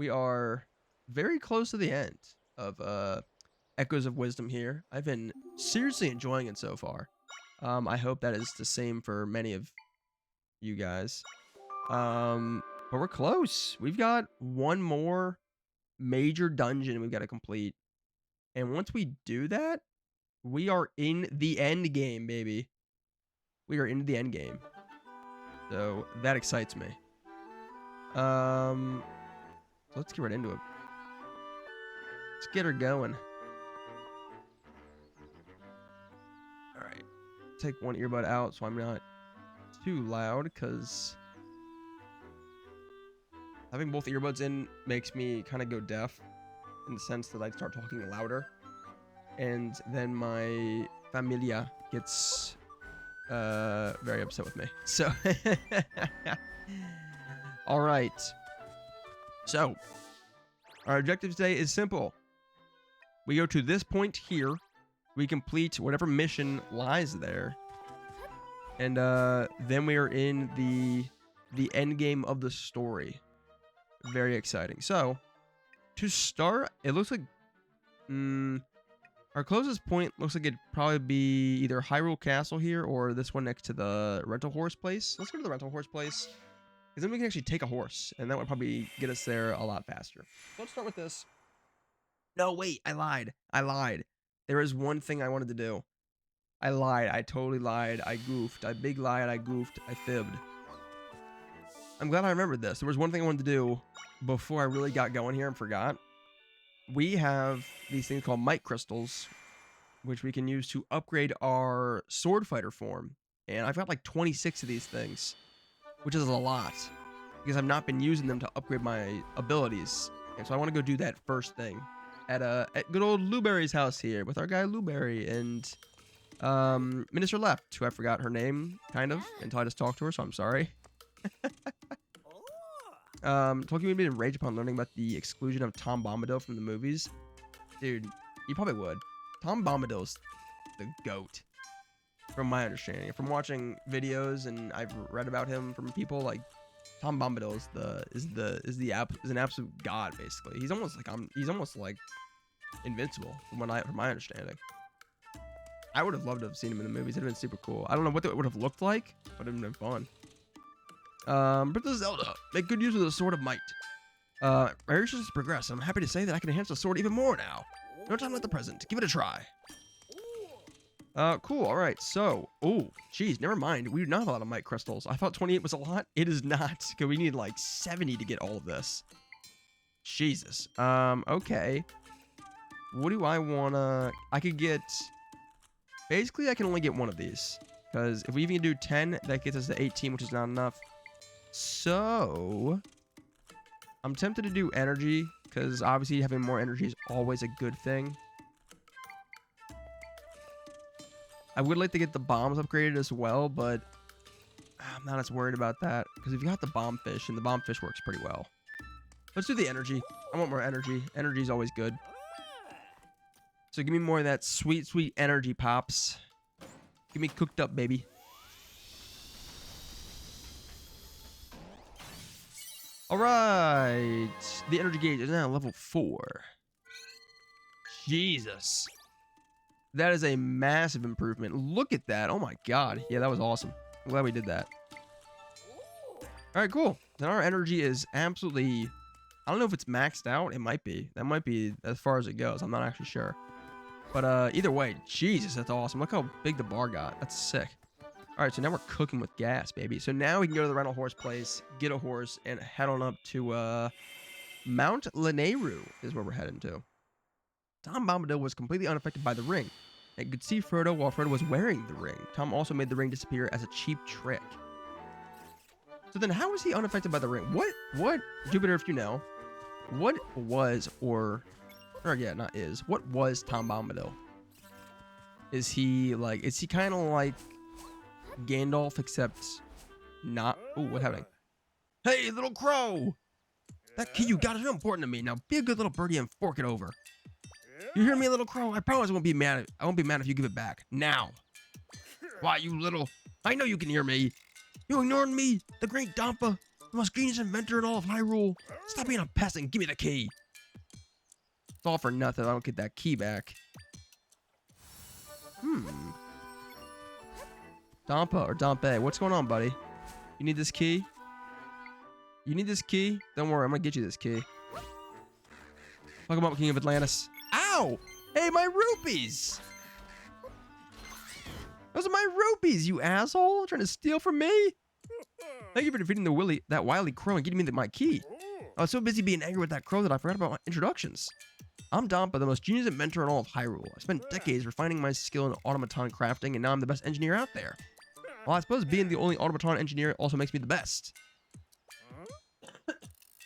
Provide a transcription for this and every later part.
We are very close to the end of Echoes of Wisdom here. I've been seriously enjoying it so far. I hope that is the same for many of you guys. But we're close. We've got one more major dungeon we've got to complete. And once we do that, we are in the end game, baby. We are in the end game. So that excites me. So let's get right into it. Let's get her going. All right. Take one earbud out so I'm not too loud, because having both earbuds in makes me kind of go deaf in the sense that I start talking louder. And then my familia gets very upset with me. So, all right. So, our objective today is simple. We go to this point here. We complete whatever mission lies there. And then we are in the end game of the story. Very exciting. So, to start, it looks like our closest point looks like it'd probably be either Hyrule Castle here or this one next to the rental horse place. Let's go to the rental horse place, because then we can actually take a horse, and that would probably get us there a lot faster. Let's start with this. No, wait, I lied. There is one thing I wanted to do. I lied. I totally lied. I goofed. I big lied. I goofed. I fibbed. I'm glad I remembered this. There was one thing I wanted to do before I really got going here and forgot. We have these things called might crystals, which we can use to upgrade our sword fighter form. And I've got like 26 of these things, which is a lot, because I've not been using them to upgrade my abilities. And so I want to go do that first thing at good old Luberry's house here with our guy Luberry and Minister Left, who I forgot her name kind of until I just talked to her, so I'm sorry. Tolkien would be enraged upon learning about the exclusion of Tom Bombadil from the movies. Dude, you probably would. Tom Bombadil's the GOAT, from my understanding. From watching videos and I've read about him from people, like Tom Bombadil is an absolute god, basically. He's almost like invincible from my understanding. I would have loved to have seen him in the movies. It'd have been super cool. I don't know what it would have looked like, but it'd have been fun. Princess Zelda, make good use of the Sword of Might. My research has progressed. I'm happy to say that I can enhance the sword even more now. No time like the present. Give it a try. Cool. All right. So, geez, never mind. We do not have a lot of might crystals. I thought 28 was a lot. It is not, because we need like 70 to get all of this. Jesus. Okay. What do I wanna? I could get. Basically, I can only get one of these, because if we even do 10, that gets us to 18, which is not enough. So, I'm tempted to do energy, because obviously having more energy is always a good thing. I would like to get the bombs upgraded as well, but I'm not as worried about that, because we've got the bomb fish, and the bomb fish works pretty well. Let's do the energy. I want more energy. Energy is always good. So give me more of that sweet, sweet energy, Pops. Give me cooked up, baby. All right. The energy gauge is now level 4. Jesus. That is a massive improvement. Look at that. Oh my God. Yeah, that was awesome. I'm glad we did that. All right, cool. Then our energy is absolutely... I don't know if it's maxed out. It might be. That might be as far as it goes. I'm not actually sure. But either way, Jesus, that's awesome. Look how big the bar got. That's sick. All right, so now we're cooking with gas, baby. So now we can go to the rental horse place, get a horse, and head on up to Mount Lanayru is where we're heading to. Tom Bombadil was completely unaffected by the ring and could see Frodo while Frodo was wearing the ring. Tom also made the ring disappear as a cheap trick. So then how was he unaffected by the ring? What, Jupiter, if you know, what was, what was Tom Bombadil? Is he kind of like Gandalf, except not? Oh, what's happening? Hey, little crow! That key you got is real important to me. Now be a good little birdie and fork it over. You hear me, little crow? I promise I won't be mad if you give it back. Now. Why, you little... I know you can hear me. You ignoring me, the great Dampa? The most genius inventor in all of Hyrule. Stop being a pest and give me the key. It's all for nothing. I don't get that key back. Dampa or Dampe. What's going on, buddy? You need this key? You need this key? Don't worry, I'm gonna get you this key. Welcome up, King of Atlantis. Ow! Hey, my rupees! Those are my rupees, you asshole! Trying to steal from me? Thank you for defeating that wily crow and getting me my key. I was so busy being angry with that crow that I forgot about my introductions. I'm Dampa, the most genius inventor in all of Hyrule. I spent decades refining my skill in automaton crafting, and now I'm the best engineer out there. Well, I suppose being the only automaton engineer also makes me the best.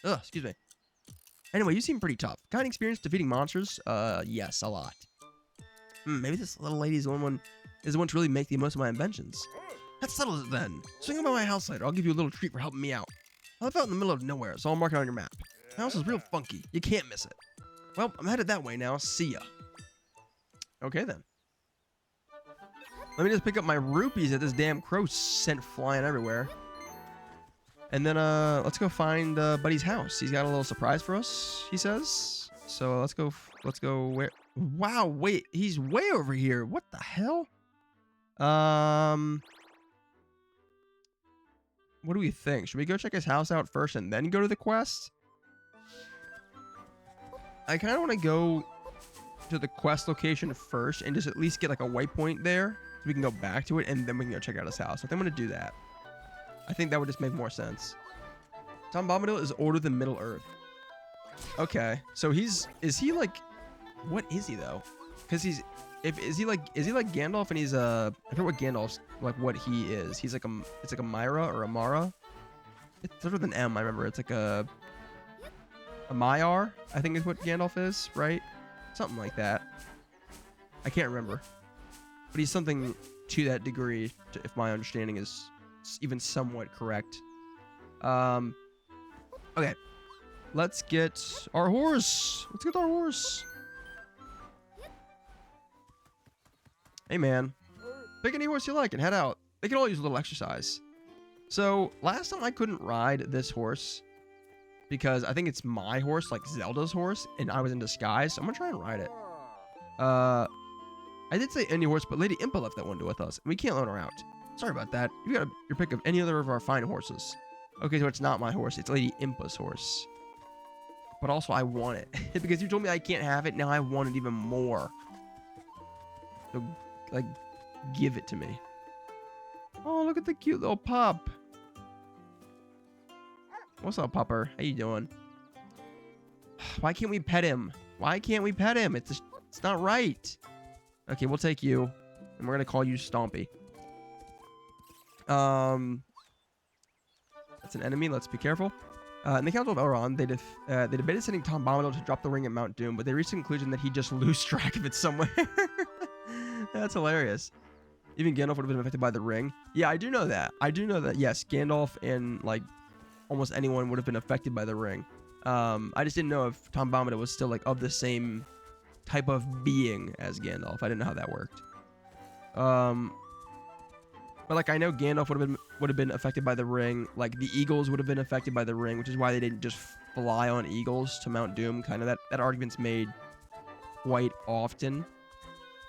Ugh, excuse me. Anyway, you seem pretty tough. Got any experience defeating monsters? Yes, a lot. Maybe this little lady is the one to really make the most of my inventions. That settles it then. Swing by my house later. I'll give you a little treat for helping me out. I live out in the middle of nowhere, so I'll mark it on your map. My house is real funky. You can't miss it. Well, I'm headed that way now. See ya. Okay, then. Let me just pick up my rupees that this damn crow sent flying everywhere. And then, let's go find Buddy's house. He's got a little surprise for us, he says. So let's go where? Wow, wait, he's way over here. What the hell? What do we think? Should we go check his house out first and then go to the quest? I kind of want to go to the quest location first and just at least get like a waypoint there so we can go back to it and then we can go check out his house. I think I'm going to do that. I think that would just make more sense. Tom Bombadil is older than Middle Earth. Okay, so is he like, what is he though? Because is he like Gandalf and he's I forget what Gandalf's like what he is. He's like it's like a Myra or a Mara. It's starts with an M, I remember. It's like a Maiar, I think is what Gandalf is, right? Something like that. I can't remember. But he's something to that degree, if my understanding is even somewhat correct. Okay. Let's get our horse. Let's get our horse. Hey, man. Pick any horse you like and head out. They can all use a little exercise. So, last time I couldn't ride this horse because I think it's my horse, like Zelda's horse, and I was in disguise. So I'm going to try and ride it. I did say any horse, but Lady Impa left that one with us, and we can't loan her out. Sorry about that. You got your pick of any other of our fine horses. Okay, so it's not my horse. It's Lady Impa's horse. But also, I want it. Because you told me I can't have it. Now I want it even more. So, like, give it to me. Oh, look at the cute little pup. What's up, pupper? How you doing? Why can't we pet him? Why can't we pet him? It's not right. Okay, we'll take you. And we're going to call you Stompy. That's an enemy. Let's be careful. In the Council of Elrond, they debated sending Tom Bombadil to drop the ring at Mount Doom, but they reached the conclusion that he just lost track of it somewhere. That's hilarious. Even Gandalf would have been affected by the ring. Yeah, I do know that. I do know that, yes, Gandalf and, like, almost anyone would have been affected by the ring. I just didn't know if Tom Bombadil was still, like, of the same type of being as Gandalf. I didn't know how that worked. But, like, I know Gandalf would have been affected by the ring. Like, the eagles would have been affected by the ring, which is why they didn't just fly on eagles to Mount Doom. Kind of that argument's made quite often.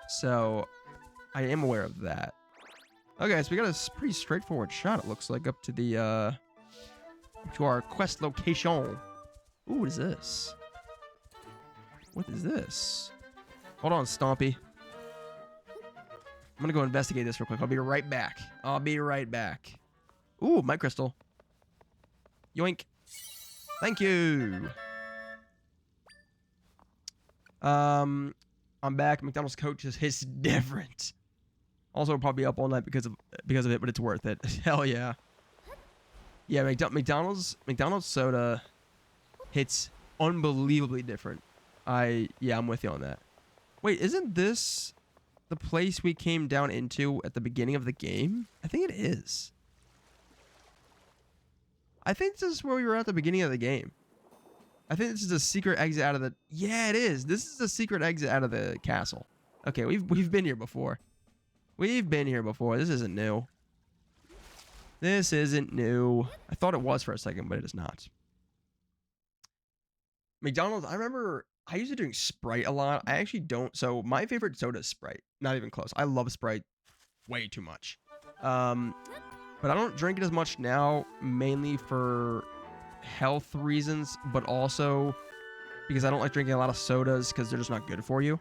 So, I am aware of that. Okay, so we got a pretty straightforward shot, it looks like, up to the, to our quest location. Ooh, what is this? What is this? Hold on, Stompy. I'm gonna go investigate this real quick. I'll be right back. I'll be right back. Ooh, my crystal. Yoink. Thank you. I'm back. McDonald's coach hits different. Also, I'll probably be up all night because of it, but it's worth it. Hell yeah. Yeah, McDonald's soda hits unbelievably different. Yeah, I'm with you on that. Wait, isn't this the place we came down into at the beginning of the game? I think it is. I think this is where we were at the beginning of the game. I think this is a secret exit out of the... Yeah, it is. This is a secret exit out of the castle. Okay, we've been here before. We've been here before. This isn't new. This isn't new. I thought it was for a second, but it is not. McDonald's, I remember I used to drink Sprite a lot. I actually don't. So my favorite soda is Sprite. Not even close. I love Sprite way too much. But I don't drink it as much now, mainly for health reasons, but also because I don't like drinking a lot of sodas because they're just not good for you.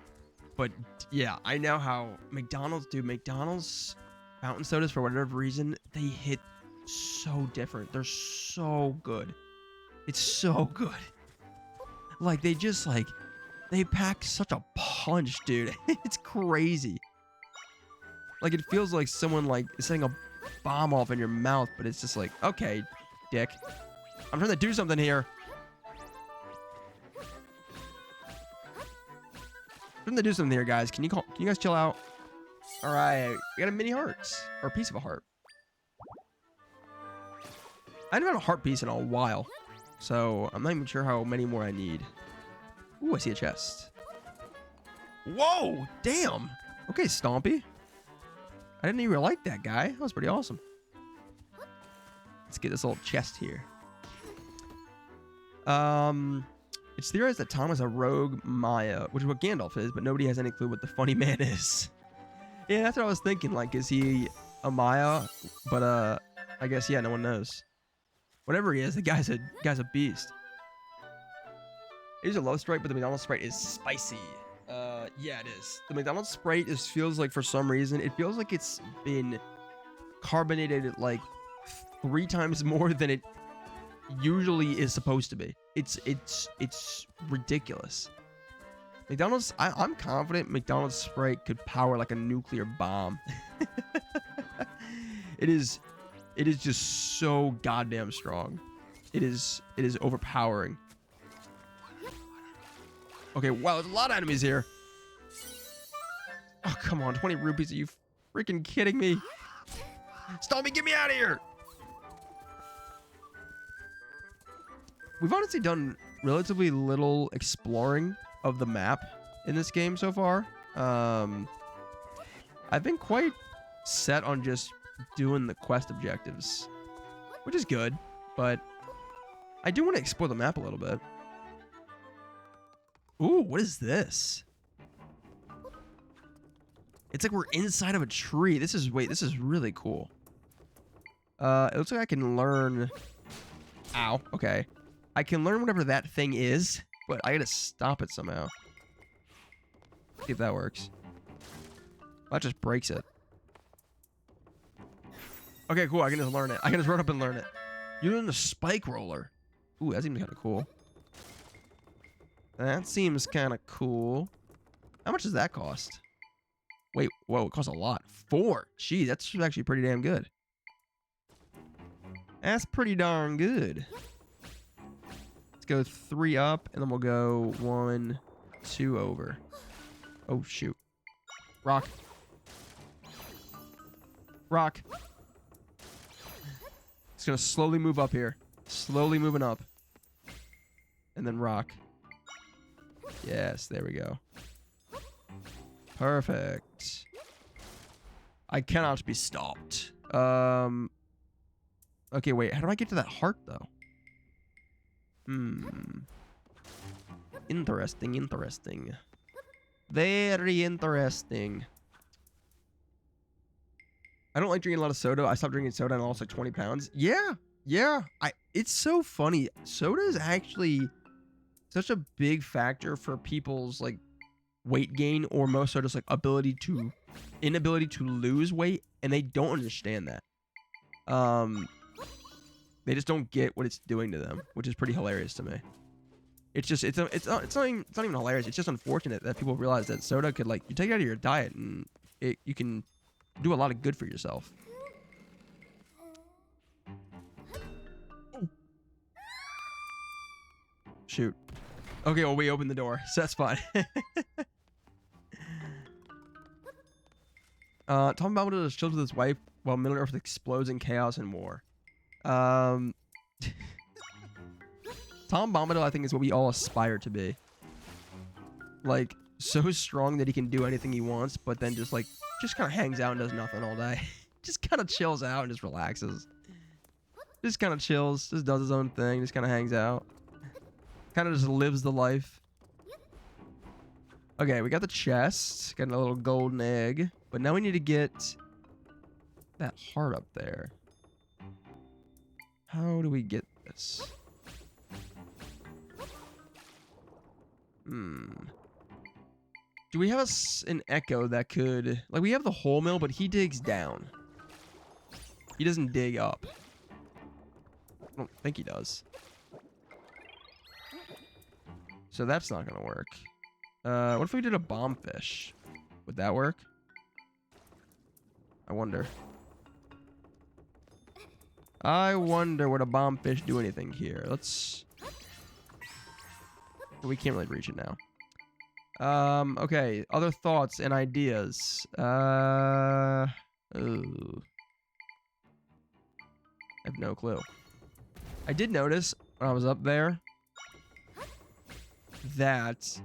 But yeah, I know how McDonald's do. McDonald's fountain sodas, for whatever reason, they hit so different. They're so good. It's so good. Like, they just, like, they pack such a punch, dude. It's crazy. Like, it feels like someone, like, is setting a bomb off in your mouth, but it's just like, okay, dick. I'm trying to do something here. I'm trying to do something here, guys. Can you guys chill out? All right, we got a mini heart, or a piece of a heart. I haven't had a heart piece in a while, so I'm not even sure how many more I need. Ooh, I see a chest. Whoa, damn. Okay, Stompy. I didn't even like that guy. That was pretty awesome. Let's get this little chest here. It's theorized that Tom is a rogue Maya, which is what Gandalf is, but nobody has any clue what the funny man is. Yeah, that's what I was thinking. Like, is he a Maya? But I guess yeah, no one knows. Whatever he is, the guy's a beast. It is a low Sprite, but the McDonald's Sprite is spicy. Yeah, it is. The McDonald's Sprite feels like, for some reason, it feels like it's been carbonated like 3 times more than it usually is supposed to be. It's ridiculous. McDonald's, I'm confident McDonald's Sprite could power like a nuclear bomb. It is just so goddamn strong. It is overpowering. Okay, wow, there's a lot of enemies here. Oh, come on, 20 rupees, are you freaking kidding me? Stop me, get me out of here! We've honestly done relatively little exploring of the map in this game so far. I've been quite set on just doing the quest objectives, which is good, but I do want to explore the map a little bit. Ooh, what is this? It's like we're inside of a tree. This is really cool. It looks like I can learn... Ow, okay. I can learn whatever that thing is, but I gotta stop it somehow. See if that works. That just breaks it. Okay, cool. I can just learn it. I can just run up and learn it. You learn the spike roller. Ooh, that seems kind of cool. That seems kind of cool. How much does that cost? Wait, whoa, it costs a lot. 4. Gee, that's actually pretty damn good. That's pretty darn good. Let's go 3 up, and then we'll go 1, 2 over. Oh, shoot. Rock. Rock. It's going to slowly move up here. Slowly moving up. And then rock. Yes, there we go. Perfect. I cannot be stopped. Okay, wait. How do I get to that heart, though? Interesting, interesting. Very interesting. I don't like drinking a lot of soda. I stopped drinking soda and I lost like 20 pounds. Yeah. It's so funny. Soda is actually such a big factor for people's like weight gain, or most sodas like inability to lose weight, and they don't understand that. They just don't get what it's doing to them, which is pretty hilarious to me. It's just it's not even hilarious. It's just unfortunate that people realize that soda could, like, you take it out of your diet and you can do a lot of good for yourself. Shoot. Okay, well, we opened the door, so that's fine. Tom Bombadil is chilled with his wife while Middle Earth explodes in chaos and war. Tom Bombadil, I think, is what we all aspire to be. Like, so strong that he can do anything he wants, but then just kind of hangs out and does nothing all day. Just kind of chills out and just relaxes. Just kind of chills. Just does his own thing. Just kind of hangs out. Kind of just lives the life. Okay, we got the chest. Got a little golden egg. But now we need to get that heart up there. How do we get this? Do we have an echo that could... Like, we have the whole mill, but he digs down. He doesn't dig up. I don't think he does. So that's not going to work. What if we did a bomb fish? Would that work? I wonder. I wonder would a bomb fish do anything here. Let's... We can't really reach it now. Okay. Other thoughts and ideas. Ooh. I have no clue. I did notice when I was up there that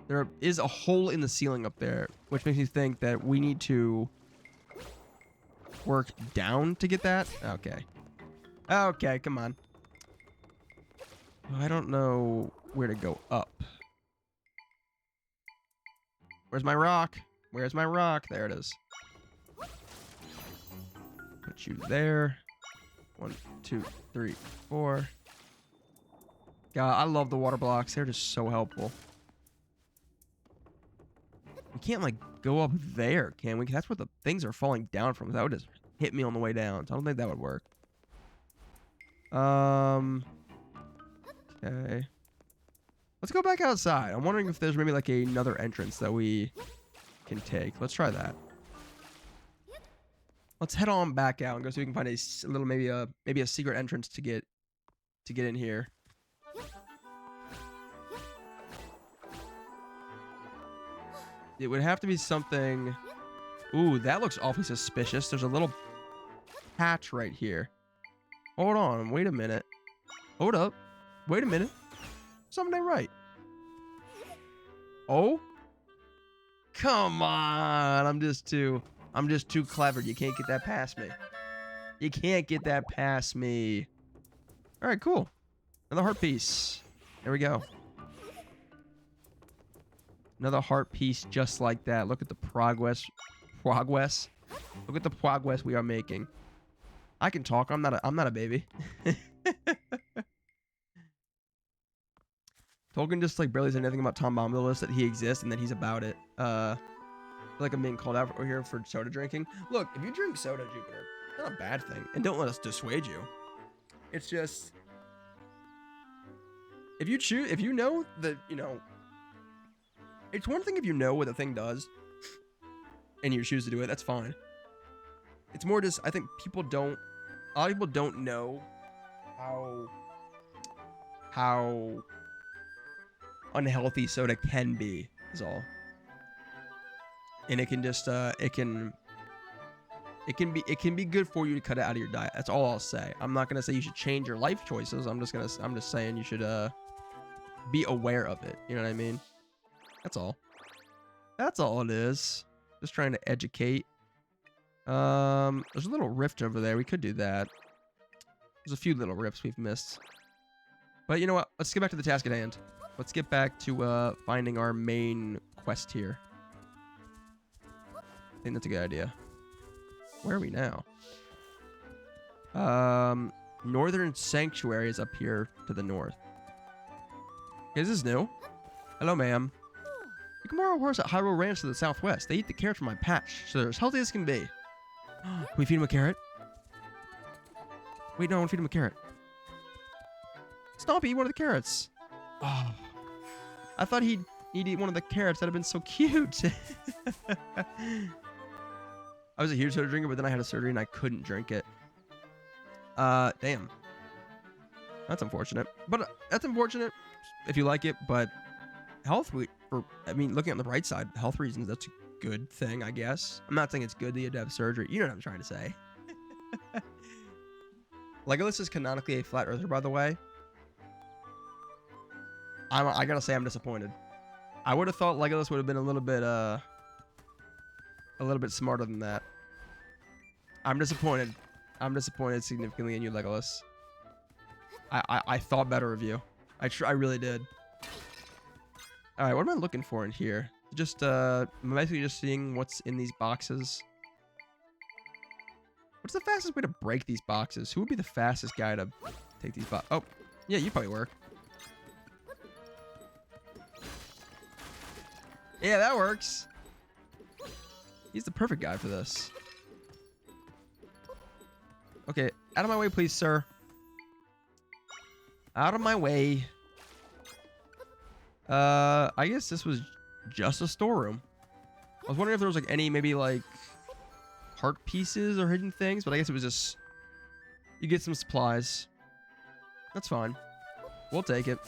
there is a hole in the ceiling up there, which makes me think that we need to work down to get that. Okay. Okay, come on. I don't know where to go up. Where's my rock? Where's my rock? There it is. Put you there. 1, 2, 3, 4. God, I love the water blocks. They're just so helpful. We can't, like, go up there, can we? That's where the things are falling down from. That would just hit me on the way down. So I don't think that would work. Okay. Let's go back outside. I'm wondering if there's maybe, like, another entrance that we can take. Let's try that. Let's head on back out and go so we can find a little, maybe a secret entrance to get in here. It would have to be something... Ooh, that looks awfully suspicious. There's a little patch right here. Hold on. Wait a minute. Hold up. Wait a minute. Something ain't right. Oh? Come on. I'm just too clever. You can't get that past me. You can't get that past me. All right, cool. Another heart piece. There we go. Another heart piece just like that. Look at the progress. Look at the progress we are making. I can talk. I'm not a baby. Tolkien just like barely said anything about Tom Bombadil, that he exists and that he's about it. I feel like I'm being called out here for soda drinking. Look, if you drink soda, Jupiter, it's not a bad thing. And don't let us dissuade you. It's just... If you know that, you know... It's one thing if you know what the thing does, and you choose to do it, that's fine. It's more just, I think a lot of people don't know how unhealthy soda can be, is all. And it can just, it can be good for you to cut it out of your diet. That's all I'll say. I'm not going to say you should change your life choices. I'm just saying you should, be aware of it. You know what I mean? That's all. That's all it is. Just trying to educate. There's a little rift over there. We could do that. There's a few little rifts we've missed. But you know what? Let's get back to the task at hand. Let's get back to finding our main quest here. I think that's a good idea. Where are we now? Northern Sanctuary is up here to the north. Okay, this is new. Hello, ma'am. You can borrow a horse at Hyrule Ranch to the southwest. They eat the carrots from my patch, so they're as healthy as can be. Can we feed him a carrot? Wait, no, I want to feed him a carrot. Stompy, eat one of the carrots. Oh, I thought he'd eat one of the carrots. That'd have been so cute. I was a huge soda drinker, but then I had a surgery and I couldn't drink it. Damn. That's unfortunate. But that's unfortunate if you like it, but looking on the bright side, health reasons, that's a good thing, I guess. I'm not saying it's good that you had to have surgery. You know what I'm trying to say. Legolas is canonically a flat earther, by the way. I gotta say I'm disappointed. I would have thought Legolas would have been a little bit smarter than that. I'm disappointed. I'm disappointed significantly in you, Legolas. I thought better of you. I really did. All right, what am I looking for in here? Just I'm basically just seeing what's in these boxes. What's the fastest way to break these boxes? Who would be the fastest guy to take these boxes? Oh, yeah, you probably work. Yeah, that works. He's the perfect guy for this. Okay, out of my way, please, sir. Out of my way. I guess this was just a storeroom. I was wondering if there was like any maybe like heart pieces or hidden things, but I guess it was just you get some supplies. That's fine. We'll take it.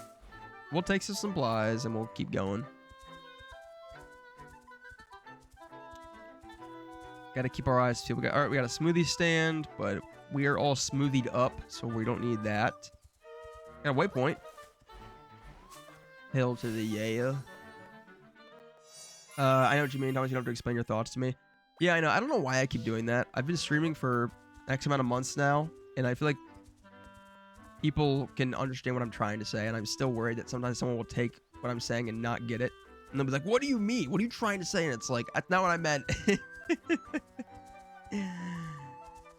We'll take some supplies and we'll keep going. Got to keep our eyes peeled. All right, we got a smoothie stand, but we are all smoothied up, so we don't need that. Got a waypoint. Hail to the yeah. I know what you mean, Thomas. You don't have to explain your thoughts to me. Yeah, I know. I don't know why I keep doing that. I've been streaming for X amount of months now, and I feel like people can understand what I'm trying to say, and I'm still worried that sometimes someone will take what I'm saying and not get it. And they'll be like, what do you mean? What are you trying to say? And it's like, that's not what I meant.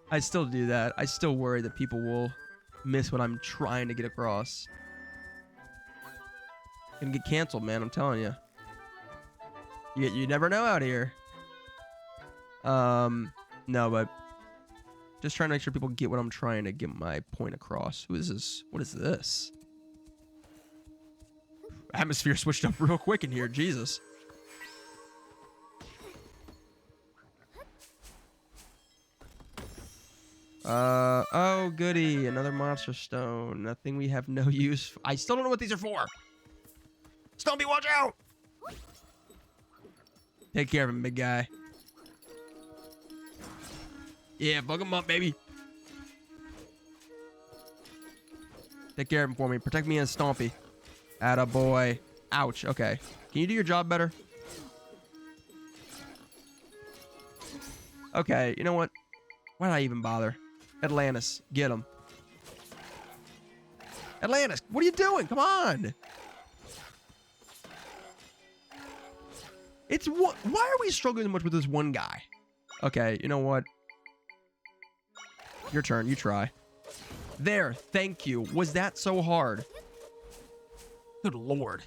I still do that. I still worry that people will miss what I'm trying to get across. Gonna get canceled, man. I'm telling you. You never know out here. No, but just trying to make sure people get what I'm trying to get my point across. Who is this? What is this? Atmosphere switched up real quick in here. Jesus. Oh, goody. Another monster stone. Nothing we have no use for. I still don't know what these are for. Stumpy, watch out! Take care of him, big guy. Yeah, bug him up, baby. Take care of him for me. Protect me and Stompy. Attaboy. Ouch. Okay. Can you do your job better? Okay, you know what? Why did I even bother? Atlantis, get him. Atlantis, what are you doing? Come on. It's what? Why are we struggling so much with this one guy? Okay, you know what? Your turn. You try. There. Thank you. Was that so hard? Good Lord.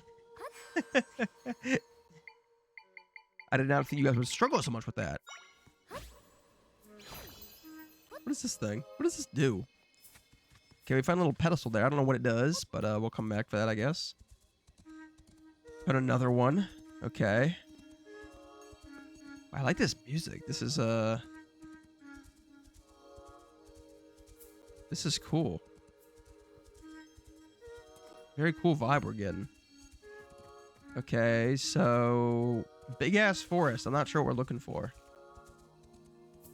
I did not think you guys would struggle so much with that. What is this thing? What does this do? Okay, we found a little pedestal there. I don't know what it does, but we'll come back for that, I guess. Put another one. Okay. I like this music. This is cool. Very cool vibe we're getting. Okay, so big ass forest. I'm not sure what we're looking for.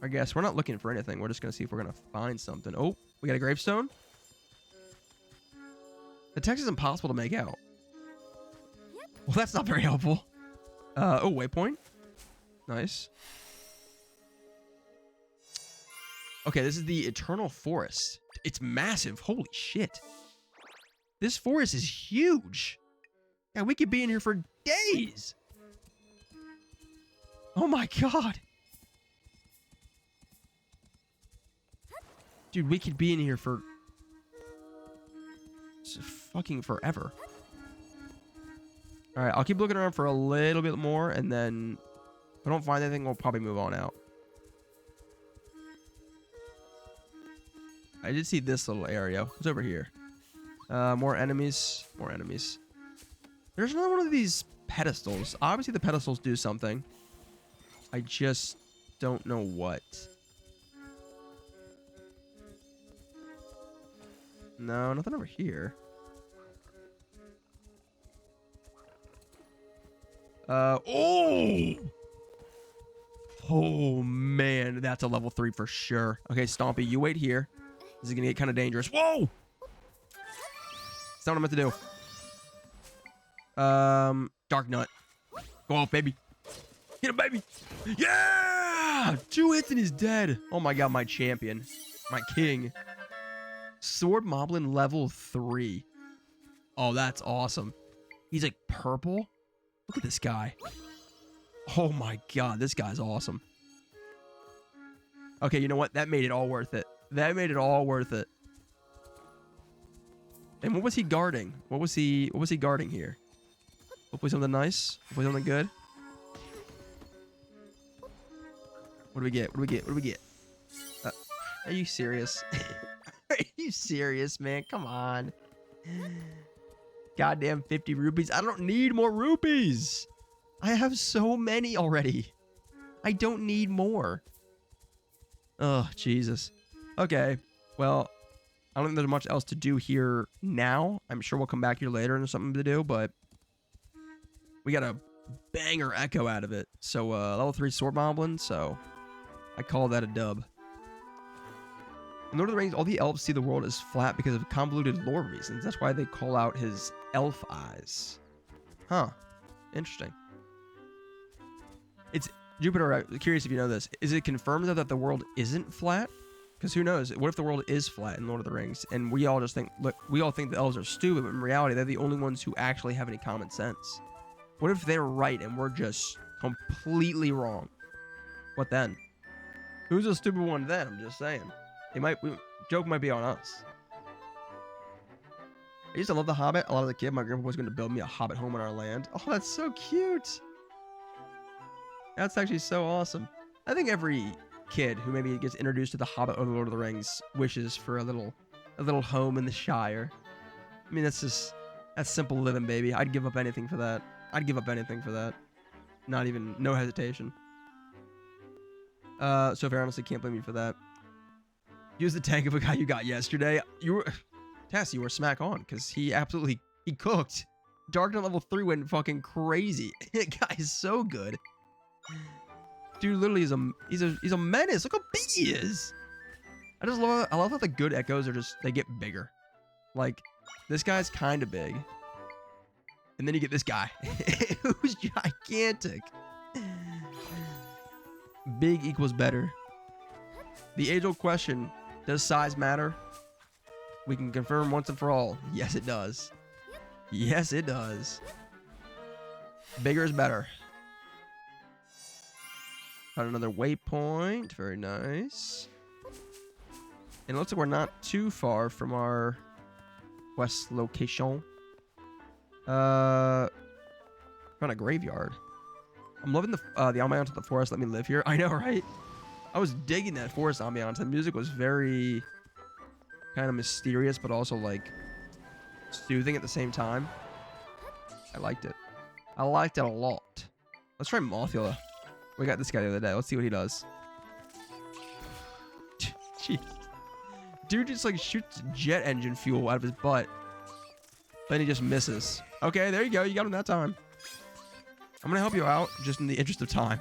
I guess we're not looking for anything. We're just gonna see if we're gonna find something. Oh, we got a gravestone. The text is impossible to make out. Well, that's not very helpful. Oh, waypoint. Nice. Okay, this is the Eternal Forest. It's massive. Holy shit. This forest is huge. Yeah, we could be in here for days. Oh my god. Dude, we could be in here for fucking forever. All right, I'll keep looking around for a little bit more, and then if I don't find anything, we'll probably move on out. I did see this little area. What's over here? More enemies. More enemies. There's another one of these pedestals. Obviously, the pedestals do something. I just don't know what. No, nothing over here. Oh! Oh, man. That's a level 3 for sure. Okay, Stompy, you wait here. This is going to get kind of dangerous. Whoa! That's not what I meant to do. Dark Nut. Go off, baby. Get him, baby. Yeah! 2 hits and he's dead. Oh, my God, my champion. My king. Sword Moblin level 3. Oh, that's awesome. He's like purple. Look at this guy. Oh my god, this guy's awesome. Okay, you know what? That made it all worth it. That made it all worth it. And what was he guarding? What was he guarding here? Hopefully something nice. Hopefully something good. What do we get? What do we get? What do we get? Are you serious? Are you serious, man? Come on. Goddamn 50 rupees. I don't need more rupees. I have so many already. I don't need more. Oh, Jesus. Okay. Well, I don't think there's much else to do here now. I'm sure we'll come back here later and there's something to do, but we got a banger echo out of it. So, level 3 Sword Moblin, so I call that a dub. In Lord of the Rings, all the elves see the world as flat because of convoluted lore reasons. That's why they call out his elf eyes. Huh. Interesting. It's Jupiter, I'm curious if you know this. Is it confirmed though that the world isn't flat? Because who knows? What if the world is flat in Lord of the Rings and we all just think, look, we all think the elves are stupid, but in reality, they're the only ones who actually have any common sense. What if they're right and we're just completely wrong? What then? Who's the stupid one then? I'm just saying. Joke might be on us. I used to love The Hobbit. A lot of the kid, my grandpa was going to build me a Hobbit home on our land. Oh, that's so cute. That's actually so awesome. I think every kid who maybe gets introduced to The Hobbit or The Lord of the Rings wishes for a little home in the Shire. I mean, that's simple living, baby. I'd give up anything for that. I'd give up anything for that. No hesitation. So fair, honestly, can't blame you for that. Use the tank of a guy you got yesterday. Tess, you were smack on, because he cooked. Dark Knight level 3 went fucking crazy. That guy is so good. Dude literally he's a menace. Look how big he is. I love how the good echoes they get bigger. Like, this guy's kind of big. And then you get this guy, who's gigantic. Big equals better. The age-old question, does size matter? We can confirm once and for all. Yes, it does. Yes, it does. Bigger is better. Found another waypoint. Very nice. And it looks like we're not too far from our quest location. Found a graveyard. I'm loving the ambiance of the forest. Let me live here. I know, right? I was digging that forest ambiance. The music was very kind of mysterious, but also like soothing at the same time. I liked it. I liked it a lot. Let's try Mothula. We got this guy the other day. Let's see what he does. Jeez. Dude just like shoots jet engine fuel out of his butt. Then he just misses. Okay, there you go. You got him that time. I'm gonna help you out just in the interest of time.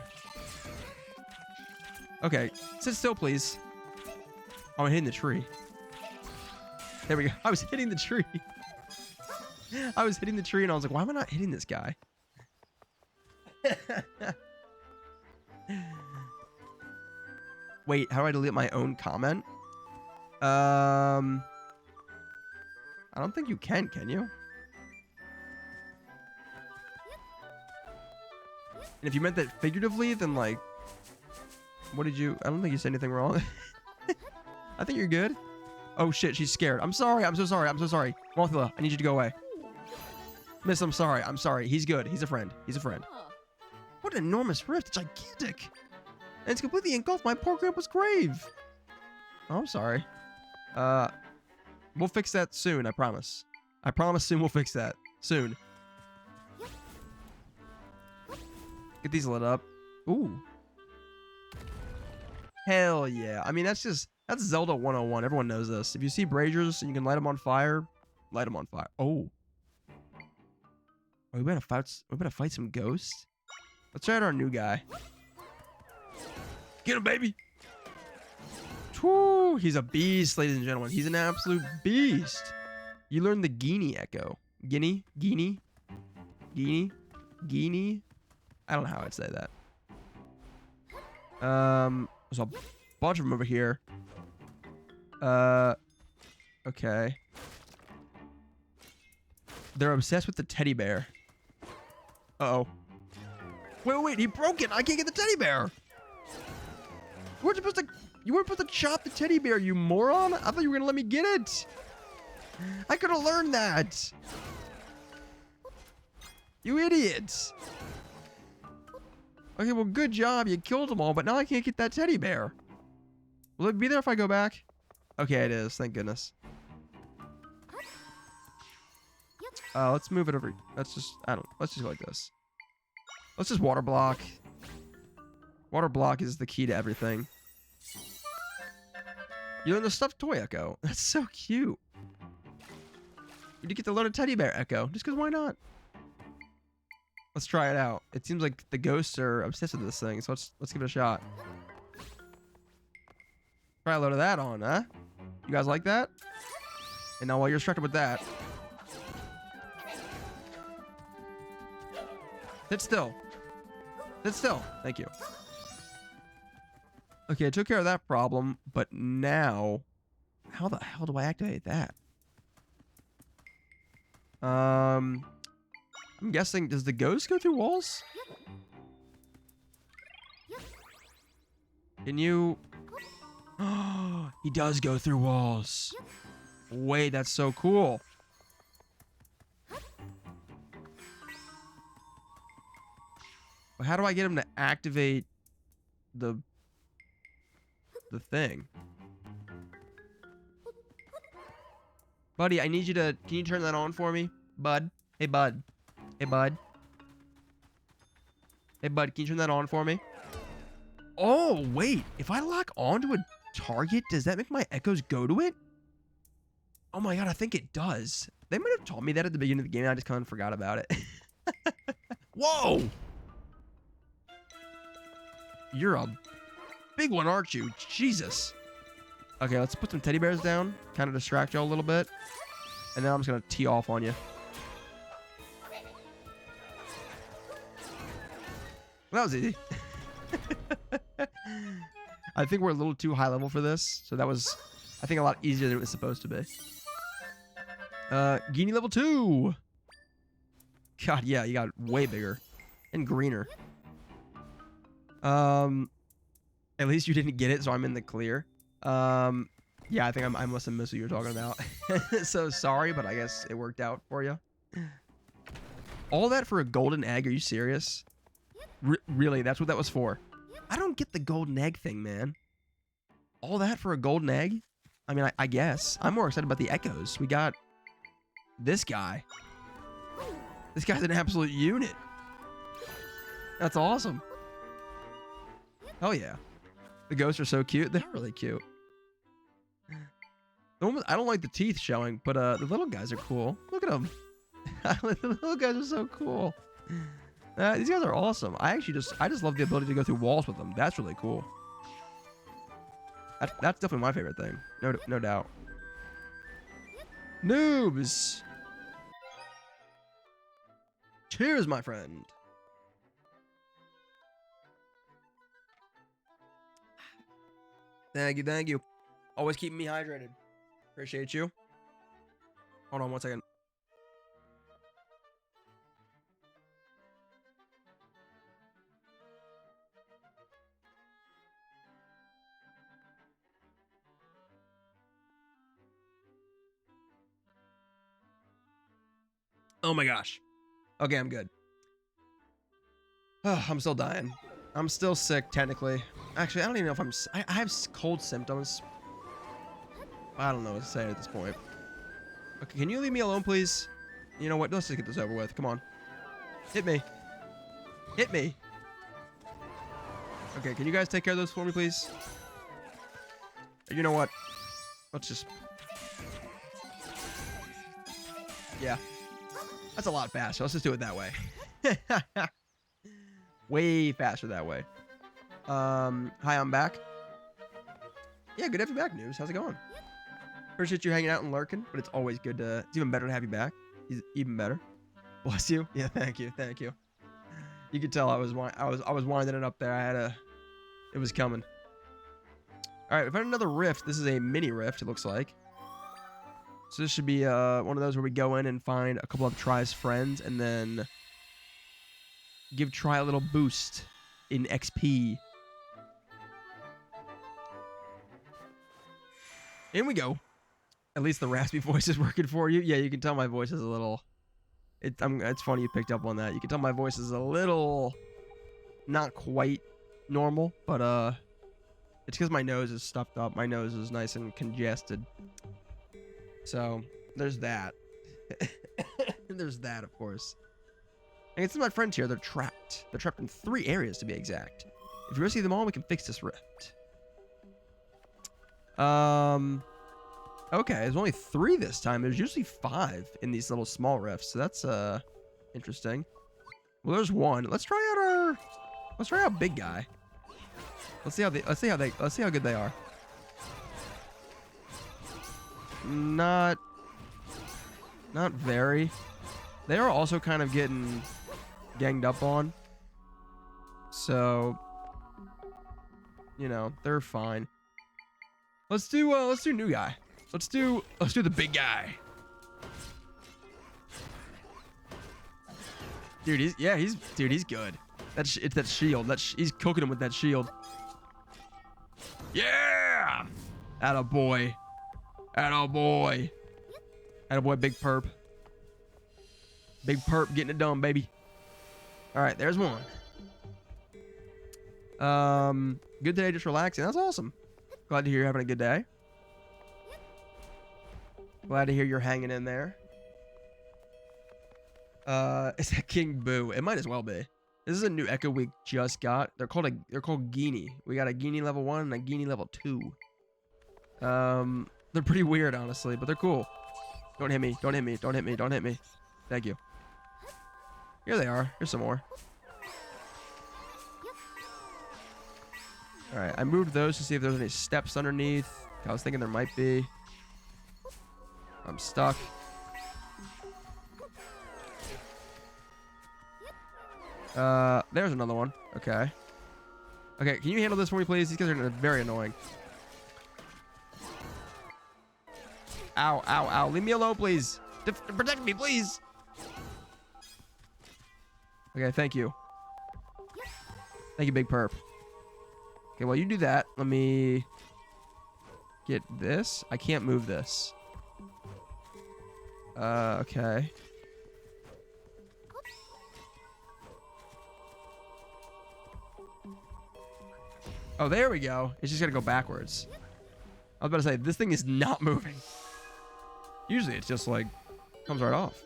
Okay, sit still, please. Oh, I'm hitting the tree. There we go. I was hitting the tree. I was hitting the tree and I was like, why am I not hitting this guy? Wait, how do I delete my own comment? I don't think you can you? And if you meant that figuratively, then like, what did you? I don't think you said anything wrong. I think you're good. Oh shit, she's scared. I'm sorry. I'm so sorry. I'm so sorry. Mothula, I need you to go away. Miss, I'm sorry. I'm sorry. He's good. He's a friend. He's a friend. What an enormous rift. It's gigantic. And it's completely engulfed my poor grandpa's grave. Oh, I'm sorry. We'll fix that soon, I promise. I promise soon we'll fix that. Soon. Get these lit up. Ooh. Hell yeah. I mean, that's Zelda 101. Everyone knows this. If you see braziers and you can light them on fire, light them on fire. Oh. We better fight some ghosts. Let's try out our new guy. Get him, baby. Woo, he's a beast, ladies and gentlemen. He's an absolute beast. You learned the Guinea echo. Guinea? I don't know how I'd say that. There's a bunch of them over here. Okay. They're obsessed with the teddy bear. Uh-oh. Wait, he broke it. I can't get the teddy bear. You weren't supposed to chop the teddy bear, you moron. I thought you were going to let me get it. I could have learned that. You idiots. Okay, well, good job. You killed them all, but now I can't get that teddy bear. Will it be there if I go back? Okay, it is. Thank goodness. Let's move it over. Let's just go like this. Let's just water block. Water block is the key to everything. You learn the stuffed toy Echo. That's so cute. You get to learn a teddy bear Echo. Just because why not? Let's try it out. It seems like the ghosts are obsessed with this thing, so let's give it a shot. Try a load of that on, huh? You guys like that? And now while you're distracted with that, sit still. Sit still. Thank you. Okay, I took care of that problem, but now, how the hell do I activate that? I'm guessing, does the ghost go through walls? Can you? Oh, he does go through walls. Wait, that's so cool. But how do I get him to activate the thing? Buddy, I need you to, can you turn that on for me? Bud? Hey, bud. Hey, bud. Hey, bud, can you turn that on for me? Oh, wait. If I lock onto a target, does that make my echoes go to it? Oh my god, I think it does. They might have taught me that at the beginning of the game, and I just kind of forgot about it. Whoa! You're a big one, aren't you? Jesus. Okay, let's put some teddy bears down. Kind of distract y'all a little bit. And then I'm just going to tee off on you. Well, that was easy. I think we're a little too high level for this. So that was, I think, a lot easier than it was supposed to be. Genie level 2. God, yeah, you got way bigger. And greener. At least you didn't get it, so I'm in the clear. Yeah, I think I must have missed what you were talking about. So sorry, but I guess it worked out for you. All that for a golden egg? Are you serious? Really? That's what that was for? I don't get the golden egg thing, man. All that for a golden egg? I mean, I guess. I'm more excited about the echoes. We got this guy. This guy's an absolute unit. That's awesome. Hell yeah. The ghosts are so cute. They're really cute. I don't like the teeth showing, but the little guys are cool. Look at them. The little guys are so cool. These guys are awesome. I just love the ability to go through walls with them. That's really cool. That's definitely my favorite thing. No doubt. Noobs. Cheers, my friend. Thank you. Always keeping me hydrated. Appreciate you. Hold on one second. Oh my gosh. Okay, I'm good. Oh, I'm still dying. I'm still sick, technically. Actually, I don't even know if I have cold symptoms. I don't know what to say at this point. Okay, can you leave me alone, please? You know what? Let's just get this over with. Come on. Hit me. Hit me. Okay, can you guys take care of those for me, please? You know what? Let's just... Yeah. That's a lot faster. Let's just do it that way. Way faster that way. Hi, I'm back. Yeah, good to have you back, News. How's it going? Appreciate you hanging out and lurking, but it's always good to... It's even better to have you back. It's even better. Bless you. Yeah, thank you. Thank you. You could tell I was winding it up there. It was coming. All right, we found another rift. This is a mini rift, it looks like. So this should be one of those where we go in and find a couple of Try's friends and then give Try a little boost in XP. In we go. At least the raspy voice is working for you. Yeah, you can tell my voice is a little... It's funny you picked up on that. You can tell my voice is a little... not quite normal, but it's because my nose is stuffed up. My nose is nice and congested. So, there's that. There's that, of course. And it's my friends here. They're trapped. They're trapped in 3 areas, to be exact. If you rescue them all, we can fix this rift. Okay, there's only 3 this time. There's usually 5 in these little small rifts, so that's interesting. Well, there's 1. Let's try out big guy. Let's see how good they are. Not very. They are also kind of getting ganged up on. So, you know, they're fine. Let's do new guy. Let's do the big guy. Dude, he's good. It's that shield. He's cooking him with that shield. Yeah! Attaboy. Attaboy. Attaboy, Big Perp. Big Perp getting it done, baby. All right, there's 1. Good day, just relaxing. That's awesome. Glad to hear you're having a good day. Glad to hear you're hanging in there. Is that King Boo? It might as well be. This is a new Echo we just got. They're called Genie. We got a Genie level 1 and a Genie level 2. They're pretty weird, honestly, but they're cool. Don't hit me. Don't hit me. Don't hit me. Don't hit me. Thank you. Here they are. Here's some more. All right, I moved those to see if there's any steps underneath. I was thinking there might be. I'm stuck. There's another one. Okay. Okay, can you handle this for me, please? These guys are very annoying. Ow, ow, ow. Leave me alone, please. Protect me, please. Okay, thank you. Thank you, Big Perp. Okay, well, you do that. Let me get this. I can't move this. Okay. Oh, there we go. It's just got to go backwards. I was about to say, this thing is not moving. Usually it's just like, comes right off.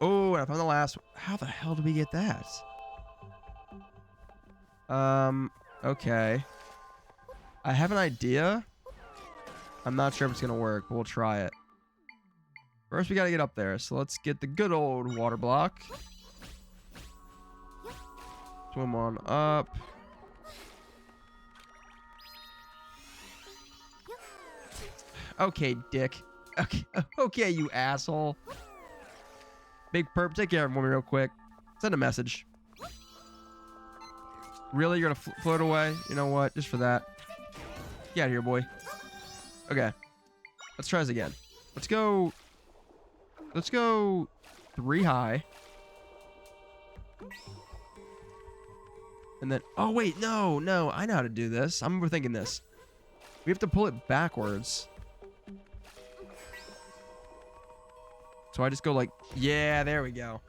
Oh, I found the last one. How the hell did we get that? Okay. I have an idea. I'm not sure if it's going to work, but we'll try it. First, we got to get up there. So let's get the good old water block. Swim on up. Okay, dick. Okay, okay, you asshole. Big Perp, take care of him real quick. Send a message. Really? You're gonna float away? You know what? Just for that. Get out of here, boy. Okay. Let's try this again. Let's go 3 high. And then, oh wait, no, I know how to do this. I'm overthinking this. We have to pull it backwards. So I just go like, yeah, there we go.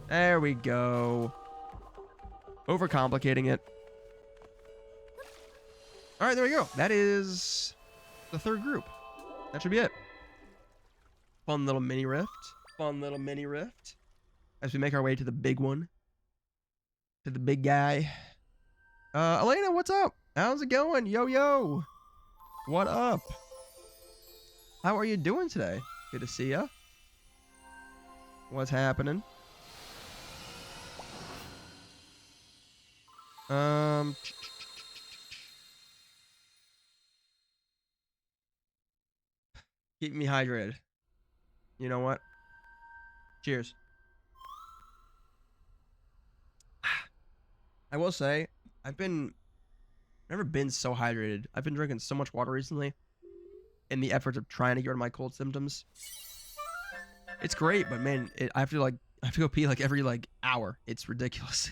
There we go. Overcomplicating it. All right, there we go. That is the 3rd group. That should be it. Fun little mini rift. Fun little mini rift. As we make our way to the big one. To the big guy. Elena, what's up? How's it going? Yo, yo. What up? How are you doing today? Good to see ya. What's happening? Keep me hydrated. You know what? Cheers. I will say, I've never been so hydrated. I've been drinking so much water recently. in the efforts of trying to get rid of my cold symptoms. It's great, but man, I have to go pee like every like hour. It's ridiculous.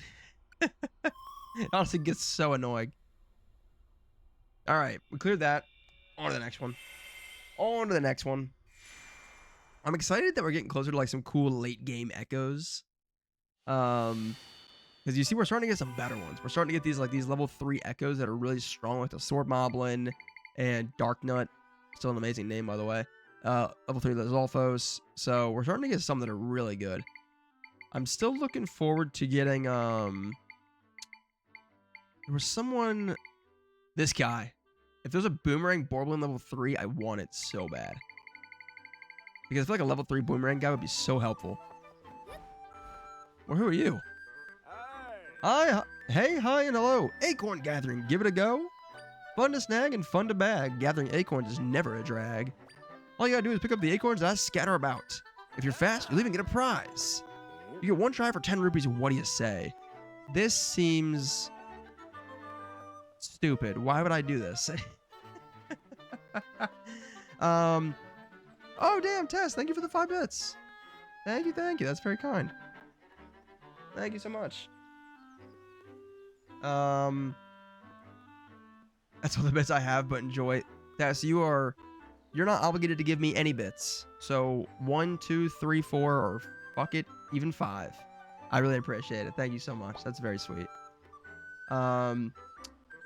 It honestly gets so annoying. All right, we cleared that. On to the next one. On to the next one. I'm excited that we're getting closer to like some cool late game echoes. Because you see, we're starting to get some better ones. We're starting to get these level 3 echoes that are really strong, like the Sword Moblin and Dark Nut. Still an amazing name, by the way. Level 3 the Zolfos. So we're starting to get some that are really good. I'm still looking forward to getting there was someone, this guy. If there's a Boomerang Borblin level 3, I want it so bad. Because I feel like a level 3 Boomerang guy would be so helpful. Well, who are you? Hi, hey, hi, and hello. Acorn gathering, give it a go. Fun to snag and fun to bag. Gathering acorns is never a drag. All you gotta do is pick up the acorns that scatter about. If you're fast, you'll even get a prize. You get one try for 10 rupees. What do you say? This seems stupid. Why would I do this? Oh, damn, Tess. Thank you for the 5 bits. Thank you. That's very kind. Thank you so much. That's all the bits I have, but enjoy. Tess, you're not obligated to give me any bits. So 1, 2, 3, 4, or fuck it, even 5. I really appreciate it. Thank you so much. That's very sweet. I'm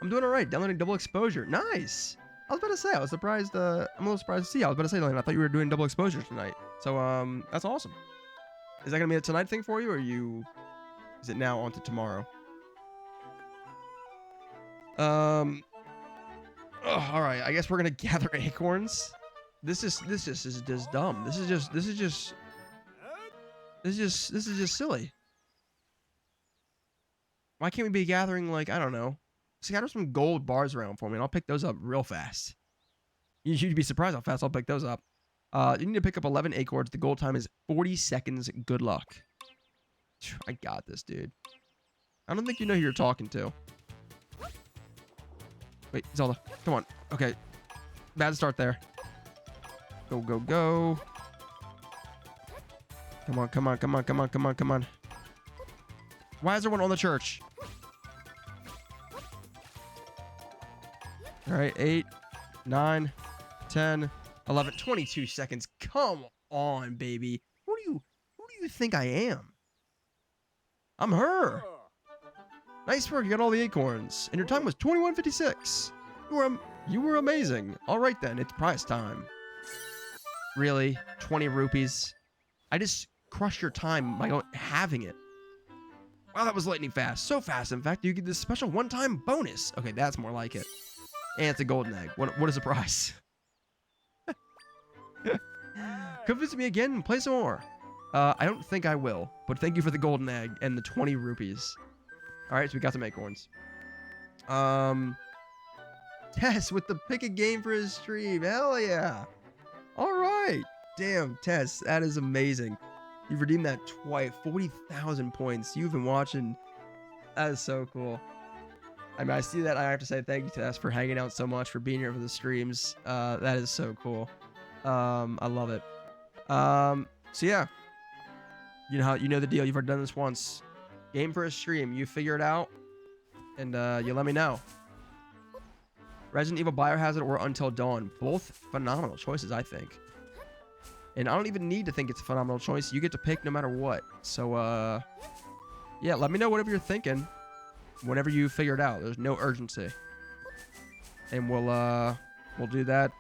doing all right. Downloading double exposure. Nice. I was about to say, I was surprised. I'm a little surprised to see. I was about to say, I thought you were doing double exposure tonight. So, that's awesome. Is that gonna be a tonight thing for you, or is it now on to tomorrow? All right. I guess we're gonna gather acorns. This is just dumb. This is just silly. Why can't we be gathering, like, I don't know, scatter some gold bars around for me, and I'll pick those up real fast. You'd be surprised how fast I'll pick those up. You need to pick up 11 acorns. The gold time is 40 seconds. Good luck. I got this, dude. I don't think you know who you're talking to. Wait, Zelda, come on. Okay, bad start there. Go, go, go. Come on, come on, come on, come on, come on, come on. Why is there one on the church? All right, 8, 9, 10, 11, 22 seconds. Come on, baby. Who do you think I am? I'm her. Nice work. You got all the acorns, and your time was 21:56. You were amazing. All right then, it's prize time. Really? 20 rupees? I just crushed your time by having it. Wow, that was lightning fast. So fast, in fact, you get this special one-time bonus. Okay, that's more like it. And it's a golden egg. What a surprise. Come visit me again and play some more. I don't think I will, but thank you for the golden egg and the 20 rupees. All right, so we got some acorns. Tess with the pick a game for his stream. Hell yeah. All right. Damn, Tess, that is amazing. You've redeemed that twice. 40,000 points. You've been watching. That is so cool. I mean, I see that. I have to say thank you, Tess, for hanging out so much, for being here for the streams. That is so cool. I love it. So yeah, you know the deal. You've already done this once. Game for a stream. You figure it out, and you let me know. Resident Evil Biohazard or Until Dawn. Both phenomenal choices, I think. And I don't even need to think it's a phenomenal choice. You get to pick no matter what. So, yeah, let me know whatever you're thinking. Whenever you figure it out. There's no urgency. And we'll do that.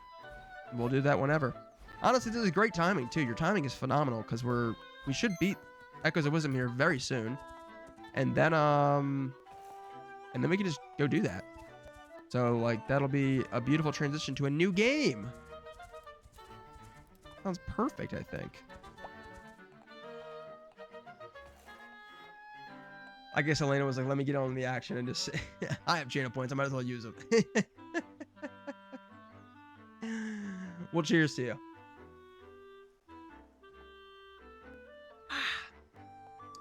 We'll do that whenever. Honestly, this is great timing, too. Your timing is phenomenal, because we should beat Echoes of Wisdom here very soon. And then we can just go do that. So, like, that'll be a beautiful transition to a new game. Sounds perfect, I think. I guess Elena was like, let me get on the action and just... I have channel points. I might as well use them. Well, cheers to you.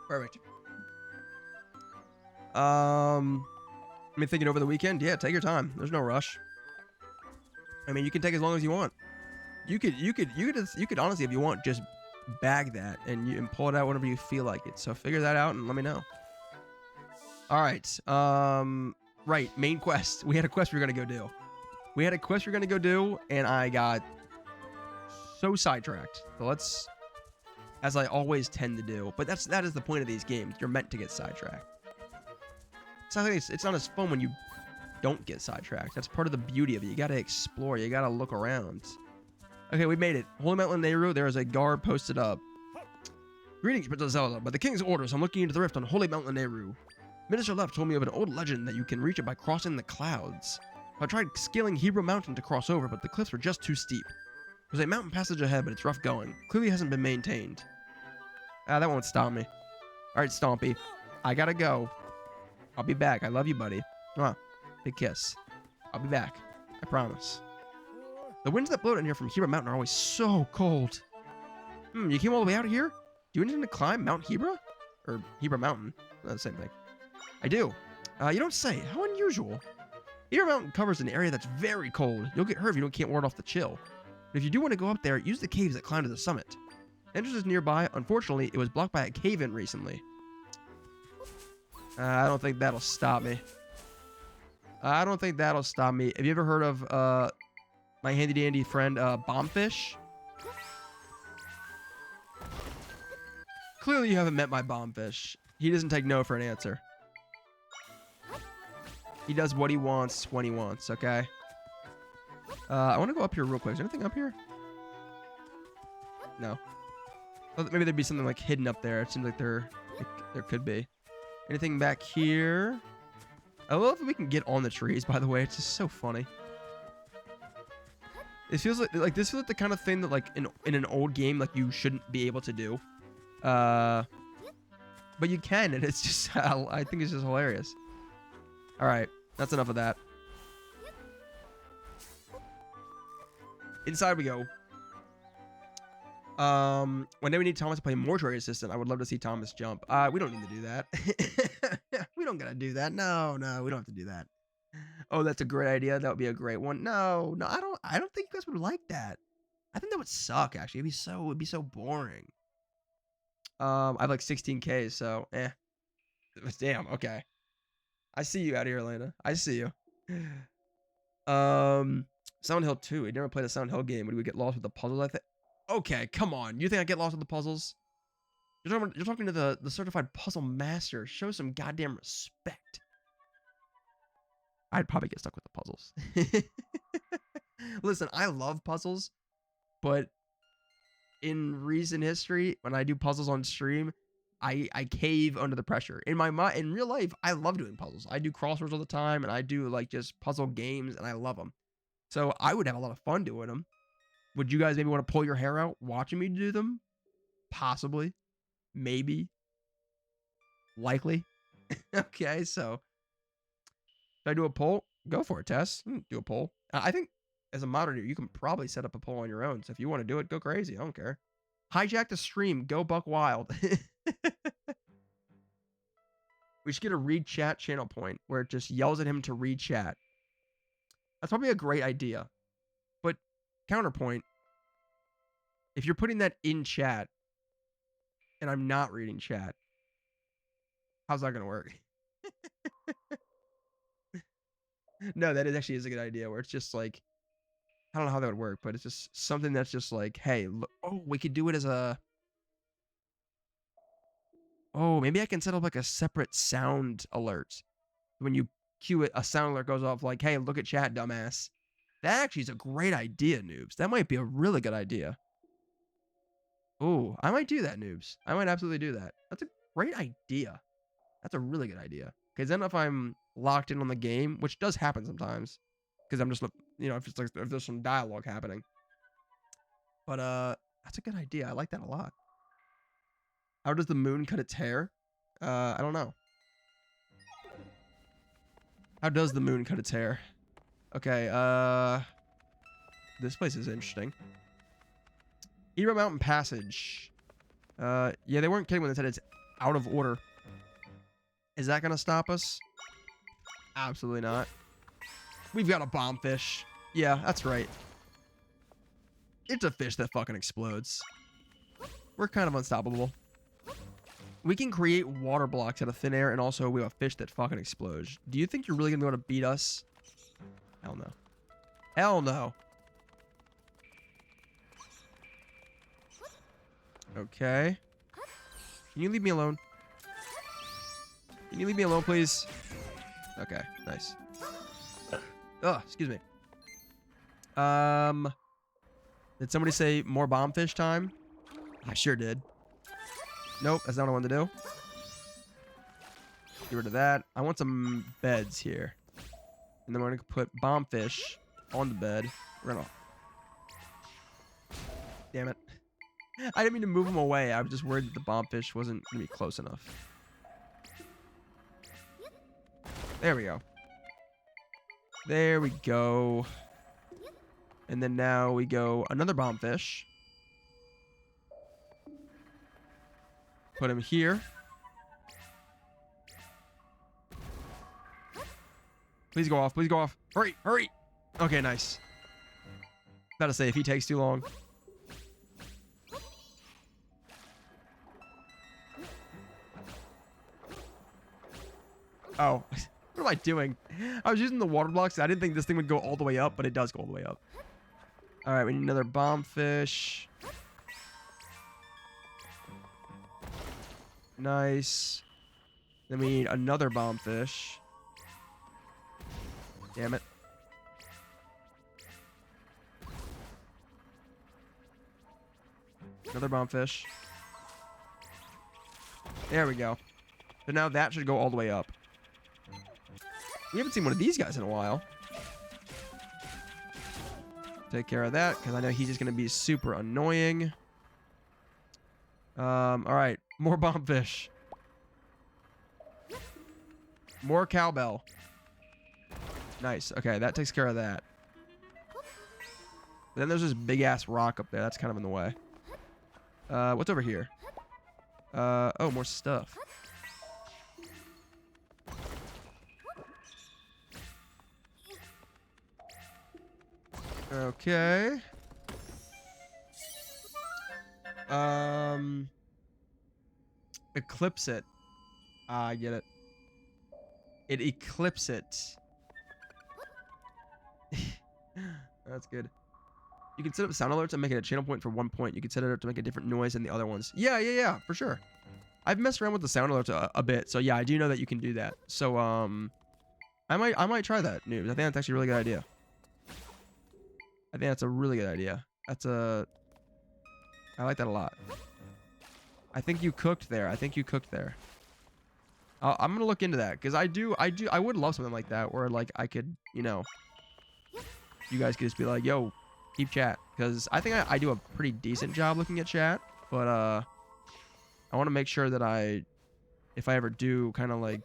Perfect. I mean, thinking over the weekend, yeah, take your time. There's no rush. I mean, you can take as long as you want. You could honestly, if you want, just bag that and pull it out whenever you feel like it. So figure that out and let me know. All right. Right. Main quest. We had a quest we were gonna go do. And I got so sidetracked. So let's, as I always tend to do. But that is the point of these games. You're meant to get sidetracked. So I think it's not as fun when you don't get sidetracked. That's part of the beauty of it. You gotta explore. You gotta look around. Okay, we made it. Holy Mountain Nehru. There is a guard posted up. Greetings, Princess Zelda. By the king's orders, I'm looking into the rift on Holy Mountain Nehru. Minister Left told me of an old legend that you can reach it by crossing the clouds. I tried scaling Hero Mountain to cross over, but the cliffs were just too steep. There's a mountain passage ahead, but it's rough going. Clearly hasn't been maintained. That won't stop me. Alright, Stompy. I gotta go. I'll be back. I love you, buddy. Big kiss. I'll be back. I promise. The winds that blow in here from Hero Mountain are always so cold. You came all the way out here? Do you intend to climb Mount Hebra? Or Hebra Mountain? The same thing. I do. You don't say. How unusual. Hebra Mountain covers an area that's very cold. You'll get hurt if you can't ward off the chill. But if you do want to go up there, use the caves that climb to the summit. Entrance is nearby. Unfortunately, it was blocked by a cave-in recently. I don't think that'll stop me. Have you ever heard of my handy-dandy friend, Bombfish? Clearly you haven't met my Bombfish. He doesn't take no for an answer. He does what he wants when he wants, okay? I want to go up here real quick. Is there anything up here? No. Maybe there'd be something like hidden up there. It seems like there could be. Anything back here? I love that we can get on the trees, by the way. It's just so funny. It feels like this feels like the kind of thing that like in an old game like you shouldn't be able to do. But you can, and it's just I think it's just hilarious. All right, that's enough of that. Inside we go. One day we need Thomas to play mortuary assistant. I would love to see Thomas jump. We don't need to do that. We don't gotta do that. No, we don't have to do that. Oh, that's a great idea. That would be a great one. No, I don't think you guys would like that. I think that would suck, actually. It'd be so boring. I have like 16K, so damn, okay. I see you out here, Elena. I see you. Silent Hill 2. We never played a Silent Hill game. Would we get lost with the puzzles, I think? Okay, come on. You think I get lost with the puzzles? You're talking to the certified puzzle master. Show some goddamn respect. I'd probably get stuck with the puzzles. Listen, I love puzzles, but in recent history, when I do puzzles on stream, I cave under the pressure. In real life, I love doing puzzles. I do crosswords all the time, and I do like just puzzle games, and I love them. So I would have a lot of fun doing them. Would you guys maybe want to pull your hair out watching me do them? Possibly. Maybe. Likely. Okay, so should I do a poll? Go for it, Tess. Do a poll. I think as a moderator, you can probably set up a poll on your own. So if you want to do it, go crazy. I don't care. Hijack the stream. Go buck wild. We should get a read chat channel point where it just yells at him to read chat. That's probably a great idea. But counterpoint, if you're putting that in chat and I'm not reading chat, how's that going to work? No, that actually is a good idea where it's just like, I don't know how that would work, but it's just something that's just like, hey, look, we could do it as a, maybe I can set up like a separate sound alert. When you cue it, a sound alert goes off like, hey, look at chat, dumbass. That actually is a great idea, noobs. That might be a really good idea. Oh, I might do that, noobs. I might absolutely do that. That's a great idea. That's a really good idea. Because then if I'm locked in on the game, which does happen sometimes, because I'm just, if there's some dialogue happening. But that's a good idea. I like that a lot. How does the moon cut its hair? I don't know. How does the moon cut its hair? Okay, this place is interesting. Hero Mountain Passage. Yeah, they weren't kidding when they said it's out of order. Is that gonna stop us? Absolutely not. We've got a bombfish. Yeah, that's right. It's a fish that fucking explodes. We're kind of unstoppable. We can create water blocks out of thin air, and also we have a fish that fucking explodes. Do you think you're really gonna be able to beat us? Hell no. Hell no. Okay. Can you leave me alone? Can you leave me alone, please? Okay, nice. Ugh, excuse me. Did somebody say more bombfish time? I sure did. Nope, that's not what I wanted to do. Get rid of that. I want some beds here. And then we're going to put bombfish on the bed. We're going to... Damn it. I didn't mean to move them away. I was just worried that the bombfish wasn't going to be close enough. There we go. There we go. And then now we go another bombfish. Put him here. Please go off. Please go off. Hurry. Hurry. Okay, nice. Gotta say, if he takes too long. Oh. What am I doing? I was using the water blocks. I didn't think this thing would go all the way up, but it does go all the way up. All right, we need another bombfish. Nice. Then we need another bombfish. Damn it. Another bombfish. There we go. So now that should go all the way up. We haven't seen one of these guys in a while. Take care of that, because I know he's just going to be super annoying. All right. More bombfish. More cowbell. Nice. Okay, that takes care of that. Then there's this big-ass rock up there. That's kind of in the way. What's over here? Oh, more stuff. Okay. Eclipse it. Ah, I get it. It eclipse it. That's good. You can set up sound alerts and make it a channel point for 1 point. You can set it up to make a different noise than the other ones. Yeah, for sure. I've messed around with the sound alerts a bit, so yeah, I do know that you can do that. So I might try that, Noobs. I think that's actually a really good idea. I think that's a really good idea. I like that a lot. I think you cooked there. I'm gonna look into that, because I would love something like that, where like I could, you know, you guys could just be like, yo, keep chat, because I think I do a pretty decent job looking at chat, but I want to make sure that if I ever do kind of like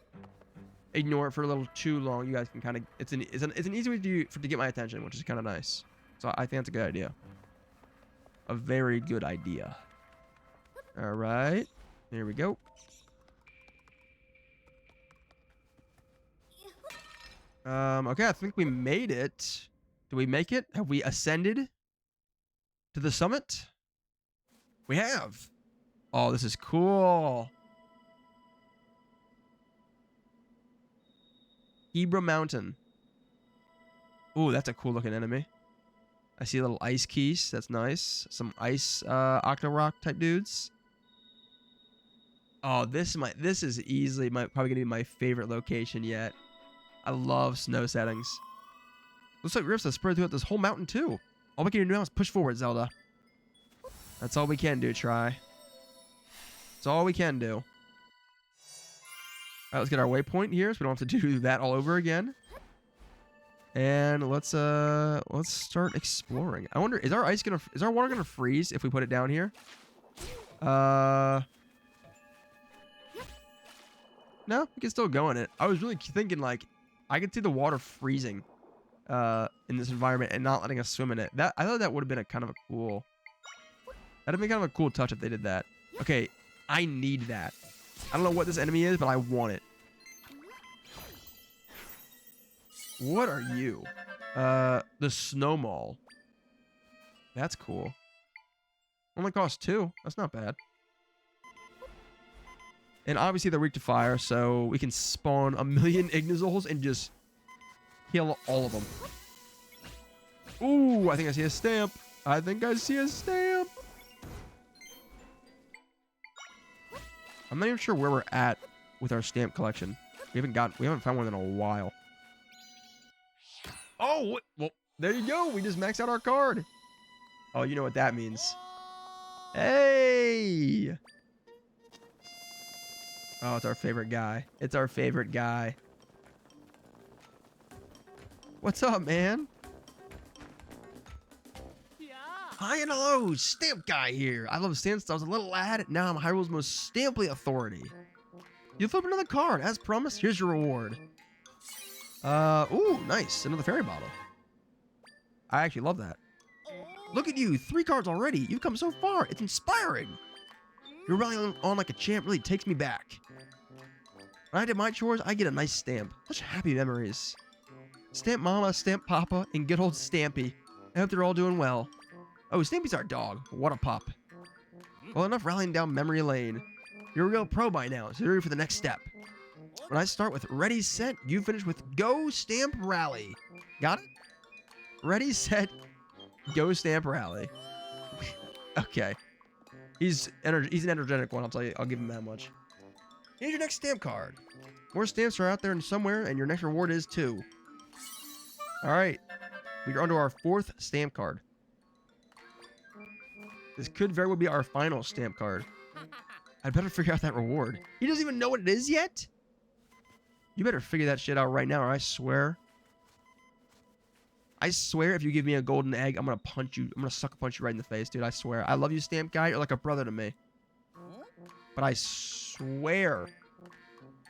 ignore it for a little too long, you guys can kind of, it's an easy way to get my attention, which is kind of nice. So I think that's a good idea. A very good idea. All right. Here we go. Okay, I think we made it. Did we make it? Have we ascended to the summit? We have. Oh, this is cool. Hebra Mountain. Ooh, that's a cool looking enemy. I see a little ice keys. That's nice. Some ice Octorock type dudes. Oh, this is easily probably gonna be my favorite location yet. I love snow settings. Looks like rifts have spread throughout this whole mountain too. All we can do now is push forward, Zelda. That's all we can do, Try. That's all we can do. All right, let's get our waypoint here so we don't have to do that all over again. And let's start exploring. I wonder, is our water gonna freeze if we put it down here? No, we can still go in it. I was really thinking like I could see the water freezing in this environment and not letting us swim in it. I thought that would have been that'd have been kind of a cool touch if they did that. Okay, I need that. I don't know what this enemy is, but I want it. What are you? The Snowmall. That's cool. Only costs 2. That's not bad. And obviously they're weak to fire, so we can spawn a million Ignizoles and just kill all of them. Ooh, I think I see a stamp. I think I see a stamp. I'm not even sure where we're at with our stamp collection. We haven't found one in a while. Oh, well, there you go. We just maxed out our card. Oh, you know what that means. Hey. Oh, it's our favorite guy. It's our favorite guy. What's up, man? Hi and hello, Stamp Guy here. I love stamps since I was a little lad. Now I'm Hyrule's most stamply authority. You flip another card. As promised, here's your reward. Ooh, nice. Another fairy bottle. I actually love that. Look at you. 3 cards already. You've come so far. It's inspiring. You're rallying on like a champ really takes me back. When I did my chores, I get a nice stamp. Such happy memories. Stamp Mama, Stamp Papa, and good old Stampy. I hope they're all doing well. Oh, Stampy's our dog. What a pup. Well, enough rallying down memory lane. You're a real pro by now, so you're ready for the next step. When I start with ready, set, you finish with go, stamp, rally. Got it? Ready, set, go, stamp, rally. Okay. He's an energetic one, I'll give him that much. Here's your next stamp card. More stamps are out there somewhere, and your next reward is 2. Alright. We're onto our 4th stamp card. This could very well be our final stamp card. I'd better figure out that reward. He doesn't even know what it is yet? You better figure that shit out right now, or I swear if you give me a golden egg, I'm gonna punch you. I'm gonna sucker punch you right in the face, dude. I swear. I love you, Stamp Guy. You're like a brother to me. But I swear,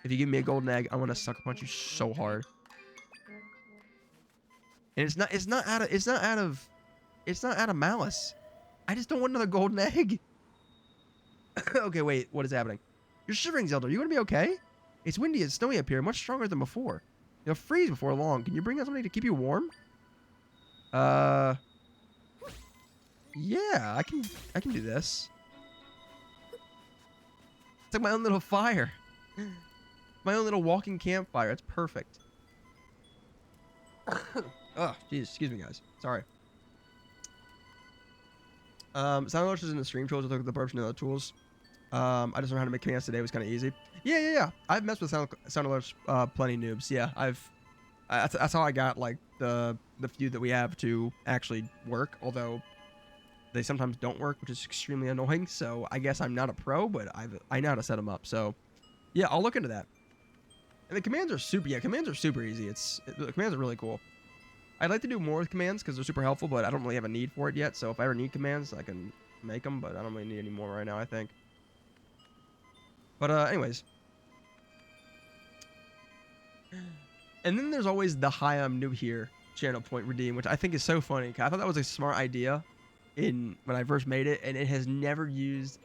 if you give me a golden egg, I'm gonna sucker punch you so hard. And it's not out of malice. I just don't want another golden egg. Okay, wait. What is happening? You're shivering, Zelda. Are you gonna be okay? It's windy and snowy up here, much stronger than before. You'll freeze before long. Can you bring out something to keep you warm? Yeah, I can do this. It's like my own little fire. My own little walking campfire. It's perfect. Oh, jeez. Excuse me, guys. Sorry. Sound alerts is in the stream tools. I took the purpose of the tools. I just learned how to make commands today. It was kind of easy. Yeah. I've messed with sound alerts plenty, noobs. Yeah, that's how I got like the few that we have to actually work. Although they sometimes don't work, which is extremely annoying. So I guess I'm not a pro, but I know how to set them up. So yeah, I'll look into that. And the commands are super. Yeah, commands are super easy. The commands are really cool. I'd like to do more with commands because they're super helpful, but I don't really have a need for it yet. So if I ever need commands, I can make them, but I don't really need any more right now, I think. But anyways. And then there's always the hi, I'm new here channel point redeem, which I think is so funny. I thought that was a smart idea when I first made it, and it has never used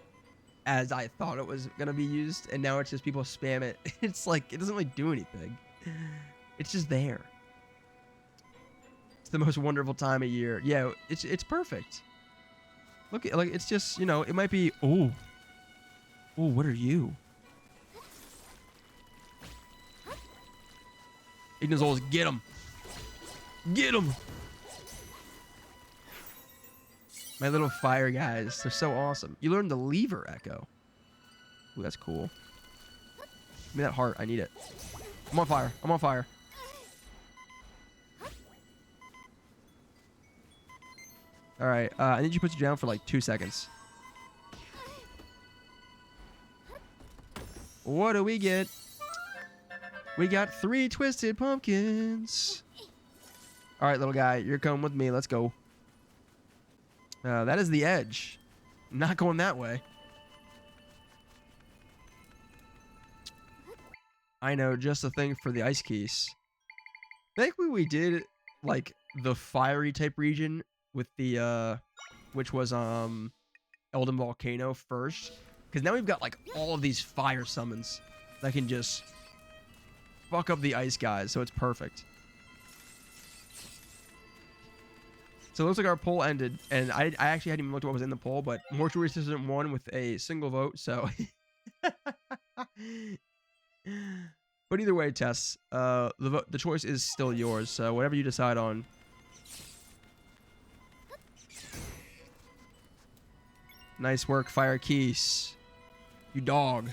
as I thought it was going to be used, and now it's just people spam it. It's like, it doesn't really do anything. It's just there. It's the most wonderful time of year. Yeah, it's perfect. Look, like, it's just, you know, it might be, oh, what are you? Ignizoles, get him. Get him. My little fire guys. They're so awesome. You learned the lever echo. Ooh, that's cool. Give me that heart. I need it. I'm on fire. I'm on fire. All right. I need you to put you down for like 2 seconds. What do we get? We got 3 twisted pumpkins. All right, little guy, you're coming with me. Let's go. That is the edge. Not going that way. I know, just a thing for the ice keys. Thankfully, we did like the fiery type region with the which was Elden Volcano first, because now we've got like all of these fire summons that can just fuck up the ice guys, so it's perfect. So it looks like our poll ended, and I actually hadn't even looked at what was in the poll, but Mortuary Assistant won with a single vote, so. But either way, Tess, the choice is still yours, so whatever you decide on. Nice work, Fire Keys. You dog.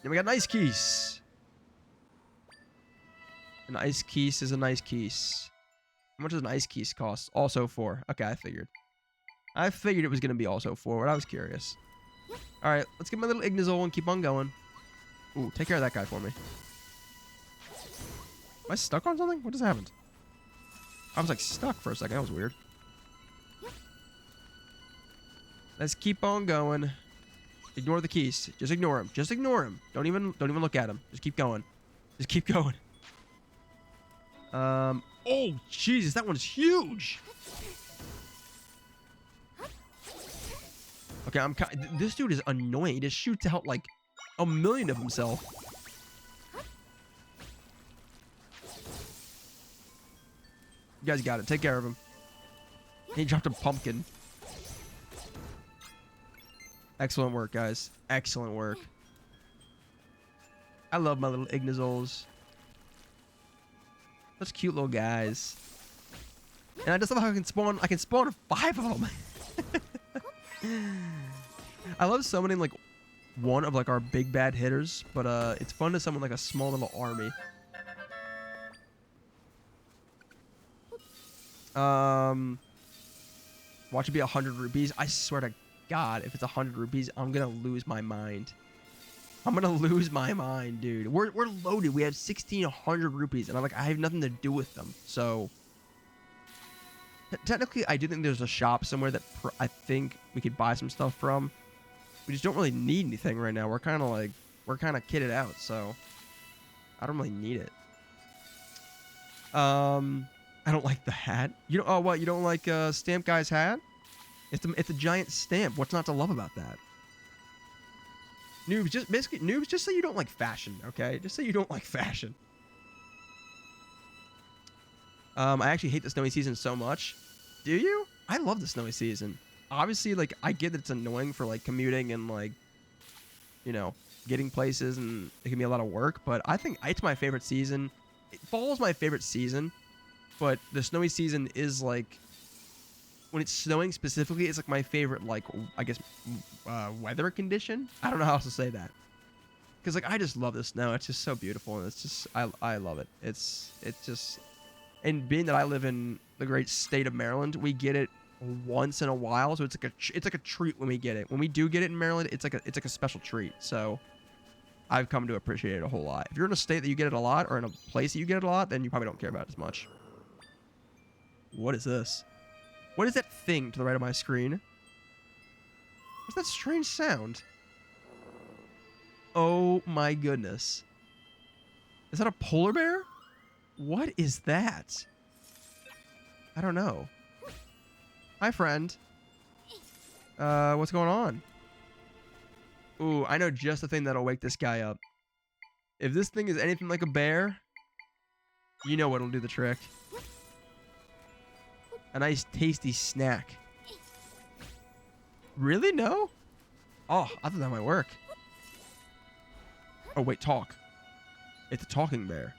Then we got Nice Keys. An ice keys is a nice keys. How much does an ice keys cost? Also 4. Okay, I figured. I figured it was going to be also 4, but I was curious. Alright, let's get my little Ignazole and keep on going. Ooh, take care of that guy for me. Am I stuck on something? What just happened? I was like stuck for a second. That was weird. Let's keep on going. Ignore the keys. Just ignore him. Just ignore him. Don't even look at him. Just keep going. Just keep going. Oh, Jesus, that one's huge. Okay, this dude is annoying. He just shoots out like a million of himself. You guys got it. Take care of him. He dropped a pumpkin. Excellent work, guys. Excellent work. I love my little Ignazoles. Such cute little guys. And I just love how I can spawn 5 of them. I love summoning like one of like our big bad hitters, but it's fun to summon like a small little army. Watch it be 100 rupees. I swear to God, if it's 100 rupees, I'm gonna lose my mind. I'm gonna lose my mind, dude. We're loaded. We have 1,600 rupees, and I have nothing to do with them. So technically, I do think there's a shop somewhere that I think we could buy some stuff from. We just don't really need anything right now. We're kind of kitted out, so I don't really need it. I don't like the hat. You don't? Oh, what? You don't like Stamp Guy's hat? It's a giant stamp. What's not to love about that? Noobs, just say you don't like fashion, okay? Just say you don't like fashion. I actually hate the snowy season so much. Do you? I love the snowy season. Obviously, like, I get that it's annoying for, like, commuting and, like, you know, getting places, and it can be a lot of work, but I think it's my favorite season. Fall's my favorite season, but the snowy season is, like, when it's snowing specifically, it's, like, my favorite, like, I guess, weather condition? I don't know how else to say that. Because, like, I just love the snow. It's just so beautiful, and it's just, I love it. It's just... And being that I live in the great state of Maryland, we get it once in a while, so it's like a treat when we get it. When we do get it in Maryland, it's like a special treat. So I've come to appreciate it a whole lot. If you're in a state that you get it a lot, or in a place that you get it a lot, then you probably don't care about it as much. What is this? What is that thing to the right of my screen? What's that strange sound? Oh my goodness. Is that a polar bear? What is that? I don't know. Hi, friend. What's going on? Ooh, I know just the thing that'll wake this guy up. If this thing is anything like a bear, you know what'll do the trick. A nice tasty snack. Really? No? Oh, I thought that might work. Oh, wait, talk. It's a talking bear.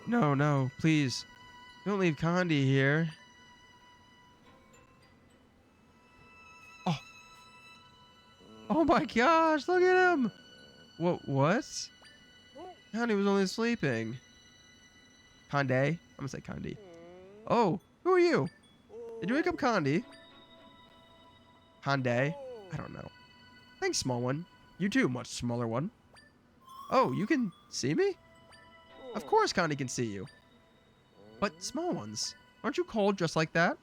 No, no, please. Don't leave Condi here. Oh. Oh my gosh, look at him. What? Condi was only sleeping. Conde? I'm gonna say Condi. Oh, who are you? Did you wake up Condi? Conde? I don't know. Thanks, small one. You too, much smaller one. Oh, you can see me? Of course Condi can see you. But small ones, aren't you called just like that?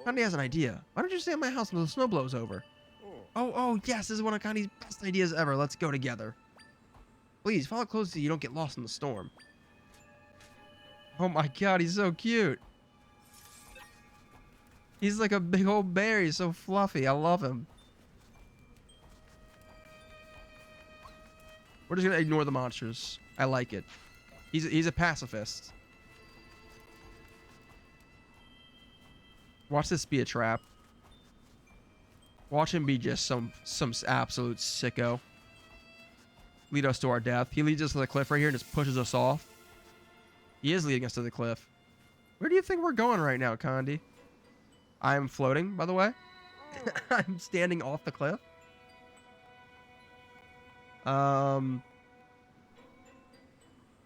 Condi has an idea. Why don't you stay at my house until the snow blows over? Oh, yes, this is one of Condi's best ideas ever. Let's go together. Please, follow close so you don't get lost in the storm. Oh my god, he's so cute. He's like a big old bear. He's so fluffy. I love him. We're just gonna ignore the monsters. I like it. He's a pacifist. Watch this be a trap. Watch him be just some absolute sicko. Lead us to our death. He leads us to the cliff right here and just pushes us off. He is leading us to the cliff. Where do you think we're going right now, Condi? I'm floating, by the way. I'm standing off the cliff. I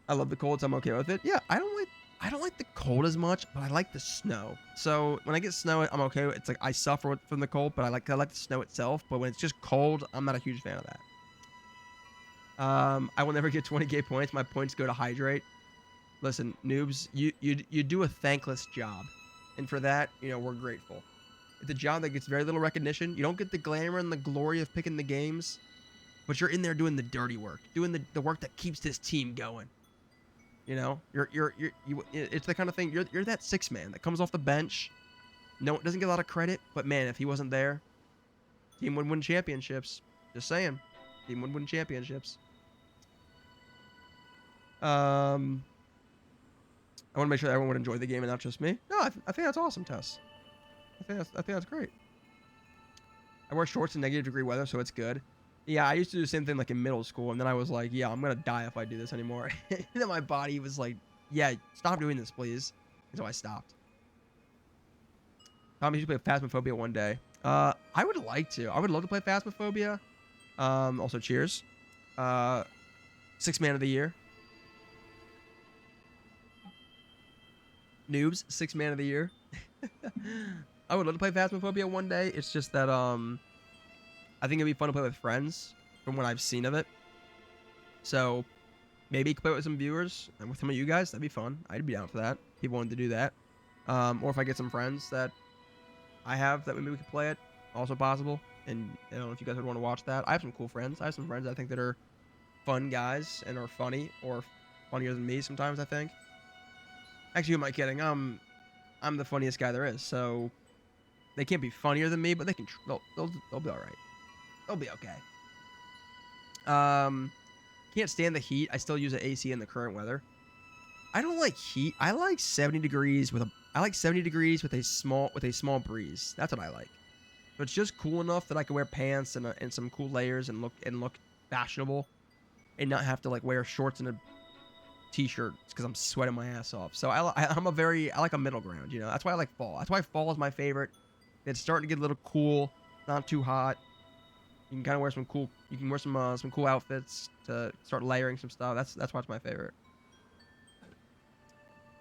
love the cold, so I'm okay with it. Yeah, I don't like the cold as much, but I like the snow. So when I get snow, I'm okay. It's like I suffer from the cold, but I like the snow itself. But when it's just cold, I'm not a huge fan of that. I will never get 20k points. My points go to hydrate. Listen, noobs, you do a thankless job, and for that, you know, we're grateful. It's a job that gets very little recognition. You don't get the glamour and the glory of picking the games, but you're in there doing the dirty work, doing the work that keeps this team going. You know, it's the kind of thing. You're that six man that comes off the bench. No, it doesn't get a lot of credit, but man, if he wasn't there, team would win championships. Just saying, team would win championships. I want to make sure that everyone would enjoy the game and not just me. No, I think that's awesome, Tess. I think that's great. I wear shorts in -degree weather, so it's good. Yeah, I used to do the same thing like in middle school, and then I was like, yeah, I'm gonna die if I do this anymore. And then my body was like, yeah, stop doing this, please. And so I stopped. Tommy, you should play Phasmophobia one day. I would like to. I would love to play Phasmophobia. Also, cheers. 6th man of the year. Noobs, 6th man of the year. I would love to play Phasmophobia one day. It's just that I think it'd be fun to play with friends from what I've seen of it. So maybe play with some viewers and with some of you guys. That'd be fun. I'd be down for that. People wanted to do that. Or if I get some friends that I have that maybe we could play it, also possible. And I don't know if you guys would want to watch that. I have some cool friends. I have some friends I think that are fun guys and are funny, or funnier than me sometimes, I think. Actually, who am I kidding? I'm the funniest guy there is, so they can't be funnier than me, but they can. They'll be all right. They'll be okay. Can't stand the heat. I still use an AC in the current weather. I don't like heat. I like 70 degrees with a small breeze. That's what I like. So it's just cool enough that I can wear pants and some cool layers and look fashionable, and not have to like wear shorts and a t-shirt because I'm sweating my ass off. So I like a middle ground, you know. That's why I like fall. That's why fall is my favorite. It's starting to get a little cool, not too hot. You can kind of wear some cool. You can wear some cool outfits to start layering some stuff. That's why it's my favorite.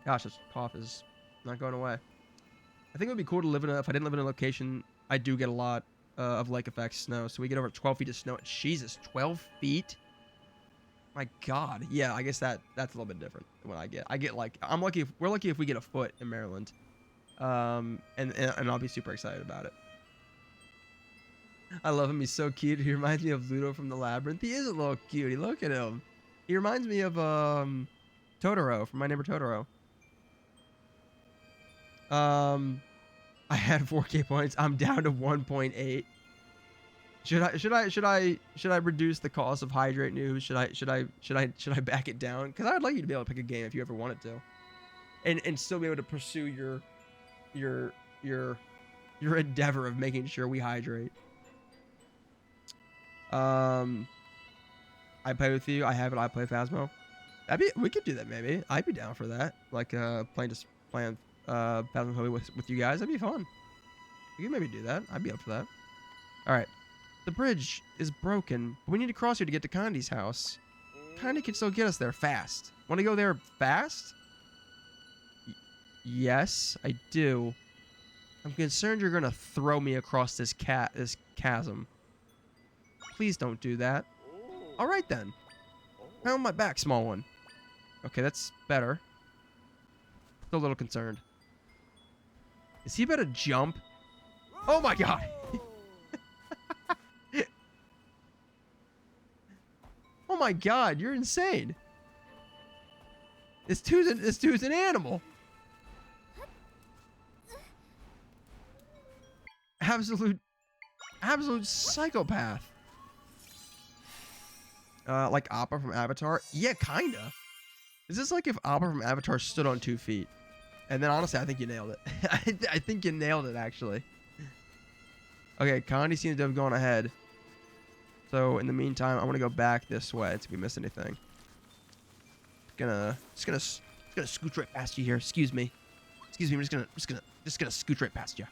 Gosh, this cough is not going away. I think it would be cool to live in if I didn't live in a location. I do get a lot of lake effect snow. So we get over 12 feet of snow. Jesus, 12 feet. My God, yeah, I guess that's a little bit different than what I get. I get like we're lucky if we get a foot in Maryland, and I'll be super excited about it. I love him. He's so cute. He reminds me of Ludo from the Labyrinth. He is a little cutie. Look at him. He reminds me of Totoro from My Neighbor Totoro. I had 4k points. I'm down to 1.8. Should I reduce the cost of hydrate news? Should I back it down? Because I would like you to be able to pick a game if you ever wanted to, and still be able to pursue your endeavor of making sure we hydrate. I play with you. I have it. I play Phasmo. We could do that maybe. I'd be down for that. Like playing Phasmophobia with you guys. That'd be fun. We could maybe do that. I'd be up for that. All right. The bridge is broken, but we need to cross here to get to Condi's house. Condi can still get us there fast. Want to go there fast? Yes, I do. I'm concerned you're gonna throw me across this chasm. Please don't do that. All right then. Pound on my back, small one. Okay, that's better. Still a little concerned. Is he about to jump? Oh my God. Oh my God, you're insane. This dude's an animal. Absolute psychopath. Like Appa from Avatar? Yeah, kinda. Is this like if Appa from Avatar stood on 2 feet? And then honestly, I think you nailed it. I think you nailed it, actually. Okay, Condi seems to have gone ahead. So in the meantime, I'm gonna go back this way. If we miss anything. Just gonna scooch right past you here. Excuse me. Excuse me. I'm just gonna scooch right past you.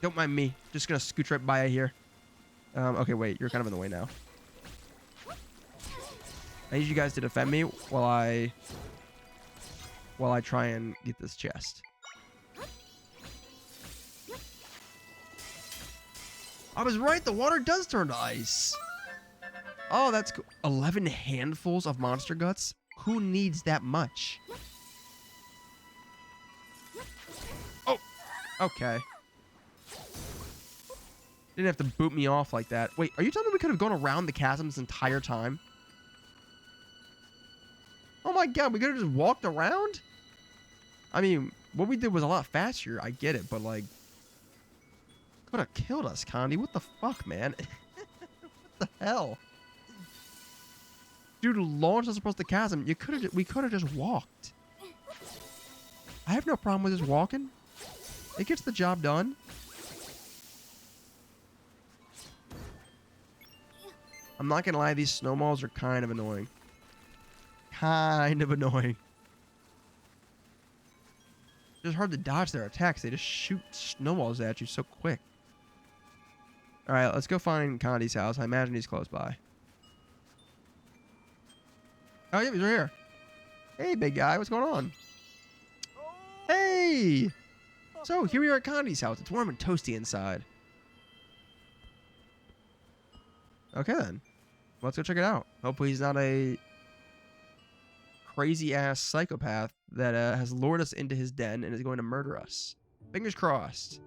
Don't mind me. Just gonna scooch right by you here. Okay, wait. You're kind of in the way now. I need you guys to defend me while I try and get this chest. I was right. The water does turn to ice. Oh, that's cool. 11 handfuls of monster guts? Who needs that much? Oh, okay. Didn't have to boot me off like that. Wait, are you telling me we could have gone around the chasm this entire time? Oh my god, we could have just walked around? I mean, what we did was a lot faster. I get it, but like... could have killed us, Condi. What the fuck, man? What the hell? Dude launched us across the chasm. We could have just walked. I have no problem with just walking. It gets the job done. I'm not gonna lie, these snowballs are kind of annoying. Kind of annoying. It's hard to dodge their attacks. They just shoot snowballs at you so quick. Alright, let's go find Condi's house. I imagine he's close by. Oh, yeah, he's right here. Hey, big guy. What's going on? Hey! So, here we are at Condi's house. It's warm and toasty inside. Okay, then. Let's go check it out. Hopefully he's not a crazy-ass psychopath that has lured us into his den and is going to murder us. Fingers crossed.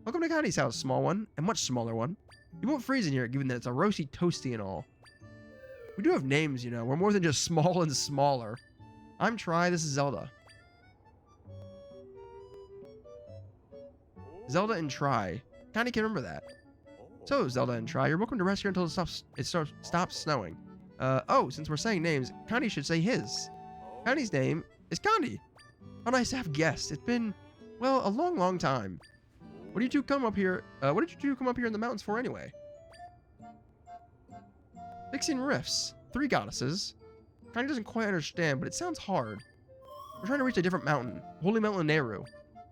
Welcome to Condi's house, small one, and much smaller one. You won't freeze in here, given that it's a roasty, toasty, and all. We do have names, you know. We're more than just small and smaller. I'm Tri, this is Zelda. Zelda and Tri. Kinda can remember that. So, Zelda and Tri, you're welcome to rest here until it stops snowing. Oh, since we're saying names, Condi should say his. Condi's name is Condi. How nice to have guests. It's been, well, a long, long time. What did you two come up here? What did you two come up here in the mountains for anyway? Fixing rifts. 3 goddesses. Condi doesn't quite understand, but it sounds hard. We're trying to reach a different mountain. Holy Mountain Nehru.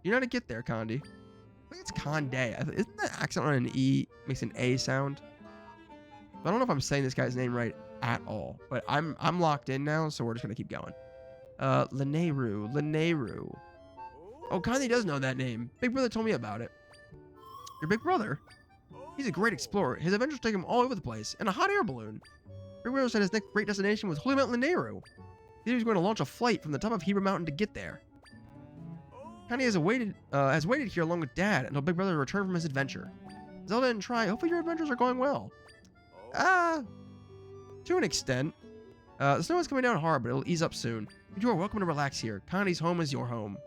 You know how to get there, Condi. I think it's Conde. Isn't that accent on an E makes an A sound? I don't know if I'm saying this guy's name right at all, but I'm locked in now, so we're just gonna keep going. Leneru. Oh, Condi does know that name. Big brother told me about it. Your big brother? He's a great explorer. His adventures take him all over the place, and a hot air balloon. Big brother said his next great destination was Holy Mountain Nehru. He was going to launch a flight from the top of Hebra Mountain to get there. Condi has waited here along with Dad until Big Brother returned from his adventure. Zelda and Tri, hopefully your adventures are going well. To an extent. The snow is coming down hard, but it'll ease up soon. You are welcome to relax here. Condi's home is your home.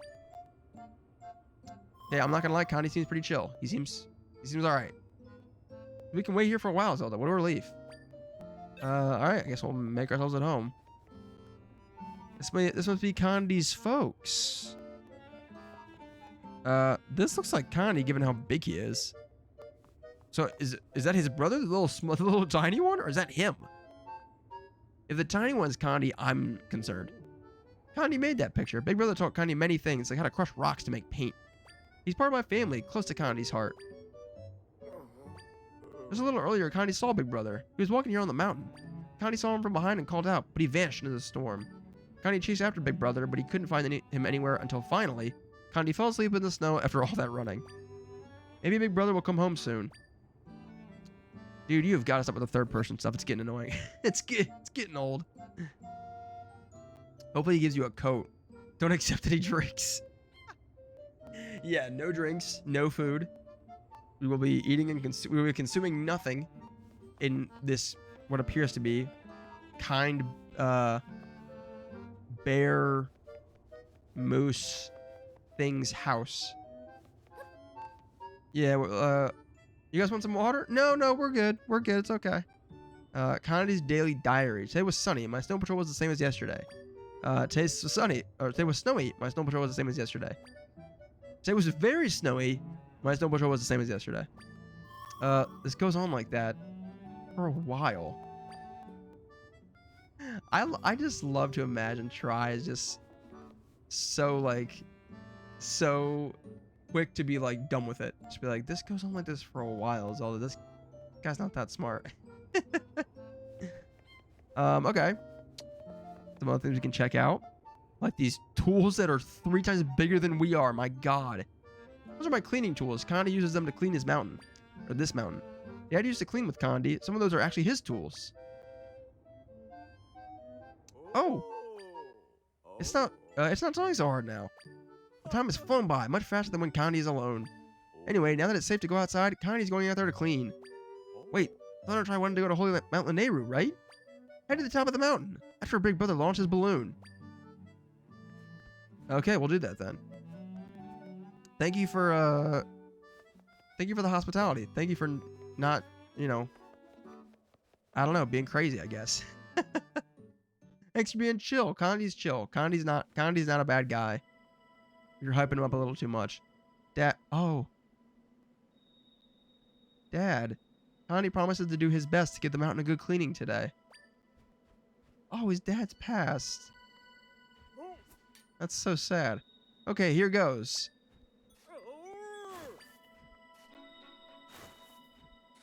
Yeah, I'm not gonna lie, Condi seems pretty chill. He seems alright. We can wait here for a while, Zelda. What a relief. Alright, I guess we'll make ourselves at home. This must be Condi's folks. This looks like Condi, given how big he is. So is that his brother, the little tiny one, or is that him? If the tiny one's Condi, I'm concerned. Condi made that picture. Big brother taught Condi many things, like how to crush rocks to make paint. He's part of my family, close to Condi's heart. Just a little earlier, Condi saw Big Brother. He was walking here on the mountain. Condi saw him from behind and called out, but he vanished into the storm. Condi chased after Big Brother, but he couldn't find him anywhere until finally, Condi fell asleep in the snow after all that running. Maybe Big Brother will come home soon. Dude, you've got us up with the third person stuff. It's getting annoying. It's getting old. Hopefully he gives you a coat. Don't accept any drinks. Yeah, no drinks, no food. We will be eating and we will be consuming nothing in this what appears to be kind bear moose thing's house. Yeah, you guys want some water? No, we're good. We're good. It's okay. Condi's daily diary. Today was sunny. My snow patrol was the same as yesterday. Today was sunny. Or today was snowy. My snow patrol was the same as yesterday. Today was very snowy. My snow patrol was the same as yesterday. This goes on like that for a while. I just love to imagine Try is just so quick to be like done with it. Just be like, this goes on like this for a while, Zelda. This guy's not that smart. Okay. Some other things we can check out. Like these tools that are 3 times bigger than we are. My god. Those are my cleaning tools. Condi uses them to clean his mountain. Or this mountain. Dad used to clean with Condi. Some of those are actually his tools. Oh. It's not snowing so hard now. The time has flown by much faster than when Condi is alone. Anyway, now that it's safe to go outside, Condi's going out there to clean. Wait, Thunder Try wanted to go to Holy Mount Lanayru, right? Head to the top of the mountain. After Big Brother launches balloon. Okay, we'll do that then. Thank you for the hospitality. Thank you for not, you know, I don't know, being crazy, I guess. Thanks for being chill. Condi's chill. Condi's not a bad guy. You're hyping him up a little too much. Dad, Condi promises to do his best to get the mountain a good cleaning today. Oh, his dad's passed. That's so sad. Okay, here goes.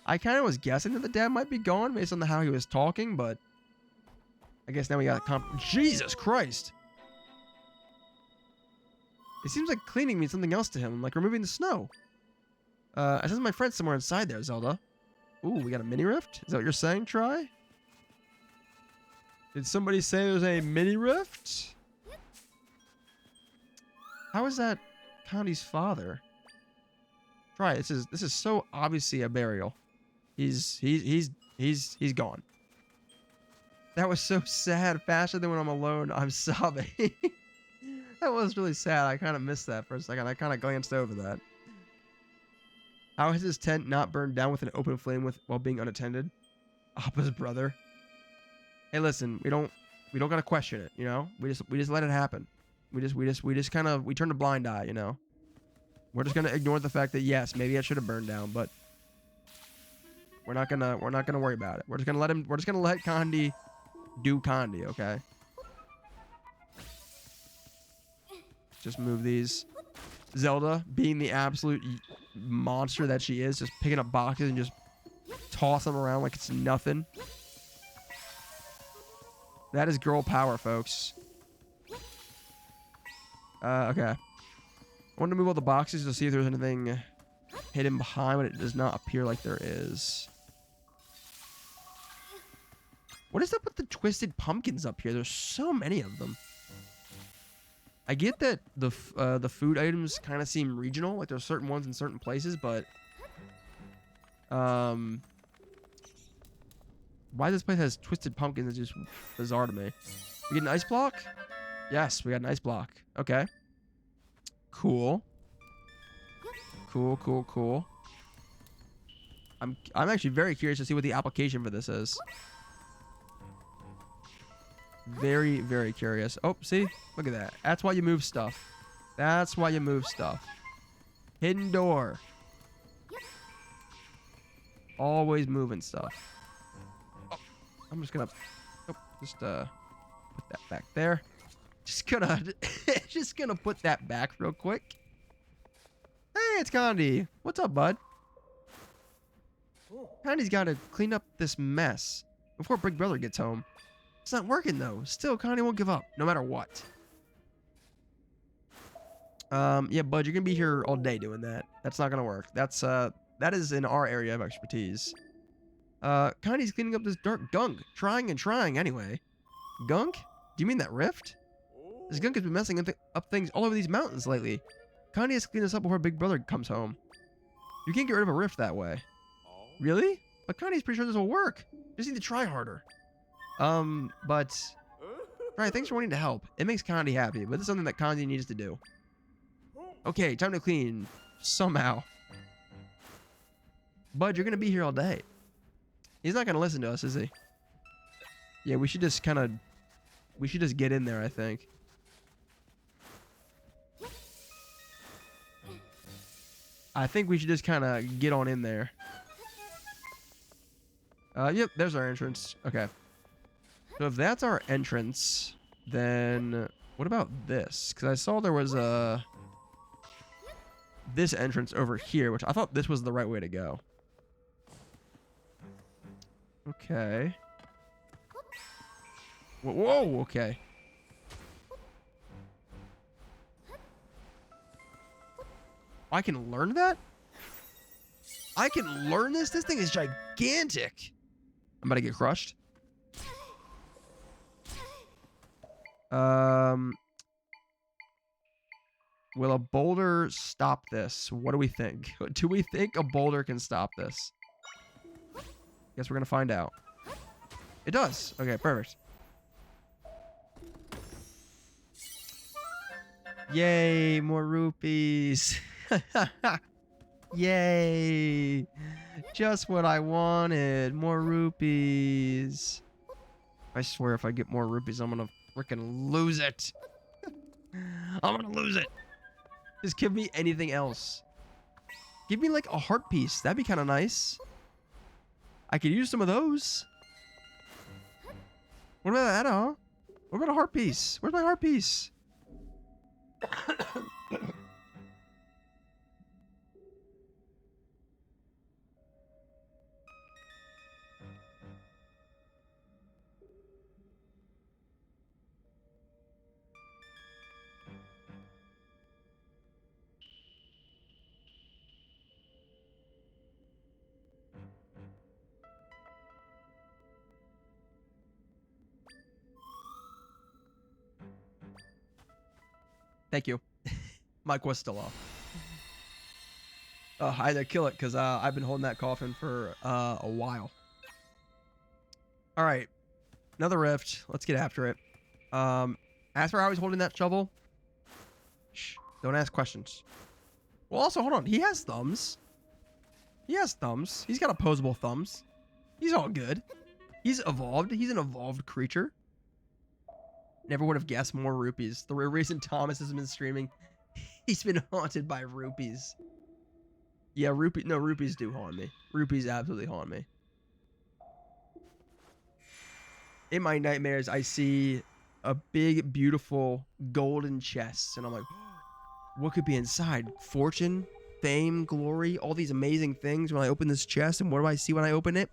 I kind of was guessing that the dad might be gone based on how he was talking, but I guess now we got Jesus Christ. It seems like cleaning means something else to him, like removing the snow. I sent my friend somewhere inside there, Zelda. Ooh, we got a mini rift? Is that what you're saying, Try? Did somebody say there's a mini rift? How is that Condi's father? Try, this is so obviously a burial. He's gone. That was so sad. Faster than when I'm alone, I'm sobbing. That was really sad. I kind of missed that for a second. I kind of glanced over that. How has his tent not burned down with an open flame while being unattended? Appa's brother. Hey, listen, we don't gotta question it, you know. We just let it happen. We just kind of turn a blind eye, you know. We're just gonna ignore the fact that yes, maybe it should have burned down, but we're not gonna worry about it. We're just gonna let Condi do Condi, okay? Just move these. Zelda, being the absolute monster that she is, just picking up boxes and just toss them around like it's nothing. That is girl power, folks. Okay. I want to move all the boxes to see if there's anything hidden behind, but it does not appear like there is. What is up with the twisted pumpkins up here? There's so many of them. I get that the food items kind of seem regional, like there's certain ones in certain places, but why this place has twisted pumpkins is just bizarre to me. We get an ice block? Yes, we got an ice block. Okay. Cool. Cool. I'm actually very curious to see what the application for this is. Very, very curious. Oh, see? Look at that. That's why you move stuff. That's why you move stuff. Hidden door. Always moving stuff. Oh, I'm just gonna... Oh, just, put that back there. Just gonna put that back real quick. Hey, it's Condi. What's up, bud? Condi's gotta clean up this mess before Big Brother gets home. It's not working though. Still, Condi won't give up, no matter what. Yeah, bud, you're gonna be here all day doing that. That's not gonna work. That is in our area of expertise. Condi's cleaning up this dark gunk. Trying anyway. Gunk? Do you mean that rift? This gunk has been messing up things all over these mountains lately. Condi has to clean this up before Big Brother comes home. You can't get rid of a rift that way. Really? But Condi's pretty sure this will work. Just need to try harder. But... Right, thanks for wanting to help. It makes Condi happy, but this is something that Condi needs to do. Okay, time to clean. Somehow. Bud, you're gonna be here all day. He's not gonna listen to us, is he? Yeah, we should just get in there, I think. I think we should just kind of get on in there. Yep, there's our entrance. Okay. So if that's our entrance, then what about this? Because I saw there was this entrance over here, which I thought this was the right way to go. Okay. Whoa, okay. I can learn that? I can learn this? This thing is gigantic. I'm about to get crushed. Will a boulder stop this? What do we think? Do we think a boulder can stop this? Guess we're gonna find out. It does. Okay, perfect. Yay, more rupees. Yay. Just what I wanted. More rupees. I swear if I get more rupees, I'm gonna freaking lose it. I'm gonna lose it. Just give me anything else. Give me like a heart piece. That'd be kind of nice. I could use some of those. What about that, huh? What about a heart piece? Where's my heart piece? Thank you. Mic was still off. I had to kill it because I've been holding that coffin for a while. All right. Another rift. Let's get after it. As for how he's holding that shovel, shh, don't ask questions. Well, also, hold on. He has thumbs. He has thumbs. He's got opposable thumbs. He's all good. He's evolved. He's an evolved creature. Never would have guessed more rupees. The reason Thomas has been streaming, he's been haunted by rupees. Yeah, rupees do haunt me. Rupees absolutely haunt me. In my nightmares, I see a big, beautiful golden chest, and I'm like, what could be inside? Fortune, fame, glory, all these amazing things when I open this chest, and what do I see when I open it?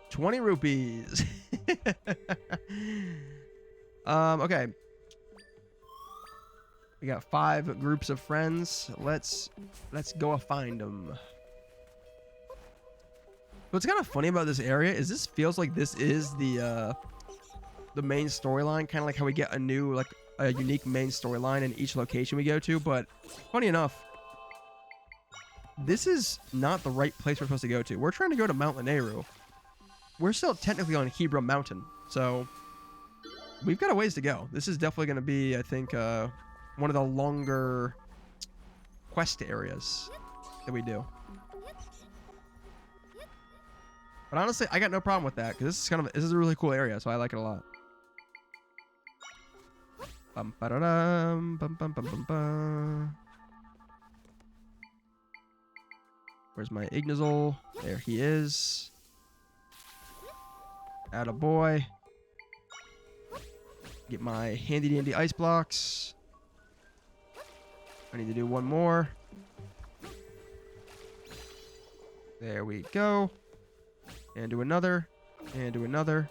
20 rupees. Okay. We got 5 groups of friends. Let's go find them. What's kind of funny about this area is this feels like this is the main storyline, kind of like how we get a unique main storyline in each location we go to. But funny enough, this is not the right place we're supposed to go to. We're trying to go to Mount Lanayru. We're still technically on Hebra Mountain, so we've got a ways to go. This is definitely going to be, I think, one of the longer quest areas that we do. But honestly, I got no problem with that because this is a really cool area, so I like it a lot. Bum, ba-da-dum, bum, bum, bum, bum, bum. Where's my Ignazol? There he is. Attaboy. Get my handy dandy ice blocks. I need to do one more. There we go. And do another. And do another.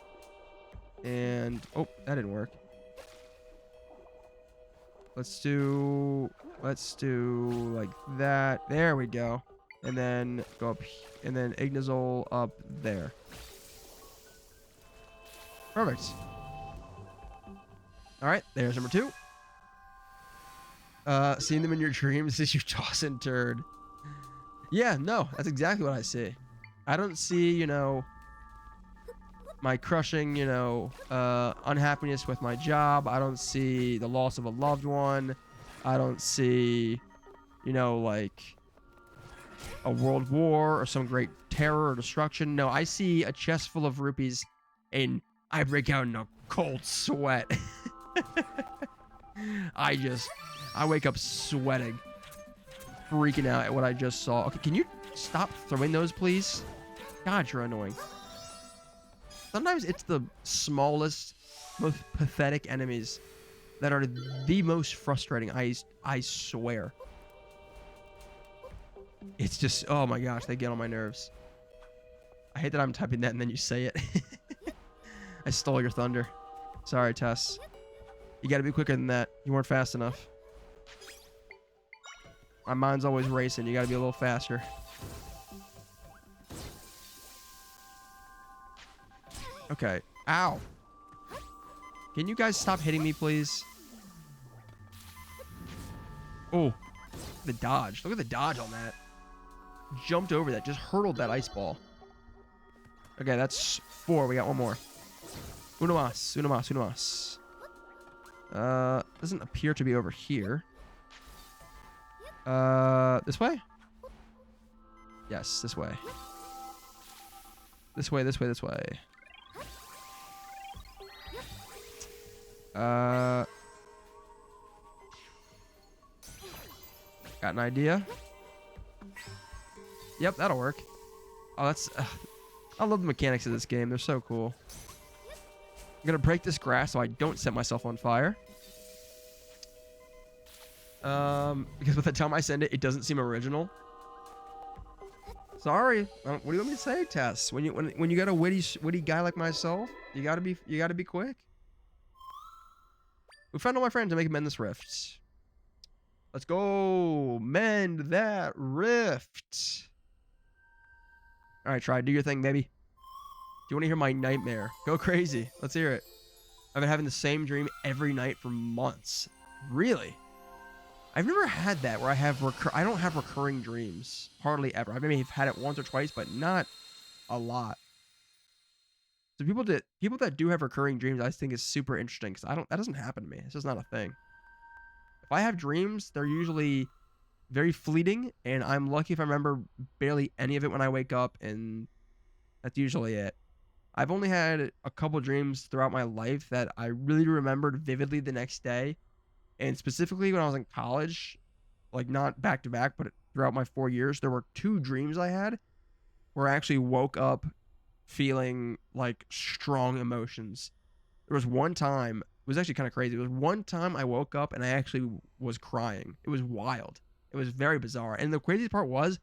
And oh, that didn't work. Let's do like that. There we go. And then go up and then Ignazol up there. Perfect. All right, there's number 2. Seeing them in your dreams is you toss and turd. Yeah, no, that's exactly what I see. I don't see, my crushing, unhappiness with my job. I don't see the loss of a loved one. I don't see, like a world war or some great terror or destruction. No, I see a chest full of rupees and I break out in a cold sweat. I wake up sweating, freaking out at what I just saw. Okay, can you stop throwing those, please? God, you're annoying. Sometimes it's the smallest, most pathetic enemies that are the most frustrating. I swear. It's just, oh my gosh, they get on my nerves. I hate that I'm typing that and then you say it. I stole your thunder. Sorry, Tess. You gotta be quicker than that. You weren't fast enough. My mind's always racing. You gotta be a little faster. Okay. Ow. Can you guys stop hitting me, please? Oh. The dodge. Look at the dodge on that. Jumped over that. Just hurdled that ice ball. Okay, that's 4. We got one more. Uno mas. Uno mas. Uno mas. Doesn't appear to be over here. This way? Yes, this way. This way, this way, this way. Got an idea? Yep, that'll work. Oh, that's... I love the mechanics of this game. They're so cool. I'm gonna break this grass so I don't set myself on fire. Because by the time I send it, it doesn't seem original. Sorry. What do you want me to say, Tess? When you got a witty guy like myself, you gotta be quick. We found all my friends to make mend this rift. Let's go mend that rift. All right, try. Do your thing, baby. Do you want to hear my nightmare? Go crazy. Let's hear it. I've been having the same dream every night for months. Really? I've never had that where I don't have recurring dreams. Hardly ever. I maybe have had it once or twice, but not a lot. So people that do have recurring dreams, I think is super interesting because that doesn't happen to me. It's just not a thing. If I have dreams, they're usually very fleeting, and I'm lucky if I remember barely any of it when I wake up, and that's usually it. I've only had a couple dreams throughout my life that I really remembered vividly the next day. And specifically when I was in college, like not back to back, but throughout my 4 years, there were 2 dreams I had where I actually woke up feeling like strong emotions. There was one time, it was actually kind of crazy. There was one time I woke up and I actually was crying. It was wild. It was very bizarre. And the craziest part was,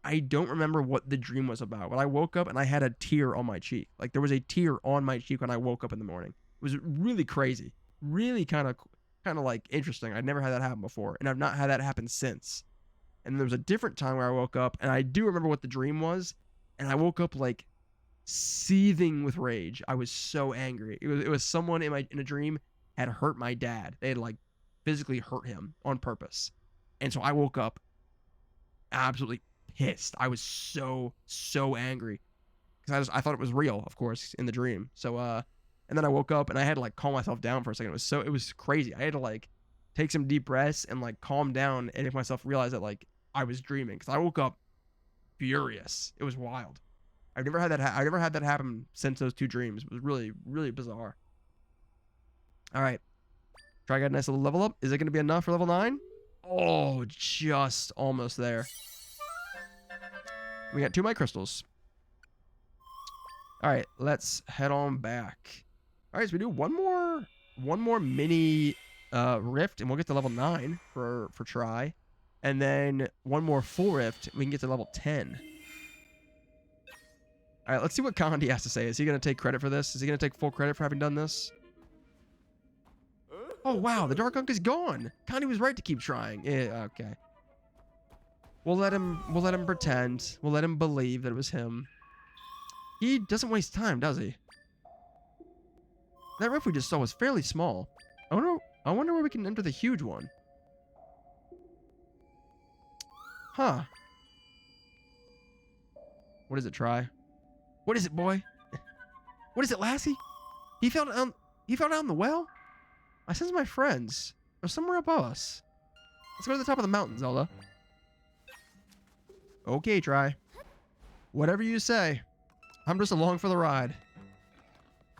I don't remember what the dream was about. But I woke up and I had a tear on my cheek. Like there was a tear on my cheek when I woke up in the morning. It was really crazy. Really kind of like interesting. I'd never had that happen before. And I've not had that happen since. And there was a different time where I woke up and I do remember what the dream was. And I woke up like seething with rage. I was so angry. It was someone in a dream had hurt my dad. They had like physically hurt him on purpose. And so I woke up absolutely pissed. I was so angry because I thought it was real, of course, in the dream. So and then I woke up and I had to like calm myself down for a second. It was crazy. I had to like take some deep breaths and like calm down and make myself realize that like I was dreaming, because I woke up furious. It was wild. I've never had that happen since those 2 dreams. It was really, really bizarre. All right, try to get a nice little level up. Is it going to be enough for level 9? Oh, just almost there. We got 2 mic crystals. All right, let's head on back. All right, so we do one more mini rift, and we'll get to level 9 for try, and then one more full rift. We can get to level 10. All right, let's see what Condi has to say. Is he going to take credit for this? Is he going to take full credit for having done this? Oh wow, the Dark Unk is gone. Condi was right to keep trying. Yeah, okay. We'll let him pretend. We'll let him believe that it was him. He doesn't waste time, does he? That rift we just saw was fairly small. I wonder where we can enter the huge one. Huh. What is it, Try? What is it, boy? What is it, Lassie? He fell down in the well? I sense my friends. They're somewhere above us. Let's go to the top of the mountain, Zelda. Okay, Try. Whatever you say. I'm just along for the ride.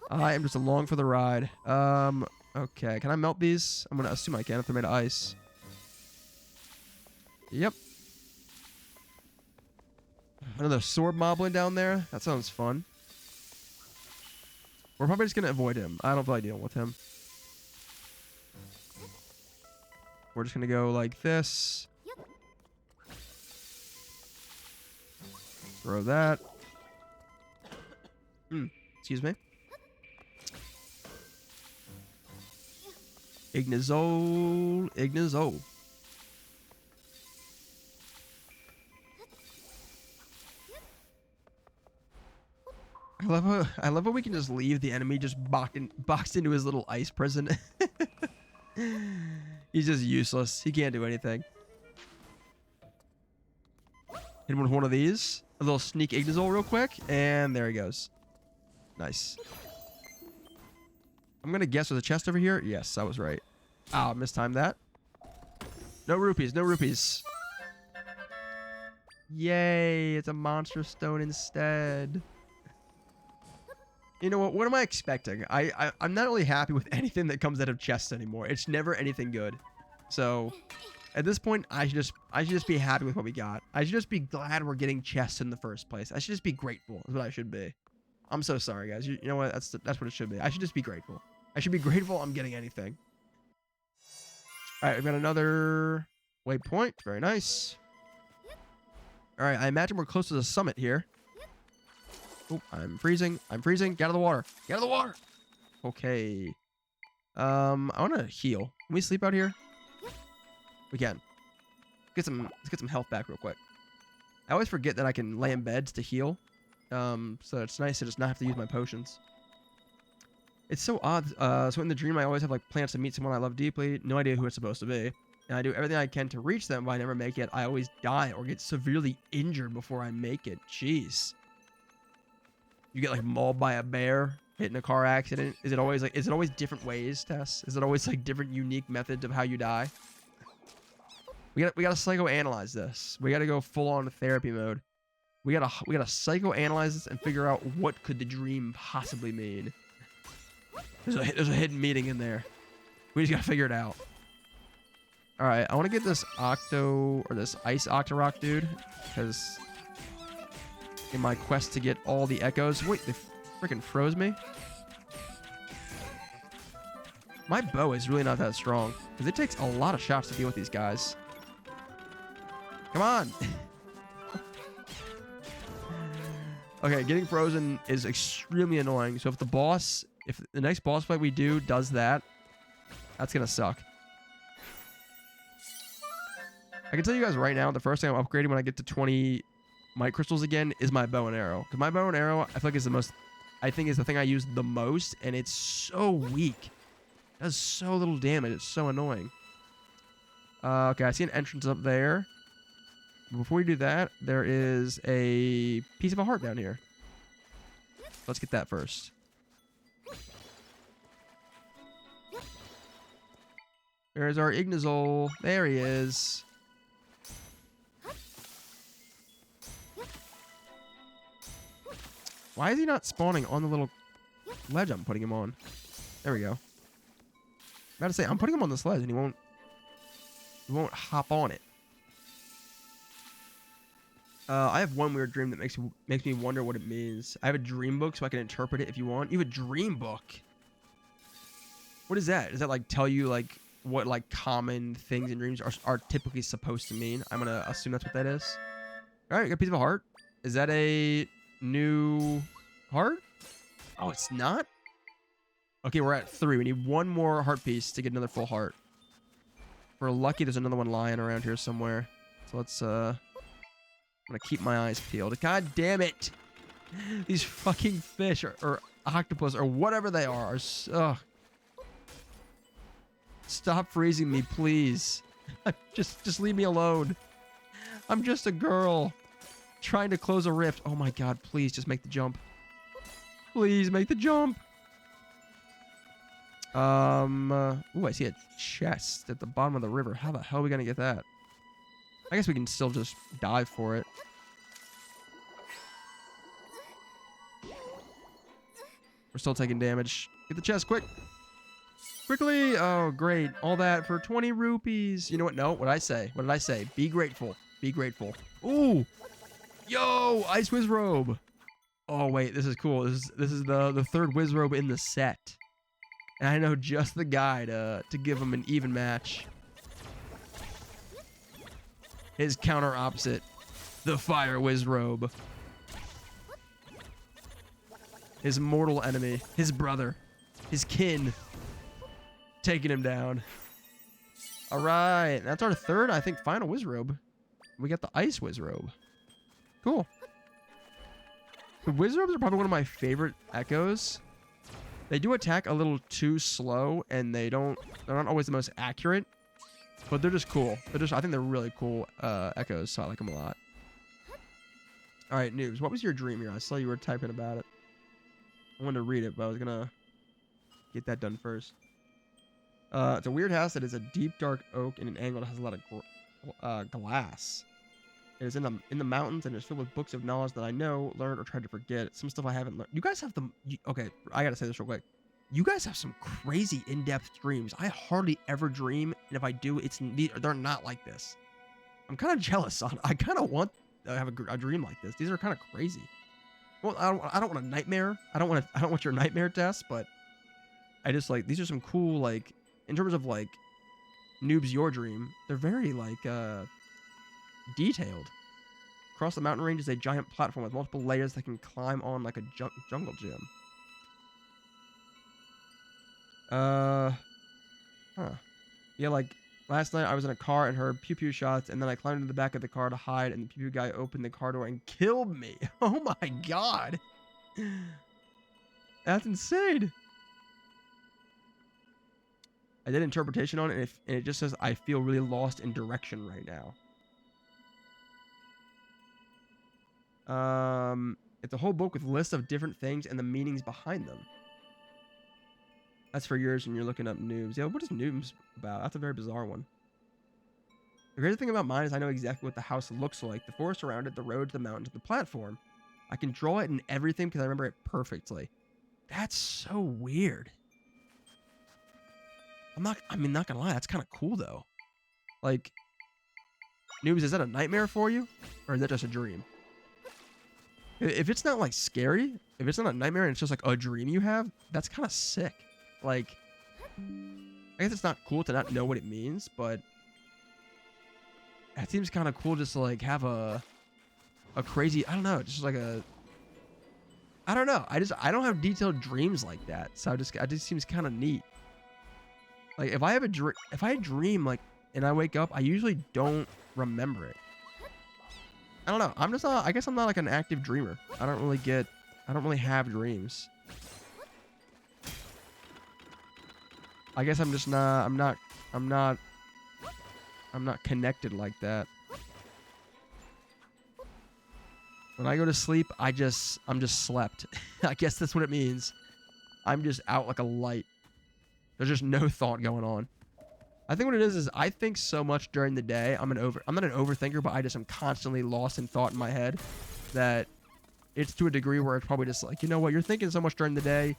I am just along for the ride. Okay. Can I melt these? I'm gonna assume I can if they're made of ice. Yep. Another sword moblin down there. That sounds fun. We're probably just gonna avoid him. I don't feel like dealing with him. We're just gonna go like this. Throw that. Excuse me. Ignizol. Ignizol. I love how we can just leave the enemy just boxed into his little ice prison. He's just useless. He can't do anything. Hit him with one of these. A little sneak Ignizol real quick. And there he goes. Nice. I'm going to guess there's a chest over here. Yes, I was right. Ah, mistimed that. No rupees. No rupees. Yay. It's a monster stone instead. You know what? What am I expecting? I'm not really happy with anything that comes out of chests anymore. It's never anything good. So, at this point, I should just be happy with what we got. I should just be glad we're getting chests in the first place. I should just be grateful. Is what I should be. I'm so sorry, guys. You know what? That's what it should be. I should just be grateful. I should be grateful I'm getting anything. All right, we've got another waypoint. Very nice. All right, I imagine we're close to the summit here. Oh, I'm freezing. I'm freezing. Get out of the water. Get out of the water. Okay. I want to heal. Can we sleep out here? We can. Let's get some health back real quick. I always forget that I can lay in beds to heal. So it's nice to just not have to use my potions. It's so odd. So in the dream, I always have like plans to meet someone I love deeply. No idea who it's supposed to be. And I do everything I can to reach them, but I never make it. I always die or get severely injured before I make it. Jeez. You get like mauled by a bear, hit in a car accident. Is it always different ways, Tess? Is it always like different unique methods of how you die? We gotta psychoanalyze this. We gotta go full on therapy mode. We gotta psychoanalyze this and figure out what could the dream possibly mean. There's a hidden meaning in there. We just gotta figure it out. All right, I want to get this this ice Octorok dude, because in my quest to get all the echoes. Wait, they freaking froze me. My bow is really not that strong because it takes a lot of shots to deal with these guys. Come on. Okay, getting frozen is extremely annoying. So if the next boss fight we do does that, that's gonna suck. I can tell you guys right now, the first thing I'm upgrading when I get to 20 might crystals again is my bow and arrow. Because my bow and arrow, I feel like is the thing I use the most, and it's so weak. It does so little damage. It's so annoying. Okay, I see an entrance up there. Before we do that, there is a piece of a heart down here. Let's get that first. There's our Ignizol. There he is. Why is he not spawning on the little ledge I'm putting him on? There we go. I'm about to say, I'm putting him on the sledge and he won't hop on it. I have one weird dream that makes me wonder what it means. I have a dream book so I can interpret it if you want. You have a dream book? What is that? Does that like tell you like what like common things in dreams are typically supposed to mean? I'm gonna assume that's what that is. All right, got a piece of a heart. Is that a new heart? Oh, it's not? Okay, we're at 3. We need one more heart piece to get another full heart. If we're lucky, there's another one lying around here somewhere. So let's, I'm gonna keep my eyes peeled. God damn it! These fucking fish or octopus or whatever they are ugh. Stop freezing me, please. Just leave me alone. I'm just a girl trying to close a rift. Oh my god, please just make the jump. Please make the jump. Ooh, I see a chest at the bottom of the river. How the hell are we gonna get that? I guess we can still just dive for it. We're still taking damage. Get the chest, quick. Quickly. Oh, great. All that for 20 rupees. You know what? No, what did I say? What did I say? Be grateful. Be grateful. Ooh. Yo, Ice Wiz Robe. Oh, wait. This is cool. This is the third Wiz Robe in the set. And I know just the guy to give him an even match. His counter opposite. The Fire Wiz Robe. His mortal enemy. His brother. His kin. Taking him down. Alright. That's our third, I think, final Wiz Robe. We got the Ice Wiz Robe. Cool. The Wiz Robes are probably one of my favorite echoes. They do attack a little too slow, and they're not always the most accurate, but they're just cool. I think they're really cool echoes, so I like them a lot. All right, Noobs, what was your dream here? I saw you were typing about it. I wanted to read it, but I was gonna get that done first. It's a weird house that is a deep, dark oak in an angle that has a lot of glass. It is in the mountains and is filled with books of knowledge that I know, learned, or tried to forget. Some stuff I haven't learned. You guys have them. Okay, I gotta say this real quick. You guys have some crazy in-depth dreams. I hardly ever dream, and if I do, they're not like this. I'm kind of jealous. I kind of want to have a dream like this. These are kind of crazy. Well, I don't want a nightmare. I don't want your nightmare test, but I just like these are some cool like in terms of like Noobs Your Dream. They're very like detailed. Across the mountain range is a giant platform with multiple layers that can climb on like a jungle gym. Huh. Yeah, like last night I was in a car and heard pew pew shots, and then I climbed into the back of the car to hide, and the pew pew guy opened the car door and killed me. Oh my god. That's insane. I did interpretation on it, and it just says I feel really lost in direction right now. It's a whole book with lists of different things and the meanings behind them. That's for yours when you're looking up Noobs. Yeah, what is Noobs about? That's a very bizarre one. The great thing about mine is I know exactly what the house looks like. The forest around it, the roads, the mountains, the platform. I can draw it in everything because I remember it perfectly. That's so weird. not gonna lie, that's kind of cool though. Like, Noobs, is that a nightmare for you? Or is that just a dream? If it's not like scary, if it's not a nightmare and it's just like a dream you have, that's kind of sick. Like, I guess it's not cool to not know what it means, but that seems kind of cool just to like have a crazy, I don't know, just like I don't know. I don't have detailed dreams like that. So it just seems kind of neat. Like if I dream like and I wake up, I usually don't remember it. I don't know. I guess I'm not like an active dreamer. I don't really have dreams. I guess I'm not connected like that. When I go to sleep, I'm just slept. I guess that's what it means. I'm just out like a light. There's just no thought going on. I think what it is I think so much during the day. I'm not an overthinker, but I just am constantly lost in thought in my head that it's to a degree where it's probably just like, you know what, you're thinking so much during the day.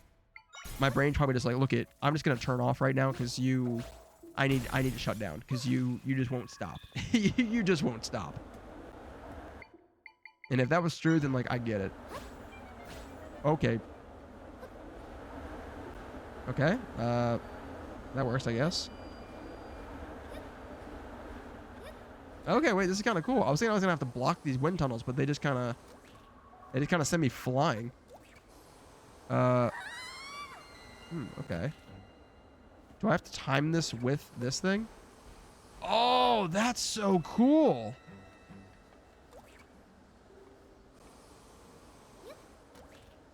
My brain's probably just like, look it, I'm just gonna turn off right now because I need to shut down because you just won't stop. You just won't stop. And if that was true, then like I get it. Okay. Okay. That works, I guess. Okay, wait, this is kind of cool. I was thinking I was gonna have to block these wind tunnels, but they just kind of send me flying. Okay. Do I have to time this with this thing? Oh, that's so cool.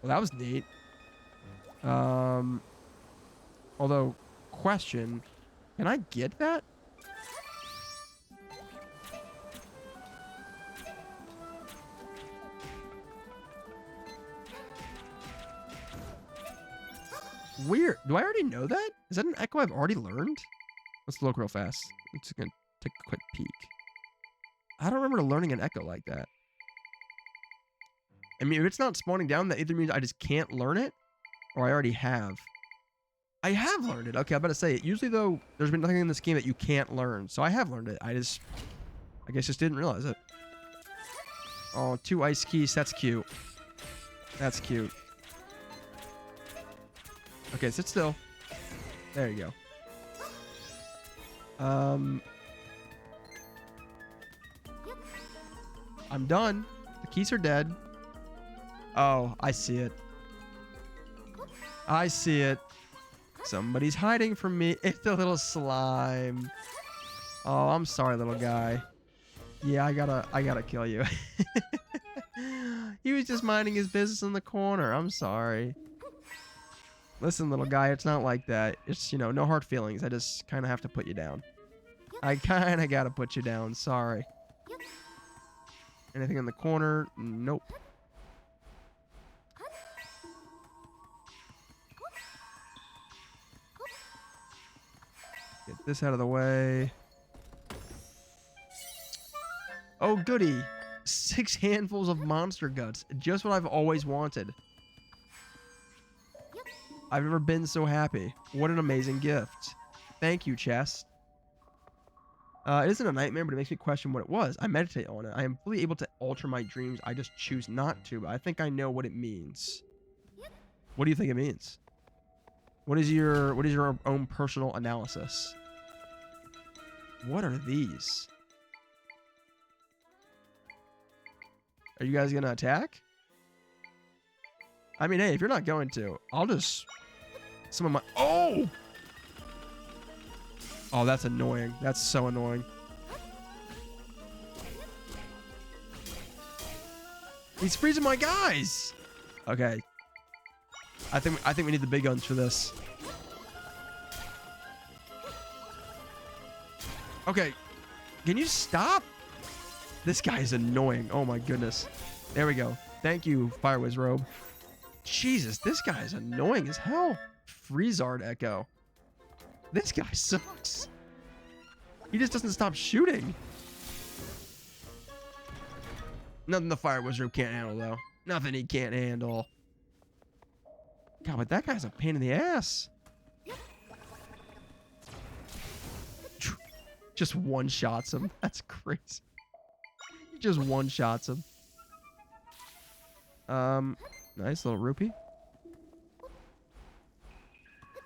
Well, that was neat. Although, question, can I get that? Weird. Do I already know that? Is that an echo I've already learned? Let's look real fast. I'm just gonna take a quick peek. I don't remember learning an echo like that. I mean, if it's not spawning down, that either means I just can't learn it, Or I already have. I have learned it. Okay, I'm about to say it. Usually, though, there's been nothing in this game that you can't learn. So I have learned it. I guess just didn't realize it. Oh, 2 ice keys. That's cute. That's cute. Okay, sit still. There you go. I'm done. The keys are dead. Oh, I see it. I see it. Somebody's hiding from me. It's a little slime. Oh, I'm sorry, little guy. Yeah, I gotta kill you. He was just minding his business in the corner. I'm sorry. Listen, little guy, it's not like that. It's, you know, no hard feelings. I just kind of have to put you down. I kind of gotta put you down. Sorry. Anything in the corner? Nope. Get this out of the way. Oh, goody. 6 handfuls of monster guts. Just what I've always wanted. I've never been so happy. What an amazing gift. Thank you, chest. It isn't a nightmare, but it makes me question what it was. I meditate on it. I am fully able to alter my dreams. I just choose not to. But I think I know what it means. What do you think it means? What is your own personal analysis? What are these? Are you guys gonna attack? I mean, hey, if you're not going to, I'll just... Some of my... Oh! Oh, that's annoying. That's so annoying. He's freezing my guys! Okay. I think we need the big guns for this. Okay. Can you stop? This guy is annoying. Oh my goodness. There we go. Thank you, Firewiz Robe. Jesus, this guy is annoying as hell. Freezard Echo. This guy sucks. He just doesn't stop shooting. Nothing the Firewiz Robe can't handle, though. Nothing he can't handle. God, but that guy's a pain in the ass. Just one-shots him. That's crazy. He just one-shots him. Nice little rupee.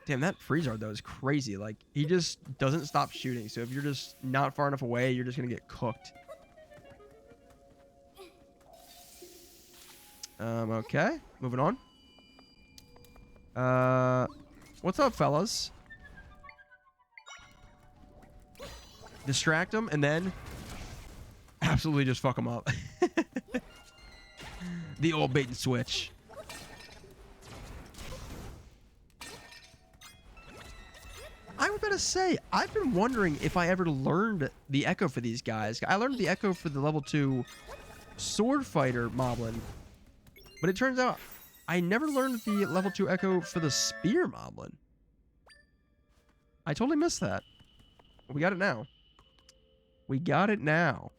Damn, that Freezard, though, is crazy. Like, he just doesn't stop shooting. So if you're just not far enough away, you're just going to get cooked. Okay. Moving on. What's up, fellas? Distract them, and then absolutely just fuck them up. The old bait and switch. I was about to say, I've been wondering if I ever learned the echo for these guys. I learned the echo for the level 2 sword fighter moblin, but it turns out I never learned the level 2 echo for the spear moblin. I totally missed that. We got it now. We got it now.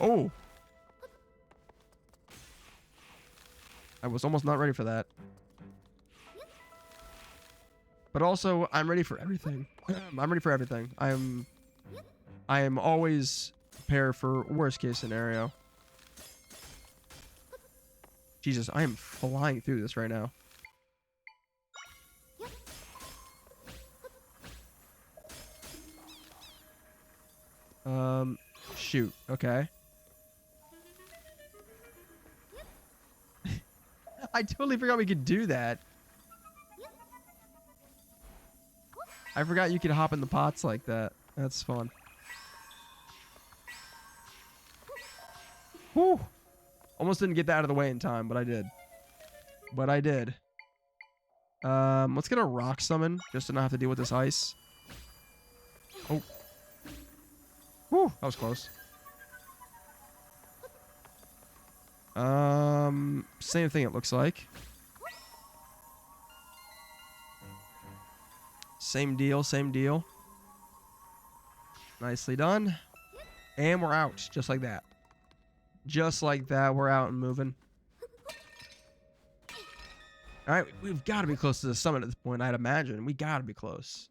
Oh. I was almost not ready for that. But also, I'm ready for everything. I'm ready for everything. I am always prepared for worst case scenario. Jesus, I am flying through this right now. Shoot. Okay. I totally forgot we could do that. I forgot you could hop in the pots like that. That's fun. Whew. Almost didn't get that out of the way in time, but I did. But I did. Let's get a rock summon just to not have to deal with this ice. Oh. Whew, that was close. Same thing it looks like. Same deal, same deal. Nicely done. And we're out, just like that. Just like that, we're out and moving. All right, we've got to be close to the summit at this point, I'd imagine. We got to be close.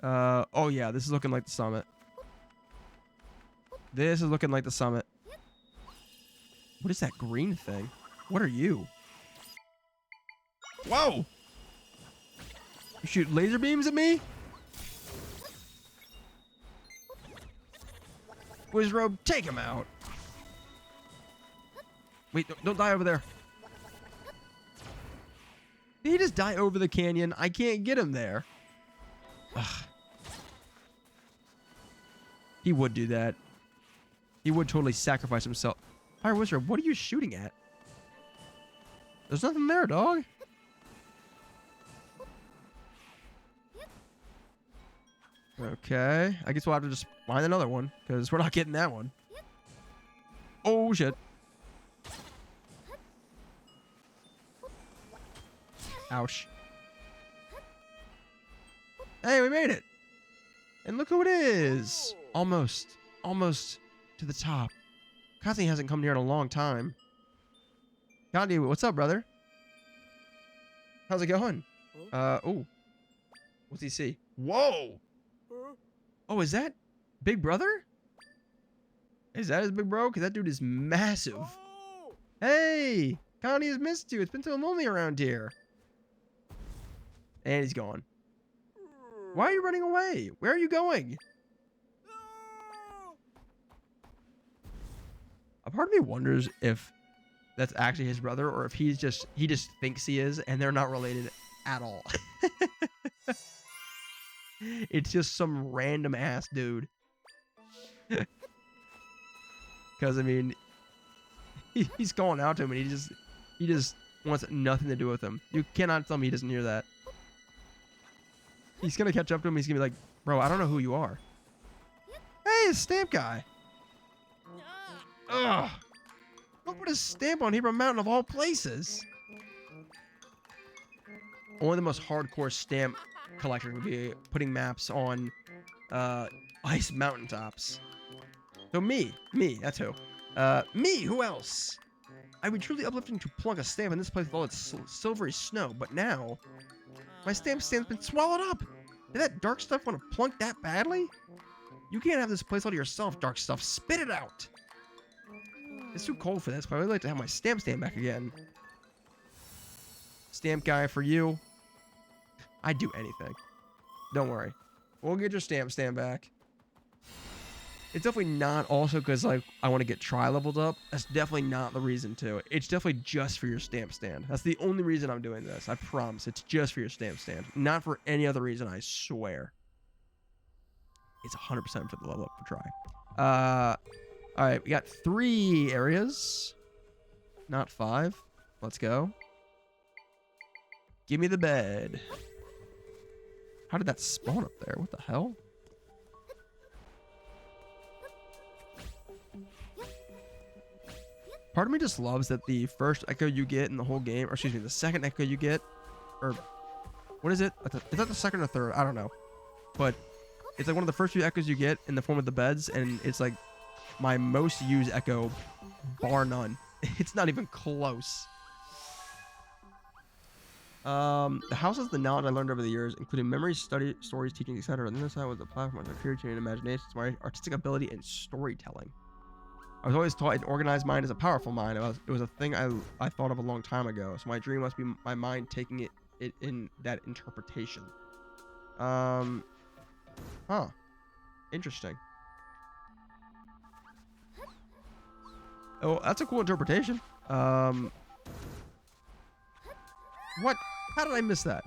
Oh yeah, this is looking like the summit. This is looking like the summit. What is that green thing? What are you? Whoa! You shoot laser beams at me? Wizrobe, take him out. Wait, don't die over there. Did he just die over the canyon? I can't get him there. Ugh. He would do that. He would totally sacrifice himself. Fire Wizard, what are you shooting at? There's nothing there, dog. Okay. I guess we'll have to just find another one, because we're not getting that one. Oh, shit. Ouch. Hey, we made it. And look who it is. Almost to the top. Kazi hasn't come here in a long time. Gandhi, what's up, brother? How's it going? Oh. What's he see? Whoa. Oh, is that Big Brother? Is that his big bro? Because that dude is massive. Hey, Connie has missed you. It's been so lonely around here. And he's gone. Why are you running away? Where are you going? A part of me wonders if that's actually his brother or if he just thinks he is and they're not related at all. It's just some random ass dude. Because I mean, he's calling out to him and he just wants nothing to do with him. You cannot tell me he doesn't hear that. He's gonna catch up to him. He's gonna be like, bro, I don't know who you are. Hey, it's Stamp Guy. Ugh. Don't put a stamp on Hebron Mountain of all places. Only the most hardcore stamp collector would be putting maps on ice mountaintops. So me, that's who. Me, who else? I would truly uplifting to plunk a stamp in this place with all its silvery snow, but now my stamp stand's been swallowed up. Did that dark stuff want to plunk that badly? You can't have this place all to yourself, dark stuff. Spit it out. It's too cold for this, but I would like to have my stamp stand back again. Stamp Guy, for you, I'd do anything. Don't worry. We'll get your stamp stand back. It's definitely not also because, like, I want to get tri-leveled up. That's definitely not the reason to. It's definitely just for your stamp stand. That's the only reason I'm doing this. I promise. It's just for your stamp stand. Not for any other reason, I swear. It's 100% for the level up for try. All right, we got 3 areas. Not 5. Let's go. Give me the bed. How did that spawn up there? What the hell? Part of me just loves that the first echo you get in the whole game, or excuse me, the second echo you get, or what is it? Is that the second or third? I don't know. But it's like one of the first few echoes you get in the form of the beds, and it's like my most used echo, bar none. It's not even close. The house has the knowledge I learned over the years, including memories, study, stories, teaching, etc. And this side was the platform of creativity and imagination, my artistic ability and storytelling. I was always taught an organized mind is a powerful mind. It was a thing I thought of a long time ago. So my dream must be my mind taking it in that interpretation. Huh. Interesting. Oh, that's a cool interpretation. What? How did I miss that?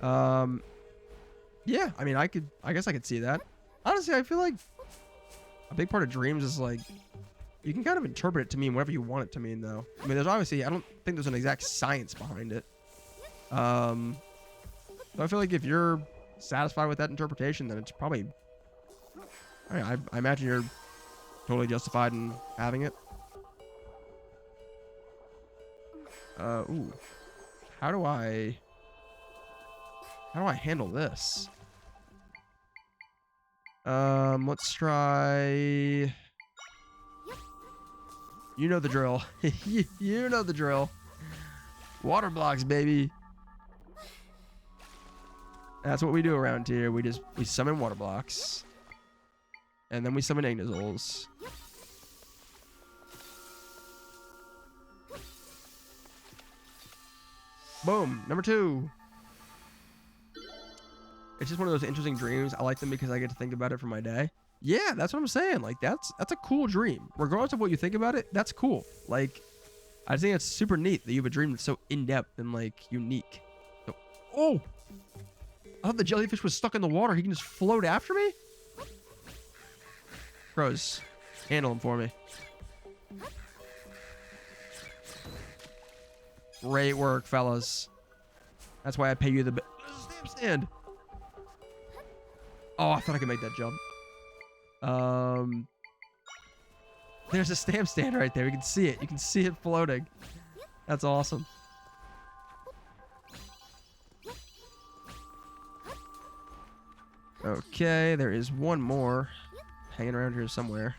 Yeah, I mean, I guess I could see that. Honestly, I feel like a big part of dreams is like, you can kind of interpret it to mean whatever you want it to mean, though. I mean, there's obviously, I don't think there's an exact science behind it. So I feel like if you're satisfied with that interpretation, then it's probably, I imagine you're totally justified in having it. Ooh. How do I handle this? Let's try... You know the drill. You know the drill. Water blocks, baby. That's what we do around here. We summon water blocks. And then we summon Ignizols. Boom. Number 2. It's just one of those interesting dreams. I like them because I get to think about it for my day. Yeah, that's what I'm saying. Like, that's a cool dream. Regardless of what you think about it, that's cool. Like, I think it's super neat that you have a dream that's so in-depth and, like, unique. So, oh! I thought the jellyfish was stuck in the water. He can just float after me? Bros, handle him for me. Great work, fellas. That's why I pay you the... There's a stamp stand! Oh, I thought I could make that jump. There's a stamp stand right there. You can see it. You can see it floating. That's awesome. Okay, there is one more hanging around here somewhere.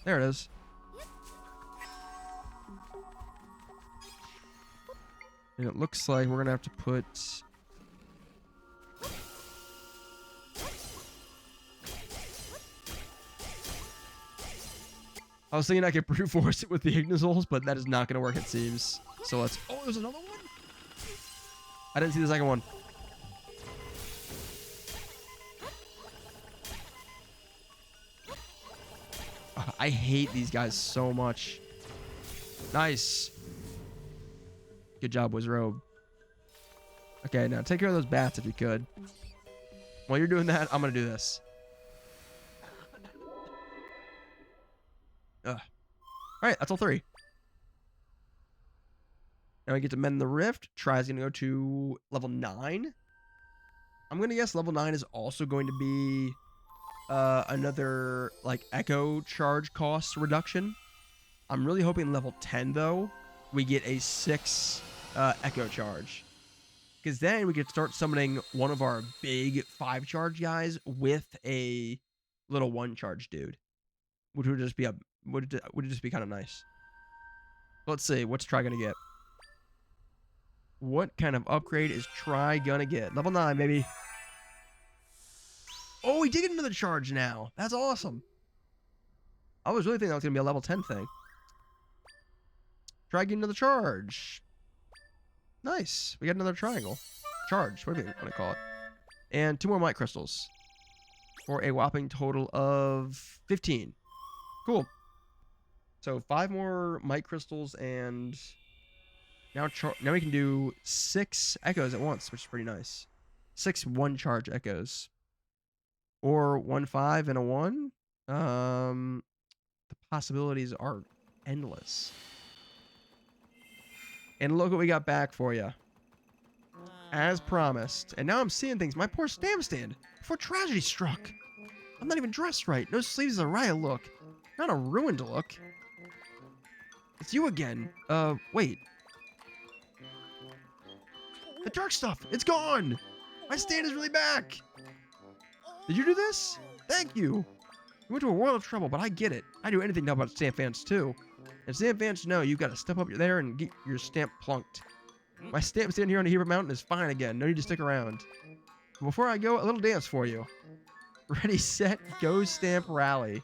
There it is. And it looks like we're going to have to put... I was thinking I could brute force it with the Ignizols, but that is not going to work, it seems. So let's... Oh, there's another one? I didn't see the second one. I hate these guys so much. Nice. Good job, Wizrobe. Okay, now take care of those bats if you could. While you're doing that, I'm going to do this. Ugh. Alright, that's all 3. Now we get to mend the rift. Try's going to go to level 9. I'm going to guess level 9 is also going to be another like echo charge cost reduction. I'm really hoping level 10 though we get a 6 echo charge, because then we could start summoning one of our big 5 charge guys with a little 1 charge dude, which would just be kind of nice. Let's see, what's Try gonna get? What kind of upgrade is Try gonna get? Level 9, baby. Oh, he did get another charge now. That's awesome. I was really thinking that was going to be a level 10 thing. Try getting another charge. Nice. We got another triangle. Charge. What do you want to call it? And 2 more might crystals. For a whopping total of 15. Cool. So 5 more might crystals, and now we can do 6 echoes at once, which is pretty nice. 6 1-charge echoes. Or 1 5 and a 1. The possibilities are endless. And look what we got back for you. As promised. And now I'm seeing things. My poor stamp stand. Before tragedy struck. I'm not even dressed right. No sleeves is a riot look. Not a ruined look. It's you again. Wait. The dark stuff. It's gone. My stand is really back. Did you do this? Thank you. You went to a world of trouble, but I get it. I do anything to help out stamp fans too. And stamp fans know you've got to step up there and get your stamp plunked. My stamp stand here on the Hebert Mountain is fine again. No need to stick around. Before I go, a little dance for you. Ready, set, go, stamp, rally.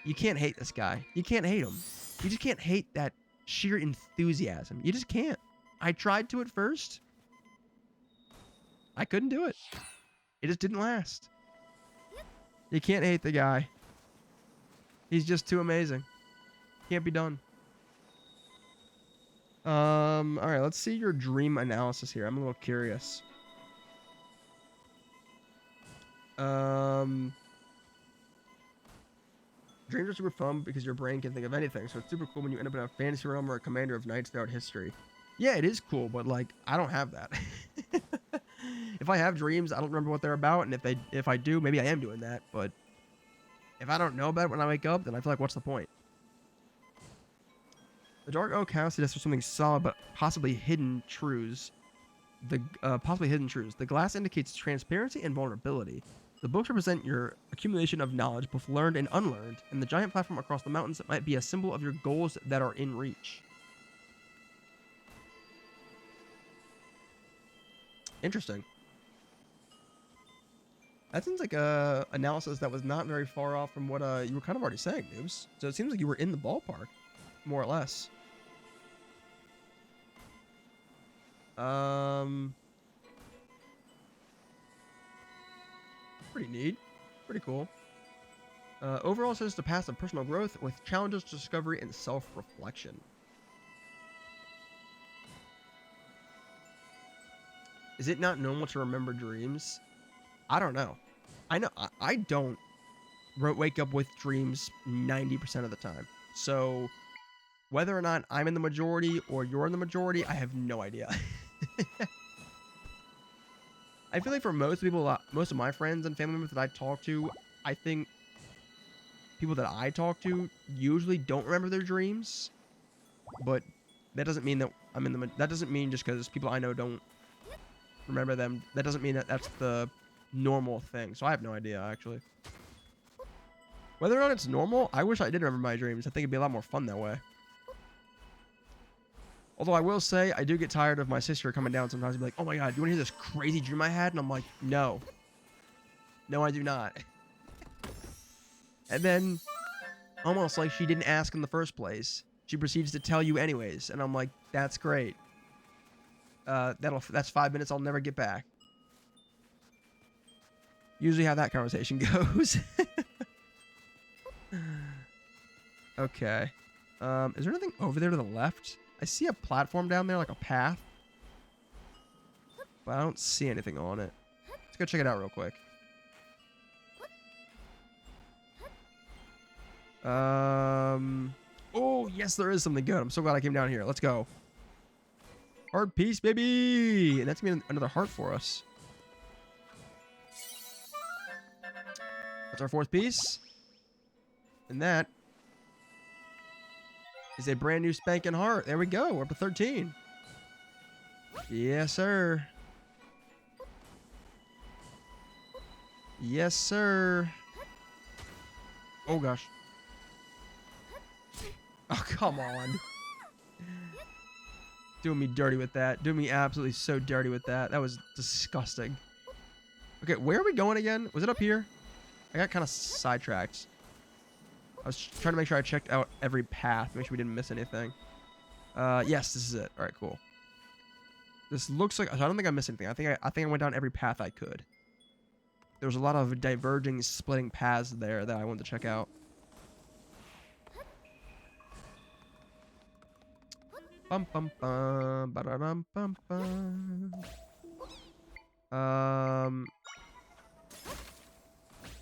You can't hate this guy. You can't hate him. You just can't hate that sheer enthusiasm. You just can't. I tried to at first. I couldn't do it. It just didn't last. You can't hate the guy. He's just too amazing. Can't be done. Alright, let's see your dream analysis here. I'm a little curious. Dreams are super fun because your brain can think of anything, so it's super cool when you end up in a fantasy realm or a commander of knights throughout history. Yeah, it is cool, but like, I don't have that. If I have dreams, I don't remember what they're about, and if I do, maybe I am doing that, but if I don't know about it when I wake up, then I feel like, what's the point? The Dark Oak House suggests for something solid, but possibly hidden truths. The glass indicates transparency and vulnerability. The books represent your accumulation of knowledge, both learned and unlearned, and the giant platform across the mountains might be a symbol of your goals that are in reach. Interesting. That seems like a analysis that was not very far off from what you were kind of already saying, Noobs. So it seems like you were in the ballpark, more or less. Pretty neat. Pretty cool. Overall, says to pass of personal growth with challenges, discovery, and self-reflection. Is it not normal to remember dreams? I don't know. I know I don't wake up with dreams 90% of the time. So whether or not I'm in the majority or you're in the majority, I have no idea. I feel like for most people, most of my friends and family members that I talk to, I think people that I talk to usually don't remember their dreams. But that doesn't mean that I'm in the... That doesn't mean just because people I know don't remember them, that doesn't mean that that's the normal thing. So I have no idea, actually. Whether or not it's normal, I wish I did remember my dreams. I think it'd be a lot more fun that way. Although I will say, I do get tired of my sister coming down sometimes and be like, oh my god, do you want to hear this crazy dream I had? And I'm like, no. No, I do not. And then, almost like she didn't ask in the first place, she proceeds to tell you anyways. And I'm like, that's great. That's 5 minutes I'll never get back. Usually how that conversation goes. Okay. Is there anything over there to the left? I see a platform down there, like a path. But I don't see anything on it. Let's go check it out real quick. Oh, yes, there is something good. I'm so glad I came down here. Let's go. Heart piece, baby! And that's gonna be another heart for us. That's our fourth piece. And that is a brand new spanking heart. There we go. We're up to 13. Yes, sir. Yes, sir. Oh, gosh. Oh, come on. Doing me dirty with that. Doing me absolutely so dirty with that. That was disgusting. Okay, where are we going again? Was it up here? I got kind of sidetracked. I was trying to make sure I checked out every path. Make sure we didn't miss anything. Yes, this is it. All right, cool. This looks like... I don't think I missed anything. I think I went down every path I could. There was a lot of diverging, splitting paths there that I wanted to check out. Bum bum bum ba-da-dum bum bum.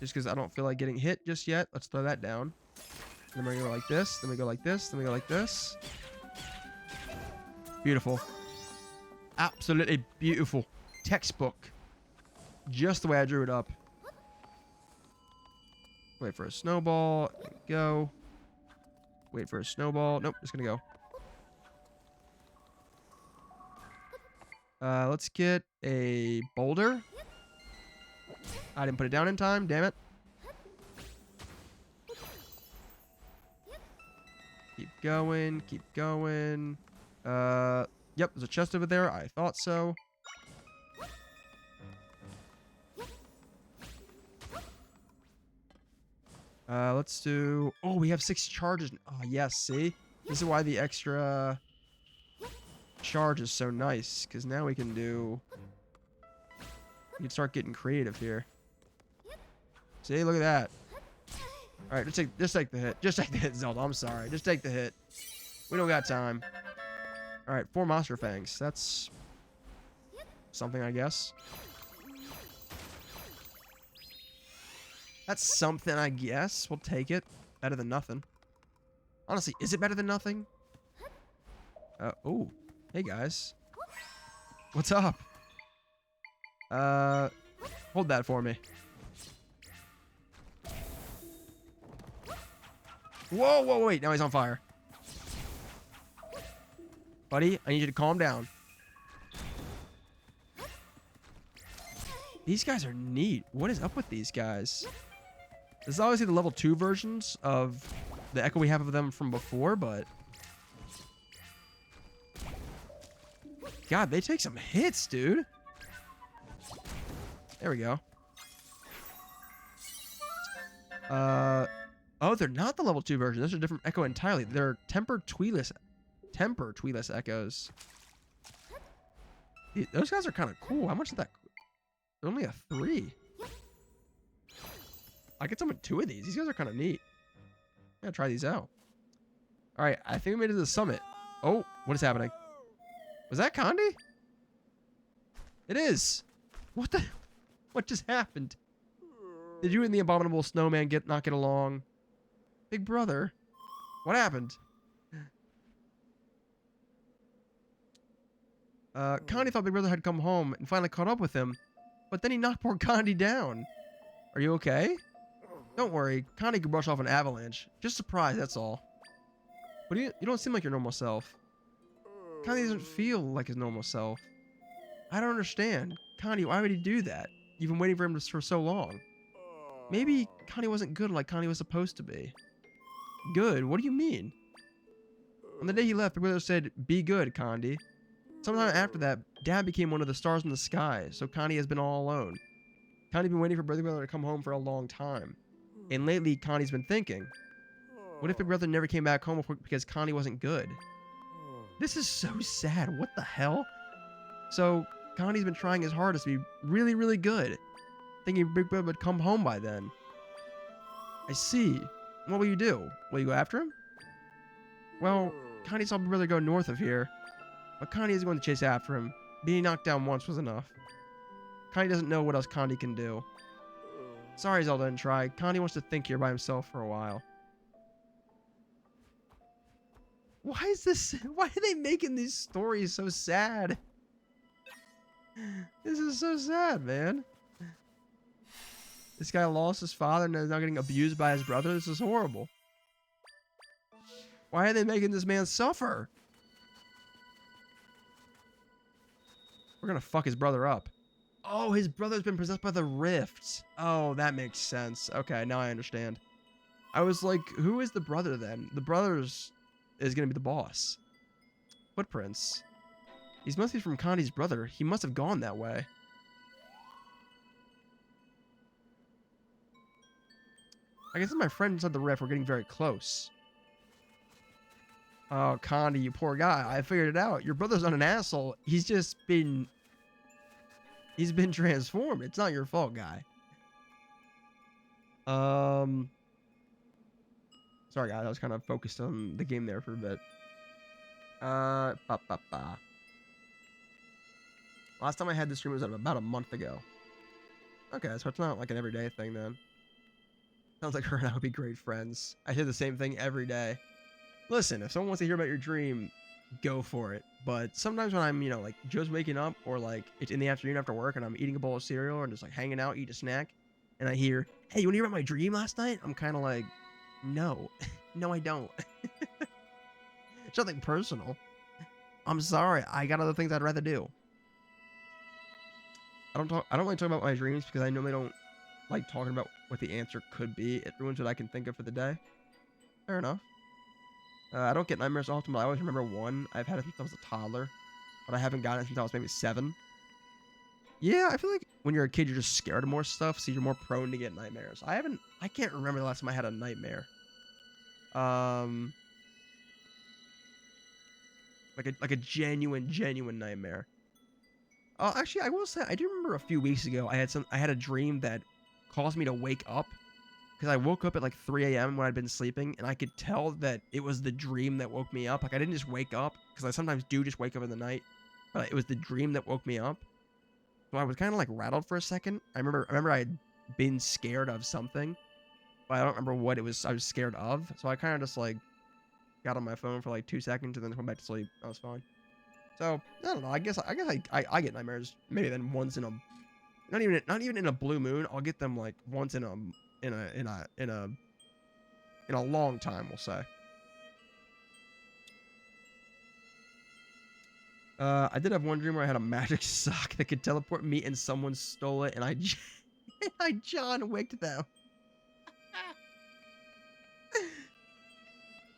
Just because I don't feel like getting hit just yet, let's throw that down. Then we're gonna go like this. Then we go like this. Then we go like this. Beautiful. Absolutely beautiful. Textbook. Just the way I drew it up. Wait for a snowball. There we go. Wait for a snowball. Nope, just gonna go. Let's get a boulder. I didn't put it down in time, damn it. Keep going, keep going. Yep, there's a chest over there. I thought so. Let's do... Oh, we have 6 charges. Oh, yes, see? This is why the extra charge is so nice, because now we can do... We can start getting creative here. See, look at that. All right, just take the hit. Just take the hit, Zelda. I'm sorry. Just take the hit. We don't got time. All right, 4 monster fangs. That's something, I guess. That's something, I guess. We'll take it. Better than nothing. Honestly, is it better than nothing? Oh. Hey, guys. What's up? Hold that for me. Whoa, whoa, wait. Now he's on fire. Buddy, I need you to calm down. These guys are neat. What is up with these guys? This is obviously the level 2 versions of the echo we have of them from before, but... God, they take some hits, dude. There we go. Oh, they're not the level 2 version. Those are a different echo entirely. They're temper tweeless echoes. Those guys are kind of cool. How much is that? They're only a 3. I get some with 2 of these. These guys are kind of neat. I'm gonna try these out. All right, I think we made it to the summit. Oh, what is happening? Was that Condi? It is. What the? What just happened? Did you and the abominable snowman not get along? Big brother, what happened? Condi thought Big Brother had come home and finally caught up with him, but then he knocked poor Condi down. Are you okay? Don't worry, Condi could brush off an avalanche. Just surprised, that's all. But you don't seem like your normal self. Condi doesn't feel like his normal self. I don't understand. Condi, why would he do that? You've been waiting for him for so long. Maybe Condi wasn't good like Condi was supposed to be. Good? What do you mean? On the day he left, Big Brother said, "Be good, Condi." Sometime after that, Dad became one of the stars in the sky, so Condi has been all alone. Condi's been waiting for Big Brother to come home for a long time. And lately, Condi's been thinking, what if Big Brother never came back home because Condi wasn't good? This is so sad. What the hell? So, Condi's been trying his hardest to be really, really good, thinking Big Brother would come home by then. I see. What will you do? Will you go after him? Well, Condi saw Big Brother go north of here, but Condi is going to chase after him. Being knocked down once was enough. Condi doesn't know what else Condi can do. Sorry Zelda didn't try. Condi wants to think here by himself for a while. Why are they making these stories so sad? This is so sad, man. This guy lost his father and is now getting abused by his brother. This is horrible. Why are they making this man suffer? We're gonna fuck his brother up. Oh, his brother's been possessed by the rifts. Oh, that makes sense. Okay, now I understand. I was like, who is the brother then? The brother's is gonna be the boss. Footprints. These must be from Condi's brother. He must have gone that way. I guess my friend inside the rift. We're getting very close. Oh, Condi, you poor guy. I figured it out. Your brother's not an asshole. He's been transformed. It's not your fault, guy. Sorry, guys. I was kind of focused on the game there for a bit. Last time I had this stream was about a month ago. Okay, so it's not like an everyday thing then. Sounds like her and I would be great friends. I hear the same thing every day. Listen, if someone wants to hear about your dream, go for it. But sometimes when I'm, like, just waking up or, like, it's in the afternoon after work and I'm eating a bowl of cereal and just, like, hanging out, eat a snack, and I hear, hey, you want to hear about my dream last night? I'm kind of like, no. No, I don't. It's nothing personal. I'm sorry. I got other things I'd rather do. I don't really talk about my dreams because I normally don't like talking about what the answer could be. It ruins what I can think of for the day. Fair enough. I don't get nightmares often, but I always remember one. I've had it since I was a toddler, but I haven't gotten it since I was maybe 7. Yeah, I feel like when you're a kid, you're just scared of more stuff, so you're more prone to get nightmares. I can't remember the last time I had a nightmare. Like a genuine nightmare. Actually, I will say I do remember a few weeks ago I had a dream that caused me to wake up because I woke up at like 3 a.m. when I'd been sleeping, and I could tell that it was the dream that woke me up. Like I didn't just wake up because I sometimes do just wake up in the night, but it was the dream that woke me up. So I was kind of like rattled for a second. I remember I had been scared of something, but I don't remember what it was I was scared of. So I kind of just like got on my phone for like 2 seconds and then went back to sleep. I was fine. So I don't know. I guess I get nightmares maybe then once in a not even in a blue moon. I'll get them like once in a long time, we'll say. I did have one dream where I had a magic sock that could teleport me and someone stole it and I John Wicked them.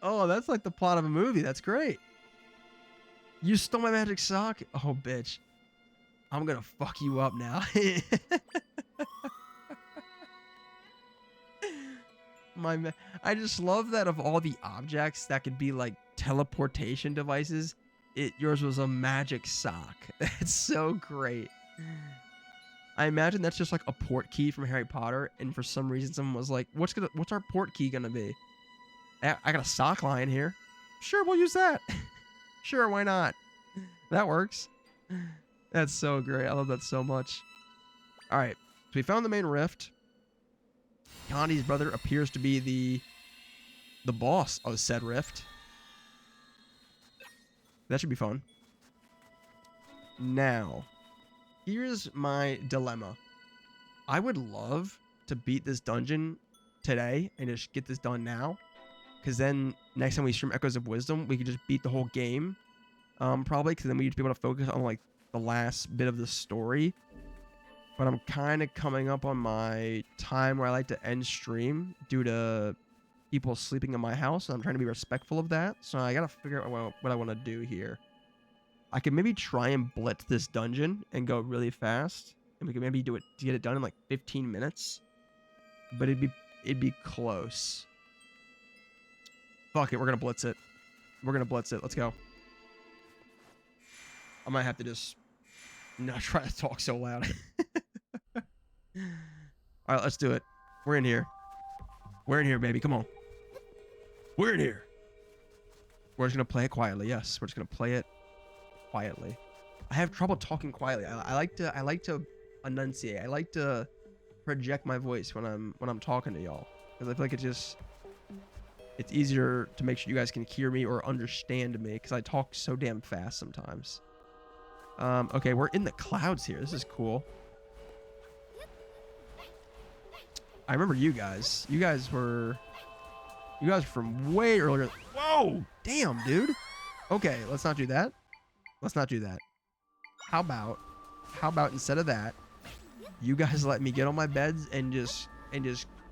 Oh, that's like the plot of a movie. That's great. You stole my magic sock? Oh, bitch. I'm gonna fuck you up now. I just love that of all the objects that could be like teleportation devices, yours was a magic sock. That's so great. I imagine that's just like a port key from Harry Potter, and for some reason someone was like, what's our port key gonna be? I got a sock lying here. Sure, we'll use that. Sure, why not? That works. That's so great. I love that so much. All right, so we found the main rift. Gandhi's brother appears to be the boss of said rift. That should be fun. Now, here's my dilemma. I would love to beat this dungeon today and just get this done now. Because then next time we stream Echoes of Wisdom, we could just beat the whole game. Probably, because then we'd be able to focus on like the last bit of the story. But I'm kind of coming up on my time where I like to end stream due to people sleeping in my house. And I'm trying to be respectful of that. So I got to figure out what I want to do here. I could maybe try and blitz this dungeon and go really fast. And we could maybe do it to get it done in like 15 minutes. But it'd be close. Fuck it, we're going to blitz it. We're going to blitz it. Let's go. I might have to just not try to talk so loud. All right, let's do it. We're in here. We're in here, baby. Come on. We're in here. We're just going to play it quietly. Yes, we're just going to play it quietly. I have trouble talking quietly. I like to enunciate. I like to project my voice when I'm talking to y'all, because I feel like it's easier to make sure you guys can hear me or understand me, because I talk so damn fast sometimes. Okay, we're in the clouds here. This is cool. I remember you guys. You guys were from way earlier. Whoa! Damn, dude. Okay, let's not do that. Let's not do that. How about instead of that, you guys let me get on my beds and just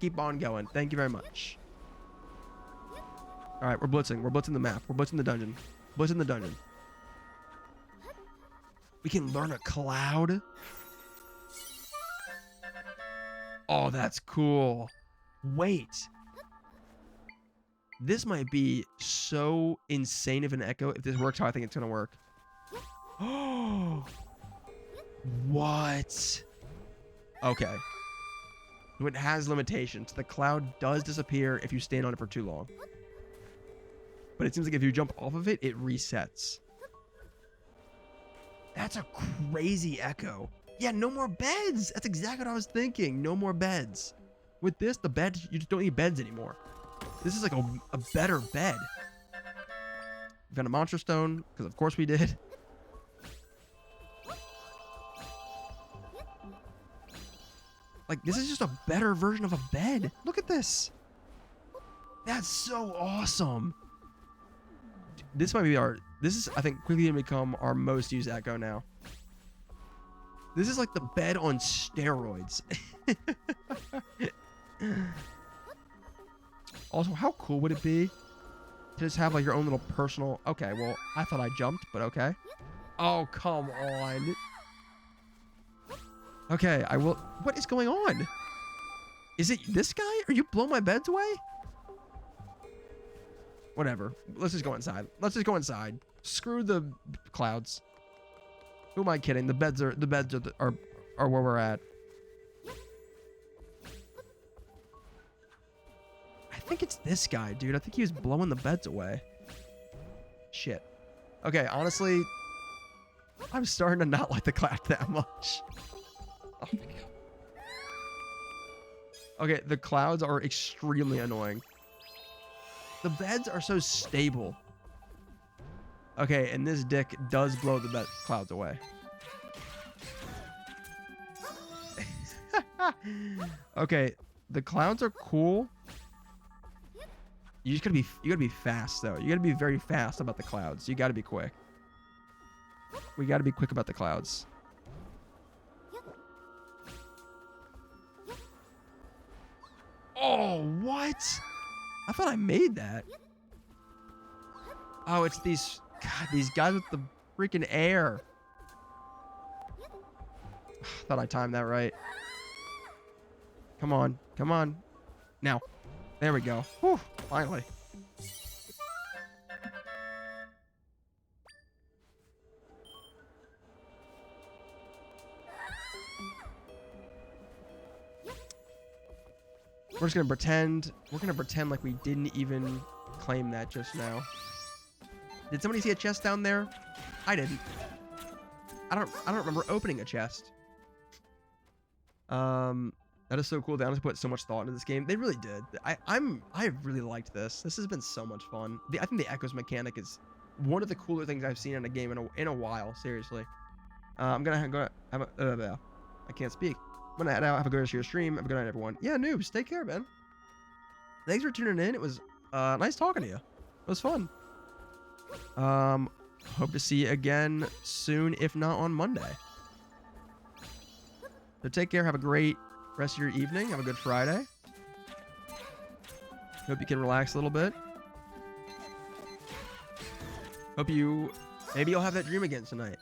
keep on going. Thank you very much. All right, we're blitzing. We're blitzing the map. We're blitzing the dungeon. Blitzing the dungeon. We can learn a cloud. Oh, that's cool. Wait. This might be so insane of an echo if this works how I think it's going to work. Oh. What? Okay. So it has limitations. The cloud does disappear if you stand on it for too long. But it seems like if you jump off of it, it resets. That's a crazy echo. Yeah, no more beds. That's exactly what I was thinking. No more beds. With this, the bed, you just don't need beds anymore. This is like a better bed. We found a monster stone, because of course we did. Like, this is just a better version of a bed. Look at this. That's so awesome. This might be this is, I think, quickly going to become our most used echo now. This is like the bed on steroids. Also, how cool would it be to just have like your own little personal... Okay, well, I thought I jumped, but okay. Oh, come on. Okay, I will... What is going on? Is it this guy? Are you blowing my beds away? Whatever. Let's just go inside. Let's just go inside. Screw the clouds. Who am I kidding? The beds are where we're at. I think it's this guy, dude. I think he was blowing the beds away. Shit. Okay, honestly, I'm starting to not like the cloud that much. Oh my God. Okay, the clouds are extremely annoying. The beds are so stable. Okay, and this dick does blow the clouds away. Okay, the clouds are cool. You gotta be fast though. You gotta be very fast about the clouds. You gotta be quick. We gotta be quick about the clouds. Oh, what? I thought I made that. Oh, it's these guys with the freaking air. Thought I timed that right. Come on. Come on. Now. There we go. Whew, finally. We're just gonna pretend. We're gonna pretend like we didn't even claim that just now. Did somebody see a chest down there? I didn't. I don't remember opening a chest. That is so cool. They honestly put so much thought into this game. They really did. I really liked this. This has been so much fun. I think the echoes mechanic is one of the cooler things I've seen in a game in a while. Seriously. I'm gonna have a. I can't speak. I'm gonna head out. Have a good rest of your stream. Have a good night, everyone. Yeah, noobs. Take care, man. Thanks for tuning in. It was nice talking to you. It was fun. Hope to see you again soon, if not on Monday. So take care. Have a great rest of your evening. Have a good Friday. Hope you can relax a little bit. Maybe you'll have that dream again tonight.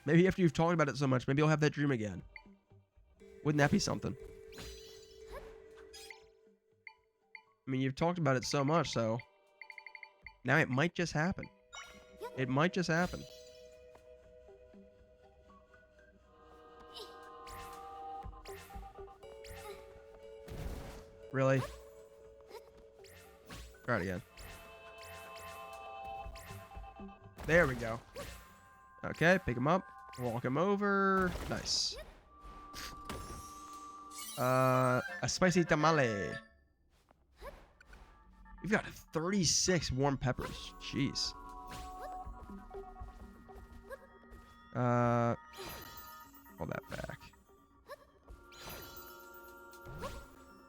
Maybe after you've talked about it so much, maybe you'll have that dream again. Wouldn't that be something? I mean, you've talked about it so much, so now it might just happen. It might just happen. Really? Try it again. There we go. Okay, pick him up. Walk him over. Nice. A spicy tamale. We've got 36 warm peppers. Jeez. Pull that back.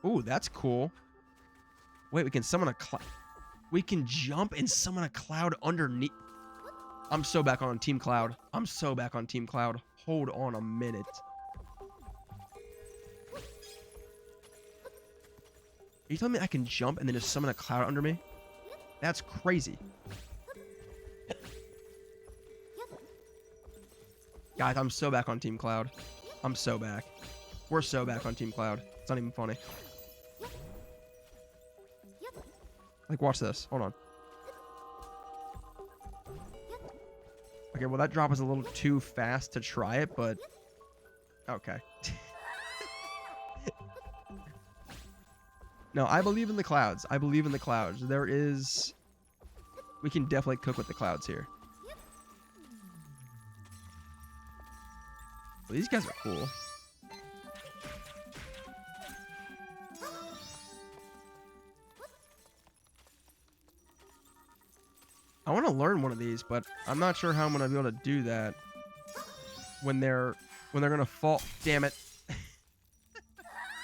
Ooh, that's cool. Wait, we can summon a cloud. We can jump and summon a cloud underneath. I'm so back on Team Cloud. I'm so back on Team Cloud. Hold on a minute. Are you telling me I can jump and then just summon a cloud under me? That's crazy. Guys, I'm so back on Team Cloud. I'm so back. We're so back on Team Cloud. It's not even funny. Like, watch this. Hold on. Okay, well, that drop was a little too fast to try it, but... Okay. No, I believe in the clouds. I believe in the clouds. There is... We can definitely cook with the clouds here. Well, these guys are cool. I want to learn one of these, but I'm not sure how I'm gonna be able to do that when they're gonna fall. Damn it!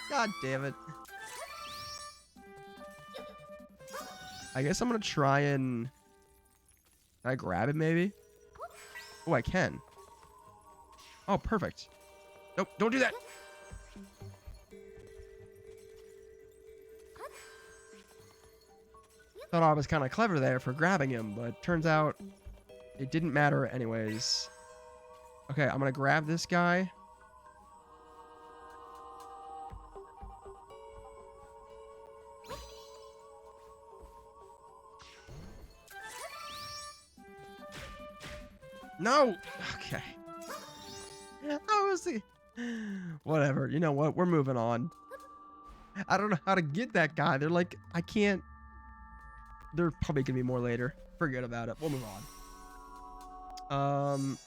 God damn it! I guess I'm gonna try and. Can I grab it maybe? Oh, I can. Oh, perfect. Nope, don't do that. Thought I was kind of clever there for grabbing him, but turns out it didn't matter anyways. Okay, I'm gonna grab this guy. No! Okay. I was the... Whatever. You know what? We're moving on. I don't know how to get that guy. They're like, I can't... There's probably gonna be more later. Forget about it. We'll move on.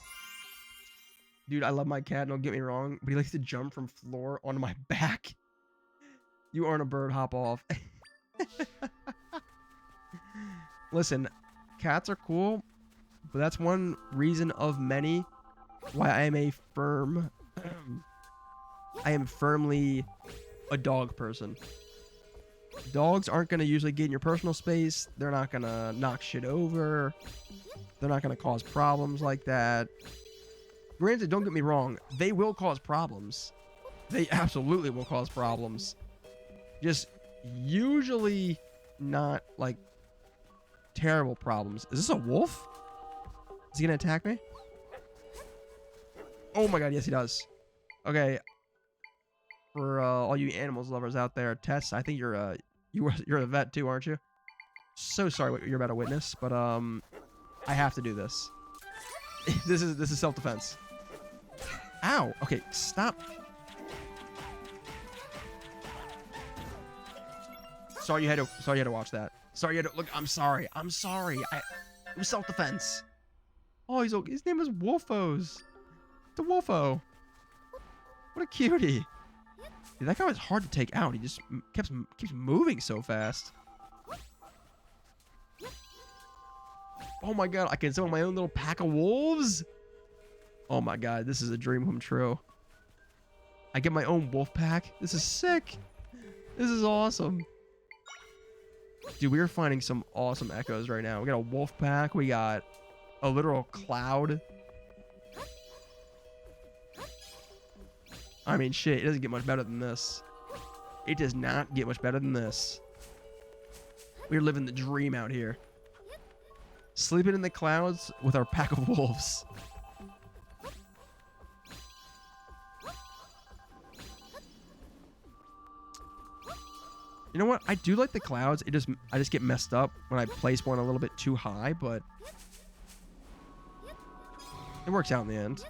Dude, I love my cat. Don't get me wrong, but he likes to jump from floor onto my back. You aren't a bird. Hop off. Listen, cats are cool, but that's one reason of many why I am a firm. I am firmly a dog person. Dogs aren't going to usually get in your personal space. They're not going to knock shit over. They're not going to cause problems like that. Granted, don't get me wrong. They will cause problems. They absolutely will cause problems. Just usually not like terrible problems. Is this a wolf? Is he going to attack me? Oh my god, yes he does. Okay. For all you animals lovers out there, Tess, I think you're You're a vet too, aren't you? So sorry what you're about to witness, but I have to do this. This is self-defense. Ow. Okay, stop. Sorry you had to watch that. Sorry you had to look. I'm sorry. It was self-defense. Oh, his name is Wolfos. The Wolfo. What a cutie. Dude, that guy was hard to take out. He just keeps moving so fast. Oh my god, I can summon my own little pack of wolves? Oh my god, this is a dream come true. I get my own wolf pack. This is sick. This is awesome. Dude, we are finding some awesome echoes right now. We got a wolf pack. We got a literal cloud. I mean, shit, it doesn't get much better than this. It does not get much better than this. We're living the dream out here. Sleeping in the clouds with our pack of wolves. You know what? I do like the clouds. I just get messed up when I place one a little bit too high, but it works out in the end.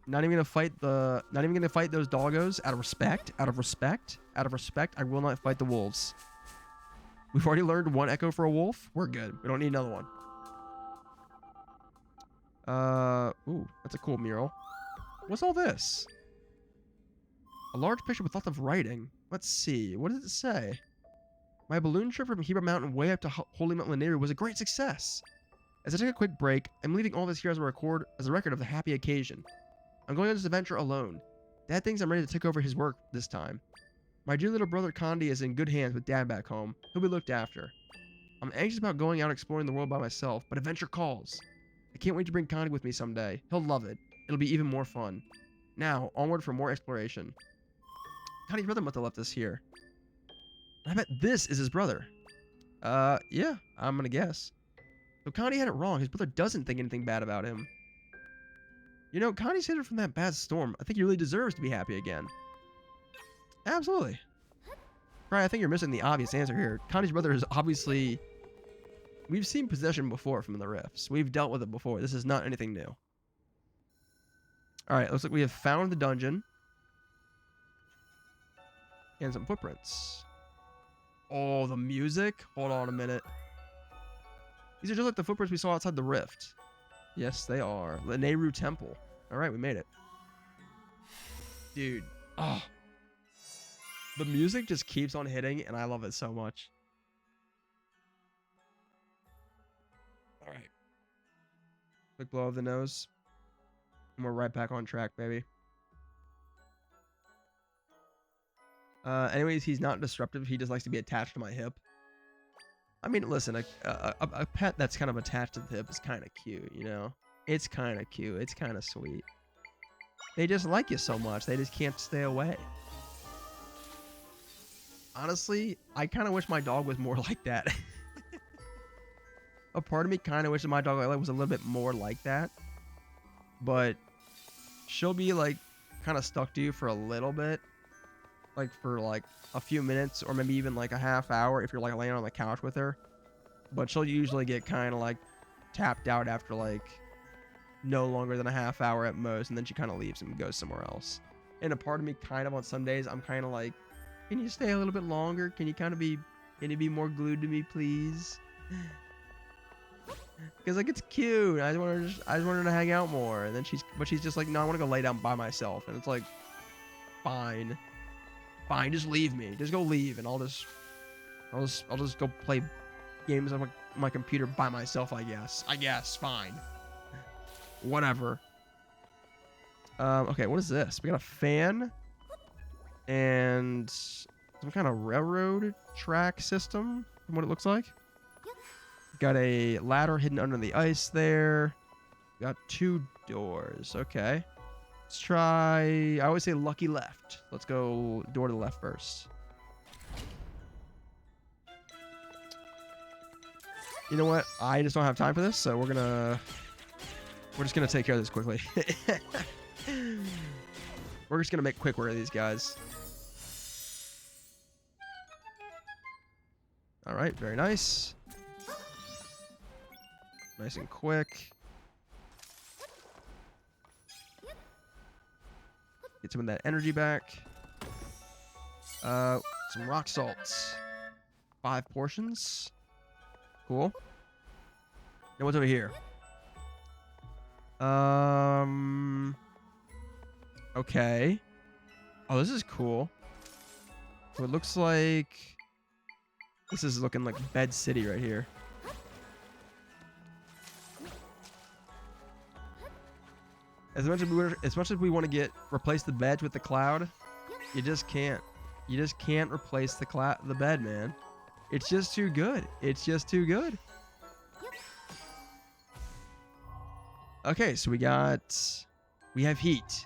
Not even gonna fight those doggos out of respect. Out of respect, I will not fight the wolves. We've already learned one echo for a wolf. We're good. We don't need another one. Ooh, that's a cool mural. What's all this? A large picture with lots of writing. Let's see. What does it say? My balloon trip from Hebra Mountain way up to Holy Mount Lanayru was a great success. As I take a quick break, I'm leaving all this here as a record of the happy occasion. I'm going on this adventure alone. Dad thinks I'm ready to take over his work this time. My dear little brother Condi is in good hands with Dad back home. He'll be looked after. I'm anxious about going out exploring the world by myself, but adventure calls. I can't wait to bring Condi with me someday. He'll love it. It'll be even more fun. Now, onward for more exploration. Condi's brother must have left us here. I bet this is his brother. Yeah, I'm gonna guess. So Condi had it wrong. His brother doesn't think anything bad about him. You know, Connie saved her from that bad storm. I think he really deserves to be happy again. Absolutely. Right, I think you're missing the obvious answer here. Connie's brother is obviously... We've seen possession before from the rifts. We've dealt with it before. This is not anything new. Alright, looks like we have found the dungeon. And some footprints. Oh, the music? Hold on a minute. These are just like the footprints we saw outside the rift. Yes, they are. The Lanayru Temple. Alright, we made it. Dude. Oh. The music just keeps on hitting, and I love it so much. Alright. Quick blow of the nose. And we're right back on track, baby. Anyways, he's not disruptive. He just likes to be attached to my hip. I mean, listen, a pet that's kind of attached to the hip is kind of cute, you know? It's kind of cute. It's kind of sweet. They just like you so much. They just can't stay away. Honestly, I kind of wish my dog was more like that. A part of me kind of wishes my dog was a little bit more like that. But she'll be like kind of stuck to you for a little bit. Like for like a few minutes or maybe even like a half hour if you're like laying on the couch with her. But she'll usually get kind of like tapped out after like no longer than a half hour at most, and then she kind of leaves and goes somewhere else. And a part of me kind of on some days I'm kind of like, can you stay a little bit longer? Can you be more glued to me, please? Because like it's cute. I just want her to hang out more. And then she's just like, no, I want to go lay down by myself. And it's like, fine, just leave me. Just go leave, and I'll just go play games on my computer by myself. I guess, fine. Whatever. Okay, what is this? We got a fan and some kind of railroad track system from what it looks like. Got a ladder hidden under the ice there. Got 2 doors. Okay. Let's try... I always say lucky left. Let's go door to the left first. You know what? I just don't have time for this, so we're just gonna take care of this quickly. We're just gonna make quick work of these guys. All right, very nice. Nice and quick. Get some of that energy back. Some rock salts. 5 portions. Cool. Now what's over here? Okay. Oh, this is cool. So it looks like this is looking like Bed City right here. As much as we want to replace the beds with the cloud, you just can't. You just can't replace the bed, man. It's just too good. It's just too good. Okay, so we have heat.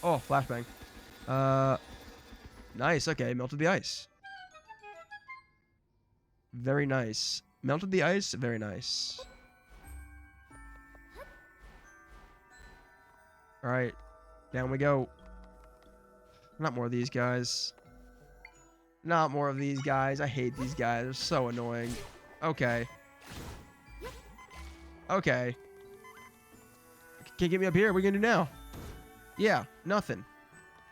Oh, flashbang. Nice. Okay, melted the ice. Very nice. Melted the ice. Very nice. All right, down we go. Not more of these guys. Not more of these guys. I hate these guys. They're so annoying. Okay. Okay. Can't get me up here. What are we gonna do now? Yeah, nothing.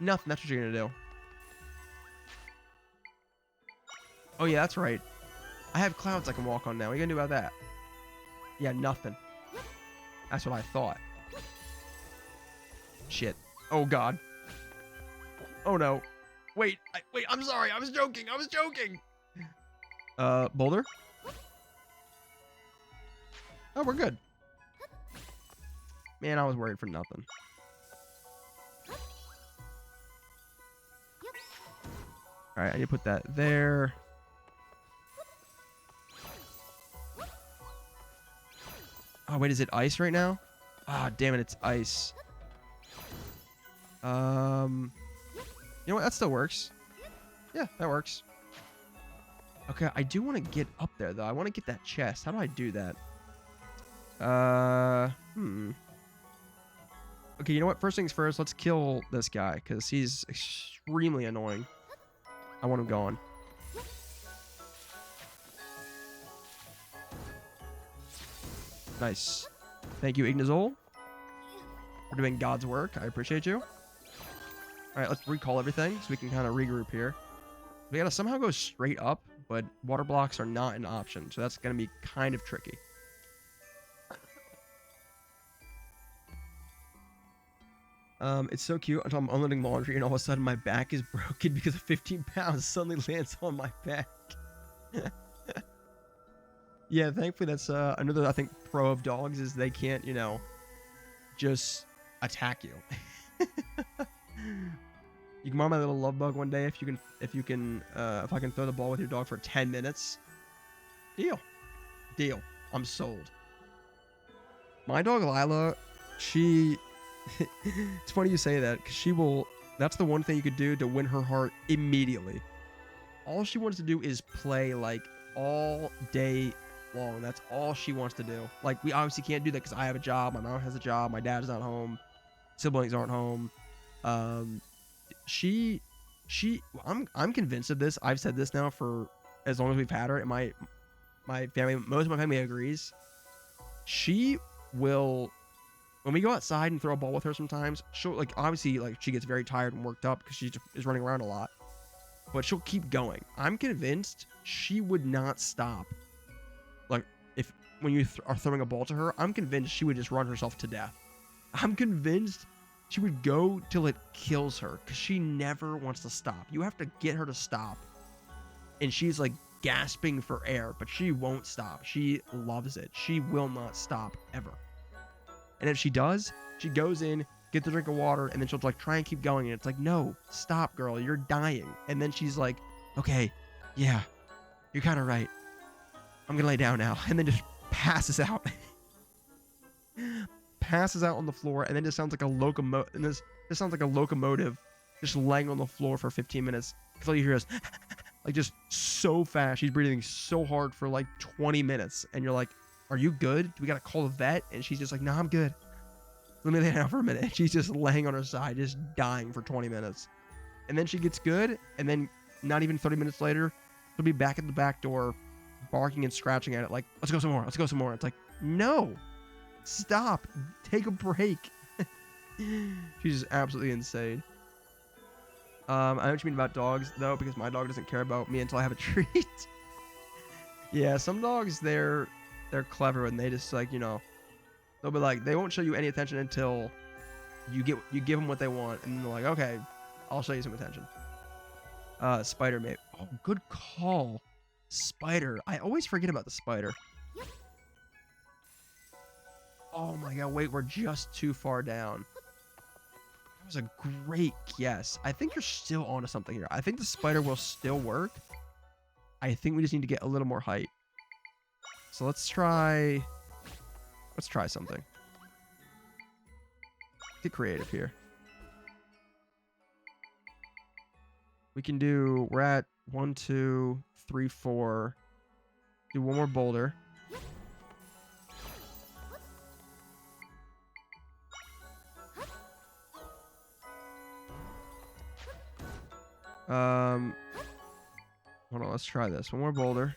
Nothing. That's what you're gonna do. Oh yeah, that's right. I have clouds I can walk on now. What are you gonna do about that? Yeah, nothing. That's what I thought. Shit. Oh god. Oh no. Wait, I'm sorry. I was joking. I was joking. Boulder? Oh, we're good. Man, I was worried for nothing. All right, I need to put that there. Oh, wait, is it ice right now? Ah, damn it, it's ice. You know what? That still works. Yeah, that works. Okay, I do want to get up there, though. I want to get that chest. How do I do that? Okay, you know what? First things first, let's kill this guy, because he's extremely annoying. I want him gone. Nice. Thank you, Ignazol, for doing God's work. I appreciate you. All right, let's recall everything so we can kind of regroup here. We gotta somehow go straight up, but water blocks are not an option, so that's gonna be kind of tricky. It's so cute until I'm unloading laundry and all of a sudden my back is broken because of 15 pounds suddenly lands on my back. Yeah, thankfully that's another, I think, pro of dogs is they can't, you know, just attack you. You can mark my little love bug one day if I can throw the ball with your dog for 10 minutes. Deal. I'm sold. My dog Lila, she it's funny you say that, because that's the one thing you could do to win her heart immediately. All she wants to do is play like all day long. That's all she wants to do. Like, we obviously can't do that because I have a job, my mom has a job, my dad's not home, siblings aren't home. I'm convinced of this. I've said this now for as long as we've had her, and my family, most of my family agrees. She will, when we go outside and throw a ball with her sometimes, she'll, like, obviously, like, she gets very tired and worked up because she is running around a lot, but she'll keep going. I'm convinced she would not stop. Like, when you are throwing a ball to her, I'm convinced she would just run herself to death. I'm convinced she would go till it kills her because she never wants to stop. You have to get her to stop, and she's like gasping for air, but she won't stop. She loves it. She will not stop ever. And if she does, she goes in, gets a drink of water, and then she'll like try and keep going. And it's like, no, stop, girl, you're dying. And then she's like, okay, yeah, you're kind of right. I'm gonna lay down now, and then just passes out. Passes out on the floor, and then just sounds like a locomotive. And this sounds like a locomotive just laying on the floor for 15 minutes. Because all you hear is like just so fast. She's breathing so hard for like 20 minutes, and you're like, are you good? Do we gotta call the vet? And she's just like, no, I'm good. Let me lay down for a minute. And she's just laying on her side, just dying for 20 minutes. And then she gets good, and then not even 30 minutes later, she'll be back at the back door, barking and scratching at it like, let's go some more, let's go some more. It's like, no, stop, take a break. She's just absolutely insane. I know what you mean about dogs, though, because my dog doesn't care about me until I have a treat. Yeah, some dogs, they're clever, and they just, like, you know, they'll be like, they won't show you any attention until you give them what they want, and then they're like, okay, I'll show you some attention. Spider mate. Oh, good call. Spider. I always forget about the spider. Oh my god, wait, we're just too far down. That was a great guess. I think you're still onto something here. I think the spider will still work. I think we just need to get a little more height. So let's try something. Get creative here. We can do, we're at 1, 2, 3, 4. Do one more boulder. Hold on, let's try this. One more boulder.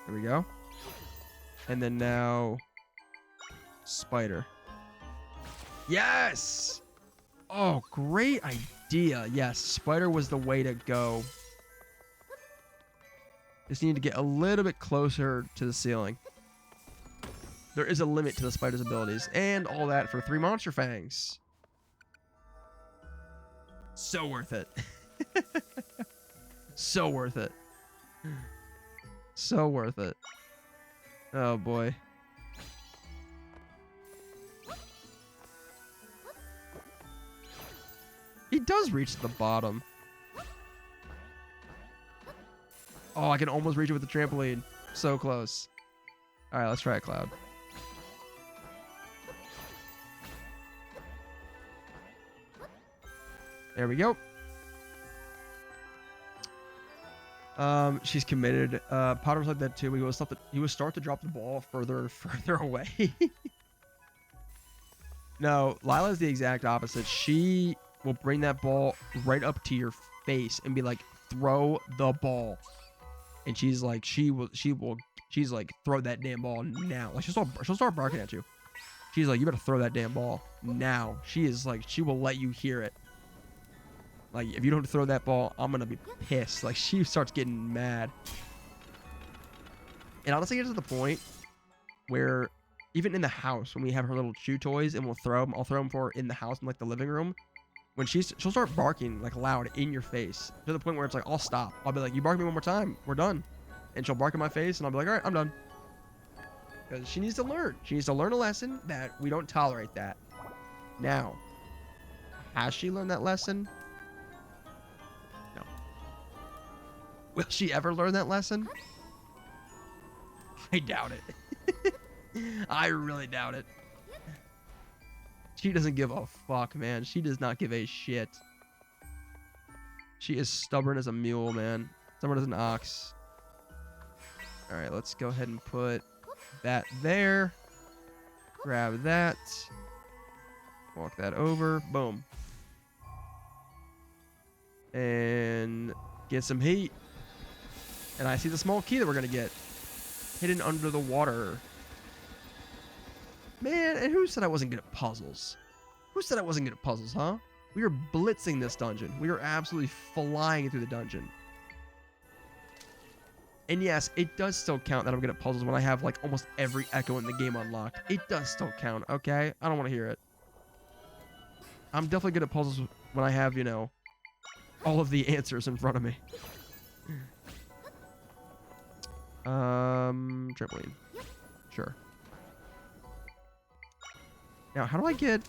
There we go. And then now, spider. Yes! Oh, great idea. Yes, spider was the way to go. Just need to get a little bit closer to the ceiling. There is a limit to the spider's abilities. And all that for 3 monster fangs. So worth it. So worth it. So worth it. Oh boy. He does reach the bottom. Oh, I can almost reach it with the trampoline. So close. All right, let's try it, Cloud. There we go. She's committed. Potter's like that too. He will start to drop the ball further and further away. No, Lila's the exact opposite. She will bring that ball right up to your face and be like, throw the ball. And she's like, she's like, throw that damn ball now. Like she'll start barking at you. She's like, you better throw that damn ball now. She is like, she will let you hear it. Like, if you don't throw that ball, I'm going to be pissed. Like, she starts getting mad. And honestly, it's to the point where even in the house, when we have her little chew toys and we'll throw them, I'll throw them for her in the house in, like, the living room. When she'll start barking, like, loud in your face. To the point where it's like, I'll stop. I'll be like, you bark me one more time. We're done. And she'll bark in my face, and I'll be like, all right, I'm done. Because she needs to learn. She needs to learn a lesson that we don't tolerate that. Now, has she learned that lesson? No. Will she ever learn that lesson? I doubt it. I really doubt it. She doesn't give a fuck, man. She does not give a shit. She is stubborn as a mule, man. Stubborn as an ox. All right, let's go ahead and put that there. Grab that. Walk that over. Boom. And get some heat. And I see the small key that we're going to get. Hidden under the water. Man, and who said I wasn't good at puzzles? Who said I wasn't good at puzzles, huh? We are blitzing this dungeon. We are absolutely flying through the dungeon. And yes, it does still count that I'm good at puzzles when I have like almost every echo in the game unlocked. It does still count, okay? I don't want to hear it. I'm definitely good at puzzles when I have, you know, all of the answers in front of me. Trampoline. Sure. Now, how do I get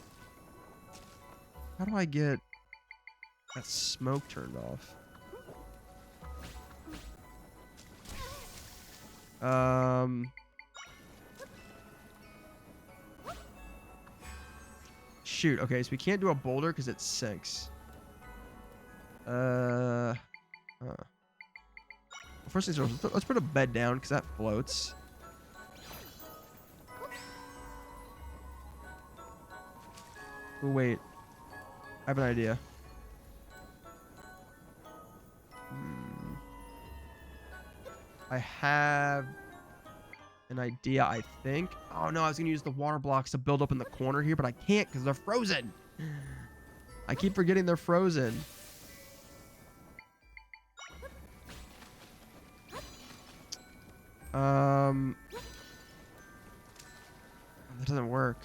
that smoke turned off? Shoot. Okay, so we can't do a boulder because it sinks. For first things first, let's put a bed down because that floats. Oh, wait. I have an idea. I have an idea, I think. Oh, no, I was going to use the water blocks to build up in the corner here, but I can't because they're frozen. I keep forgetting they're frozen. That doesn't work.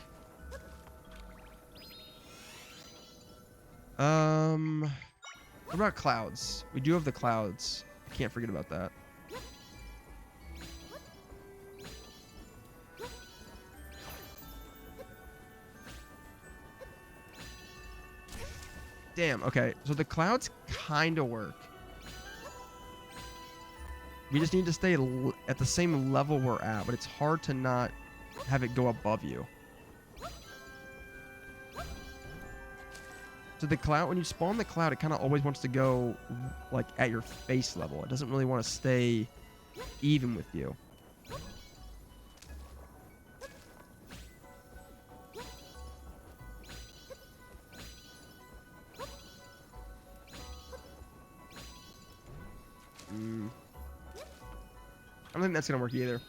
What about clouds? We do have the clouds. Can't forget about that. Damn, okay. So the clouds kind of work. We just need to stay at the same level we're at, but it's hard to not have it go above you. So the cloud, when you spawn the cloud, it kind of always wants to go like at your face level. It doesn't really want to stay even with you. I don't think that's gonna work either.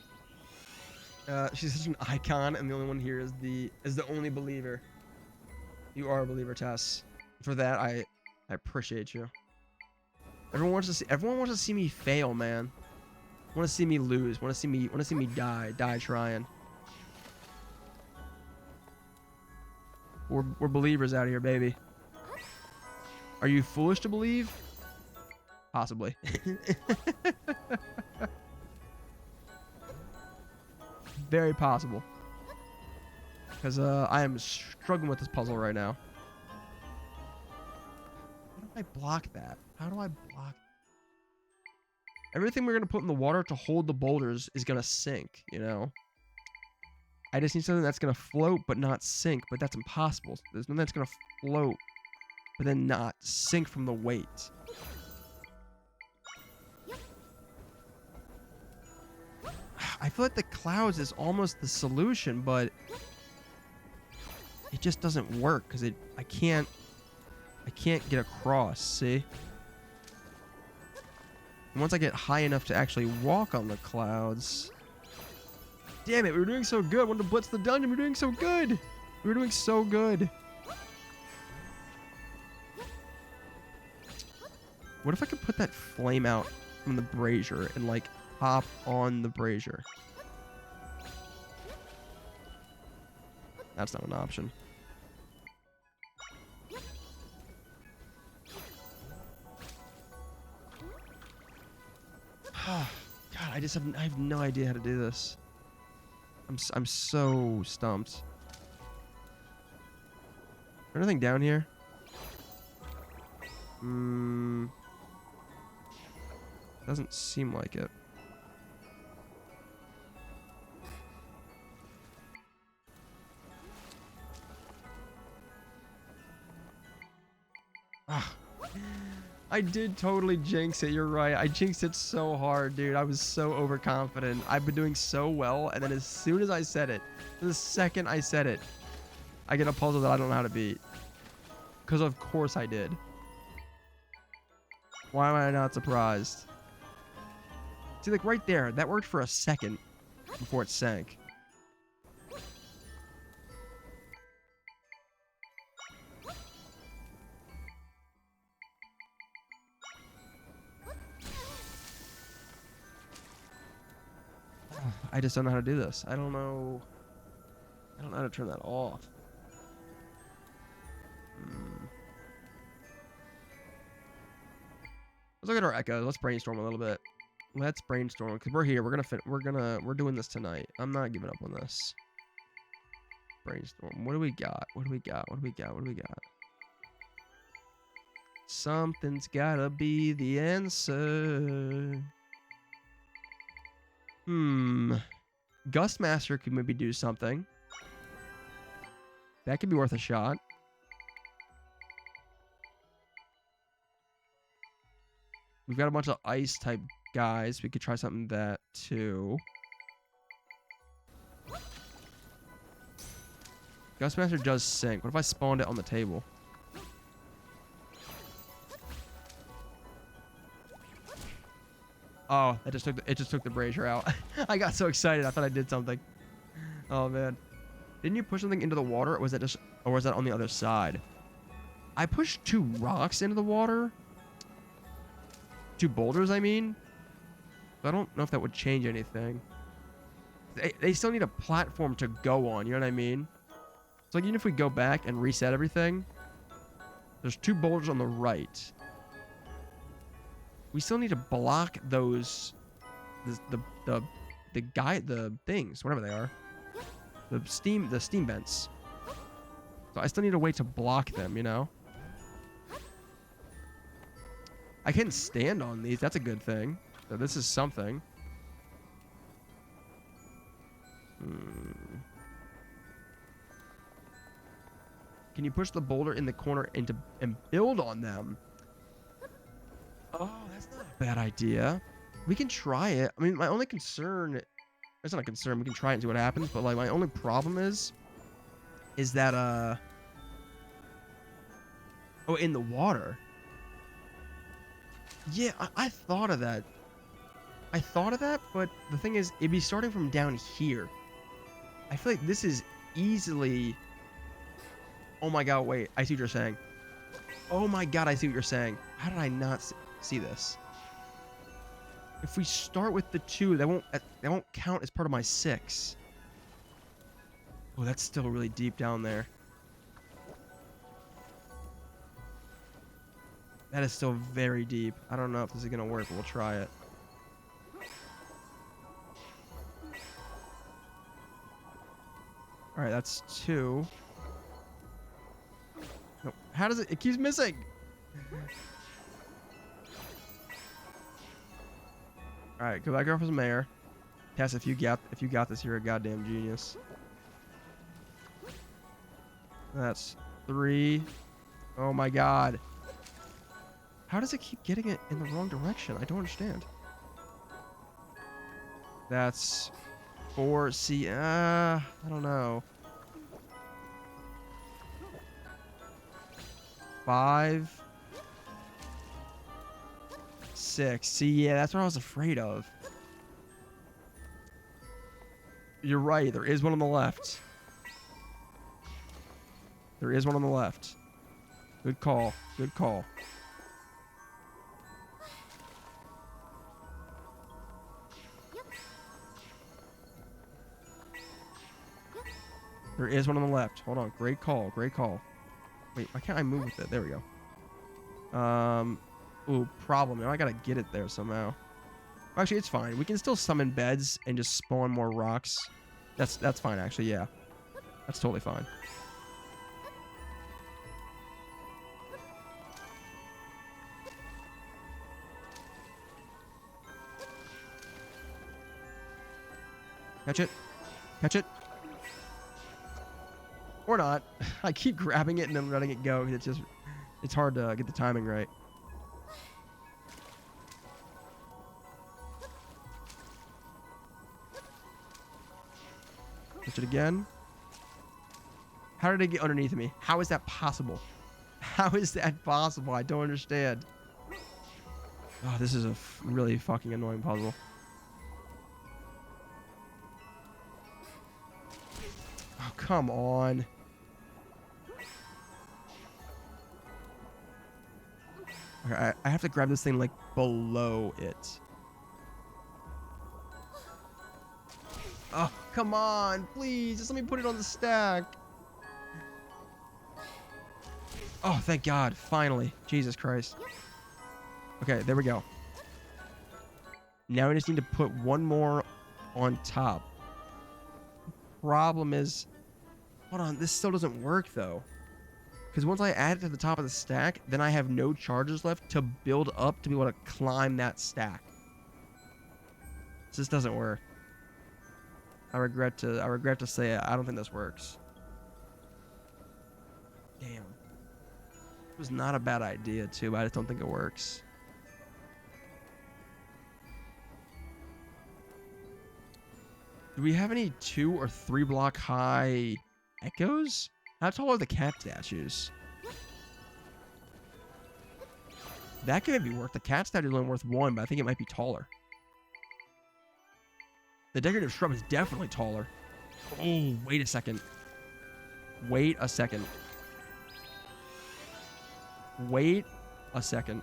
She's such an icon, and the only one here is the only believer. You are a believer, Tess. For that, I appreciate you. Everyone wants to see me fail, man. Want to see me lose. Want to see me die trying. We're believers out here, baby. Are you foolish to believe? Possibly. Very possible. Because I am struggling with this puzzle right now. How do I block that? How do I block? Everything we're going to put in the water to hold the boulders is going to sink, you know? I just need something that's going to float but not sink, but that's impossible. There's nothing that's going to float but then not sink from the weight. I feel like the clouds is almost the solution, but it just doesn't work because I can't get across, see? And once I get high enough to actually walk on the clouds. Damn it, we were doing so good. I wanted to blitz the dungeon. We were doing so good. We were doing so good. What if I could put that flame out from the brazier and like hop on the brazier? That's not an option. God, I have no idea how to do this. I'm so stumped. Is there anything down here? Doesn't seem like it. I did totally jinx it. You're right. I jinxed it so hard, dude. I was so overconfident. I've been doing so well, and then as soon as I said it, the second I said it, I get a puzzle that I don't know how to beat. Because of course I did. Why am I not surprised? See, like right there, that worked for a second before it sank. I just don't know how to do this. I don't know how to turn that off. Let's look at our echoes. Let's brainstorm a little bit. Let's brainstorm because we're here. We're doing this tonight. I'm not giving up on this. Brainstorm. What do we got? What do we got? What do we got? What do we got? Something's gotta be the answer. Gustmaster could maybe do something. That could be worth a shot. We've got a bunch of ice type guys. We could try something that too. Gustmaster does sink. What if I spawned it on the table? Oh, it just took the brazier out. I got so excited. I thought I did something. Oh man. Didn't you push something into the water, or was that on the other side? I pushed 2 rocks into the water. 2 boulders, I mean. I don't know if that would change anything. They still need a platform to go on, you know what I mean? So like, even if we go back and reset everything, there's 2 boulders on the right. We still need to block those, the things, whatever they are. The steam vents. So I still need a way to block them, you know? I can stand on these. That's a good thing. So this is something. Can you push the boulder in the corner and build on them? Oh, that's not a bad idea. We can try it. I mean, my only concern... It's not a concern. We can try it and see what happens. But, like, my only problem is that, oh, in the water. Yeah, I thought of that. I thought of that, but the thing is, it'd be starting from down here. I feel like this is easily... Oh my god, wait. I see what you're saying. Oh my god, I see what you're saying. How did I not see this? If we start with the 2, that won't count as part of my 6. Oh, that's still really deep down there. That is still very deep. I don't know if this is gonna work, but we'll try it. All right, that's 2. No, how does it? It keeps missing. All right, go back off as mayor. Tess, if you got this, you're a goddamn genius. That's 3. Oh my god. How does it keep getting it in the wrong direction? I don't understand. That's 4. See, I don't know. 5. 6. See, yeah, that's what I was afraid of. You're right. There is one on the left. There is one on the left. Good call. Good call. There is one on the left. Hold on. Great call. Great call. Wait, why can't I move with it? There we go. Ooh, problem. Now I gotta get it there somehow. Actually, it's fine. We can still summon beds and just spawn more rocks. That's fine, actually, yeah. That's totally fine. Catch it. Catch it. Or not. I keep grabbing it and then letting it go. It's hard to get the timing right. Catch it again. How did it get underneath me? How is that possible? How is that possible? I don't understand. Oh, this is a really fucking annoying puzzle. Oh, come on. Okay, I have to grab this thing, like, below it. Oh, come on. Please, just let me put it on the stack. Oh, thank God. Finally. Jesus Christ. Okay, there we go. Now we just need to put one more on top. Problem is... Hold on, this still doesn't work, though. Because once I add it to the top of the stack, then I have no charges left to build up to be able to climb that stack. This doesn't work. I regret to say it. I don't think this works. Damn. It was not a bad idea, too, but I just don't think it works. Do we have any 2 or 3 block high echoes? How tall are the cat statues? That could be worth. The cat statue is only worth 1, but I think it might be taller. The decorative shrub is definitely taller. Oh, wait a second. Wait a second. Wait a second.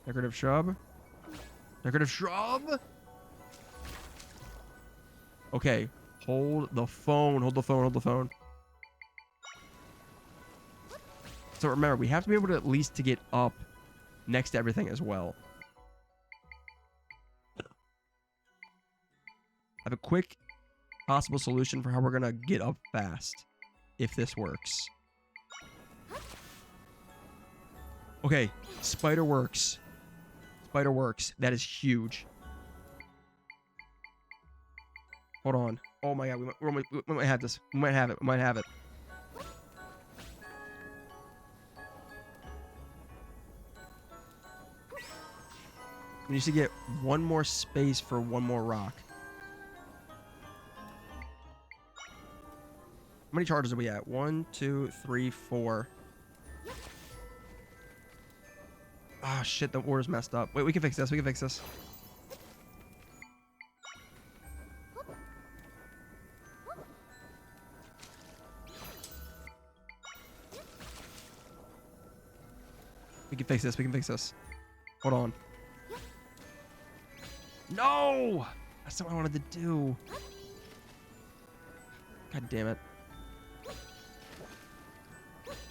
Decorative shrub. Decorative shrub. Okay. Hold the phone. Hold the phone. Hold the phone. So remember, we have to be able to at least to get up next to everything as well. I have a quick possible solution for how we're going to get up fast if this works. Okay, spider works. Spider works. That is huge. Hold on. Oh my god, we might have this. We might have it. We might have it. We need to get one more space for one more rock. How many charges are we at? 1, 2, 3, 4. Ah, shit, the order's messed up. Wait, we can fix this. We can fix this. We can fix this. We can fix this. Hold on. No! That's not what I wanted to do. God damn it.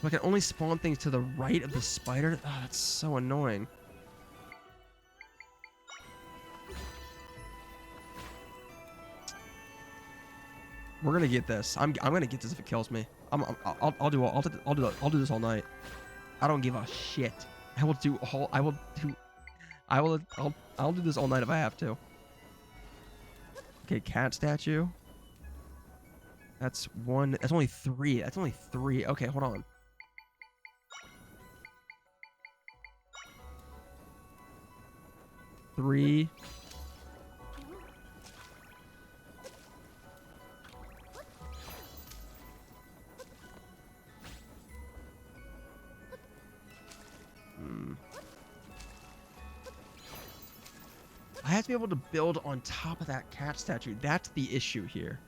I can only spawn things to the right of the spider? Oh, that's so annoying. We're gonna get this. I'm gonna get this if it kills me. I'll do this all night. I don't give a shit. I'll do this all night if I have to. Okay, cat statue. That's 1. That's only 3. That's only 3. Okay, hold on. Three. I have to be able to build on top of that cat statue. That's the issue here.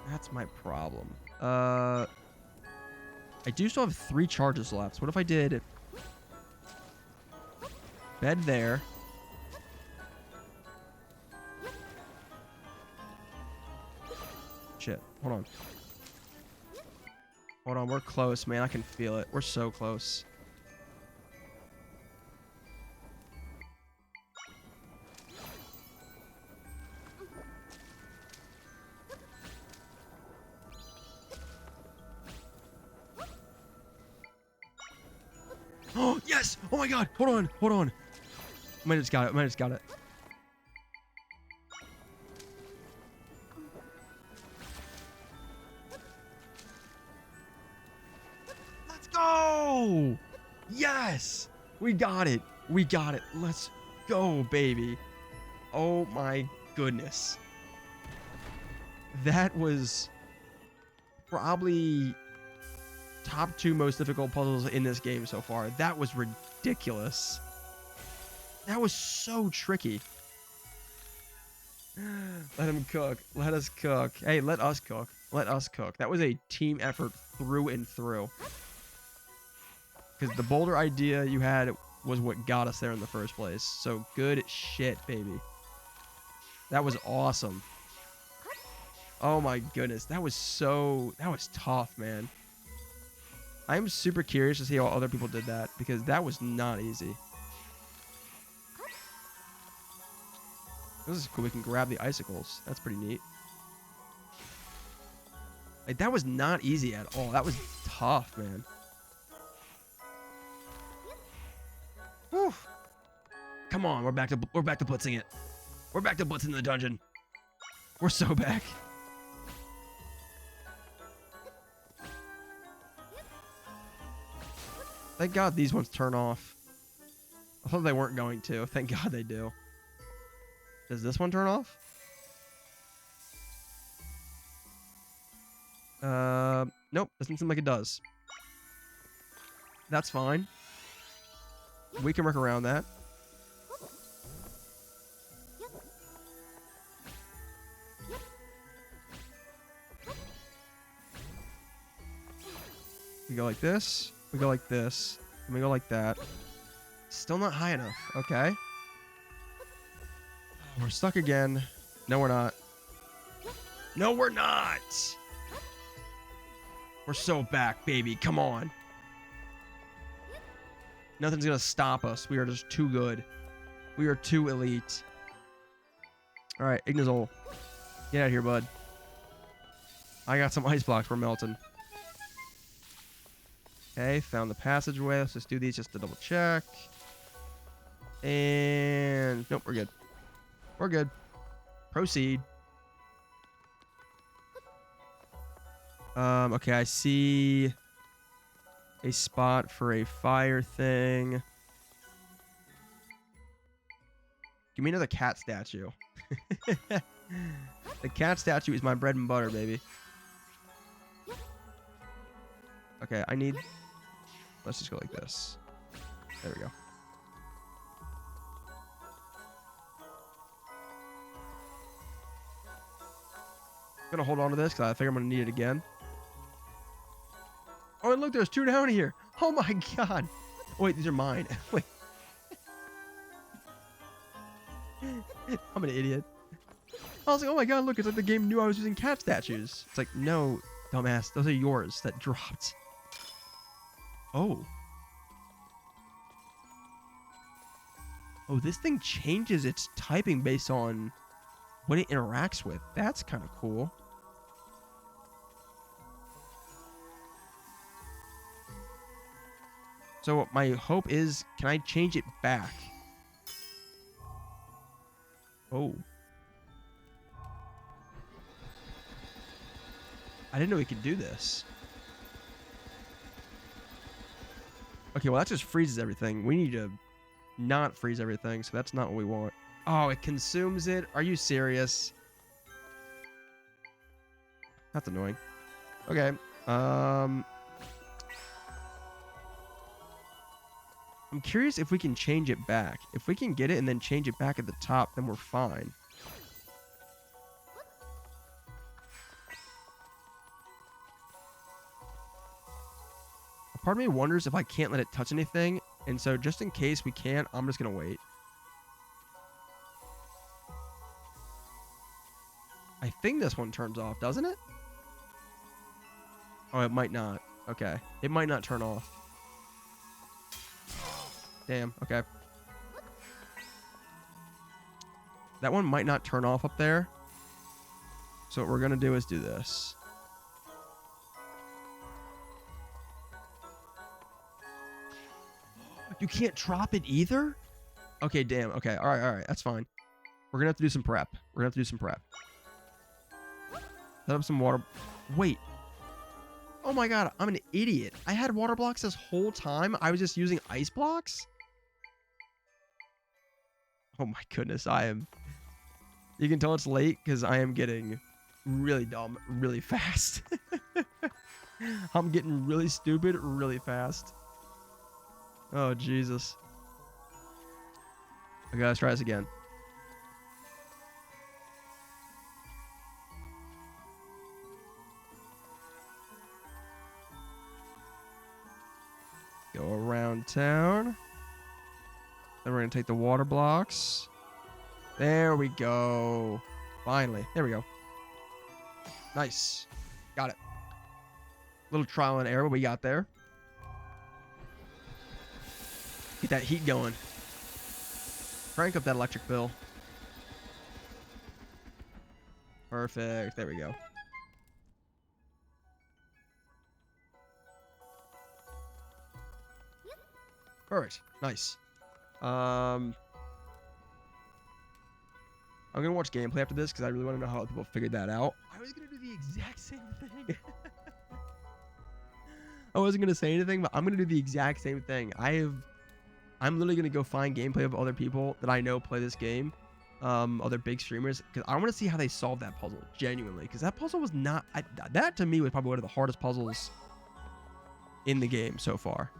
That's my problem. I do still have 3 charges left. So what if I did bed there? Shit. Hold on. Hold on. We're close, man. I can feel it. We're so close. Oh, yes! Oh my god! Hold on! Hold on! I might have just got it. I might have just got it. Let's go! Yes! We got it! We got it! Let's go, baby! Oh my goodness. That was probably top 2 most difficult puzzles in this game so far. That was ridiculous. That was so tricky. Let him cook. Let us cook. Hey, let us cook. Let us cook. That was a team effort through and through. Because the boulder idea you had was what got us there in the first place. So good shit, baby. That was awesome. Oh my goodness. That was tough, man. I'm super curious to see how other people did that, because that was not easy. This is cool. We can grab the icicles. That's pretty neat. Like, that was not easy at all. That was tough, man. Whew. Come on, we're back to blitzing it. We're back to blitzing the dungeon. We're so back. Thank God these ones turn off. I thought they weren't going to. Thank God they do. Does this one turn off? Nope. Doesn't seem like it does. That's fine. We can work around that. We go like this. We go like this. And we go like that. Still not high enough. Okay. We're stuck again. No, we're not. No, we're not. We're so back, baby. Come on. Nothing's going to stop us. We are just too good. We are too elite. All right, Ignazole. Get out of here, bud. I got some ice blocks we're melting. Okay, found the passageway. Let's just do these just to double check. And nope, we're good. We're good. Proceed. Okay, I see a spot for a fire thing. Give me another cat statue. The cat statue is my bread and butter, baby. Okay, I need... Let's just go like this. There we go. I'm gonna hold on to this because I think I'm gonna need it again. Oh, and look, there's two down here. Oh my god. Oh, wait, these are mine. Wait. I'm an idiot. I was like, oh my god, look, it's like the game knew I was using cat statues. It's like, no, dumbass, those are yours that dropped. Oh. Oh, this thing changes its typing based on what it interacts with. That's kind of cool. So my hope is, can I change it back? Oh. I didn't know we could do this. Okay, well that just freezes everything. We need to not freeze everything, so that's not what we want. Oh, it consumes it? Are you serious? That's annoying. Okay. I'm curious if we can change it back. If we can get it and then change it back at the top, then we're fine. Part of me wonders if I can't let it touch anything, and so just in case we can't, I'm just gonna wait. I think this one turns off, doesn't it? Oh, it might not. Okay. It might not turn off. Damn, okay. That one might not turn off up there. So what we're gonna do is do this. You can't drop it either? Okay, damn. Okay, all right. That's fine. We're gonna have to do some prep. Set up some water. Wait. Oh my god, I'm an idiot. I had water blocks this whole time. I was just using ice blocks? Oh my goodness, I am... You can tell it's late because I am getting really dumb really fast. I'm getting really stupid really fast. Oh, Jesus. Okay, let's try this again. Go around town. Then we're going to take the water blocks. There we go. Finally. There we go. Nice. Got it. Little trial and error, but we got there. Get that heat going. Crank up that electric bill. Perfect. There we go. Perfect. Nice. I'm gonna watch gameplay after this because I really want to know how people figured that out. I was gonna do the exact same thing. I wasn't gonna say anything, but I'm gonna do the exact same thing. I'm literally gonna go find gameplay of other people that I know play this game, other big streamers, because I want to see how they solve that puzzle genuinely. Because that puzzle was not that to me was probably one of the hardest puzzles in the game so far.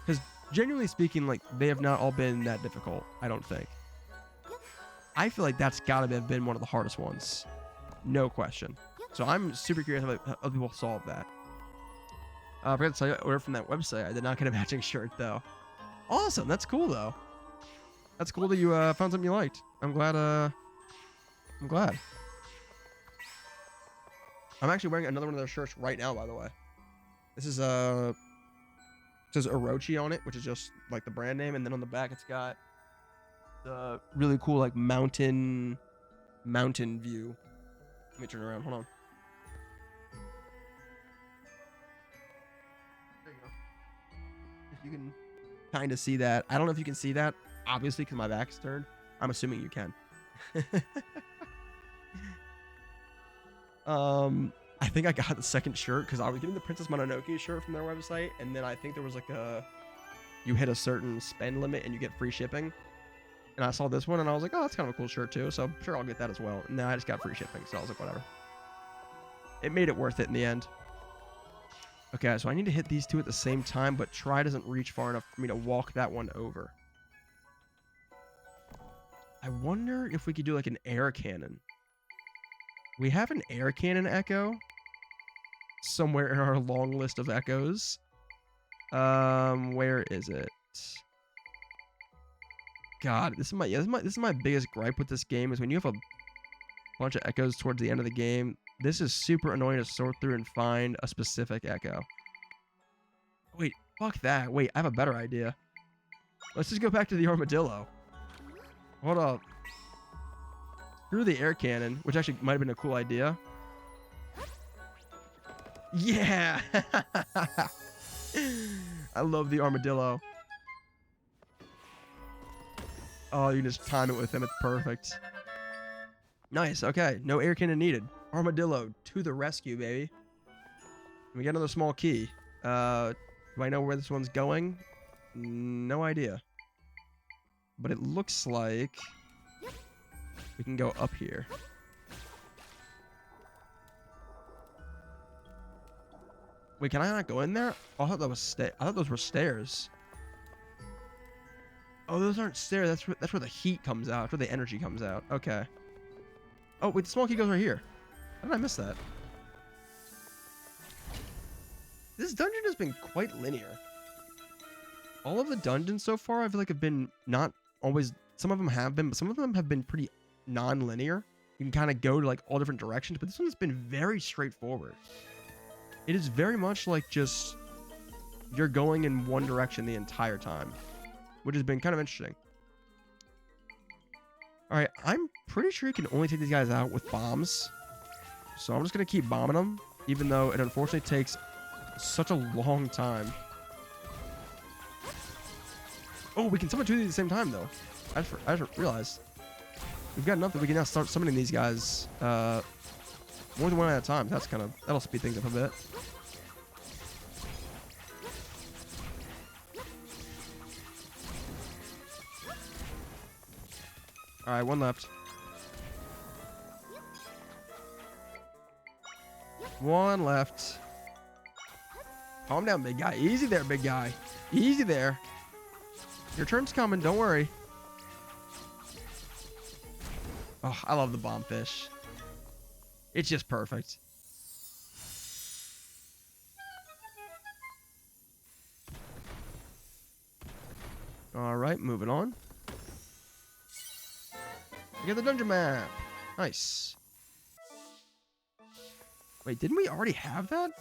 Because genuinely speaking, like they have not all been that difficult. I don't think. I feel like that's gotta have been one of the hardest ones, no question. So I'm super curious how other people solve that. I forgot to tell you, I ordered from that website. I did not get a matching shirt though. Awesome, that's cool though. That's cool that you found something you liked. I'm glad. I'm glad. I'm actually wearing another one of their shirts right now, by the way. This is it says Orochi on it, which is just like the brand name, and then on the back it's got the really cool like mountain view. Let me turn around. Hold on. There you go. If you can kind of see that. I don't know if you can see that, obviously, because my back's turned. I'm assuming you can. I think I got the second shirt because I was getting the Princess Mononoke shirt from their website, and then I think there was like you hit a certain spend limit and you get free shipping. And I saw this one and I was like, oh, that's kind of a cool shirt too, so I'm sure I'll get that as well. And then I just got free shipping, so I was like, whatever. It made it worth it in the end. Okay, so I need to hit these two at the same time, but try doesn't reach far enough for me to walk that one over. I wonder if we could do like an air cannon. We have an air cannon echo somewhere in our long list of echoes. Where is it? God, this is my biggest gripe with this game is when you have a bunch of echoes towards the end of the game. This is super annoying to sort through and find a specific echo. Wait, fuck that. Wait, I have a better idea. Let's just go back to the armadillo. Hold up. Screw the air cannon, which actually might have been a cool idea. Yeah! I love the armadillo. Oh, you can just time it with him. It's perfect. Nice. Okay. No air cannon needed. Armadillo to the rescue, baby. We get another small key. Do I know where this one's going? No idea. But it looks like we can go up here. Wait, can I not go in there? Oh, I thought that was I thought those were stairs. Oh, those aren't stairs. That's where the heat comes out. That's where the energy comes out. Okay. Oh, wait, the small key goes right here. How did I miss that? This dungeon has been quite linear. All of the dungeons so far, I feel like have been not always. Some of them have been, but some of them have been pretty non-linear. You can kind of go to like all different directions, but this one has been very straightforward. It is very much like just you're going in one direction the entire time, which has been kind of interesting. All right, I'm pretty sure you can only take these guys out with bombs. So I'm just going to keep bombing them, even though it unfortunately takes such a long time. Oh, we can summon two of these at the same time, though. I just realized. We've got enough that we can now start summoning these guys more than one at a time. That'll speed things up a bit. All right, one left. One left. Calm down, big guy. Easy there, big guy. Easy there. Your turn's coming. Don't worry. Oh, I love the bomb fish. It's just perfect. All right, moving on. We get the dungeon map. Nice. Wait, didn't we already have that?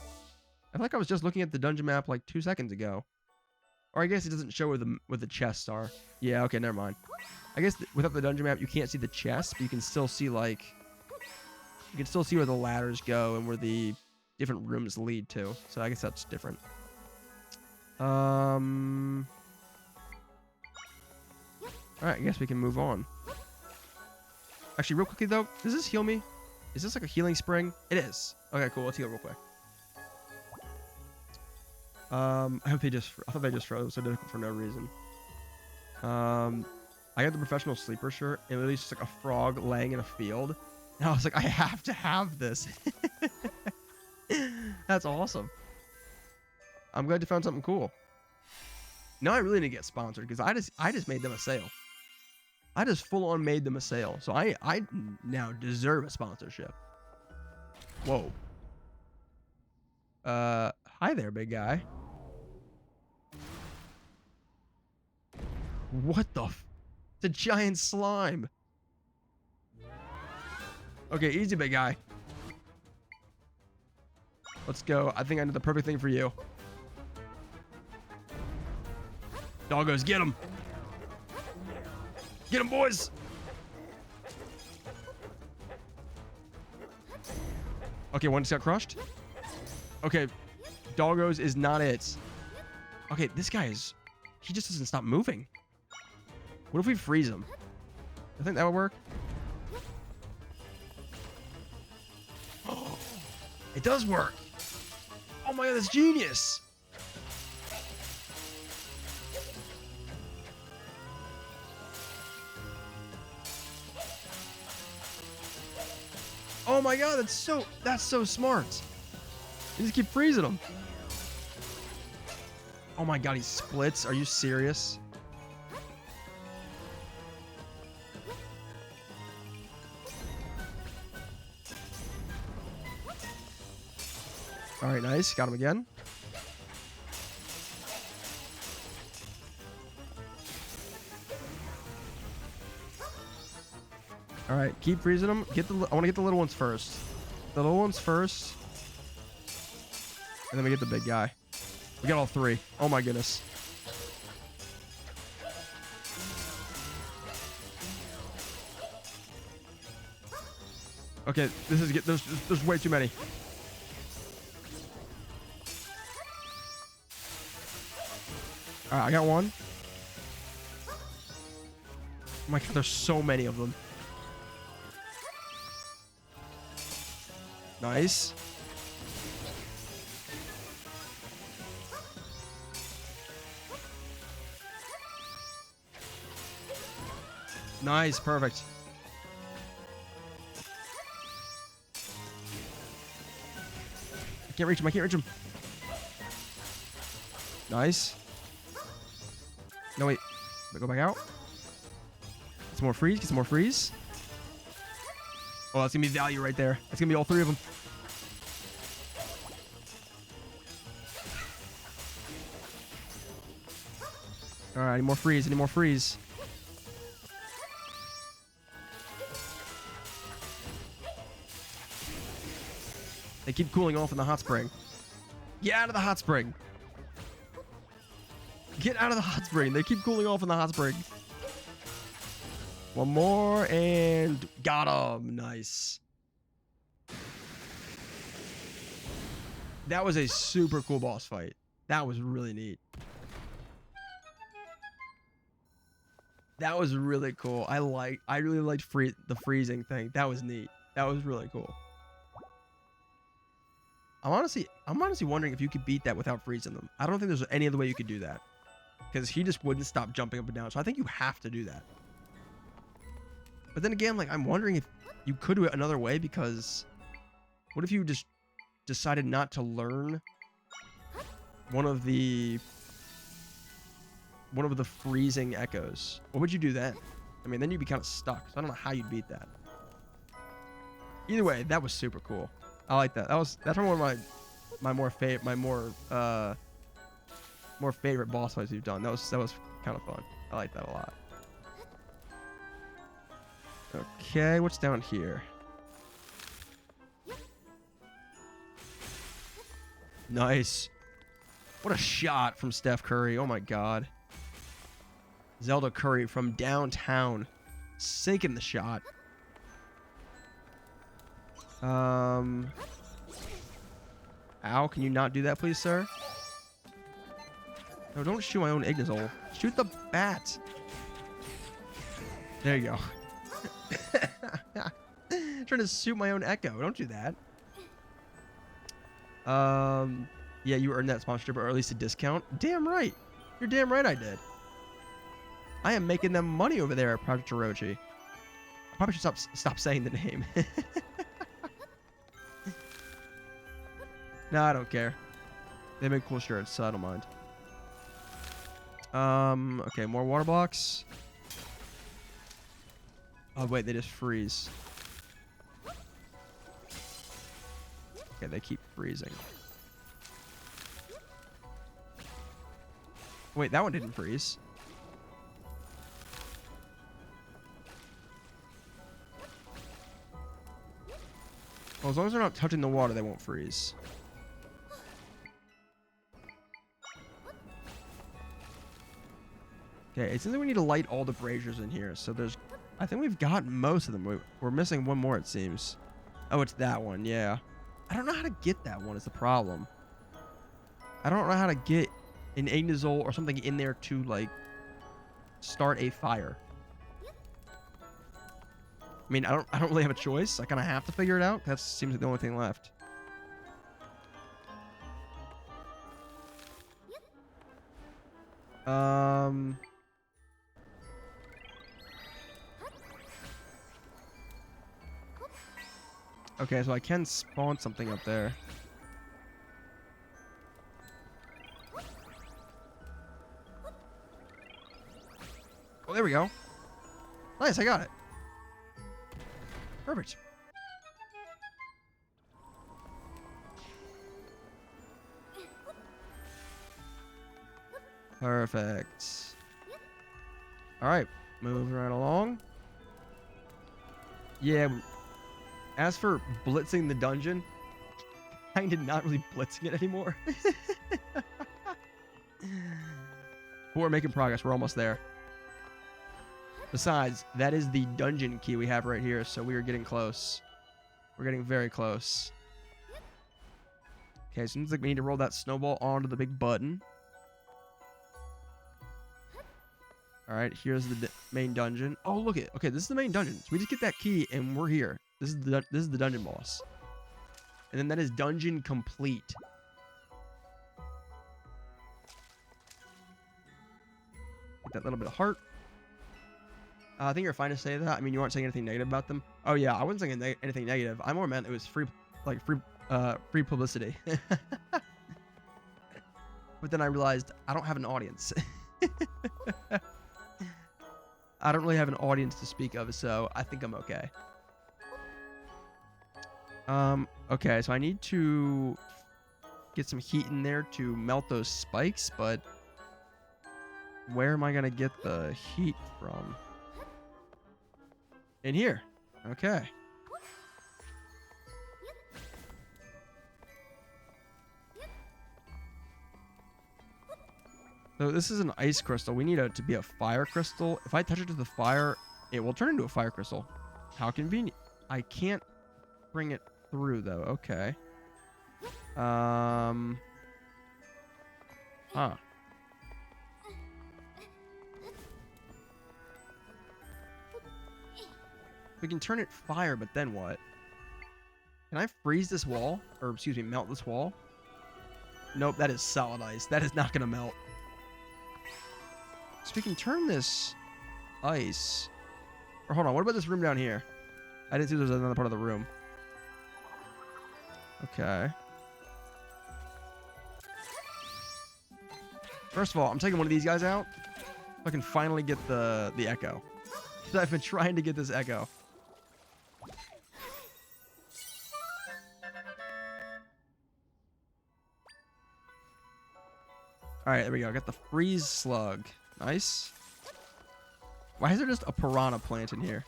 I feel like I was just looking at the dungeon map like 2 seconds ago. Or I guess it doesn't show where the chests are. Yeah, okay, never mind. I guess without the dungeon map, you can't see the chests, but you can still see like you can still see where the ladders go and where the different rooms lead to. So I guess that's different. All right, I guess we can move on. Actually, real quickly though, does this heal me? Is this like a healing spring? It is. Okay, cool. Let's heal real quick. I hope they just. I thought they just froze, so difficult for no reason. I got the professional sleeper shirt, and literally just like a frog laying in a field, and I was like, I have to have this. That's awesome. I'm glad you found something cool. Now I really need to get sponsored because I just made them a sale. I just full on made them a sale, so I now deserve a sponsorship. Whoa. Hi there, big guy. What the f— it's a giant slime. Okay, easy, big guy. Let's go. I think I know the perfect thing for you. Doggos, get him. Get him, boys. Okay, one just got crushed. Okay, Doggos is not it. Okay, this guy is— he just doesn't stop moving. What if we freeze him? I think that would work. Oh, it does work. Oh my god, that's genius. Oh my god, that's so smart. You just keep freezing him. Oh my god, he splits. Are you serious? All right, nice. Got him again. All right, keep freezing them. Get the— I want to get the little ones first. The little ones first. And then we get the big guy. We got all three. Oh my goodness. Okay, this is— there's way too many. All right, I got one. Oh my god, there's so many of them. Nice. Nice, perfect. I can't reach him. I can't reach him. Nice. No, wait. Go back out. Get some more freeze. Get some more freeze. Oh, that's going to be value right there. That's going to be all three of them. All right, any more freeze. Any more freeze. They keep cooling off in the hot spring. Get out of the hot spring. Get out of the hot spring. They keep cooling off in the hot spring. One more and got him. Nice. That was a super cool boss fight. That was really neat. That was really cool. I really liked the freezing thing. That was neat. That was really cool. I'm honestly wondering if you could beat that without freezing them. I don't think there's any other way you could do that. Because he just wouldn't stop jumping up and down. So I think you have to do that. But then again, like, I'm wondering if you could do it another way, because what if you just decided not to learn one of the freezing echoes? What would you do then? I mean, then you'd be kind of stuck. So I don't know how you'd beat that. Either way, that was super cool. I like that. That's probably one of my more favorite boss fights we've done. That was kind of fun. I like that a lot. Okay, what's down here? Nice. What a shot from Steph Curry. Oh my god. Zelda Curry from downtown, sinking the shot. Ow, can you not do that, please, sir? No, don't shoot my own Ignazole. Shoot the bat. There you go. Trying to shoot my own Echo. Don't do that. Yeah, you earned that sponsorship, or at least a discount. Damn right. You're damn right I did. I am making them money over there at Project Orochi. I probably should stop saying the name. No, I don't care. They make cool shirts, so I don't mind. Okay, more water blocks. Oh, wait, they just freeze. Okay, they keep freezing. Wait, that one didn't freeze. Well, as long as they're not touching the water, they won't freeze. Okay, it seems like we need to light all the braziers in here. So there's... I think we've got most of them. We're missing one more, it seems. Oh, it's that one, yeah. I don't know how to get that one is the problem. I don't know how to get an Agnazole or something in there to, like, start a fire. I mean, I don't really have a choice. I kind of have to figure it out. That seems like the only thing left. Okay, so I can spawn something up there. Oh, there we go. Nice, I got it. Perfect. Perfect. All right, moving right along. Yeah. As for blitzing the dungeon, kind of not really blitzing it anymore. But we're making progress. We're almost there. Besides, that is the dungeon key we have right here, so we are getting close. We're getting very close. Okay, seems like we need to roll that snowball onto the big button. All right, here's the main dungeon. Oh, look it. Okay, this is the main dungeon. So we just get that key and we're here. This is the dungeon boss. And then that is dungeon complete. Get that little bit of heart. I think you're fine to say that. I mean, you aren't saying anything negative about them. Oh yeah, I wasn't saying anything negative. I more meant it was free publicity. But then I realized I don't have an audience. I don't really have an audience to speak of, so I think I'm okay. Okay, so I need to get some heat in there to melt those spikes, but where am I gonna get the heat from? In here. Okay. So this is an ice crystal. We need it to be a fire crystal. If I touch it to the fire, it will turn into a fire crystal. How convenient. I can't bring it through though. Okay. Huh. We can turn it fire, but then what? Can I freeze this wall? Or, excuse me, melt this wall? Nope, that is solid ice. That is not going to melt. So we can turn this ice... Or hold on, what about this room down here? I didn't see there was another part of the room. Okay. First of all, I'm taking one of these guys out so I can finally get the echo. I've been trying to get this echo. Alright, there we go. Got the freeze slug. Nice. Why is there just a piranha plant in here?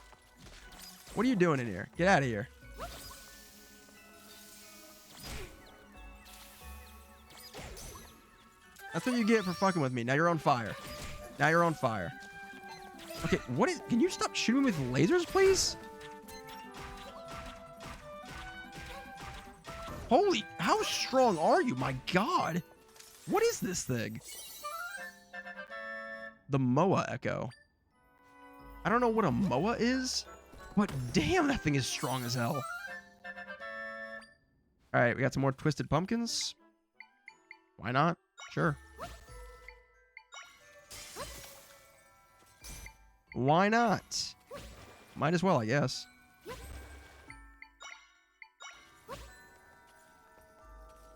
What are you doing in here? Get out of here. That's what you get for fucking with me. Now you're on fire. Now you're on fire. Okay, what is... Can you stop shooting with lasers, please? Holy... How strong are you? My God. What is this thing? The Moa Echo. I don't know what a Moa is, but damn, that thing is strong as hell. All right, we got some more twisted pumpkins. Why not? Sure. Why not? Might as well, I guess.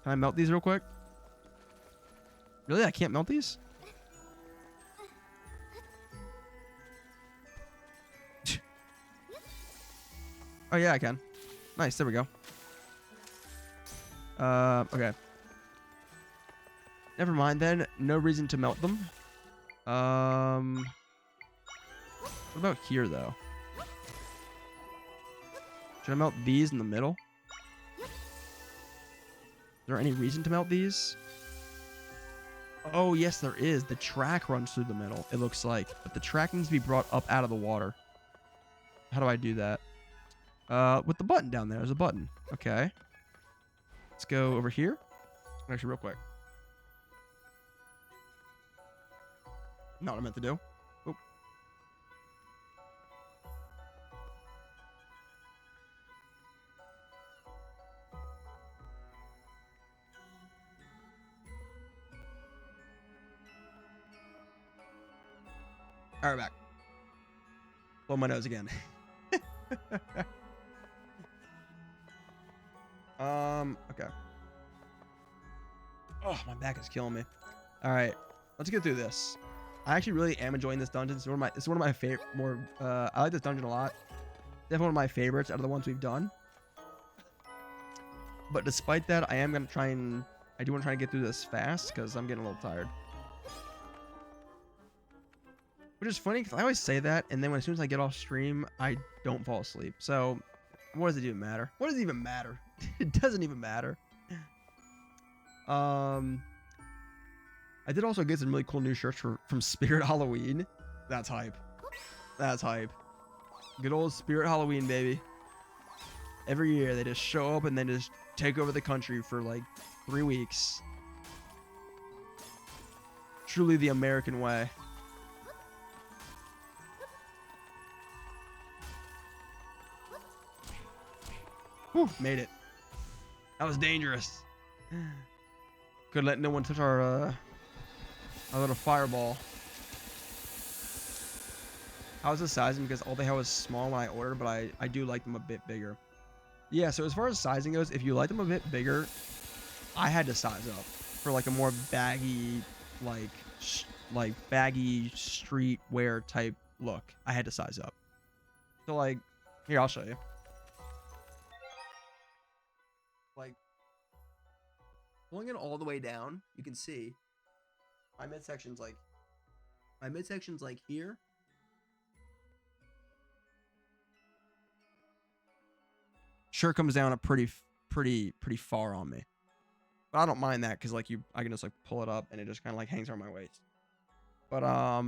Can I melt these real quick? Really? I can't melt these? Oh, yeah, I can. Nice. There we go. Okay. Never mind then. No reason to melt them. What about here, though? Should I melt these in the middle? Is there any reason to melt these? Oh, yes, there is. The track runs through the middle, it looks like. But the track needs to be brought up out of the water. How do I do that? With the button down there. There's a button. Okay. Let's go over here. Actually, real quick. Not what I meant to do. Oh. All right, back. Blow my nose again. Okay. Oh, my back is killing me. All right, let's get through this. I actually really am enjoying this dungeon. It's one of my favorite. I like this dungeon a lot. Definitely one of my favorites out of the ones we've done. But despite that, I do want to try and get through this fast because I'm getting a little tired. Which is funny because I always say that, and then as soon as I get off stream, I don't fall asleep. So, what does it even matter? What does it even matter? It doesn't even matter. I did also get some really cool new shirts from Spirit Halloween. That's hype. That's hype. Good old Spirit Halloween, baby. Every year, they just show up and then just take over the country for like 3 weeks. Truly the American way. Whew, made it. That was dangerous. Couldn't let no one touch our little fireball. I was just sizing because all they had was small when I ordered, but I do like them a bit bigger. Yeah, so as far as sizing goes, if you like them a bit bigger, I had to size up for like a more baggy, like baggy streetwear type look. I had to size up. So like, here, I'll show you. Like, pulling it all the way down, you can see my midsection's like here. Shirt comes down a pretty far on me, but I don't mind that because like I can just like pull it up and it just kind of like hangs around my waist. But I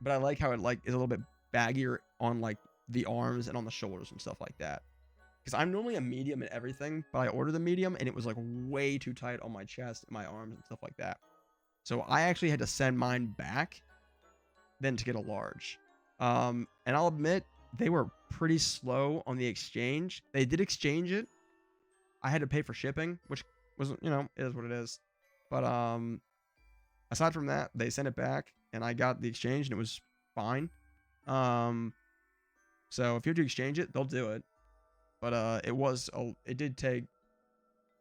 like how it like is a little bit baggier on like the arms and on the shoulders and stuff like that. Because I'm normally a medium in everything, but I ordered the medium and it was like way too tight on my chest and my arms and stuff like that. So I actually had to send mine back then to get a large. And I'll admit they were pretty slow on the exchange. They did exchange it. I had to pay for shipping, which wasn't, it is what it is. But aside from that, they sent it back and I got the exchange and it was fine. So if you have to exchange it, they'll do it. But it did take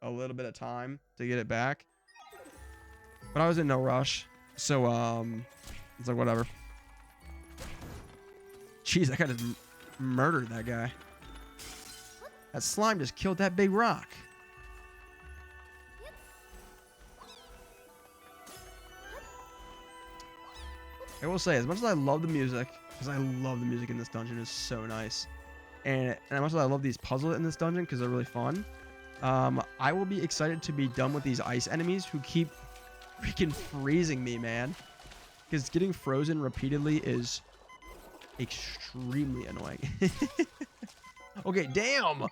a little bit of time to get it back. But I was in no rush. So it's like whatever. Jeez, that guy just murdered that guy. That slime just killed that big rock. I will say, as much as I love the music, because I love the music in this dungeon, it's so nice. And as much as I love these puzzles in this dungeon because they're really fun, I will be excited to be done with these ice enemies who keep freaking freezing me, man. Because getting frozen repeatedly is extremely annoying. Okay, damn.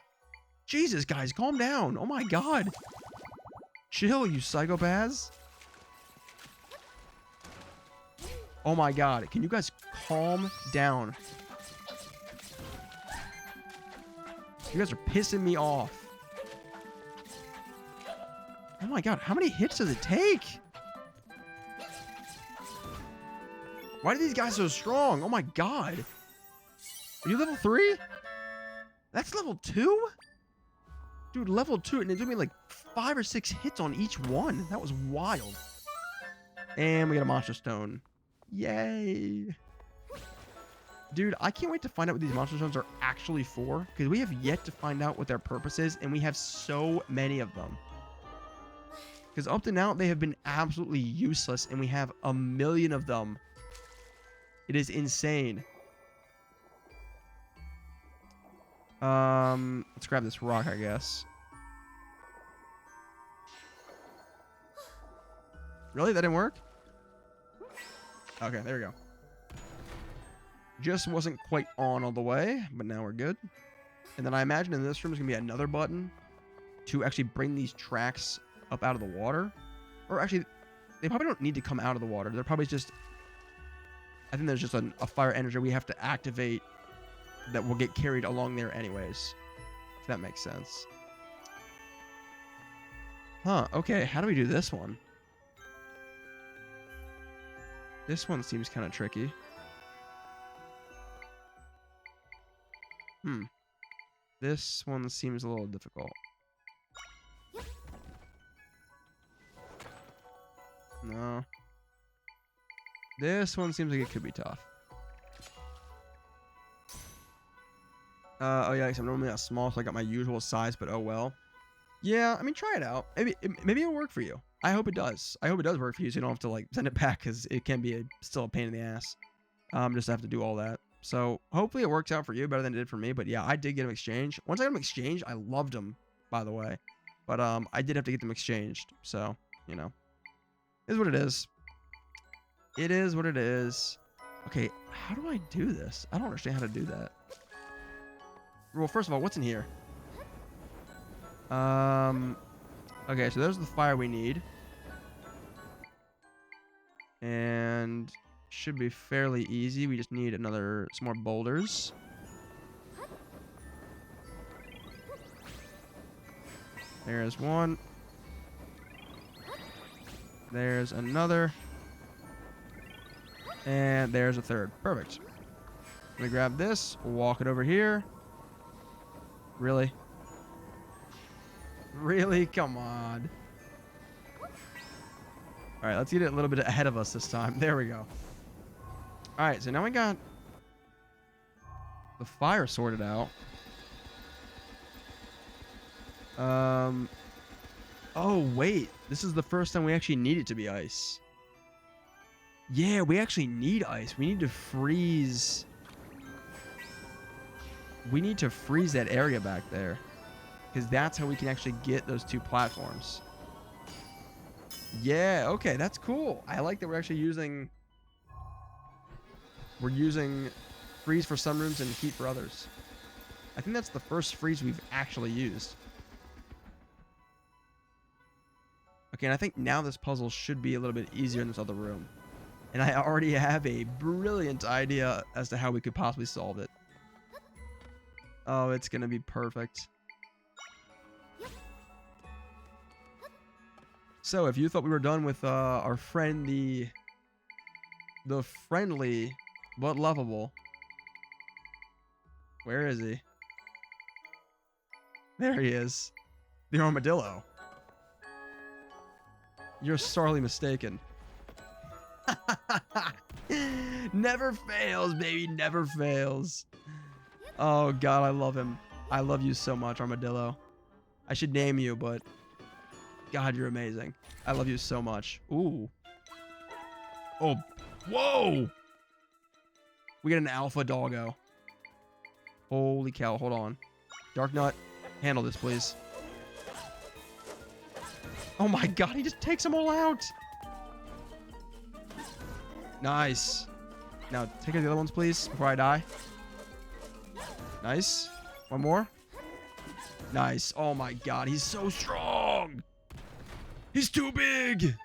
Jesus, guys, calm down. Oh my god. Chill, you psychopaths. Oh my god. Can you guys calm down? You guys are pissing me off. Oh my god, how many hits does it take? Why are these guys so strong? Oh my god. Are you level 3? That's level 2? Dude, level 2, and it took me like 5 or 6 hits on each one. That was wild. And we got a monster stone. Yay. Dude, I can't wait to find out what these monster stones are actually for, because we have yet to find out what their purpose is, and we have so many of them. Because up to now, they have been absolutely useless, and we have a million of them. It is insane. Let's grab this rock, I guess. Really? That didn't work? Okay, there we go. Just wasn't quite on all the way, but now we're good. And then I imagine in this room is going to be another button to actually bring these tracks up out of the water. Or actually, they probably don't need to come out of the water. They're probably just... I think there's just a fire energy we have to activate that will get carried along there anyways. If that makes sense. Huh, okay. How do we do this one? This one seems kind of tricky. This one seems a little difficult. No. This one seems like it could be tough. Oh yeah, I'm normally not small, so I got my usual size, but oh well. Yeah, I mean, try it out. Maybe it'll work for you. I hope it does. I hope it does work for you, so you don't have to like send it back, because it can be still a pain in the ass. Just have to do all that. So hopefully it works out for you better than it did for me. But yeah, I did get them exchanged. Once I got them exchanged, I loved them, by the way. But I did have to get them exchanged. So, you know, it is what it is. It is what it is. Okay, how do I do this? I don't understand how to do that. Well, first of all, what's in here? Okay, so there's the fire we need. And should be fairly easy. We just need some more boulders. There's one. There's another. And there's a third. Perfect. Let me grab this, walk it over here. Really? Really? Come on. Alright, let's get it a little bit ahead of us this time. There we go. Alright, so now we got the fire sorted out. Oh, wait. This is the first time we actually need it to be ice. Yeah, we actually need ice. We need to freeze. We need to freeze that area back there. Because that's how we can actually get those 2 platforms. Yeah, okay, that's cool. I like that we're actually using... We're using freeze for some rooms and heat for others. I think that's the first freeze we've actually used. Okay, and I think now this puzzle should be a little bit easier in this other room. And I already have a brilliant idea as to how we could possibly solve it. Oh, it's gonna be perfect. So, if you thought we were done with our friend, the friendly but lovable, where is he? There he is, the armadillo. You're sorely mistaken. Never fails, baby, never fails. Oh god, I love him. I love you so much, armadillo. I should name you, but god, you're amazing. I love you so much. Ooh. Oh, whoa! We get an alpha doggo. Holy cow, hold on. Dark Nut, handle this, please. Oh my god, he just takes them all out. Nice. Now, take out the other ones, please, before I die. Nice. One more. Nice. Oh my god, he's so strong. He's too big.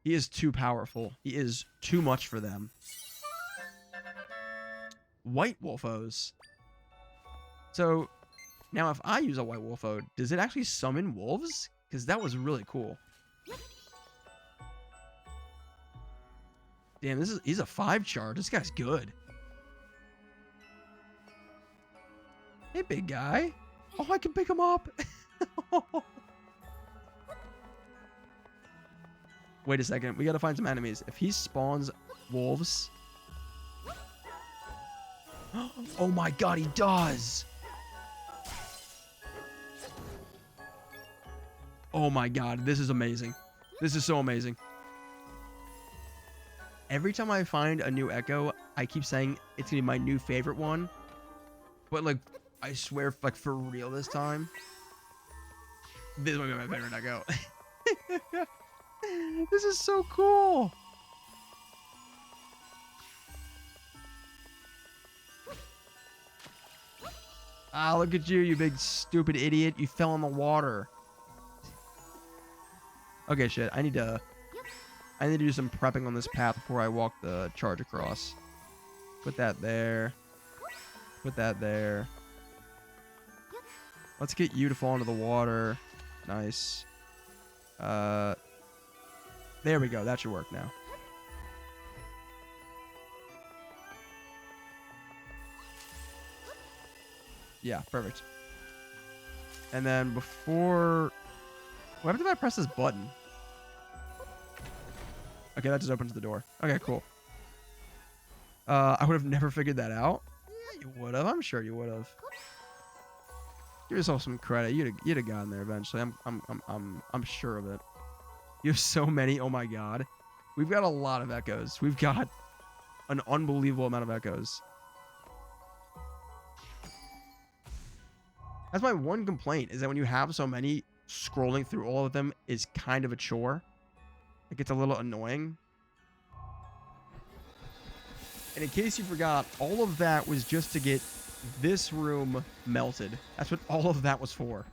He is too powerful. He is too much for them. White Wolfos. So, now if I use a White Wolfo, does it actually summon wolves? because that was really cool. Damn, he's a 5 charge. This guy's good. Hey, big guy. Oh, I can pick him up. Wait a second. We got to find some enemies. If he spawns wolves. Oh my god, he does. Oh my god, this is amazing. This is so amazing. Every time I find a new Echo, I keep saying it's gonna be my new favorite one. But like, I swear, like for real this time, this is gonna be my favorite Echo. This is so cool. Ah, look at you, you big stupid idiot. You fell in the water. Okay, shit. I need to do some prepping on this path before I walk the charge across. Put that there. Put that there. Let's get you to fall into the water. Nice. There we go. That should work now. Yeah, perfect. And then before... What happens if I press this button? Okay, that just opens the door. Okay, cool. I would have never figured that out. Yeah, you would have. I'm sure you would have. Give yourself some credit. You'd have gotten there eventually. I'm sure of it. You have so many. Oh my god. We've got a lot of echoes. We've got an unbelievable amount of echoes. That's my one complaint, is that when you have so many, scrolling through all of them is kind of a chore. It gets a little annoying. And in case you forgot, all of that was just to get this room melted. That's what all of that was for.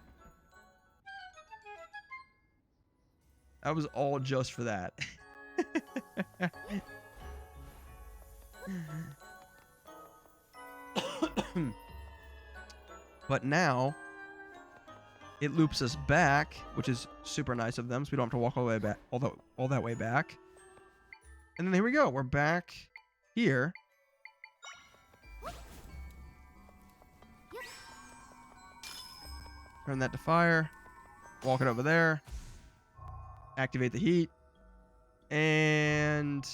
That was all just for that. But now it loops us back, which is super nice of them, so we don't have to walk all the way back, all that way back. And then here we go. We're back here. Turn that to fire. Walk it over there. Activate the heat. And...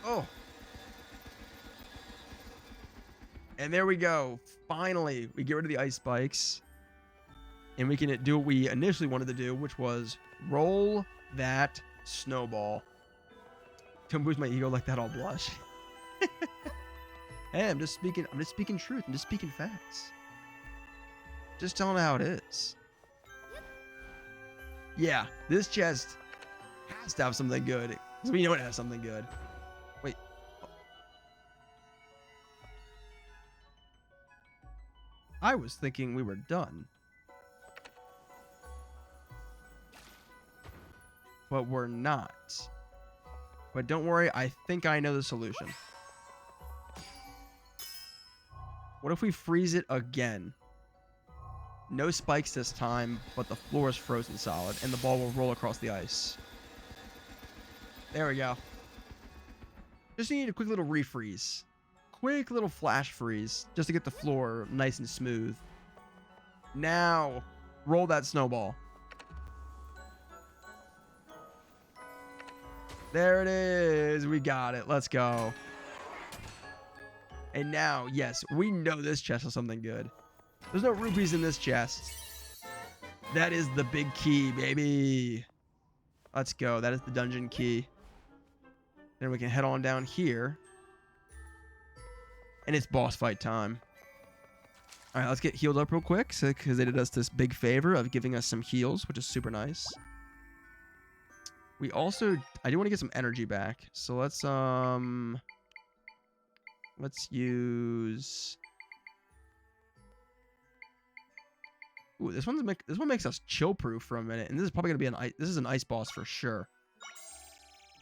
Oh. And there we go. Finally, we get rid of the ice spikes. And we can do what we initially wanted to do, which was roll that snowball. Don't boost my ego like that, I'll blush. Hey, I'm just speaking truth. I'm just speaking facts. Just telling how it is. Yeah, this chest has to have something good. Because we know it has something good. Wait. I was thinking we were done. But we're not. But don't worry, I think I know the solution. What if we freeze it again? No spikes this time, but the floor is frozen solid, and the ball will roll across the ice. There we go. Just need a quick little refreeze. Quick little flash freeze, just to get the floor nice and smooth. Now, roll that snowball. There it is. We got it. Let's go. And now, yes, we know this chest has something good. There's no rupees in this chest. That is the big key, baby. Let's go. That is the dungeon key. Then we can head on down here. And it's boss fight time. All right, let's get healed up real quick, because they did us this big favor of giving us some heals, which is super nice. We also, I do want to get some energy back. So let's use... Ooh, this one makes us chill proof for a minute, and this is probably gonna be an ice boss for sure.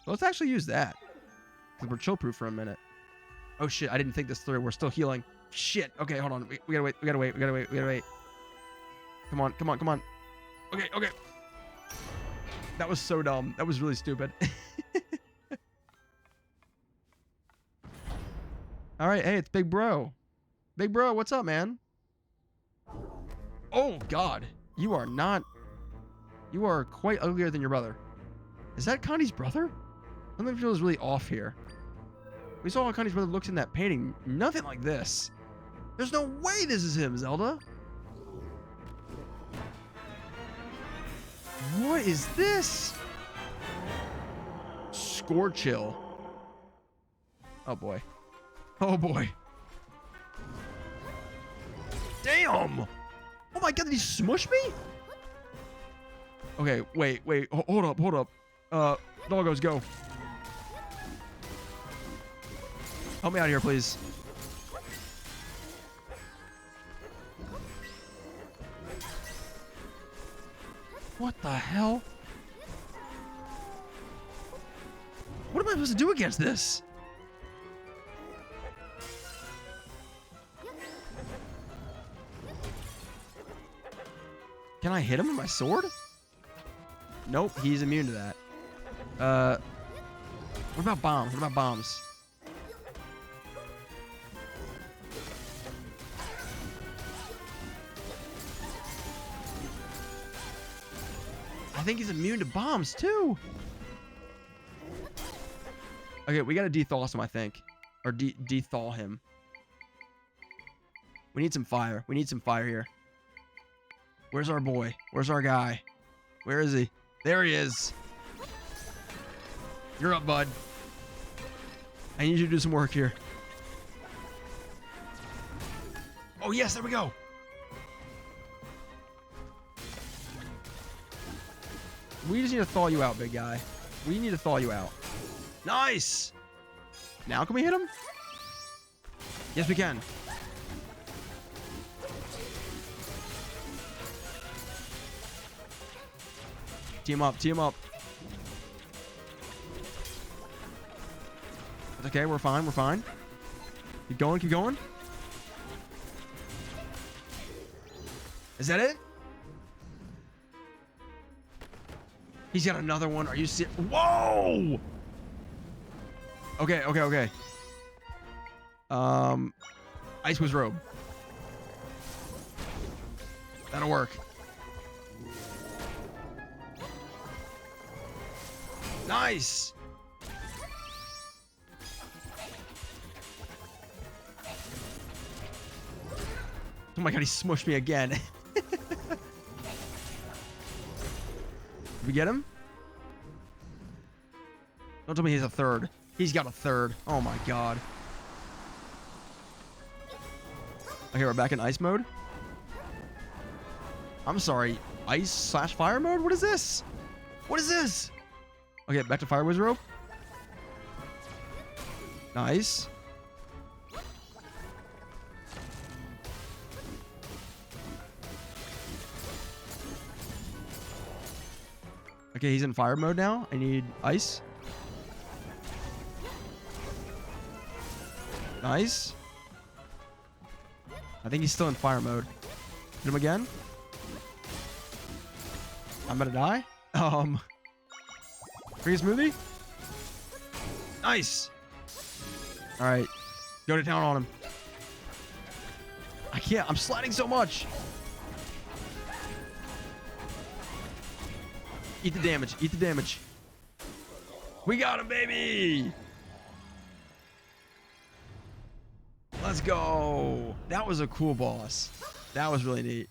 So let's actually use that, because we're chill proof for a minute. Oh shit, I didn't think this through. We're still healing. Shit. Okay, hold on. We gotta wait. Come on, come on, come on. Okay, okay. That was so dumb. That was really stupid. All right, hey, it's Big Bro. Big Bro, what's up, man? Oh, God. You are not... You are quite uglier than your brother. Is that Connie's brother? Something feels really off here. We saw how Connie's brother looks in that painting. Nothing like this. There's no way this is him, Zelda. What is this? Scorchill. Oh, boy. Oh, boy. Damn! Oh, my God, did he smush me? Okay, wait. Hold up. Doggos, go. Help me out here, please. What the hell? What am I supposed to do against this? Can I hit him with my sword? Nope, he's immune to that. What about bombs? What about bombs? I think he's immune to bombs too. Okay, we gotta dethaw him, I think. Or dethaw him. We need some fire. We need some fire here. Where's our boy? Where's our guy? Where is he? There he is. You're up, bud. I need you to do some work here. Oh, yes, there we go. We just need to thaw you out, big guy. We need to thaw you out. Nice. Now can we hit him? Yes, we can. Team up, team up. It's okay, we're fine, we're fine. Keep going, keep going. Is that it? He's got another one. Are you serious? Whoa! Okay, okay, okay. Ice Wiz Robe. That'll work. Nice! Oh my god, he smushed me again. Did we get him? Don't tell me he's a third. He's got a third. Oh my god. Okay, we're back in ice mode. I'm sorry. Ice/fire mode? What is this? What is this? Okay, back to Fire Wiz Rope. Nice. Okay, he's in fire mode now. I need ice. Nice. I think he's still in fire mode. Hit him again. I'm gonna die. Free smoothie. Nice. All right, go to town on him. I can't. I'm sliding so much. Eat the damage. Eat the damage. We got him, baby. Let's go. That was a cool boss. That was really neat.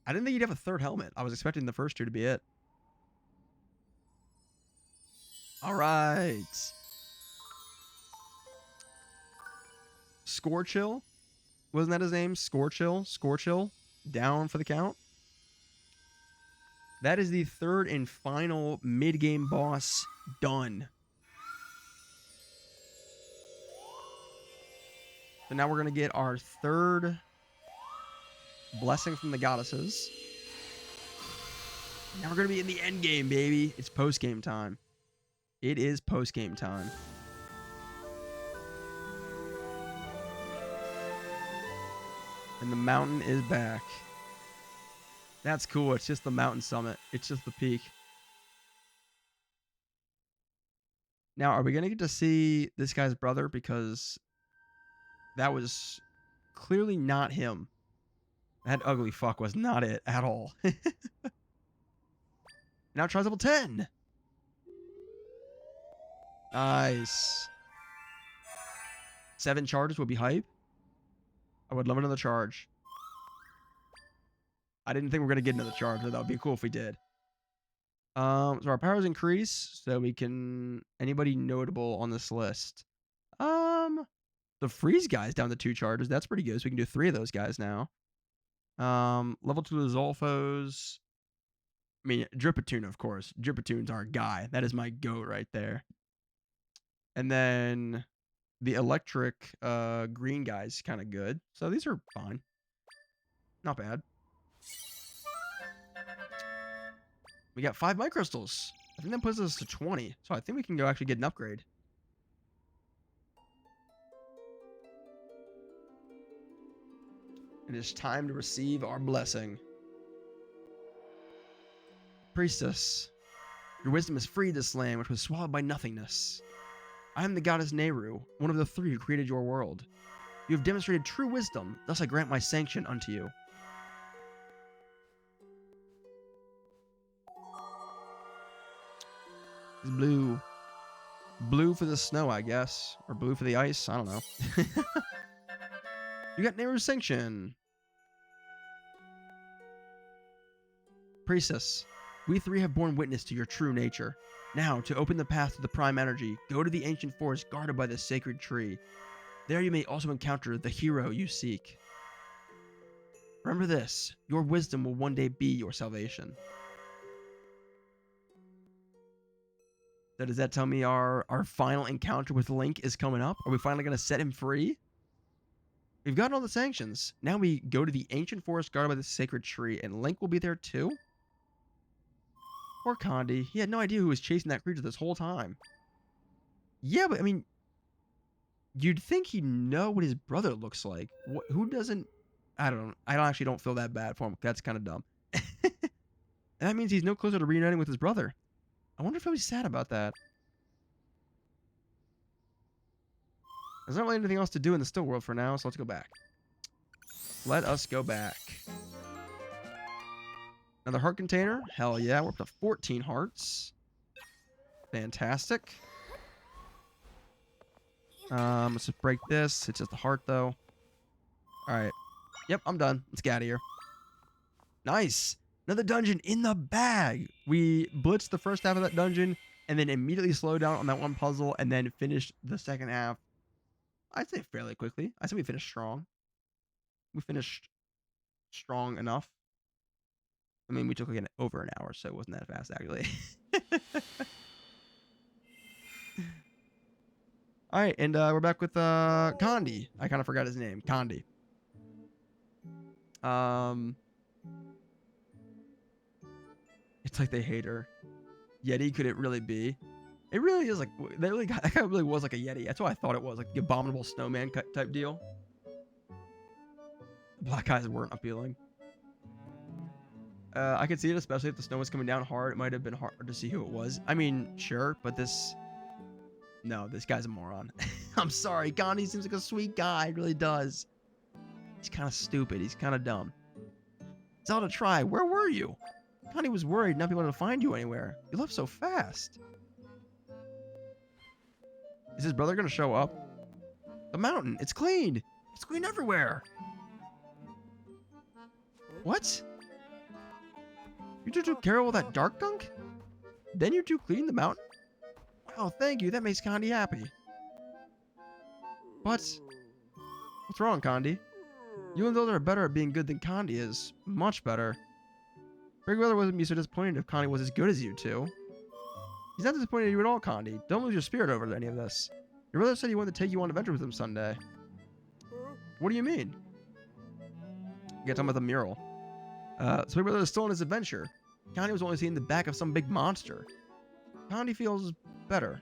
I didn't think he'd have a third helmet. I was expecting the first two to be it. All right. Scorchill. Wasn't that his name? Scorchill. Scorchill. Down for the count. That is the third and final mid-game boss done. So now we're going to get our third blessing from the goddesses. Now we're going to be in the end game, baby. It's post-game time. It is post-game time. And the mountain is back. That's cool. It's just the mountain summit. It's just the peak. Now, are we going to get to see this guy's brother? Because that was clearly not him. That ugly fuck was not it at all. Now tries level 10. Nice. 7 charges would be hype. I would love another charge. I didn't think we were going to get another charge, but that would be cool if we did. So our powers increase, so we can... Anybody notable on this list? The freeze guy's down to 2 charges. That's pretty good. So we can do 3 of those guys now. Level 2 Zolfos. I mean, Dripatoon, of course. Dripatoon's our guy. That is my goat right there. And then the electric green guy's kind of good. So these are fine. Not bad. We got 5 microcrystals. I think that puts us to 20. So I think we can go actually get an upgrade. It is time to receive our blessing. Priestess, your wisdom has freed this land which was swallowed by nothingness. I am the goddess Nehru, one of the 3 who created your world. You have demonstrated true wisdom, thus I grant my sanction unto you. It's blue. Blue for the snow, I guess. Or blue for the ice. I don't know. You got Nehru's sanction. Priestess, we 3 have borne witness to your true nature. Now, to open the path to the prime energy, go to the ancient forest guarded by the sacred tree. There you may also encounter the hero you seek. Remember this, your wisdom will one day be your salvation. So does that tell me our final encounter with Link is coming up? Are we finally going to set him free? We've gotten all the sanctions. Now we go to the ancient forest guarded by the sacred tree, and Link will be there too? Poor Condi. He had no idea who was chasing that creature this whole time. Yeah, but I mean, you'd think he'd know what his brother looks like. Who doesn't? I don't actually don't feel that bad for him. That's kind of dumb. And that means he's no closer to reuniting with his brother. I wonder if he'll be sad about that. There's not really anything else to do in the still world for now, so let's go back. Let us go back. Another heart container. Hell yeah, we're up to 14 hearts. Fantastic. Let's just break this. It's just a heart, though. Alright. Yep, I'm done. Let's get out of here. Nice. Another dungeon in the bag. We blitzed the first half of that dungeon and then immediately slowed down on that one puzzle and then finished the second half. I'd say fairly quickly. I said we finished strong. We finished strong enough. I mean, we took like over an hour, so it wasn't that fast, actually. All right, and we're back with Condi. I kind of forgot his name. Condi. It's like they hate her. Yeti, could it really be? It really is like that guy really was like a Yeti. That's what I thought it was, like the abominable snowman type deal. Black eyes weren't appealing. I could see it, especially if the snow was coming down hard. It might have been hard to see who it was. I mean, sure, but this... No, this guy's a moron. I'm sorry. Gandhi seems like a sweet guy. He really does. He's kind of stupid. He's kind of dumb. Zelda, try. Where were you? Gandhi was worried not being able to find you anywhere. You left so fast. Is his brother going to show up? The mountain. It's clean. It's clean everywhere. What? You two took care of all that dark gunk? Then you two cleaned the mountain? Wow, thank you. That makes Condi happy. But what's wrong, Condi? You and Zelda are better at being good than Condi is. Much better. Big Brother wouldn't be so disappointed if Condi was as good as you two. He's not disappointed in you at all, Condi. Don't lose your spirit over any of this. Your brother said he wanted to take you on an adventure with him someday. What do you mean? You got talking about the mural. So Big Brother is still on his adventure. Condi was only seeing the back of some big monster. Condi feels better.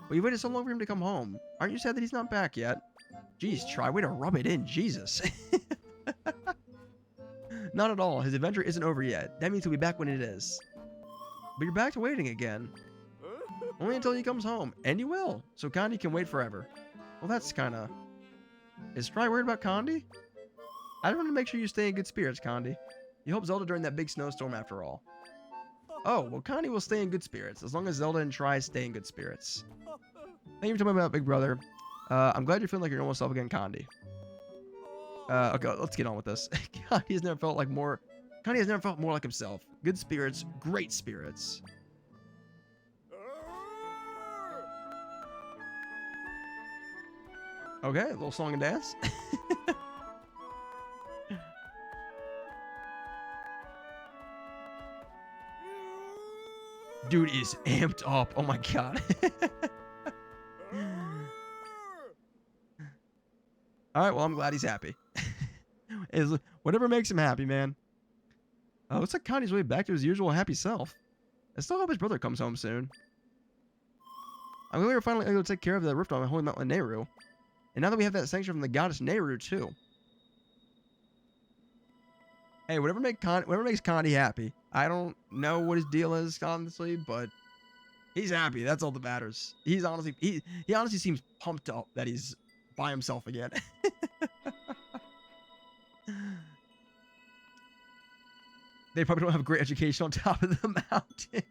But you waited so long for him to come home. Aren't you sad that he's not back yet? Jeez, try way to rub it in, Jesus. Not at all. His adventure isn't over yet. That means he'll be back when it is. But you're back to waiting again. Only until he comes home. And he will. So Condi can wait forever. Well, that's kind of... Is Try worried about Condi? I just want to make sure you stay in good spirits, Condi. You helped Zelda during that big snowstorm after all. Oh, well, Condi will stay in good spirits, as long as Zelda and Try stay in good spirits. Thank you for telling me about Big Brother. I'm glad you're feeling like your normal self again, Condi. Okay, let's get on with this. Condi has never felt more like himself. Good spirits, great spirits. Okay, a little song and dance. Dude is amped up. Oh my god. Alright, well, I'm glad he's happy. Whatever makes him happy, man. Looks like Condi's way back to his usual happy self. I still hope his brother comes home soon. I'm glad we were finally able to take care of the rift on Holy Mountain Nehru. And now that we have that sanction from the goddess Nehru, too. Hey, whatever makes Condi happy. I don't know what his deal is, honestly, but he's happy. That's all that matters. He honestly seems pumped up that he's by himself again. They probably don't have a great education on top of the mountain.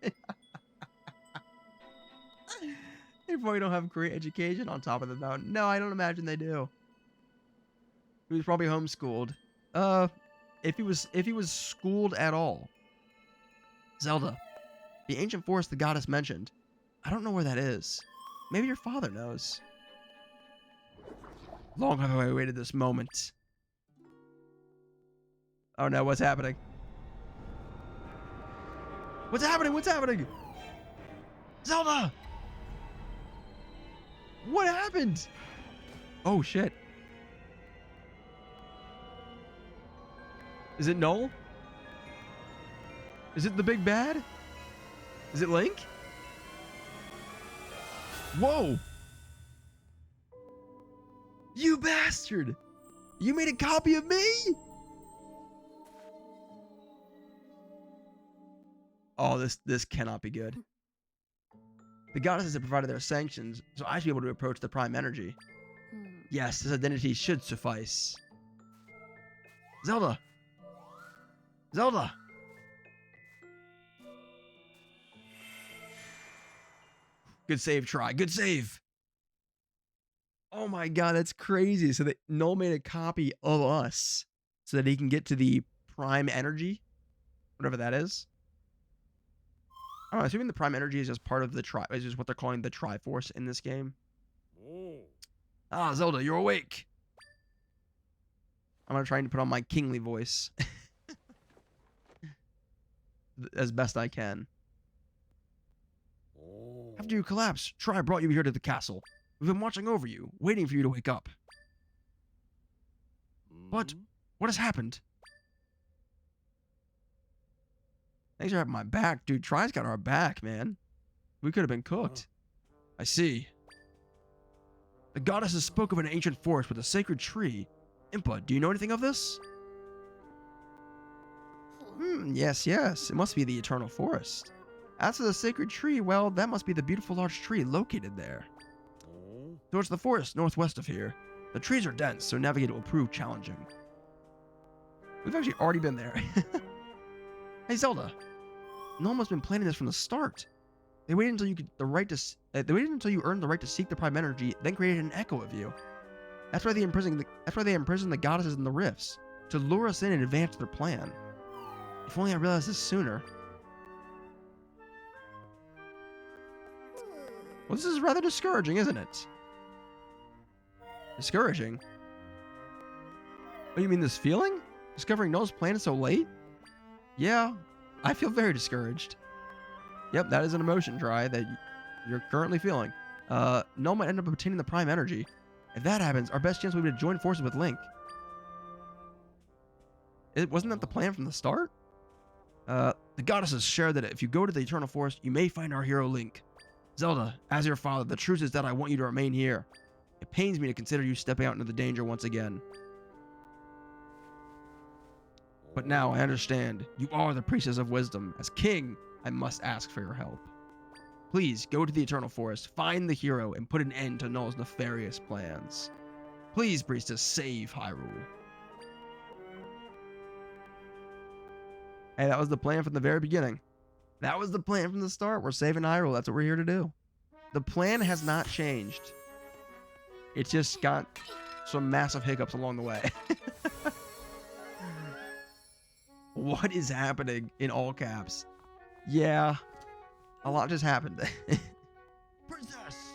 They probably don't have great education on top of the mountain. No, I don't imagine they do. He was probably homeschooled. If he was schooled at all. Zelda, the ancient forest the goddess mentioned. I don't know where that is. Maybe your father knows. Long have I waited this moment. Oh no, what's happening? What's happening? What's happening? Zelda! What happened? Oh shit. Is it Noel? Is it the big bad? Is it Link? Whoa! You bastard! You made a copy of me? Oh, this cannot be good. The goddesses have provided their sanctions, so I should be able to approach the prime energy. Yes, this identity should suffice. Zelda! Zelda! Good save, Try. Good save! Oh my god, that's crazy. So that Noel made a copy of us so that he can get to the prime energy, whatever that is. I'm assuming the prime energy is just part of the is just what they're calling the Triforce in this game. Ah, Zelda, you're awake. I'm gonna try to put on my kingly voice as best I can. After you collapse, Try brought you here to the castle. We've been watching over you, waiting for you to wake up. But what has happened? Thanks for having my back, dude. Try's got our back, man. We could have been cooked. I see. The goddesses spoke of an ancient forest with a sacred tree. Impa, do you know anything of this? Yes. It must be the eternal forest. As for the sacred tree, well, that must be the beautiful large tree located there. Towards the forest northwest of here. The trees are dense, so navigating will prove challenging. We've actually already been there. Hey, Zelda. No one must have been planning this from the start. They waited until you earned the right to seek the prime energy, then created an echo of you. That's why they imprisoned the goddesses in the rifts, to lure us in and advance their plan. If only I realized this sooner. Well, this is rather discouraging, isn't it? Discouraging? Oh, you mean this feeling? Discovering Noel's plan so late? Yeah, I feel very discouraged. Yep, that is an emotion, Try, that you're currently feeling. Noel might end up obtaining the prime energy. If that happens, our best chance would be to join forces with Link. Wasn't that the plan from the start? The goddesses share that if you go to the Eternal Forest, you may find our hero Link. Zelda, as your father, the truth is that I want you to remain here. It pains me to consider you stepping out into the danger once again. But now I understand. You are the priestess of wisdom. As king, I must ask for your help. Please go to the Eternal Forest, find the hero, and put an end to Null's nefarious plans. Please, priestess, save Hyrule. Hey, that was the plan from the very beginning. That was the plan from the start. We're saving Hyrule. That's what we're here to do. The plan has not changed. It's just got some massive hiccups along the way. What is happening in all caps? Yeah, a lot just happened. Princess!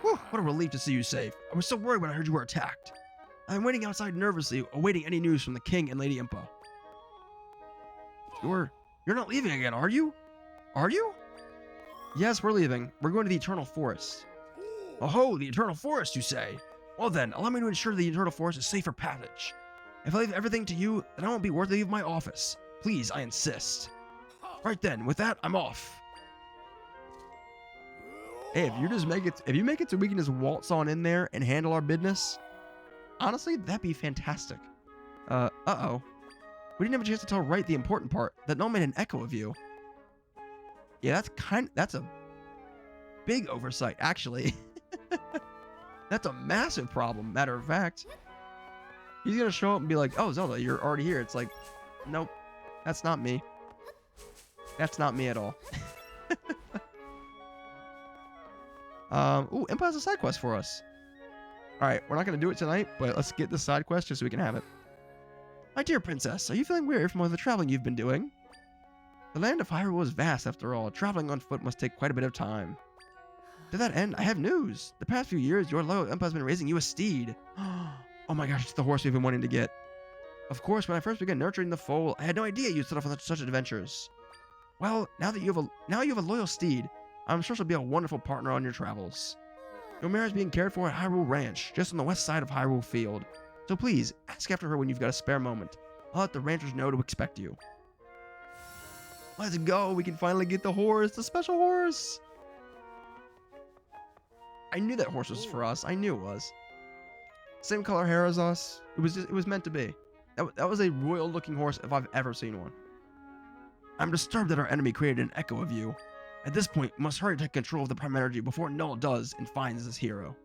Whew, what a relief to see you safe. I was so worried when I heard you were attacked. I'm waiting outside nervously, awaiting any news from the king and Lady Impa. You're not leaving again, are you? Are you? Yes, we're leaving. We're going to the Eternal Forest. Oh, the Eternal Forest, you say? Well then, allow me to ensure the Eternal Forest is safe for passage. If I leave everything to you, then I won't be worth leaving my office. Please, I insist. Right then, with that, I'm off. Hey, if you make it so we can just waltz on in there and handle our business, honestly, that'd be fantastic. Uh-oh. We didn't have a chance to tell Wright the important part, that Null made an echo of you. Yeah, that's a big oversight, actually. That's a massive problem, matter of fact. He's gonna show up and be like, oh, Zelda, you're already here. It's like, nope, that's not me. That's not me at all. Ooh, Impa has a side quest for us. All right, we're not gonna do it tonight, but let's get the side quest just so we can have it. My dear princess, are you feeling weary from all the traveling you've been doing? The land of Hyrule is vast after all. Traveling on foot must take quite a bit of time. To that end, I have news. The past few years, your loyal Impa has been raising you a steed. Oh my gosh, it's the horse we've been wanting to get. Of course, when I first began nurturing the foal, I had no idea you'd set off on such adventures. Well, now you have a loyal steed, I'm sure she'll be a wonderful partner on your travels. Your mare is being cared for at Hyrule Ranch, just on the west side of Hyrule Field. So please, ask after her when you've got a spare moment. I'll let the ranchers know to expect you. Let's go, we can finally get the horse, the special horse. I knew that horse was for us, I knew it was. Same color hair as us, it was meant to be. That was a royal looking horse if I've ever seen one. I'm disturbed that our enemy created an echo of you. At this point, we must hurry to take control of the Prime Energy before Null does and finds this hero.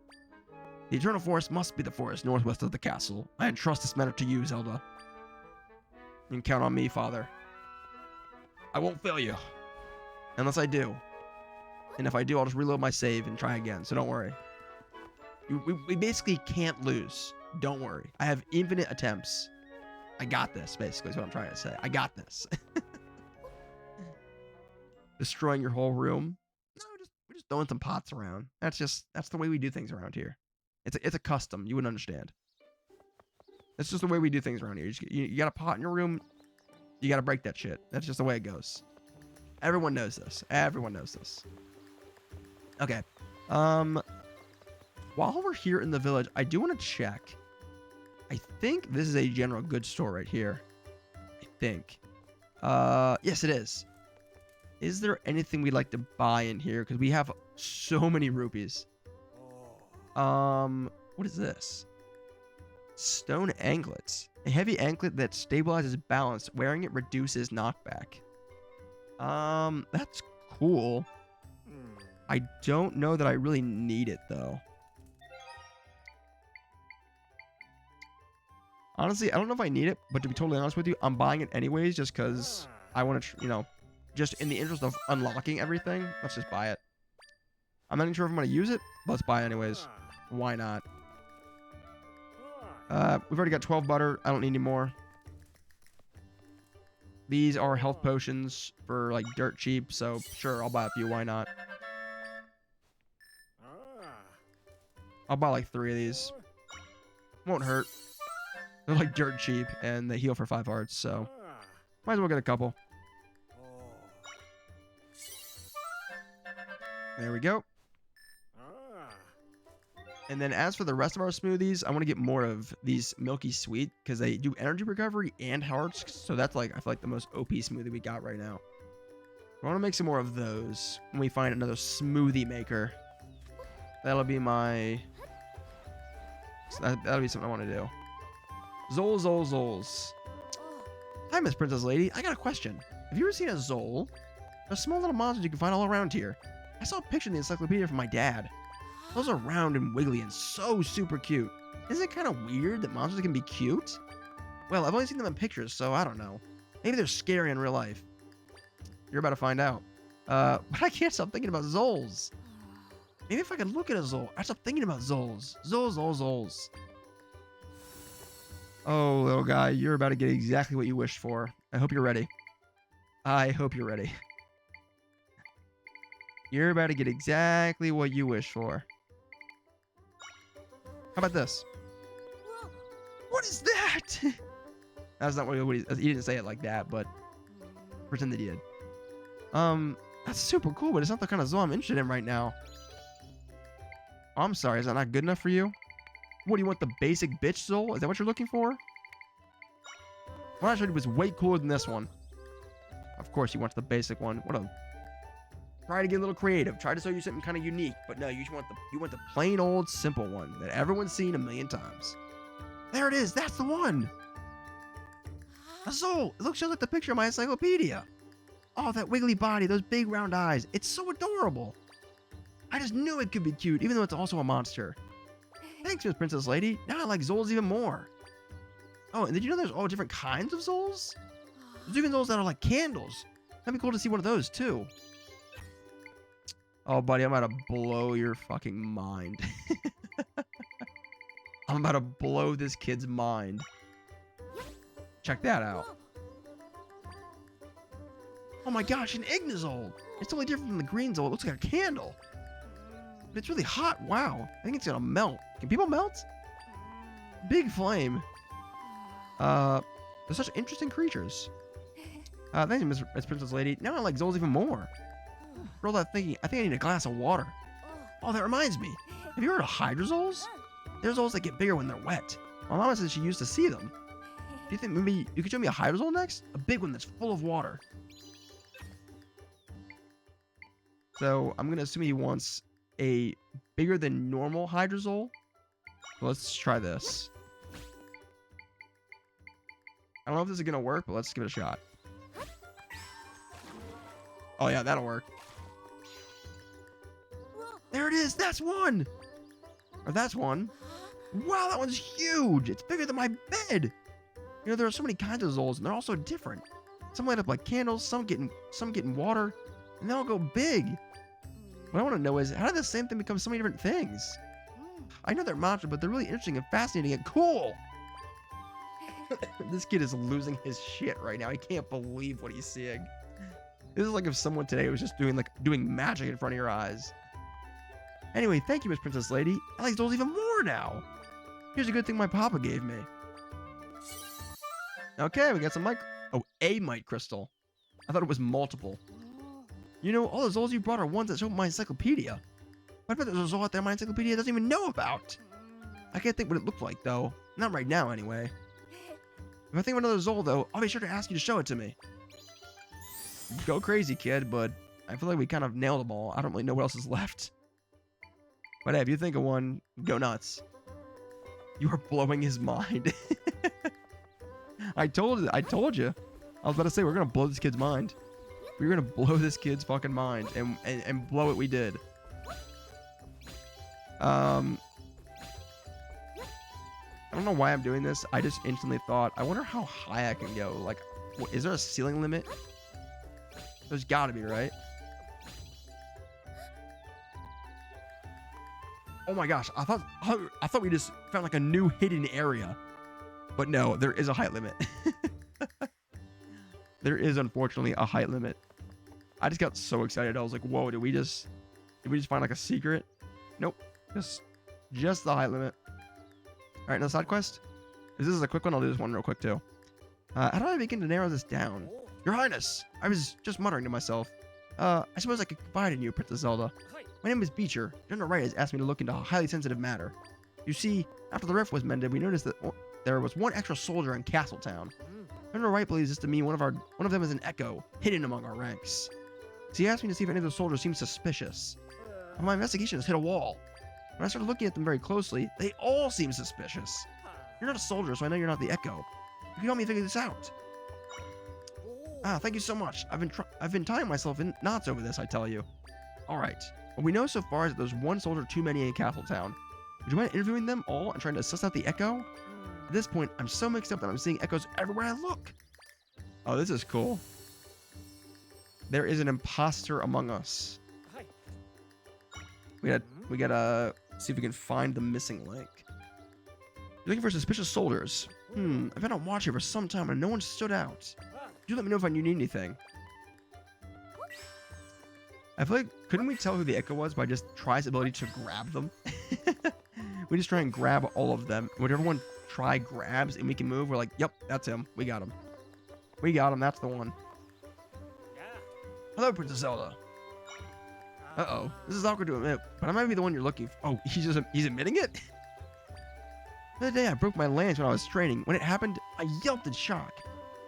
The Eternal Forest must be the forest northwest of the castle. I entrust this matter to you, Zelda. You can count on me, Father. I won't fail you. Unless I do. And if I do, I'll just reload my save and try again, so don't worry. We basically can't lose. Don't worry. I have infinite attempts. I got this, basically, is what I'm trying to say. I got this. Destroying your whole room. No, we're just throwing some pots around. That's the way we do things around here. It's a custom. You wouldn't understand. That's just the way we do things around here. You got a pot in your room, you got to break that shit. That's just the way it goes. Everyone knows this. Everyone knows this. Okay. While we're here in the village, I do want to check. I think this is a general goods store right here. I think. Yes, it is. Is there anything we'd like to buy in here? Because we have so many rupees. What is this? Stone anklets. A heavy anklet that stabilizes balance. Wearing it reduces knockback. That's cool. I don't know that I really need it, though. Honestly, I don't know if I need it, but to be totally honest with you, I'm buying it anyways just because I want to, just in the interest of unlocking everything, let's just buy it. I'm not even sure if I'm going to use it, but let's buy it anyways. Why not? We've already got 12 butter. I don't need any more. These are health potions for, like, dirt cheap, so sure, I'll buy a few. Why not? I'll buy, like, 3 of these. Won't hurt. They're, like, dirt cheap, and they heal for 5 hearts, so might as well get a couple. There we go. And then as for the rest of our smoothies, I want to get more of these Milky Sweet because they do energy recovery and hearts. So that's like, I feel like the most OP smoothie we got right now. I want to make some more of those when we find another smoothie maker. That'll be my... That'll be something I want to do. Zol, Zol, Zols. Hi, Miss Princess Lady. I got a question. Have you ever seen a Zol? They're small little monsters you can find all around here. I saw a picture in the encyclopedia from my dad. Those are round and wiggly and so super cute. Isn't it kind of weird that monsters can be cute? Well, I've only seen them in pictures, so I don't know. Maybe they're scary in real life. You're about to find out. But I can't stop thinking about Zols. Maybe if I could look at a Zol. I stop thinking about Zols. Zols, Zols, Zols. Oh, little guy, you're about to get exactly what you wished for. I hope you're ready. I hope you're ready. You're about to get exactly what you wished for. How about this? What is that? That's not what he didn't say it like that, but pretend that he did. That's super cool, but it's not the kind of Zol I'm interested in right now. Oh, I'm sorry, is that not good enough for you? What, do you want the basic bitch Zol? Is that what you're looking for? What I showed you was way cooler than this one. Of course, you want the basic one. What a... Try to get a little creative. Try to show you something kind of unique, but no, you want the plain old simple one that everyone's seen a million times. There it is. That's the one. A Zol. It looks just like the picture of my encyclopedia. Oh, that wiggly body, those big round eyes. It's so adorable. I just knew it could be cute, even though it's also a monster. Thanks, Miss Princess Lady. Now I like Zols even more. Oh, and did you know there's all different kinds of Zols? There's even Zols that are like candles. That'd be cool to see one of those, too. Oh, buddy, I'm about to blow your fucking mind. I'm about to blow this kid's mind. Check that out. Oh my gosh, an Ignazol. It's totally different from the green Zol. It looks like a candle. But it's really hot. Wow. I think it's gonna melt. Can people melt? Big flame. They're such interesting creatures. Thank you, Miss Princess Lady. Now I like Zols even more. For all that thinking, I think I need a glass of water. Oh, that reminds me. Have you heard of Hydrozols? There's Zols that get bigger when they're wet. My mama said she used to see them. Do you think maybe you could show me a Hydrozol next? A big one that's full of water. So I'm going to assume he wants a bigger than normal Hydrozol. Let's try this. I don't know if this is going to work, but let's give it a shot. Oh yeah, that'll work. There it is. That's one. Or that's one. Wow, that one's huge. It's bigger than my bed. You know, there are so many kinds of Zols, and they're all so different. Some light up like candles, some getting water, and they all go big. What I want to know is, how did the same thing become so many different things? I know they're monsters, but they're really interesting and fascinating and cool. This kid is losing his shit right now. I can't believe what he's seeing. This is like if someone today was just doing magic in front of your eyes. Anyway, thank you, Miss Princess Lady. I like Zols even more now. Here's a good thing my papa gave me. Okay, we got some a mite crystal. I thought it was multiple. You know, all the Zols you brought are ones that show up in my encyclopedia. I bet there's a Zol out there my encyclopedia doesn't even know about. I can't think what it looked like, though. Not right now, anyway. If I think of another Zol, though, I'll be sure to ask you to show it to me. Go crazy, kid, but I feel like we kind of nailed them all. I don't really know what else is left. But hey, if you think of one, go nuts. You are blowing his mind. I told you. I was about to say, we're going to blow this kid's mind. We're going to blow this kid's fucking mind. And blow it we did. I don't know why I'm doing this. I just instantly thought, I wonder how high I can go. Like, is there a ceiling limit? There's got to be, right? Oh my gosh, I thought we just found like a new hidden area. But no, there is a height limit. There is unfortunately a height limit. I just got so excited. I was like, whoa, did we just find like a secret? Nope. Just the height limit. Alright, now side quest. If this is a quick one, I'll do this one real quick too. How do I begin to narrow this down? Your Highness, I was just muttering to myself. I suppose I could confide in you, Princess Zelda. My name is Beecher. General Wright has asked me to look into a highly sensitive matter. You see, after the rift was mended, we noticed that there was one extra soldier in Castletown. General Wright believes this to mean one of them is an echo, hidden among our ranks. So he asked me to see if any of the soldiers seem suspicious. And my investigation has hit a wall. When I started looking at them very closely, they all seem suspicious. You're not a soldier, so I know you're not the Echo. You can help me figure this out. Ah, thank you so much. I've been tying myself in knots over this, I tell you. All right. What we know so far is that there's one soldier too many in Castletown. Would you mind interviewing them all and trying to suss out the Echo? At this point, I'm so mixed up that I'm seeing echoes everywhere I look. Oh, this is cool. There is an imposter among us. We gotta see if we can find the missing link. You're looking for suspicious soldiers. I've been on watch here for some time and no one stood out. You let me know if I need anything. I feel like, couldn't we tell who the Echo was by just Try's ability to grab them? We just try and grab all of them. Whatever one Try grabs and we can move, we're like, yep, that's him. We got him. We got him. That's the one. Hello, Princess Zelda. Uh-oh. This is awkward to admit, but I might be the one you're looking for. Oh, he's admitting it? The other day, I broke my lance when I was training. When it happened, I yelped in shock.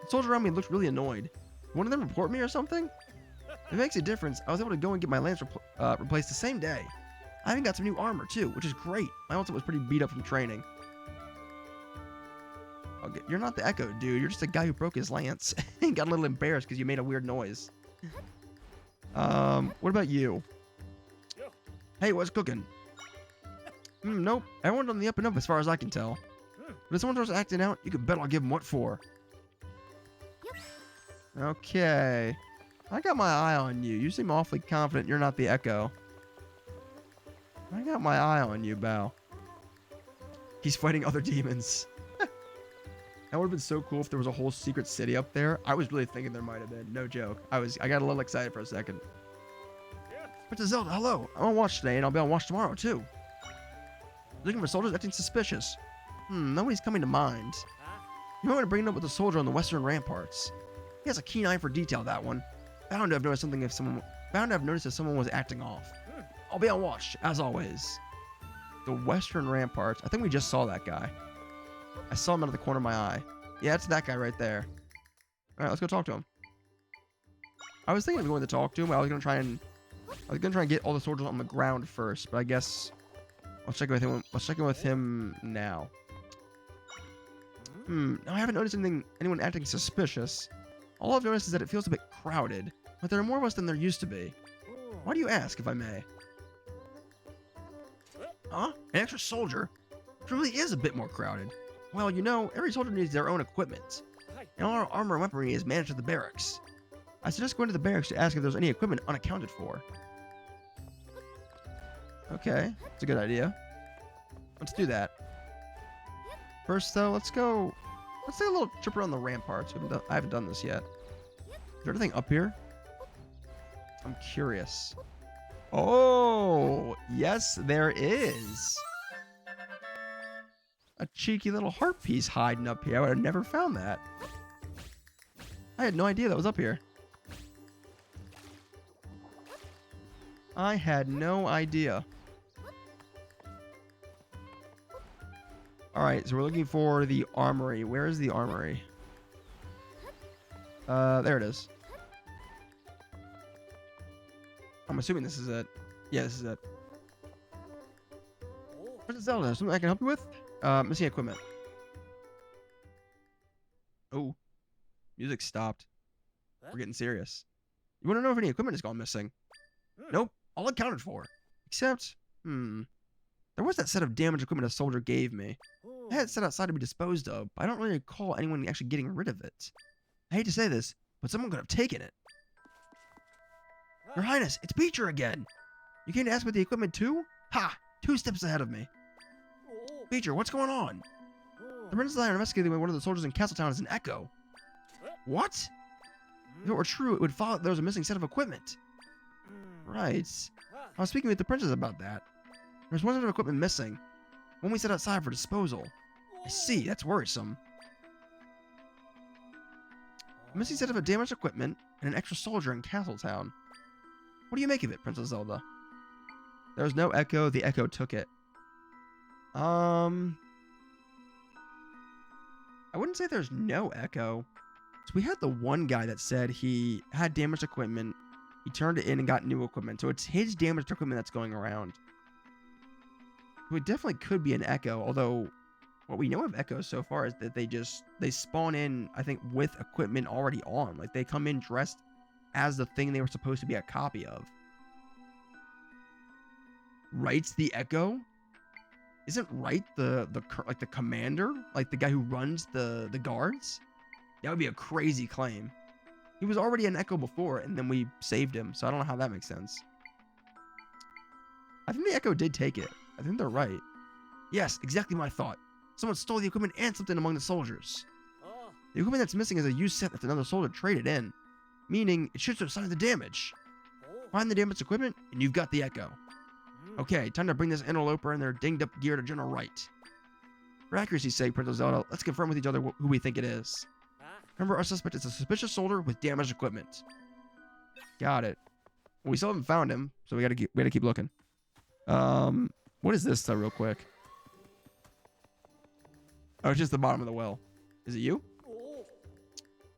The soldier around me looked really annoyed. One of them report me or something? If it makes a difference, I was able to go and get my lance replaced the same day. I even got some new armor, too, which is great. My ultimate was pretty beat up from training. Okay, you're not the Echo, dude. You're just a guy who broke his lance. He got a little embarrassed because you made a weird noise. What about you? Hey, what's cooking? Nope. Everyone's on the up and up as far as I can tell. But if someone starts acting out, you can bet I'll give them what for. Okay. I got my eye on you. You seem awfully confident you're not the Echo. I got my eye on you, Bao. He's fighting other demons. That would have been so cool if there was a whole secret city up there. I was really thinking there might have been. No joke. I got a little excited for a second. Princess Zelda, hello. I'm on watch today, and I'll be on watch tomorrow, too. Looking for soldiers acting suspicious. Nobody's coming to mind. You might want to bring it up with a soldier on the western ramparts. He has a keen eye for detail, that one. Bound to have noticed if someone was acting off. I'll be on watch, as always. The western ramparts. I think we just saw that guy. I saw him out of the corner of my eye. Yeah, it's that guy right there. All right, let's go talk to him. I was thinking of going to talk to him. I was gonna try and get all the soldiers on the ground first, but I guess I'll check with him. Let's check in with him now. I haven't noticed anyone acting suspicious. All I've noticed is that it feels a bit crowded, but there are more of us than there used to be. Why do you ask, if I may? Huh? An extra soldier? It really is a bit more crowded. Well, you know, every soldier needs their own equipment, and all our armor and weaponry is managed at the barracks. I suggest going to the barracks to ask if there's any equipment unaccounted for. Okay, that's a good idea. Let's do that. First, though, let's take a little trip around the ramparts. I haven't done this yet. Is there anything up here? I'm curious. Oh, yes, there is. A cheeky little heart piece hiding up here. I would have never found that. I had no idea that was up here. I had no idea. Alright, so we're looking for the armory. Where is the armory? There it is. I'm assuming this is it. Yeah, this is it. Princess Zelda, something I can help you with? Missing equipment. Oh. Music stopped. We're getting serious. You want to know if any equipment has gone missing? Nope. All accounted for. Except, there was that set of damaged equipment a soldier gave me. I had it set outside to be disposed of, but I don't really recall anyone actually getting rid of it. I hate to say this, but someone could have taken it. Your Highness, it's Beecher again. You came to ask about the equipment too? Ha! 2 steps ahead of me. Beecher, what's going on? The princess and I are investigating why one of the soldiers in Castletown is an Echo. What? If it were true, it would follow that there was a missing set of equipment. Right. I was speaking with the princess about that. There's one set of equipment missing. One we set outside for disposal. I see, that's worrisome. A missing set of damaged equipment and an extra soldier in Castletown. What do you make of it, Princess Zelda? There was no Echo, the Echo took it. I wouldn't say there's no Echo. So we had the one guy that said he had damaged equipment. He turned it in and got new equipment. So it's his damaged equipment that's going around. it definitely could be an Echo, although what we know of Echoes so far is that they spawn in, I think, with equipment already on. Like, they come in dressed as the thing they were supposed to be a copy of. Wright's the Echo? Isn't Wright the commander? Like, the guy who runs the guards? That would be a crazy claim. He was already an Echo before, and then we saved him, so I don't know how that makes sense. I think the Echo did take it. I think they're right. Yes, exactly my thought. Someone stole the equipment and something among the soldiers. The equipment that's missing is a used set that another soldier traded in, meaning it should show signs of damage. Find the damaged equipment, and you've got the Echo. Okay, time to bring this interloper and their dinged-up gear to General Wright. For accuracy's sake, Princess Zelda, let's confirm with each other who we think it is. Remember, our suspect is a suspicious soldier with damaged equipment. Got it. Well, we still haven't found him, so we gotta keep looking. What is this, though, real quick? Oh, it's just the bottom of the well. Is it you?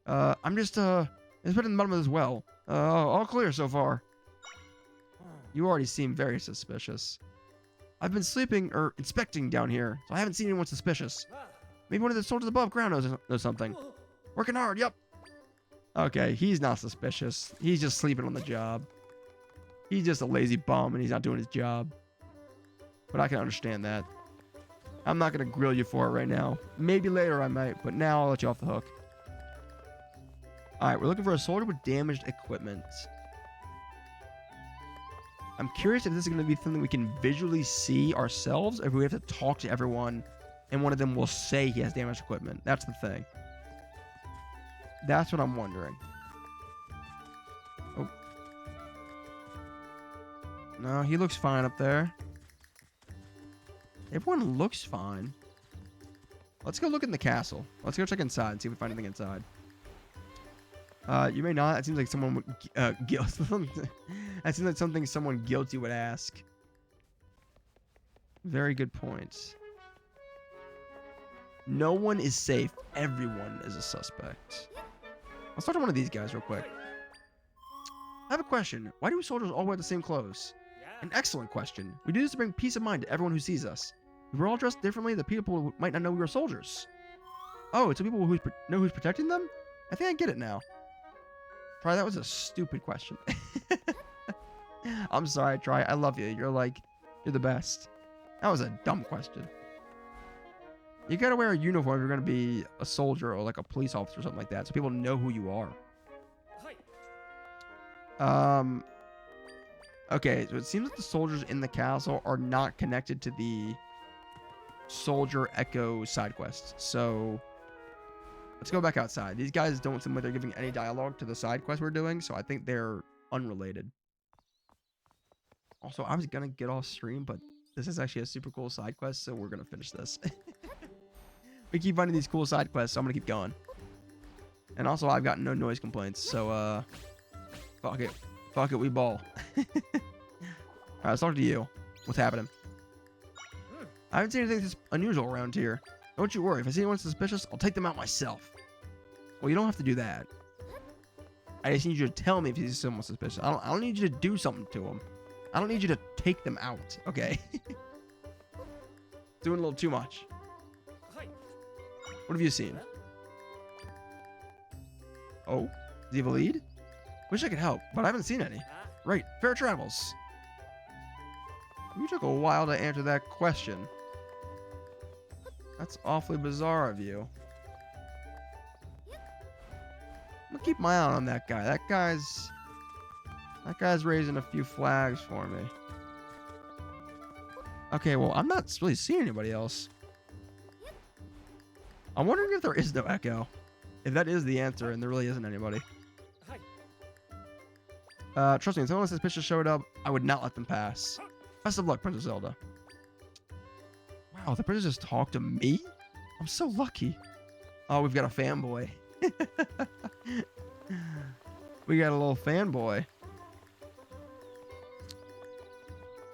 I'm just, it's been in the bottom of this well. All clear so far. You already seem very suspicious. I've been sleeping or inspecting down here, so I haven't seen anyone suspicious. Maybe one of the soldiers above ground knows something. Working hard, yep. Okay, he's not suspicious. He's just sleeping on the job. He's just a lazy bum and he's not doing his job. But I can understand that. I'm not going to grill you for it right now. Maybe later I might, but now I'll let you off the hook. Alright, we're looking for a soldier with damaged equipment. I'm curious if this is going to be something we can visually see ourselves, or if we have to talk to everyone and one of them will say he has damaged equipment. That's the thing. That's what I'm wondering. Oh. No, he looks fine up there. Everyone looks fine. Let's go look in the castle. Let's go check inside and see if we find anything inside. You may not. It seems like someone would that seems like something someone guilty would ask. Very good points. No one is safe. Everyone is a suspect. Let's talk to one of these guys real quick. I have a question. Why do soldiers all wear the same clothes? An excellent question. We do this to bring peace of mind to everyone who sees us. If we're all dressed differently, the people might not know we were soldiers. Oh, it's the people who know who's protecting them? I think I get it now. Try, that was a stupid question. I'm sorry, Try. I love you. You're the best. That was a dumb question. You gotta wear a uniform if you're gonna be a soldier or like a police officer or something like that, so people know who you are. Okay, so it seems like the soldiers in the castle are not connected to the soldier Echo side quest. So let's go back outside. These guys don't seem like they're giving any dialogue to the side quest we're doing, so I think they're unrelated. Also, I was gonna get off stream, but this is actually a super cool side quest, so we're gonna finish this. We keep finding these cool side quests, so I'm gonna keep going. And also, I've got no noise complaints, so fuck it. Fuck it, we ball. Alright, let's talk to you. What's happening? I haven't seen anything this unusual around here. Don't you worry. If I see anyone suspicious, I'll take them out myself. Well, you don't have to do that. I just need you to tell me if you see someone suspicious. I don't need you to do something to them. I don't need you to take them out, okay? Doing a little too much. What have you seen? Oh? Does he have a lead? Wish I could help, but I haven't seen any. Right, fair travels. You took a while to answer that question. That's awfully bizarre of you. I'm gonna keep my eye on that guy. That guy's raising a few flags for me. Okay, well, I'm not really seeing anybody else. I'm wondering if there is no Echo. If that is the answer and there really isn't anybody. Trust me, if someone suspicious showed up, I would not let them pass. Best of luck, Princess Zelda. Wow, the princess just talked to me? I'm so lucky. Oh, we've got a fanboy. We got a little fanboy.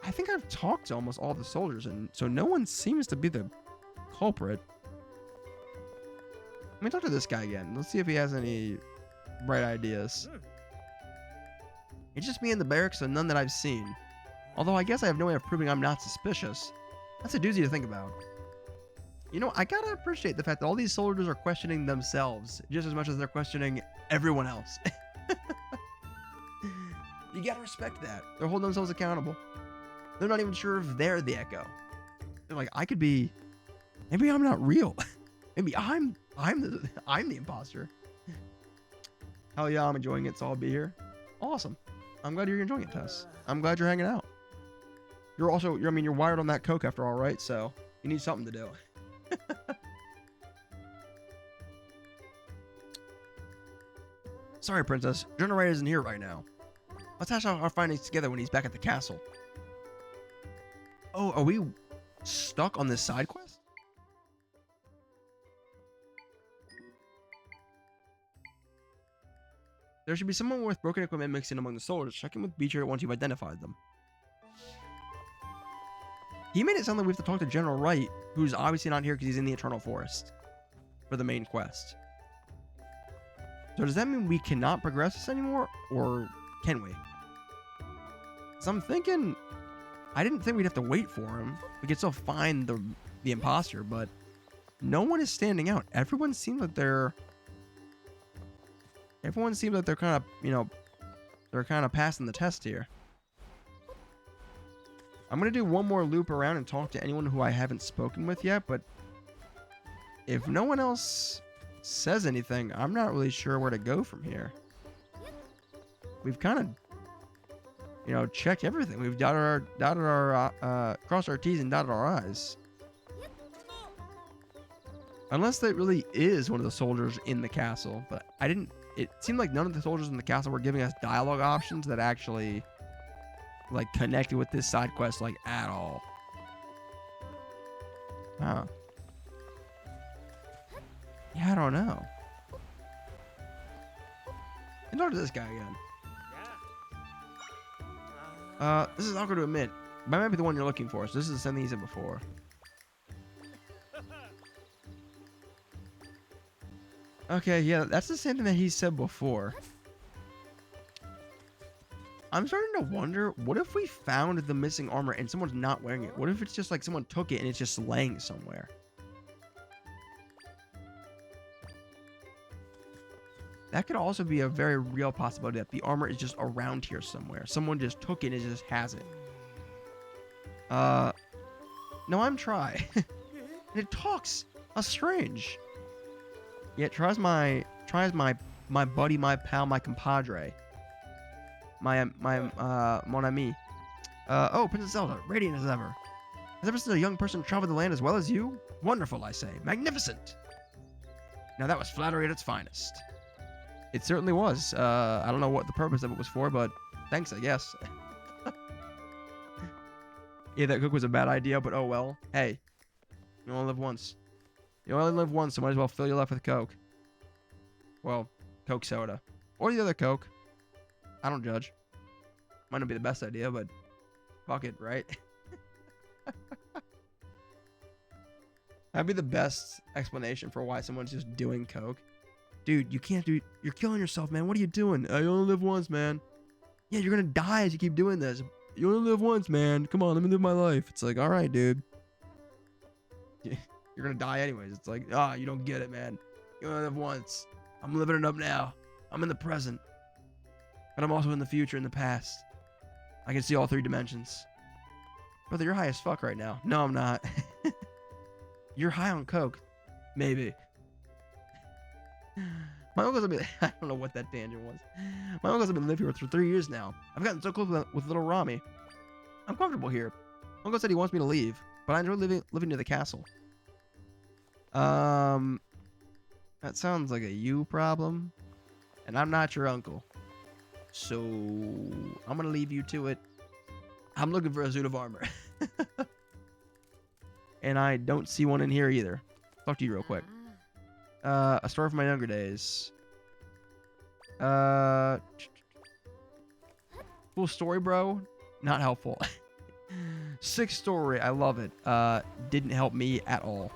I think I've talked to almost all the soldiers, and so no one seems to be the culprit. Let me talk to this guy again. Let's see if he has any bright ideas. It's just me in the barracks and none that I've seen. Although I guess I have no way of proving I'm not suspicious. That's a doozy to think about. You know, I gotta appreciate the fact that all these soldiers are questioning themselves just as much as they're questioning everyone else. You gotta respect that. They're holding themselves accountable. They're not even sure if they're the Echo. They're like, I could be. Maybe I'm not real. Maybe I'm the imposter. Hell yeah, I'm enjoying it, so I'll be here. Awesome. I'm glad you're enjoying it, Tess. I'm glad you're hanging out. I mean, you're wired on that coke after all, right? So you need something to do. Sorry, Princess. General Ray isn't here right now. Let's hash out our findings together when he's back at the castle. Oh, are we stuck on this side quest? There should be someone with broken equipment mixed in among the soldiers. Check in with Beecher once you've identified them. He made it sound like we have to talk to General Wright, who's obviously not here because he's in the Eternal Forest for the main quest. So does that mean we cannot progress this anymore, or can we? So I'm thinking, I didn't think we'd have to wait for him. We could still find the imposter, but no one is standing out. Everyone seems like they're kind of, you know, they're kind of passing the test here. I'm going to do one more loop around and talk to anyone who I haven't spoken with yet, but if no one else says anything, I'm not really sure where to go from here. We've kind of, you know, checked everything. We've crossed our T's and dotted our I's. Unless that really is one of the soldiers in the castle, but it seemed like none of the soldiers in the castle were giving us dialogue options that actually like connected with this side quest like at all. Huh. Yeah, I don't know. And talk to this guy again. This is awkward to admit, but I might be the one you're looking for, so this is the same thing he said before. Okay, yeah, that's the same thing that he said before. I'm starting to wonder, what if we found the missing armor and someone's not wearing it? What if it's just like someone took it and it's just laying somewhere? That could also be a very real possibility that the armor is just around here somewhere. Someone just took it and just has it. No, I'm Try. And it talks. How strange. Yeah, Try's my buddy, my pal, my compadre. My mon ami. Oh, Princess Zelda, radiant as ever. Has ever seen a young person travel the land as well as you? Wonderful, I say. Magnificent. Now that was flattery at its finest. It certainly was. I don't know what the purpose of it was for, but thanks, I guess. Yeah, that cook was a bad idea, but oh well. Hey, you only live once. You only live once, so might as well fill your life with Coke. Well, Coke soda. Or the other Coke. I don't judge. Might not be the best idea, but fuck it, right? That'd be the best explanation for why someone's just doing Coke. Dude, you can't do... You're killing yourself, man. What are you doing? I only live once, man. Yeah, you're gonna die as you keep doing this. You only live once, man. Come on, let me live my life. It's like, all right, dude. You're gonna die anyways. It's like, you don't get it, man. You only live once. I'm living it up now. I'm in the present. But I'm also in the future and the past. I can see all three dimensions. Brother, you're high as fuck right now. No, I'm not. You're high on Coke. Maybe. My uncles have been... I don't know what that tangent was. My uncles have been living here for 3 years now. I've gotten so close with little Rami. I'm comfortable here. Uncle said he wants me to leave, but I enjoy living near the castle. That sounds like a you problem. And I'm not your uncle. So, I'm going to leave you to it. I'm looking for a suit of armor. And I don't see one in here either. Talk to you real quick. A story from my younger days. Cool story, bro. Not helpful. Sick story. I love it. Didn't help me at all.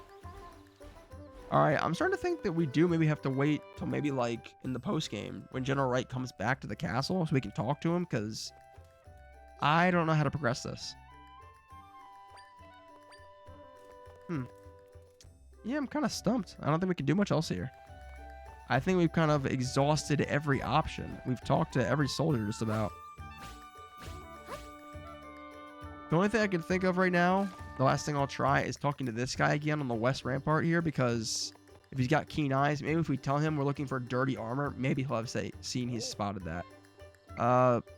Alright, I'm starting to think that we do maybe have to wait till maybe like in the post game when General Wright comes back to the castle so we can talk to him, because I don't know how to progress this. Hmm. Yeah, I'm kind of stumped. I don't think we can do much else here. I think we've kind of exhausted every option. We've talked to every soldier just about. The only thing I can think of right now, the last thing I'll try is talking to this guy again on the west rampart here, because if he's got keen eyes, maybe if we tell him we're looking for dirty armor, maybe he'll have seen he's spotted that.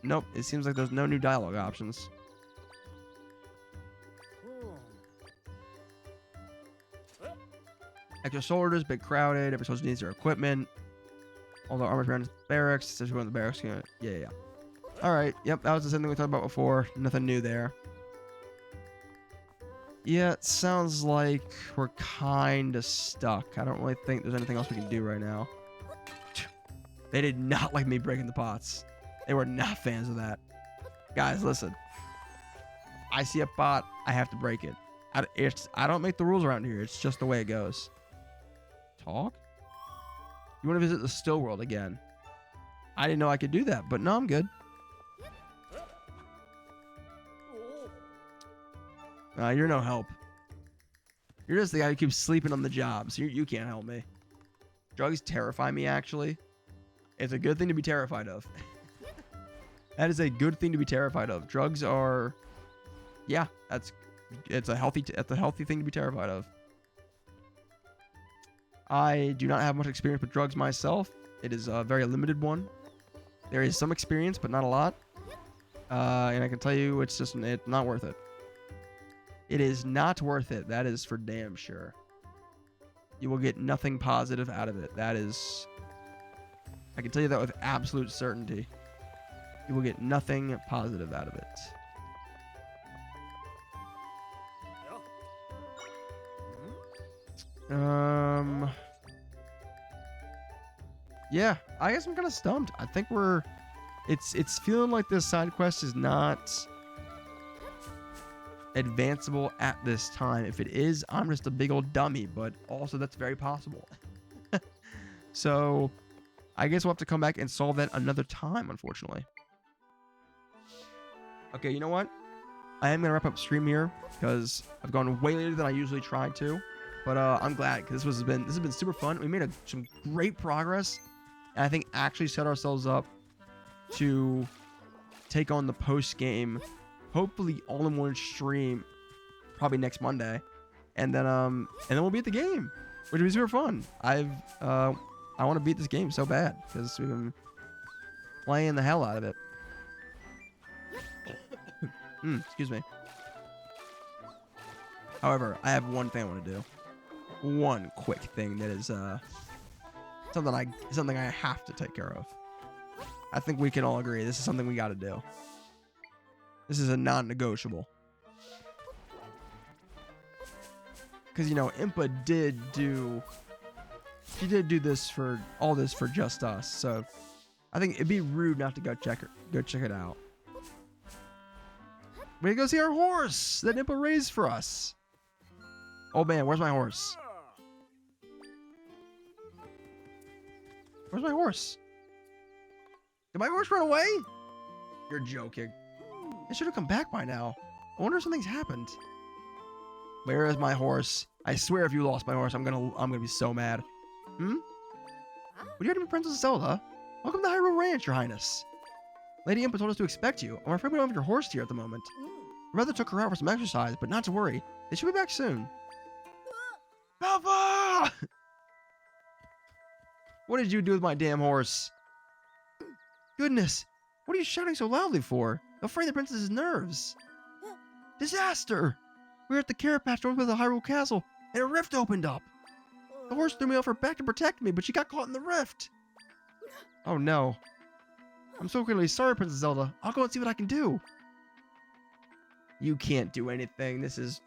Nope. It seems like there's no new dialogue options. Extra soldiers, big crowded. Every soldier needs their equipment. All the armor's around barracks. Says we're in the barracks. Yeah. All right. Yep. That was the same thing we talked about before. Nothing new there. Yeah, it sounds like we're kind of stuck. I don't really think there's anything else we can do right now. They did not like me breaking the pots. They were not fans of that. Guys, listen. I see a pot, I have to break it. I don't make the rules around here. It's just the way it goes. Talk? You want to visit the still world again? I didn't know I could do that, but no, I'm good. You're no help. You're just the guy who keeps sleeping on the job, so you can't help me. Drugs terrify me, actually. It's a good thing to be terrified of. That is a good thing to be terrified of. Drugs are... Yeah, it's a healthy thing to be terrified of. I do not have much experience with drugs myself. It is a very limited one. There is some experience, but not a lot. And I can tell you, it's not worth it. It is not worth it. That is for damn sure. You will get nothing positive out of it. That is... I can tell you that with absolute certainty. You will get nothing positive out of it. Yeah, I guess I'm kind of stumped. I think it's feeling like this side quest is not advanceable at this time. If it is, I'm just a big old dummy, but also that's very possible. So I guess we'll have to come back and solve that another time, unfortunately. Okay, you know what? I am going to wrap up stream here because I've gone way later than I usually try to. But I'm glad because this has been super fun. We made some great progress, and I think actually set ourselves up to take on the post game, hopefully all in one stream, probably next Monday, and then we'll beat the game, which will be super fun. I want to beat this game so bad because we've been playing the hell out of it. Excuse me. However, I have one thing I want to do. One quick thing that is something I have to take care of. I think we can all agree this is something we got to do. This is a non-negotiable. Because you know, Impa did do this for just us. So I think it'd be rude not to go check it out. We're gonna go see our horse that Impa raised for us. Oh man, where's my horse? Where's my horse? Did my horse run away? You're joking. It should have come back by now. I wonder if something's happened. Where is my horse? I swear if you lost my horse, I'm gonna be so mad. Would you have to be Princess Zelda? Welcome to Hyrule Ranch, Your Highness. Lady Impa told us to expect you. I'm afraid we don't have your horse here at the moment. My brother took her out for some exercise, but not to worry. They should be back soon. Papa! What did you do with my damn horse? Goodness, what are you shouting so loudly for? I'm afraid the princess's nerves. Disaster! We were at the carrot patch north of the Hyrule Castle, and a rift opened up. The horse threw me off her back to protect me, but she got caught in the rift. Oh no. I'm so incredibly sorry, Princess Zelda. I'll go and see what I can do. You can't do anything. This is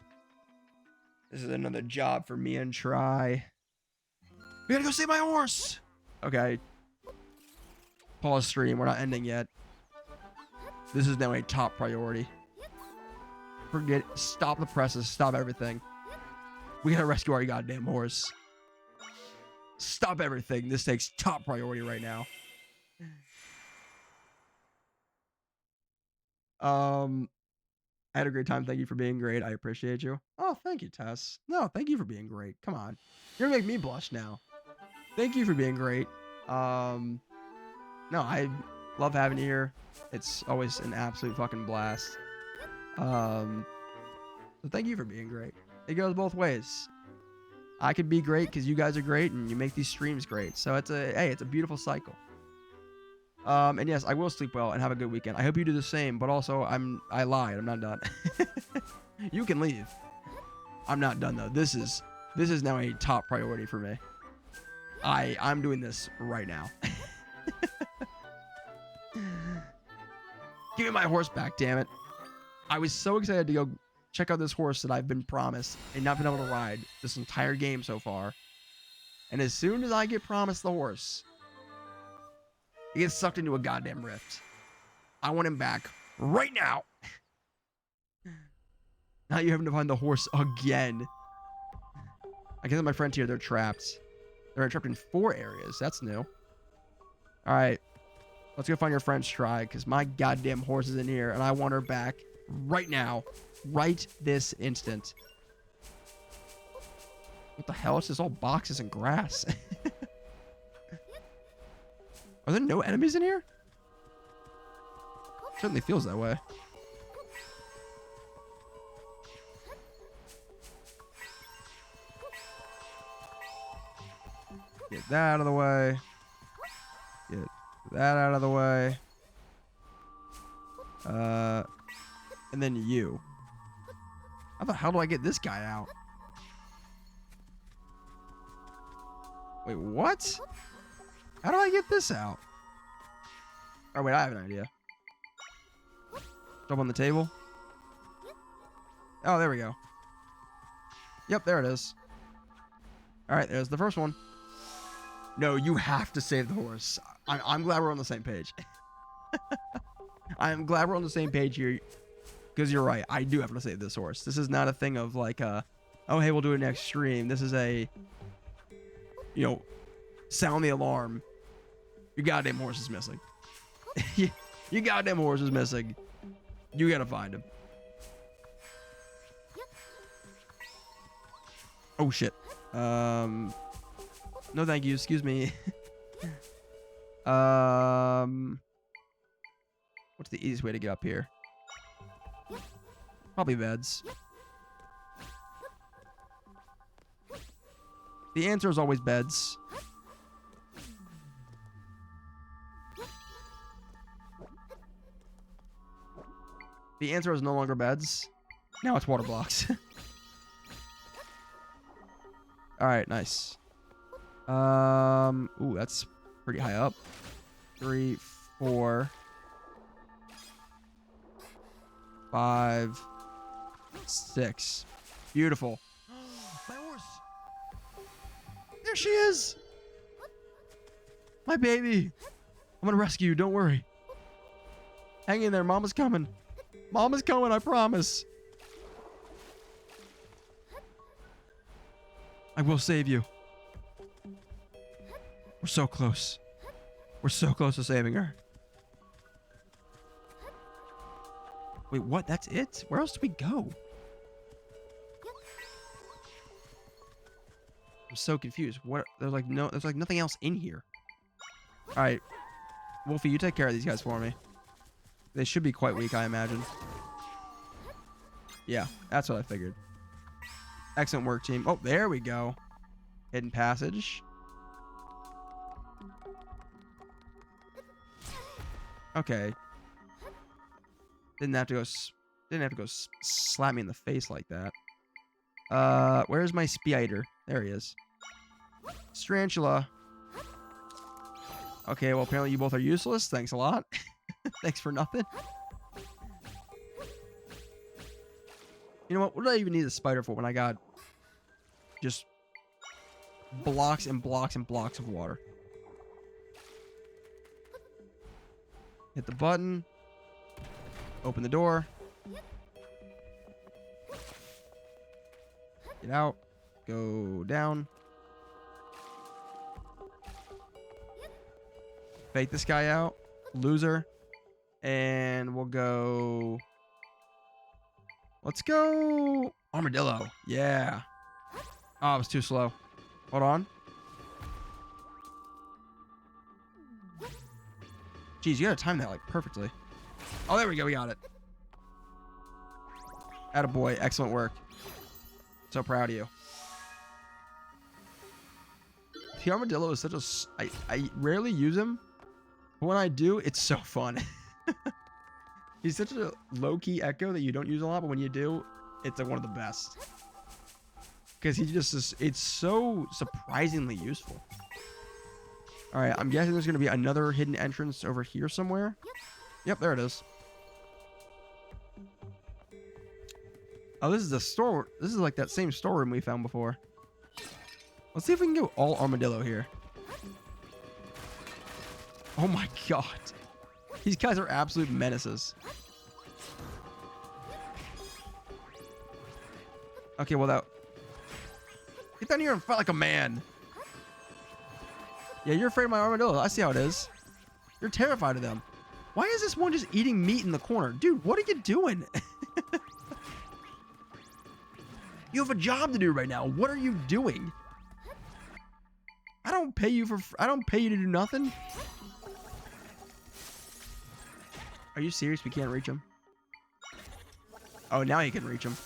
another job for me and Try. We gotta go save my horse! Okay. Pause stream. We're not ending yet. This is now a top priority. Forget it. Stop the presses. Stop everything. We gotta rescue our goddamn horse. Stop everything. This takes top priority right now. I had a great time. Thank you for being great. I appreciate you. Oh, thank you, Tess. No, thank you for being great. Come on. You're gonna make me blush now. Thank you for being great. No, I love having you here. It's always an absolute fucking blast. So thank you for being great. It goes both ways. I could be great because you guys are great and you make these streams great. So it's a beautiful cycle. And yes, I will sleep well and have a good weekend. I hope you do the same, but also I lied. I'm not done. You can leave. I'm not done though. This is now a top priority for me. I'm doing this right now. Give me my horse back, damn it. I was so excited to go check out this horse that I've been promised and not been able to ride this entire game so far. And as soon as I get promised the horse, he gets sucked into a goddamn rift. I want him back right now. Now you're having to find the horse again. I guess my friends here, they're trapped. They're trapped in 4 areas. That's new. All right. Let's go find your friend's Stride because my goddamn horse is in here and I want her back right now. Right this instant. What the hell? It's just all boxes and grass. Are there no enemies in here? Certainly feels that way. Get that out of the way. Get that out of the way. And then you. How the hell do I get this guy out? Wait, what? How do I get this out? Oh, wait, I have an idea. Jump on the table. Oh, there we go. Yep, there it is. All right, there's the first one. No, you have to save the horse. I'm glad we're on the same page. I'm glad we're on the same page here. Because you're right. I do have to save this horse. This is not a thing of like, oh, hey, we'll do it next stream. This is a, sound the alarm. Your goddamn horse is missing. Your goddamn horse is missing. You gotta find him. Oh, shit. No, thank you. Excuse me. What's the easiest way to get up here? Probably beds. The answer is always beds. The answer is no longer beds. Now it's water blocks. All right, nice. Ooh, that's pretty high up. 3, 4, 5, 6. Beautiful. My horse. There she is. My baby. I'm gonna rescue you. Don't worry. Hang in there. Mama's coming. Mama's coming. I promise. I will save you. We're so close. We're so close to saving her. Wait, what? That's it? Where else do we go? I'm so confused. What? There's like nothing else in here. All right, Wolfie, you take care of these guys for me. They should be quite weak, I imagine. Yeah, that's what I figured. Excellent work, team. Oh, there we go. Hidden passage. Okay. Didn't have to go slap me in the face like that. Where's my Speeder? There he is. Strantula. Okay, well, apparently you both are useless. Thanks a lot. Thanks for nothing. You know what? What do I even need a spider for when I got just blocks and blocks and blocks of water? Hit the button. Open the door. Get out. Go down. Fake this guy out. Loser. And we'll go Let's go. Armadillo. Yeah. Oh, it was too slow. Hold on. Jeez, you gotta time that like perfectly. Oh, there we go. We got it. Attaboy. Excellent work. So proud of you. The armadillo is such a... I rarely use him. But when I do, it's so fun. He's such a low-key echo that you don't use a lot, but when you do, it's like one of the best. Because he just is... It's so surprisingly useful. Alright, I'm guessing there's going to be another hidden entrance over here somewhere. Yep, there it is. Oh, this is the store. This is like that same storeroom we found before. Let's see if we can go all armadillo here. Oh my god. These guys are absolute menaces. Okay, well that... Get down here and fight like a man. Yeah, you're afraid of my armadillo. I see how it is. You're terrified of them. Why is this one just eating meat in the corner? Dude, what are you doing? You have a job to do right now. What are you doing? I don't pay you to do nothing. Are you serious? We can't reach him. Oh, now you can reach him.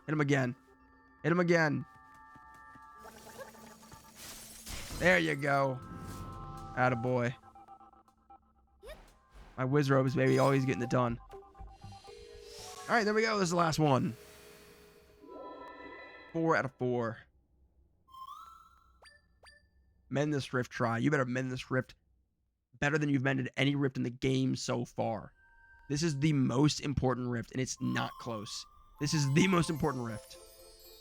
Hit him again. Hit him again. There you go. Attaboy. My whiz robes, baby, always getting it done. All right, there we go. This is the last one. 4 out of 4. Mend this rift, try. You better mend this rift better than you've mended any rift in the game so far. This is the most important rift, and it's not close. This is the most important rift.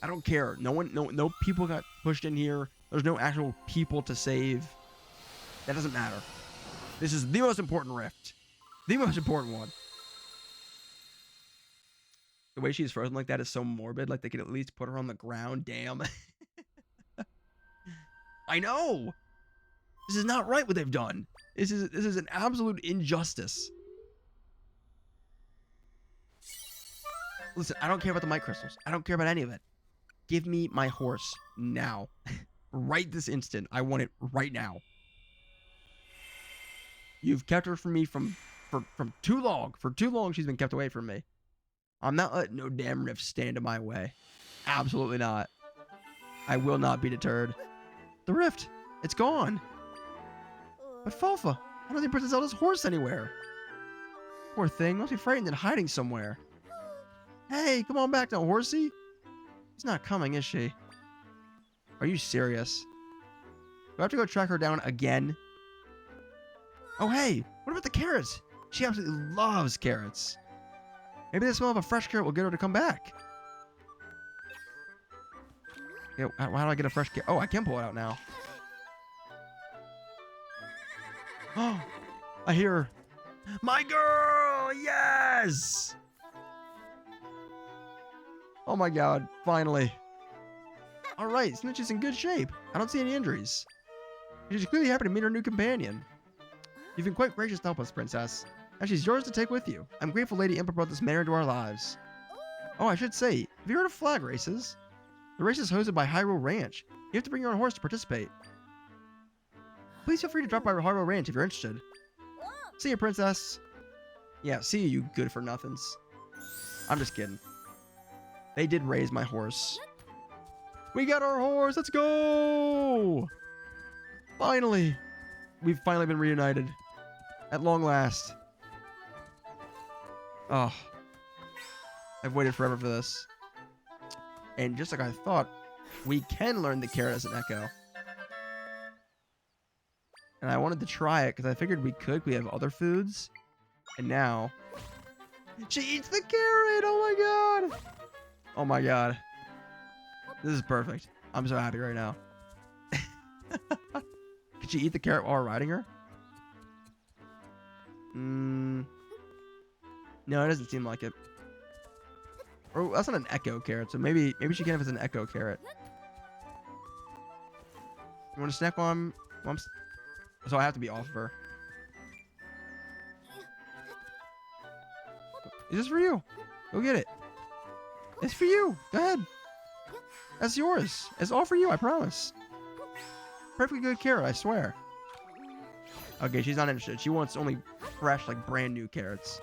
I don't care. No people got pushed in here. There's no actual people to save. That doesn't matter. This is the most important rift. The most important one. The way she's frozen like that is so morbid. Like they could at least put her on the ground. Damn. I know. This is not right what they've done. This is an absolute injustice. Listen, I don't care about the mic crystals. I don't care about any of it. Give me my horse now. Right this instant. I want it right now. You've kept her from me from too long. For too long, she's been kept away from me. I'm not letting no damn rift stand in my way. Absolutely not. I will not be deterred. The rift, it's gone. But Falfa, I don't see Princess Zelda's horse anywhere. Poor thing, must be frightened and hiding somewhere. Hey, come on back now, horsey. She's not coming, is she? Are you serious? Do I have to go track her down again? Oh, hey, what about the carrots? She absolutely loves carrots. Maybe the smell of a fresh carrot will get her to come back. Yeah, how do I get a fresh carrot? Oh, I can pull it out now. Oh, I hear her. My girl, yes! Oh my god, finally. All right, Snitch is in good shape. I don't see any injuries. She's clearly happy to meet her new companion. You've been quite gracious to help us, Princess. And she's yours to take with you. I'm grateful Lady Impa brought this manor into our lives. Oh, I should say, have you heard of flag races? The race is hosted by Hyrule Ranch. You have to bring your own horse to participate. Please feel free to drop by Hyrule Ranch if you're interested. See you, Princess. Yeah, see you good-for-nothings. I'm just kidding. They did raise my horse. We got our horse. Let's go. Finally. We've finally been reunited. At long last. Oh. I've waited forever for this. And just like I thought, we can learn the carrot as an echo. And I wanted to try it because I figured we could. We have other foods. And now... She eats the carrot! Oh my god! Oh my god. This is perfect. I'm so happy right now. Could she eat the carrot while we're riding her? No, it doesn't seem like it. Or that's not an echo carrot, so maybe she can if it's an echo carrot. You want to snack while I'm so I have to be off of her. Is this for you? Go get it. It's for you. Go ahead. That's yours. It's all for you, I promise. Perfectly good carrot, I swear. Okay, she's not interested. She wants only fresh, like brand new carrots.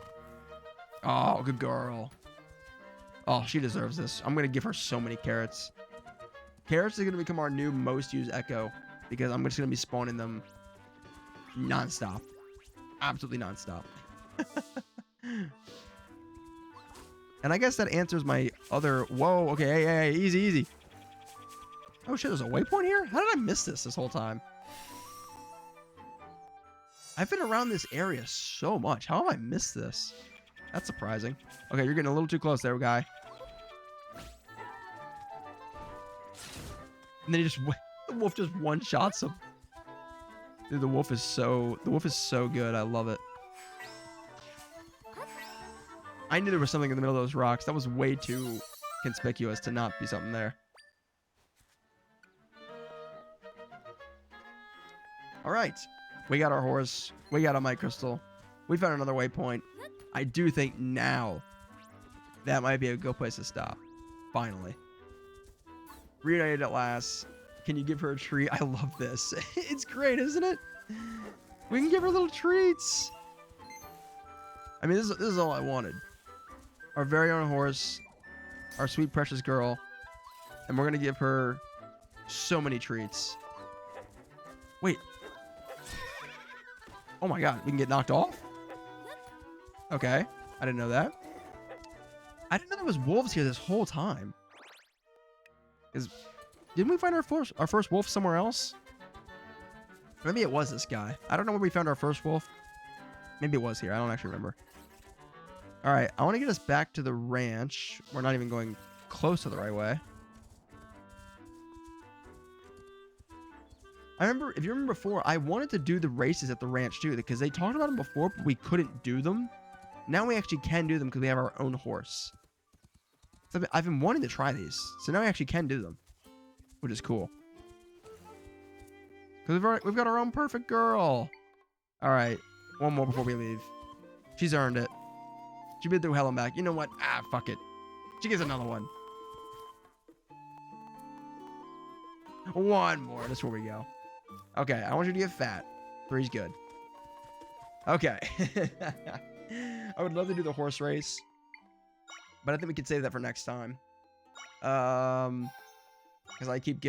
Oh, good girl. Oh, she deserves this. I'm going to give her so many carrots. Carrots are going to become our new most used echo because I'm just going to be spawning them nonstop. Absolutely nonstop. And I guess that answers my other... Whoa, okay, hey, easy, easy. Oh shit, there's a waypoint here? How did I miss this whole time? I've been around this area so much. How have I missed this? That's surprising. Okay, you're getting a little too close there, guy. And then he just... The wolf just one-shots him. Dude, the wolf is so good. I love it. I knew there was something in the middle of those rocks. That was way too conspicuous to not be something there. All right. We got our horse. We got a mic crystal. We found another waypoint. I do think now that might be a good place to stop. Finally. Reunited at last. Can you give her a treat? I love this. It's great, isn't it? We can give her little treats. I mean, this is all I wanted. Our very own horse. Our sweet, precious girl. And we're going to give her so many treats. Wait. Oh my god, we can get knocked off? Okay, I didn't know that. I didn't know there was wolves here this whole time. Didn't we find our first wolf somewhere else? Maybe it was this guy. I don't know where we found our first wolf. Maybe it was here. I don't actually remember. All right, I want to get us back to the ranch. We're not even going close to the right way. I remember, if you remember before, I wanted to do the races at the ranch too, because they talked about them before, but we couldn't do them. Now we actually can do them because we have our own horse. So I've been wanting to try these, so now we actually can do them, which is cool. Because we've got our own perfect girl. All right, one more before we leave. She's earned it. She's been through hell and back. You know what? Ah, fuck it. She gets another one. One more. That's where we go. Okay, I want you to get fat. 3's good. Okay. I would love to do the horse race, but I think we could save that for next time. Because I keep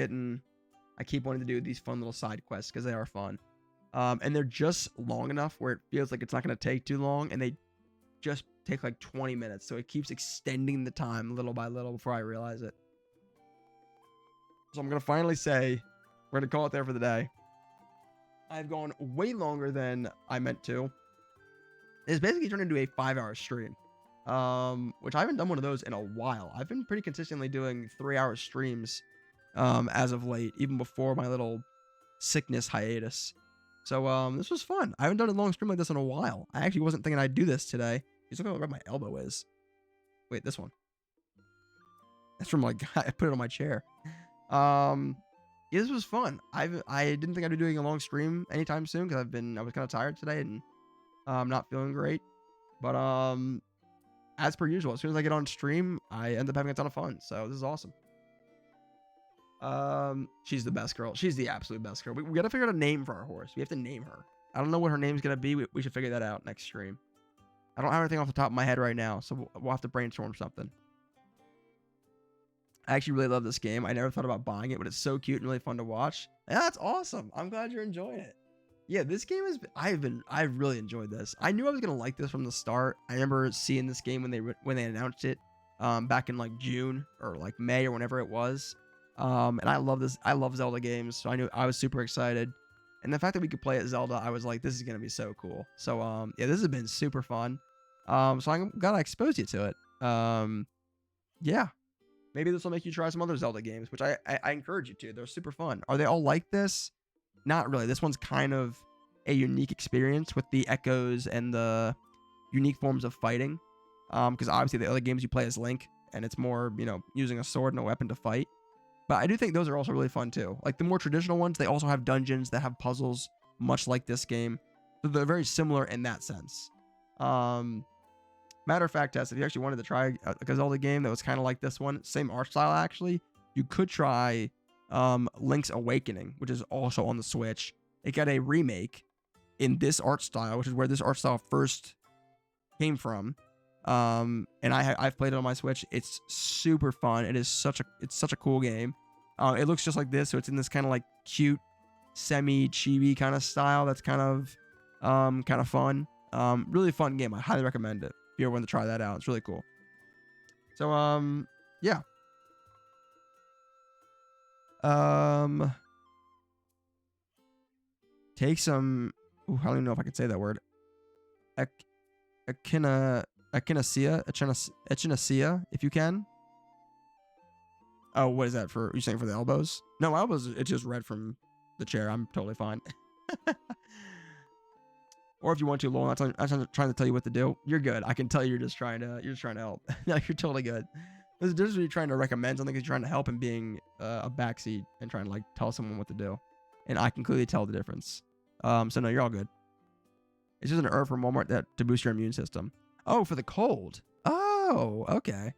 wanting to do these fun little side quests because they are fun. And they're just long enough where it feels like it's not going to take too long, and they just take like 20 minutes, so it keeps extending the time little by little before I realize it. So I'm going to finally say, we're going to call it there for the day. I've gone way longer than I meant to. It's basically turned into a 5-hour stream, which I haven't done one of those in a while. I've been pretty consistently doing 3-hour streams as of late, even before my little sickness hiatus. So this was fun. I haven't done a long stream like this in a while. I actually wasn't thinking I'd do this today. Just look at where my elbow is. Wait, this one. That's from like I put it on my chair. Yeah, this was fun. I didn't think I'd be doing a long stream anytime soon because I was kind of tired today and not feeling great. But as per usual, as soon as I get on stream, I end up having a ton of fun. So this is awesome. She's the best girl. She's the absolute best girl. We got to figure out a name for our horse. We have to name her. I don't know what her name's gonna be. We should figure that out next stream. I don't have anything off the top of my head right now, so we'll have to brainstorm something. I actually really love this game. I never thought about buying it, but it's so cute and really fun to watch. Yeah, that's awesome. I'm glad you're enjoying it. Yeah, this game is. I've really enjoyed this. I knew I was gonna like this from the start. I remember seeing this game when they announced it, back in like June or like May or whenever it was. And I love this. I love Zelda games, so I was super excited. And the fact that we could play at Zelda, I was like, this is gonna be so cool. So yeah, this has been super fun. So I'm glad I exposed you to it. Yeah. Maybe this will make you try some other Zelda games, which I encourage you to. They're super fun. Are they all like this? Not really. This one's kind of a unique experience with the echoes and the unique forms of fighting. Because obviously the other games you play as Link, and it's more, using a sword and a weapon to fight. But I do think those are also really fun too. Like the more traditional ones, they also have dungeons that have puzzles, much like this game. So they're very similar in that sense. Matter of fact, Tess, if you actually wanted to try a Zelda game that was kind of like this one, same art style actually, you could try Link's Awakening, which is also on the Switch. It got a remake in this art style, which is where this art style first came from. And I've played it on my Switch. It's super fun. It's such a cool game. It looks just like this, so it's in this kind of like cute, semi-chibi kind of style. That's kind of fun. Really fun game. I highly recommend it if you ever want to try that out. It's really cool. So yeah. Take some. Ooh, I don't even know if I can say that word. Echinacea, if you can. Oh, what is that for? Are you saying for the elbows? No, elbows. It's just red from the chair. I'm totally fine. Or if you want to, Lowell, I'm trying to tell you what to do. You're good. I can tell you're just trying to help. No, you're totally good. There's a difference when you're trying to recommend something, because you're trying to help, and being a backseat and trying to like tell someone what to do. And I can clearly tell the difference. So no, you're all good. It's just an herb from Walmart to boost your immune system. Oh, for the cold. Oh, okay.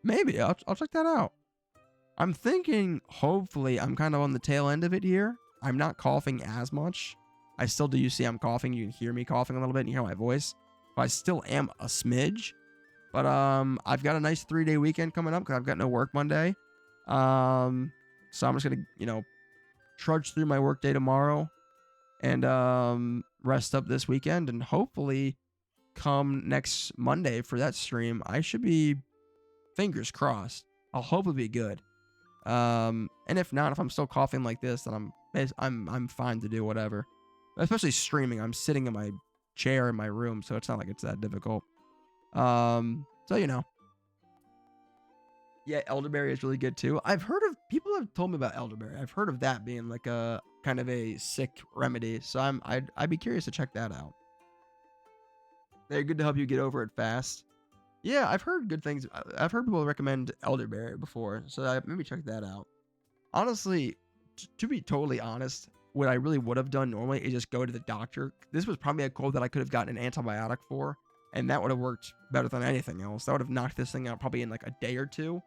Maybe I'll check that out. I'm thinking, hopefully, I'm kind of on the tail end of it here. I'm not coughing as much. I still do. You see, I'm coughing. You can hear me coughing a little bit, and you hear my voice. But I still am a smidge. But I've got a nice 3-day weekend coming up because I've got no work Monday. So I'm just gonna, trudge through my work day tomorrow, and rest up this weekend, and hopefully come next Monday for that stream, I should be, fingers crossed, I'll hopefully be good. And if not, if I'm still coughing like this, then I'm fine to do whatever. Especially streaming, I'm sitting in my chair in my room, so it's not like it's that difficult. So yeah, elderberry is really good too. People have told me about elderberry. I've heard of that being like a kind of a sick remedy, so I'd be curious to check that out. They're good to help you get over it fast. Yeah, I've heard good things. I've heard people recommend elderberry before, so maybe check that out. Honestly, to be totally honest, what I really would have done normally is just go to the doctor. This was probably a cold that I could have gotten an antibiotic for, and that would have worked better than anything else. That would have knocked this thing out probably in like a day or two.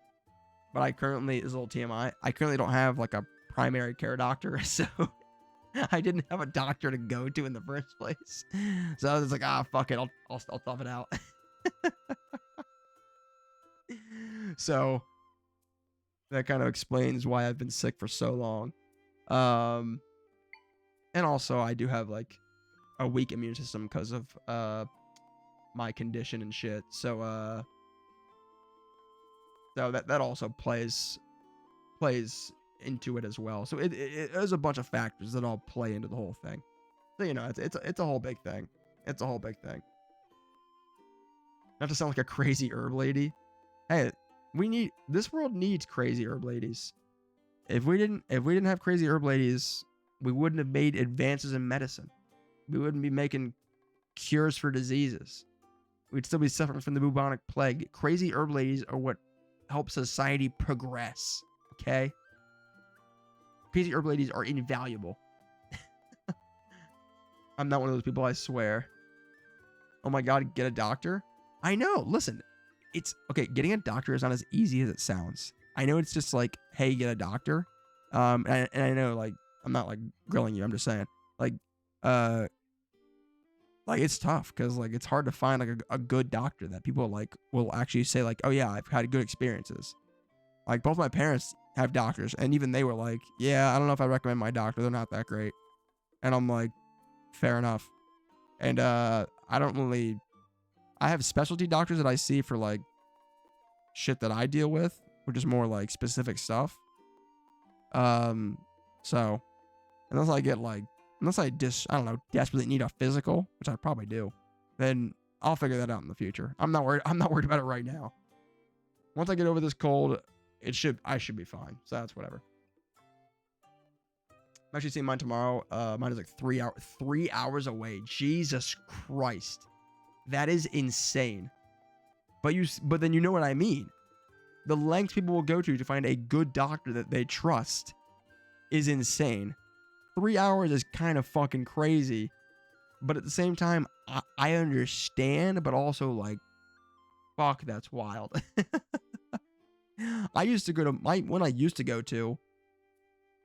But I currently, this is a little TMI, I currently don't have like a primary care doctor, so I didn't have a doctor to go to in the first place. So I was just like, fuck it, I'll tough it out. So that kind of explains why I've been sick for so long. And also I do have like a weak immune system because of my condition and shit. So that also plays into it as well. So there's a bunch of factors that all play into the whole thing. So it's a whole big thing. It's a whole big thing. Not to sound like a crazy herb lady. Hey, this world needs crazy herb ladies. If we didn't have crazy herb ladies, we wouldn't have made advances in medicine. We wouldn't be making cures for diseases. We'd still be suffering from the bubonic plague. Crazy herb ladies are what help society progress. Okay? Crazy herb ladies are invaluable. I'm not one of those people, I swear. Oh my god, get a doctor? I know, listen. It's okay, getting a doctor is not as easy as it sounds. I know it's just like, hey, get a doctor. And I know, like, I'm not like grilling you, I'm just saying. Like it's tough because like it's hard to find like a good doctor that people like will actually say like, oh yeah, I've had good experiences. Like both my parents have doctors, and even they were like, yeah, I don't know if I recommend my doctor, they're not that great. And I'm like, fair enough. And I have specialty doctors that I see for like shit that I deal with, which is more like specific stuff. So unless I desperately need a physical, which I probably do, then I'll figure that out in the future. I'm not worried about it right now. Once I get over this cold, I should be fine. So that's whatever. I'm actually seeing mine tomorrow. Mine is like 3 hours away. Jesus Christ. That is insane. But then you know what I mean. The lengths people will go to find a good doctor that they trust is insane. 3 hours is kind of fucking crazy. But at the same time, I understand, but also like, fuck, that's wild. I used to go to when I used to go to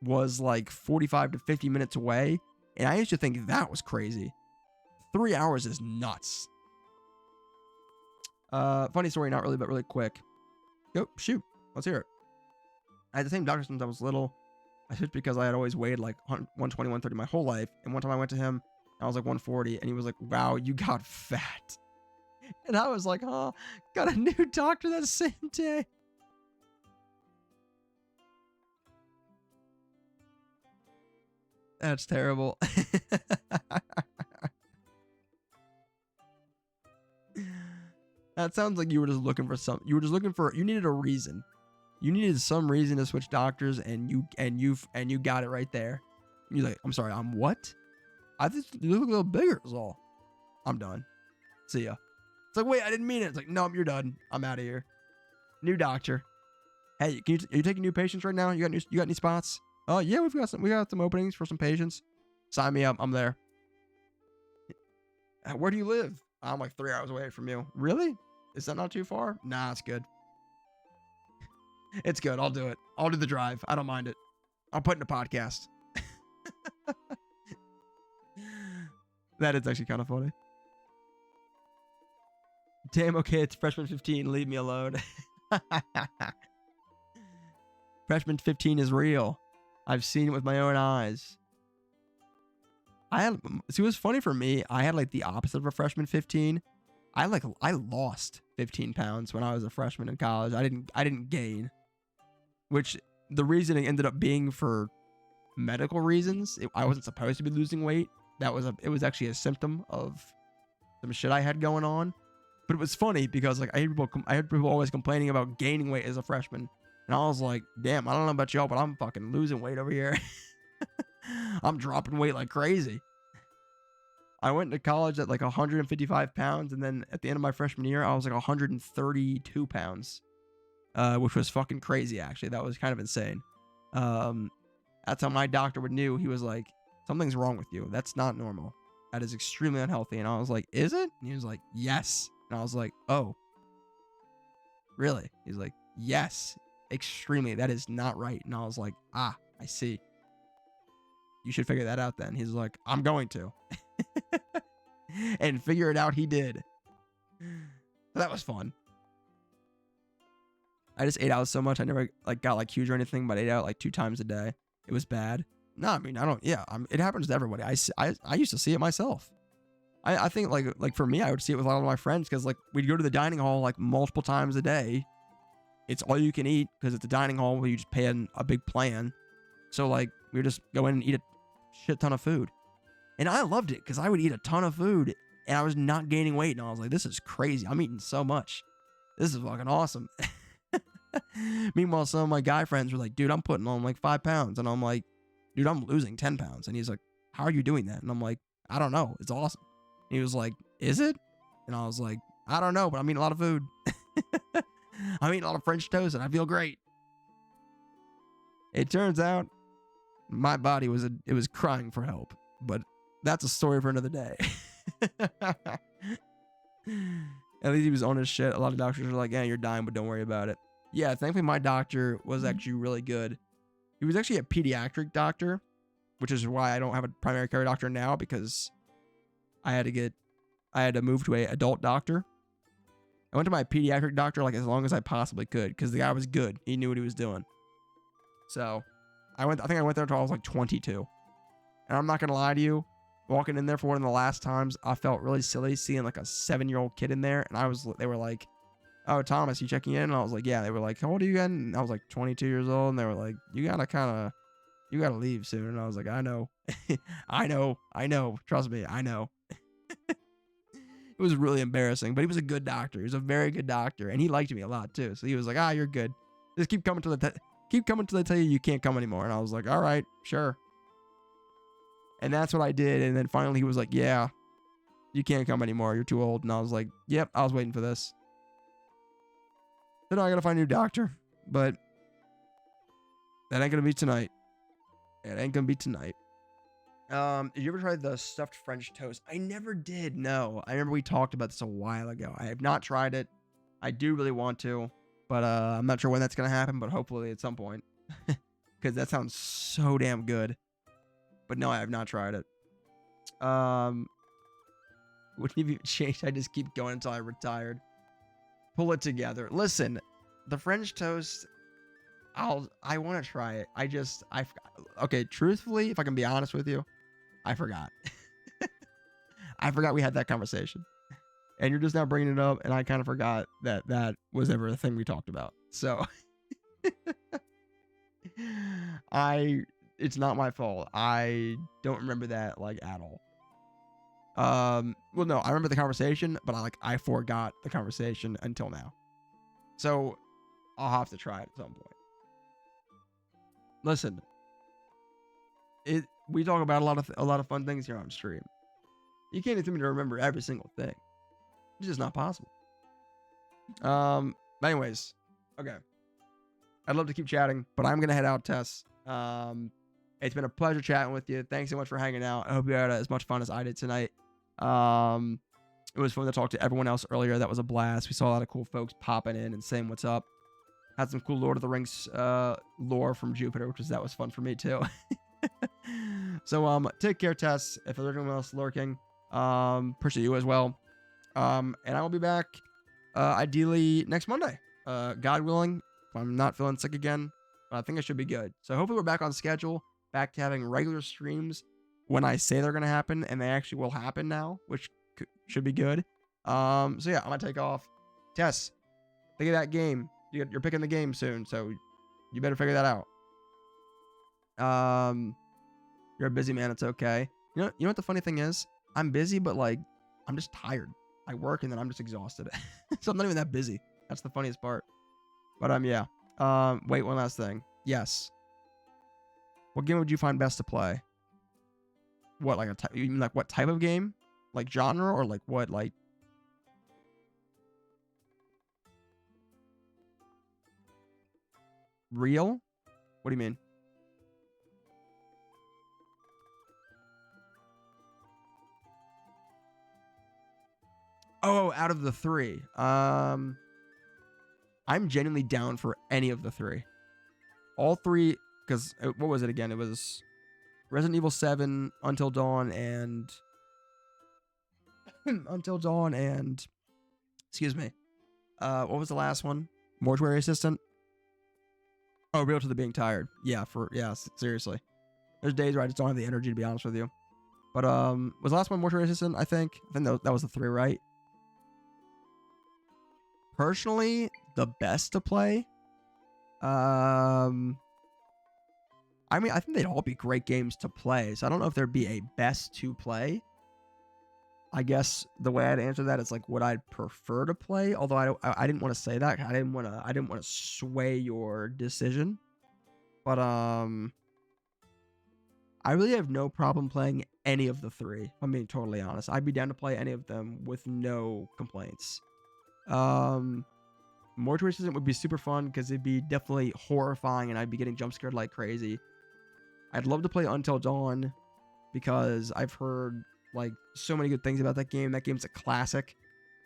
was like 45 to 50 minutes away, and I used to think that was crazy. 3 hours is nuts. Funny story, not really, but really quick. Go, shoot, let's hear it. I had the same doctor since I was little. I switched because I had always weighed like 120, 130 my whole life, and one time I went to him, I was like 140, and he was like, wow, you got fat. And I was like, oh, got a new doctor that same day. That's terrible. That sounds like you were just looking for you needed a reason. You needed some reason to switch doctors, and you got it right there. You're like, I'm sorry, I'm what? I just you look a little bigger is all. I'm done. See ya. It's like, wait, I didn't mean it. It's like, nope, you're done. I'm out of here. New doctor. Hey, are you taking new patients right now? You got any spots? Oh yeah, we got some openings for some patients. Sign me up. I'm there. Where do you live? I'm like 3 hours away from you. Really? Is that not too far? Nah, it's good. It's good. I'll do it. I'll do the drive. I don't mind it. I'll put in a podcast. That is actually kind of funny. Damn, okay, it's freshman 15. Leave me alone. Freshman 15 is real. I've seen it with my own eyes. See, it was funny for me. I had like the opposite of a freshman 15. I lost 15 pounds when I was a freshman in college. I didn't gain, which the reasoning ended up being for medical reasons. I wasn't supposed to be losing weight. It was actually a symptom of some shit I had going on. But it was funny because like I heard people always complaining about gaining weight as a freshman. And I was like, damn, I don't know about y'all, but I'm fucking losing weight over here. I'm dropping weight like crazy. I went to college at like 155 pounds. And then at the end of my freshman year, I was like 132 pounds, which was fucking crazy, actually. That was kind of insane. That's how my doctor knew. He was like, something's wrong with you. That's not normal. That is extremely unhealthy. And I was like, is it? And he was like, yes. And I was like, oh, really? He's like, yes, extremely. That is not right. And I was like, I see. You should figure that out then. He's like, I'm going to. And figure it out he did. So that was fun. I just ate out so much. I never like got like huge or anything, but I ate out like 2 times a day. It was bad. No, I mean, it happens to everybody. I used to see it myself. I think like for me, I would see it with a lot of my friends because like we'd go to the dining hall like multiple times a day. It's all you can eat because it's a dining hall where you just pay a big plan. So like we would just go in and eat a shit ton of food. And I loved it because I would eat a ton of food and I was not gaining weight. And I was like, this is crazy. I'm eating so much. This is fucking awesome. Meanwhile, some of my guy friends were like, dude, I'm putting on like 5 pounds. And I'm like, dude, I'm losing 10 pounds. And he's like, how are you doing that? And I'm like, I don't know. It's awesome. And he was like, is it? And I was like, I don't know, but I'm eating a lot of food. I'm eating a lot of French toast and I feel great. It turns out my body was crying for help, but that's a story for another day. At least he was on his shit. A lot of doctors are like, yeah, you're dying, but don't worry about it. Yeah, thankfully my doctor was actually really good. He was actually a pediatric doctor, which is why I don't have a primary care doctor now, because I had to move to a adult doctor. I went to my pediatric doctor like as long as I possibly could because the guy was good. He knew what he was doing. So I think I went there until I was like 22. And I'm not going to lie to you. Walking in there for one of the last times, I felt really silly seeing like a 7-year-old kid in there. And they were like, oh, Thomas, you checking in? And I was like, yeah. They were like, how old are you again? And I was like 22 years old. And they were like, you got to leave soon. And I was like, I know. I know. Trust me. I know. It was really embarrassing, but he was a good doctor. He was a very good doctor, and he liked me a lot too. So he was like, you're good. Just keep coming till they tell you can't come anymore. And I was like, all right, sure. And that's what I did. And then finally he was like, yeah, you can't come anymore. You're too old. And I was like, yep, I was waiting for this. Then I got to find a new doctor, but that ain't going to be tonight. It ain't going to be tonight. Did you ever try the stuffed French toast? I never did. No, I remember we talked about this a while ago. I have not tried it. I do really want to, but I'm not sure when that's gonna happen. But hopefully at some point, because that sounds so damn good. But no, I have not tried it. Wouldn't even change. I just keep going until I retired. Pull it together. Listen, the French toast. I want to try it. Okay. Truthfully, if I can be honest with you, I forgot. I forgot we had that conversation, and you're just now bringing it up, and I kind of forgot that that was ever a thing we talked about. So, it's not my fault. I don't remember that like at all. Well, no, I remember the conversation, but I forgot the conversation until now. So, I'll have to try it at some point. Listen, we talk about a lot of fun things here on stream. You can't expect me to remember every single thing. It's just not possible. But anyways, okay. I'd love to keep chatting, but I'm gonna head out, Tess. It's been a pleasure chatting with you. Thanks so much for hanging out. I hope you had as much fun as I did tonight. It was fun to talk to everyone else earlier. That was a blast. We saw a lot of cool folks popping in and saying what's up. Had some cool Lord of the Rings lore from Jupiter, that was fun for me too. So take care, Tess. If there's anyone else lurking, appreciate you as well. And I will be back ideally next Monday. God willing, if I'm not feeling sick again. But I think I should be good. So hopefully we're back on schedule, back to having regular streams when I say they're gonna happen, and they actually will happen now, which should be good. So yeah, I'm gonna take off. Tess, think of that game. You're picking the game soon, so you better figure that out. You're a busy man. It's okay. You know what the funny thing is? I'm busy, but like, I'm just tired. I work and then I'm just exhausted. So I'm not even that busy. That's the funniest part. But yeah. Wait, one last thing. Yes. What game would you find best to play? What, like you mean like what type of game? Like genre or like what, like? Real? What do you mean? Oh, out of the three. I'm genuinely down for any of the three. All three, because what was it again? It was Resident Evil 7, Until Dawn, and excuse me. What was the last one? Mortuary Assistant. Oh, Real to the Being Tired. Yeah, seriously. There's days where I just don't have the energy, to be honest with you. But was the last one Mortuary Assistant? I think that was the three, right? Personally, the best to play. I mean, I think they'd all be great games to play. So I don't know if there'd be a best to play. I guess the way I'd answer that is like what I'd prefer to play. Although I didn't want to say that. I didn't want to sway your decision. But I really have no problem playing any of the three. If I'm being totally honest. I'd be down to play any of them with no complaints. Mortuary Assistant would be super fun because it'd be definitely horrifying and I'd be getting jump scared like crazy. I'd love to play Until Dawn because I've heard like so many good things about that game. That game's a classic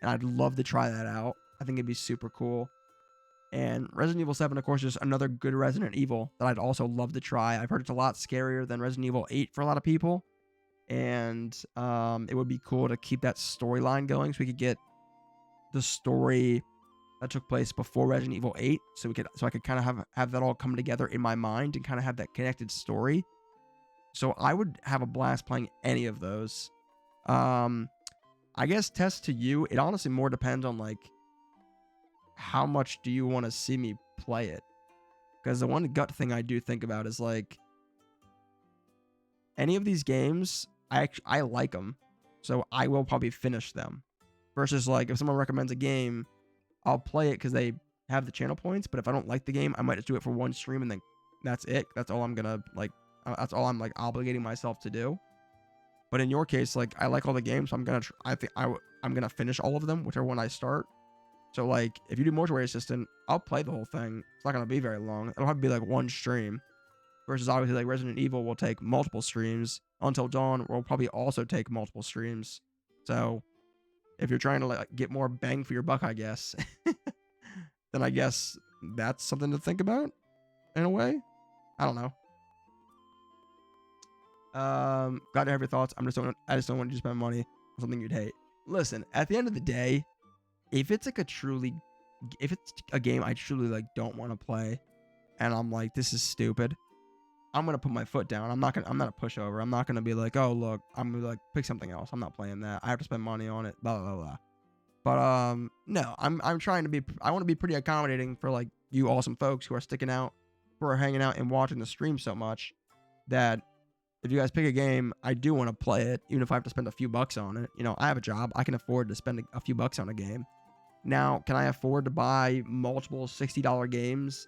and I'd love to try that out. I think it'd be super cool. And Resident Evil 7, of course, is another good Resident Evil that I'd also love to try. I've heard it's a lot scarier than Resident Evil 8 for a lot of people. And it would be cool to keep that storyline going so we could get the story that took place before Resident Evil 8, so I could kind of have that all come together in my mind and kind of have that connected story. So I would have a blast playing any of those. I guess Test to you, it honestly more depends on like how much do you want to see me play it? Because the one gut thing I do think about is like any of these games, I like them, so I will probably finish them. Versus like if someone recommends a game, I'll play it because they have the channel points, but if I don't like the game, I might just do it for one stream and then that's it. That's all I'm gonna like. That's all I'm like obligating myself to do. But in your case, like I like all the games, so I'm gonna finish all of them, whichever one I start. So like if you do Mortuary Assistant, I'll play the whole thing. It's not gonna be very long. It'll have to be like one stream. Versus obviously like Resident Evil will take multiple streams. Until Dawn will probably also take multiple streams. So if you're trying to like get more bang for your buck, I guess, then I guess that's something to think about in a way. I don't know. Glad to have your thoughts. I just don't want you to spend money on something you'd hate. Listen, at the end of the day, if it's like if it's a game I truly like don't want to play, and I'm like, this is stupid, I'm gonna put my foot down. I'm not a pushover. I'm not gonna be like, oh look, I'm gonna like pick something else. I'm not playing that. I have to spend money on it. Blah blah blah. But no, I'm trying to be. I want to be pretty accommodating for like you awesome folks who are sticking out, who are hanging out and watching the stream so much that if you guys pick a game, I do want to play it, even if I have to spend a few bucks on it. You know, I have a job. I can afford to spend a few bucks on a game. Now, can I afford to buy multiple $60 games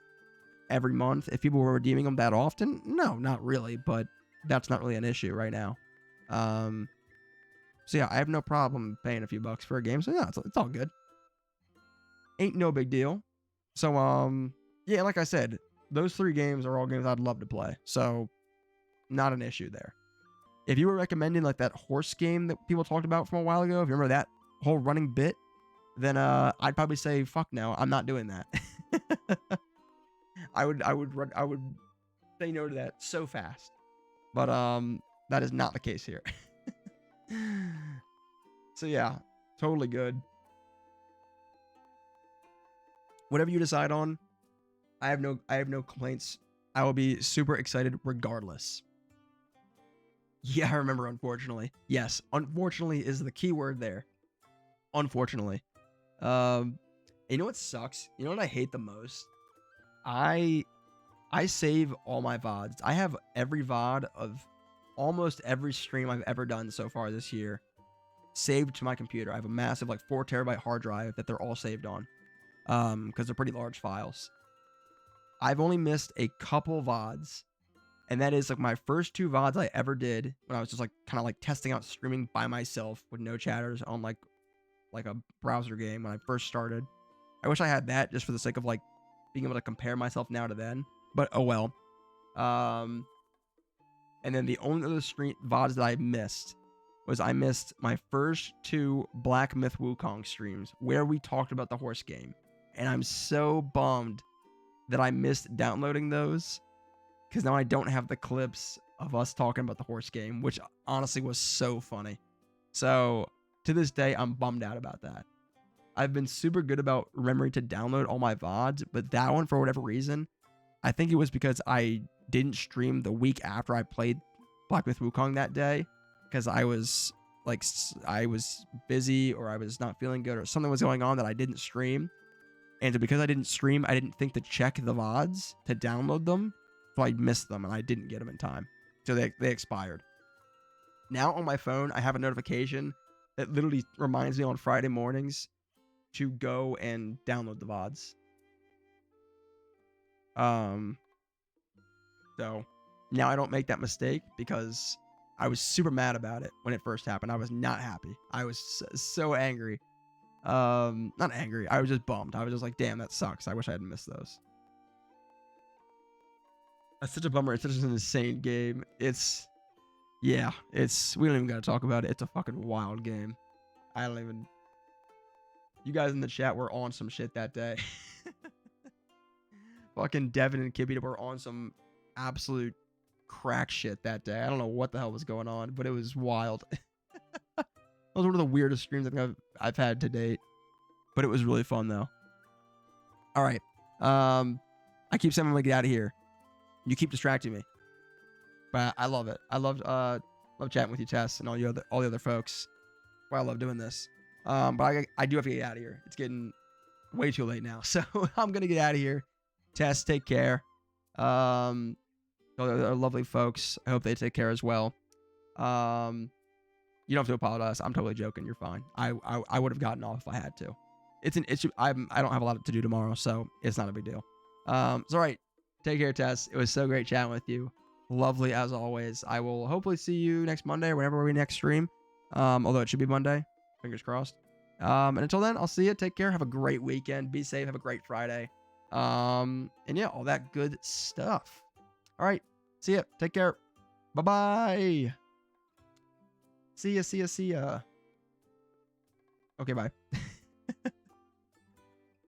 every month if people were redeeming them that often? No, not really, but that's not really an issue right now. So yeah, I have no problem paying a few bucks for a game. So yeah, it's all good. Ain't no big deal. So yeah, like I said, those 3 games are all games I'd love to play. So not an issue there. If you were recommending like that horse game that people talked about from a while ago, if you remember that whole running bit, then I'd probably say fuck no, I'm not doing that. I would say no to that so fast. But that is not the case here. So yeah, totally good. Whatever you decide on, I have no complaints. I will be super excited regardless. Yeah, I remember, unfortunately. Yes, unfortunately is the key word there. Unfortunately. You know what sucks? You know what I hate the most? I save all my VODs. I have every VOD of almost every stream I've ever done so far this year saved to my computer. I have a massive like 4 terabyte hard drive that they're all saved on. Because they're pretty large files. I've only missed a couple VODs, and that is like my first 2 VODs I ever did when I was just like kind of like testing out streaming by myself with no chatters on like a browser game when I first started. I wish I had that just for the sake of like being able to compare myself now to then, but oh well. And then the only other VODs that I missed was I missed my first 2 Black Myth Wukong streams where we talked about the horse game. And I'm so bummed that I missed downloading those because now I don't have the clips of us talking about the horse game, which honestly was so funny. So to this day, I'm bummed out about that. I've been super good about remembering to download all my VODs, but that one, for whatever reason, I think it was because I didn't stream the week after I played Black Myth Wukong that day because I was busy or I was not feeling good or something was going on that I didn't stream. And because I didn't stream, I didn't think to check the VODs to download them. So I missed them and I didn't get them in time. So they expired. Now on my phone, I have a notification that literally reminds me on Friday mornings to go and download the VODs. So now I don't make that mistake because I was super mad about it when it first happened. I was not happy. I was so angry. Not angry. I was just bummed. I was just like, damn, that sucks. I wish I hadn't missed those. That's such a bummer. It's such an insane game. We don't even got to talk about it. It's a fucking wild game. You guys in the chat were on some shit that day. Fucking Devin and Kibby were on some absolute crack shit that day. I don't know what the hell was going on, but it was wild. That was one of the weirdest streams I think I've had to date, but it was really fun though. All right. I keep saying I'm gonna get out of here. You keep distracting me, but I love it. I love chatting with you, Tess, and all the other folks. Well, I love doing this. But I do have to get out of here. It's getting way too late now, so I'm gonna get out of here. Tess, take care. All the lovely folks. I hope they take care as well. You don't have to apologize. I'm totally joking. You're fine. I would have gotten off if I had to. It's an issue. I don't have a lot to do tomorrow, so it's not a big deal. It's all right. Take care, Tess. It was so great chatting with you. Lovely as always. I will hopefully see you next Monday or whenever we next stream. Although it should be Monday. Fingers crossed. And until then, I'll see you. Take care. Have a great weekend. Be safe. Have a great Friday. And yeah, all that good stuff. All right. See ya. Take care. Bye-bye. See ya, see ya, see ya. Okay, bye.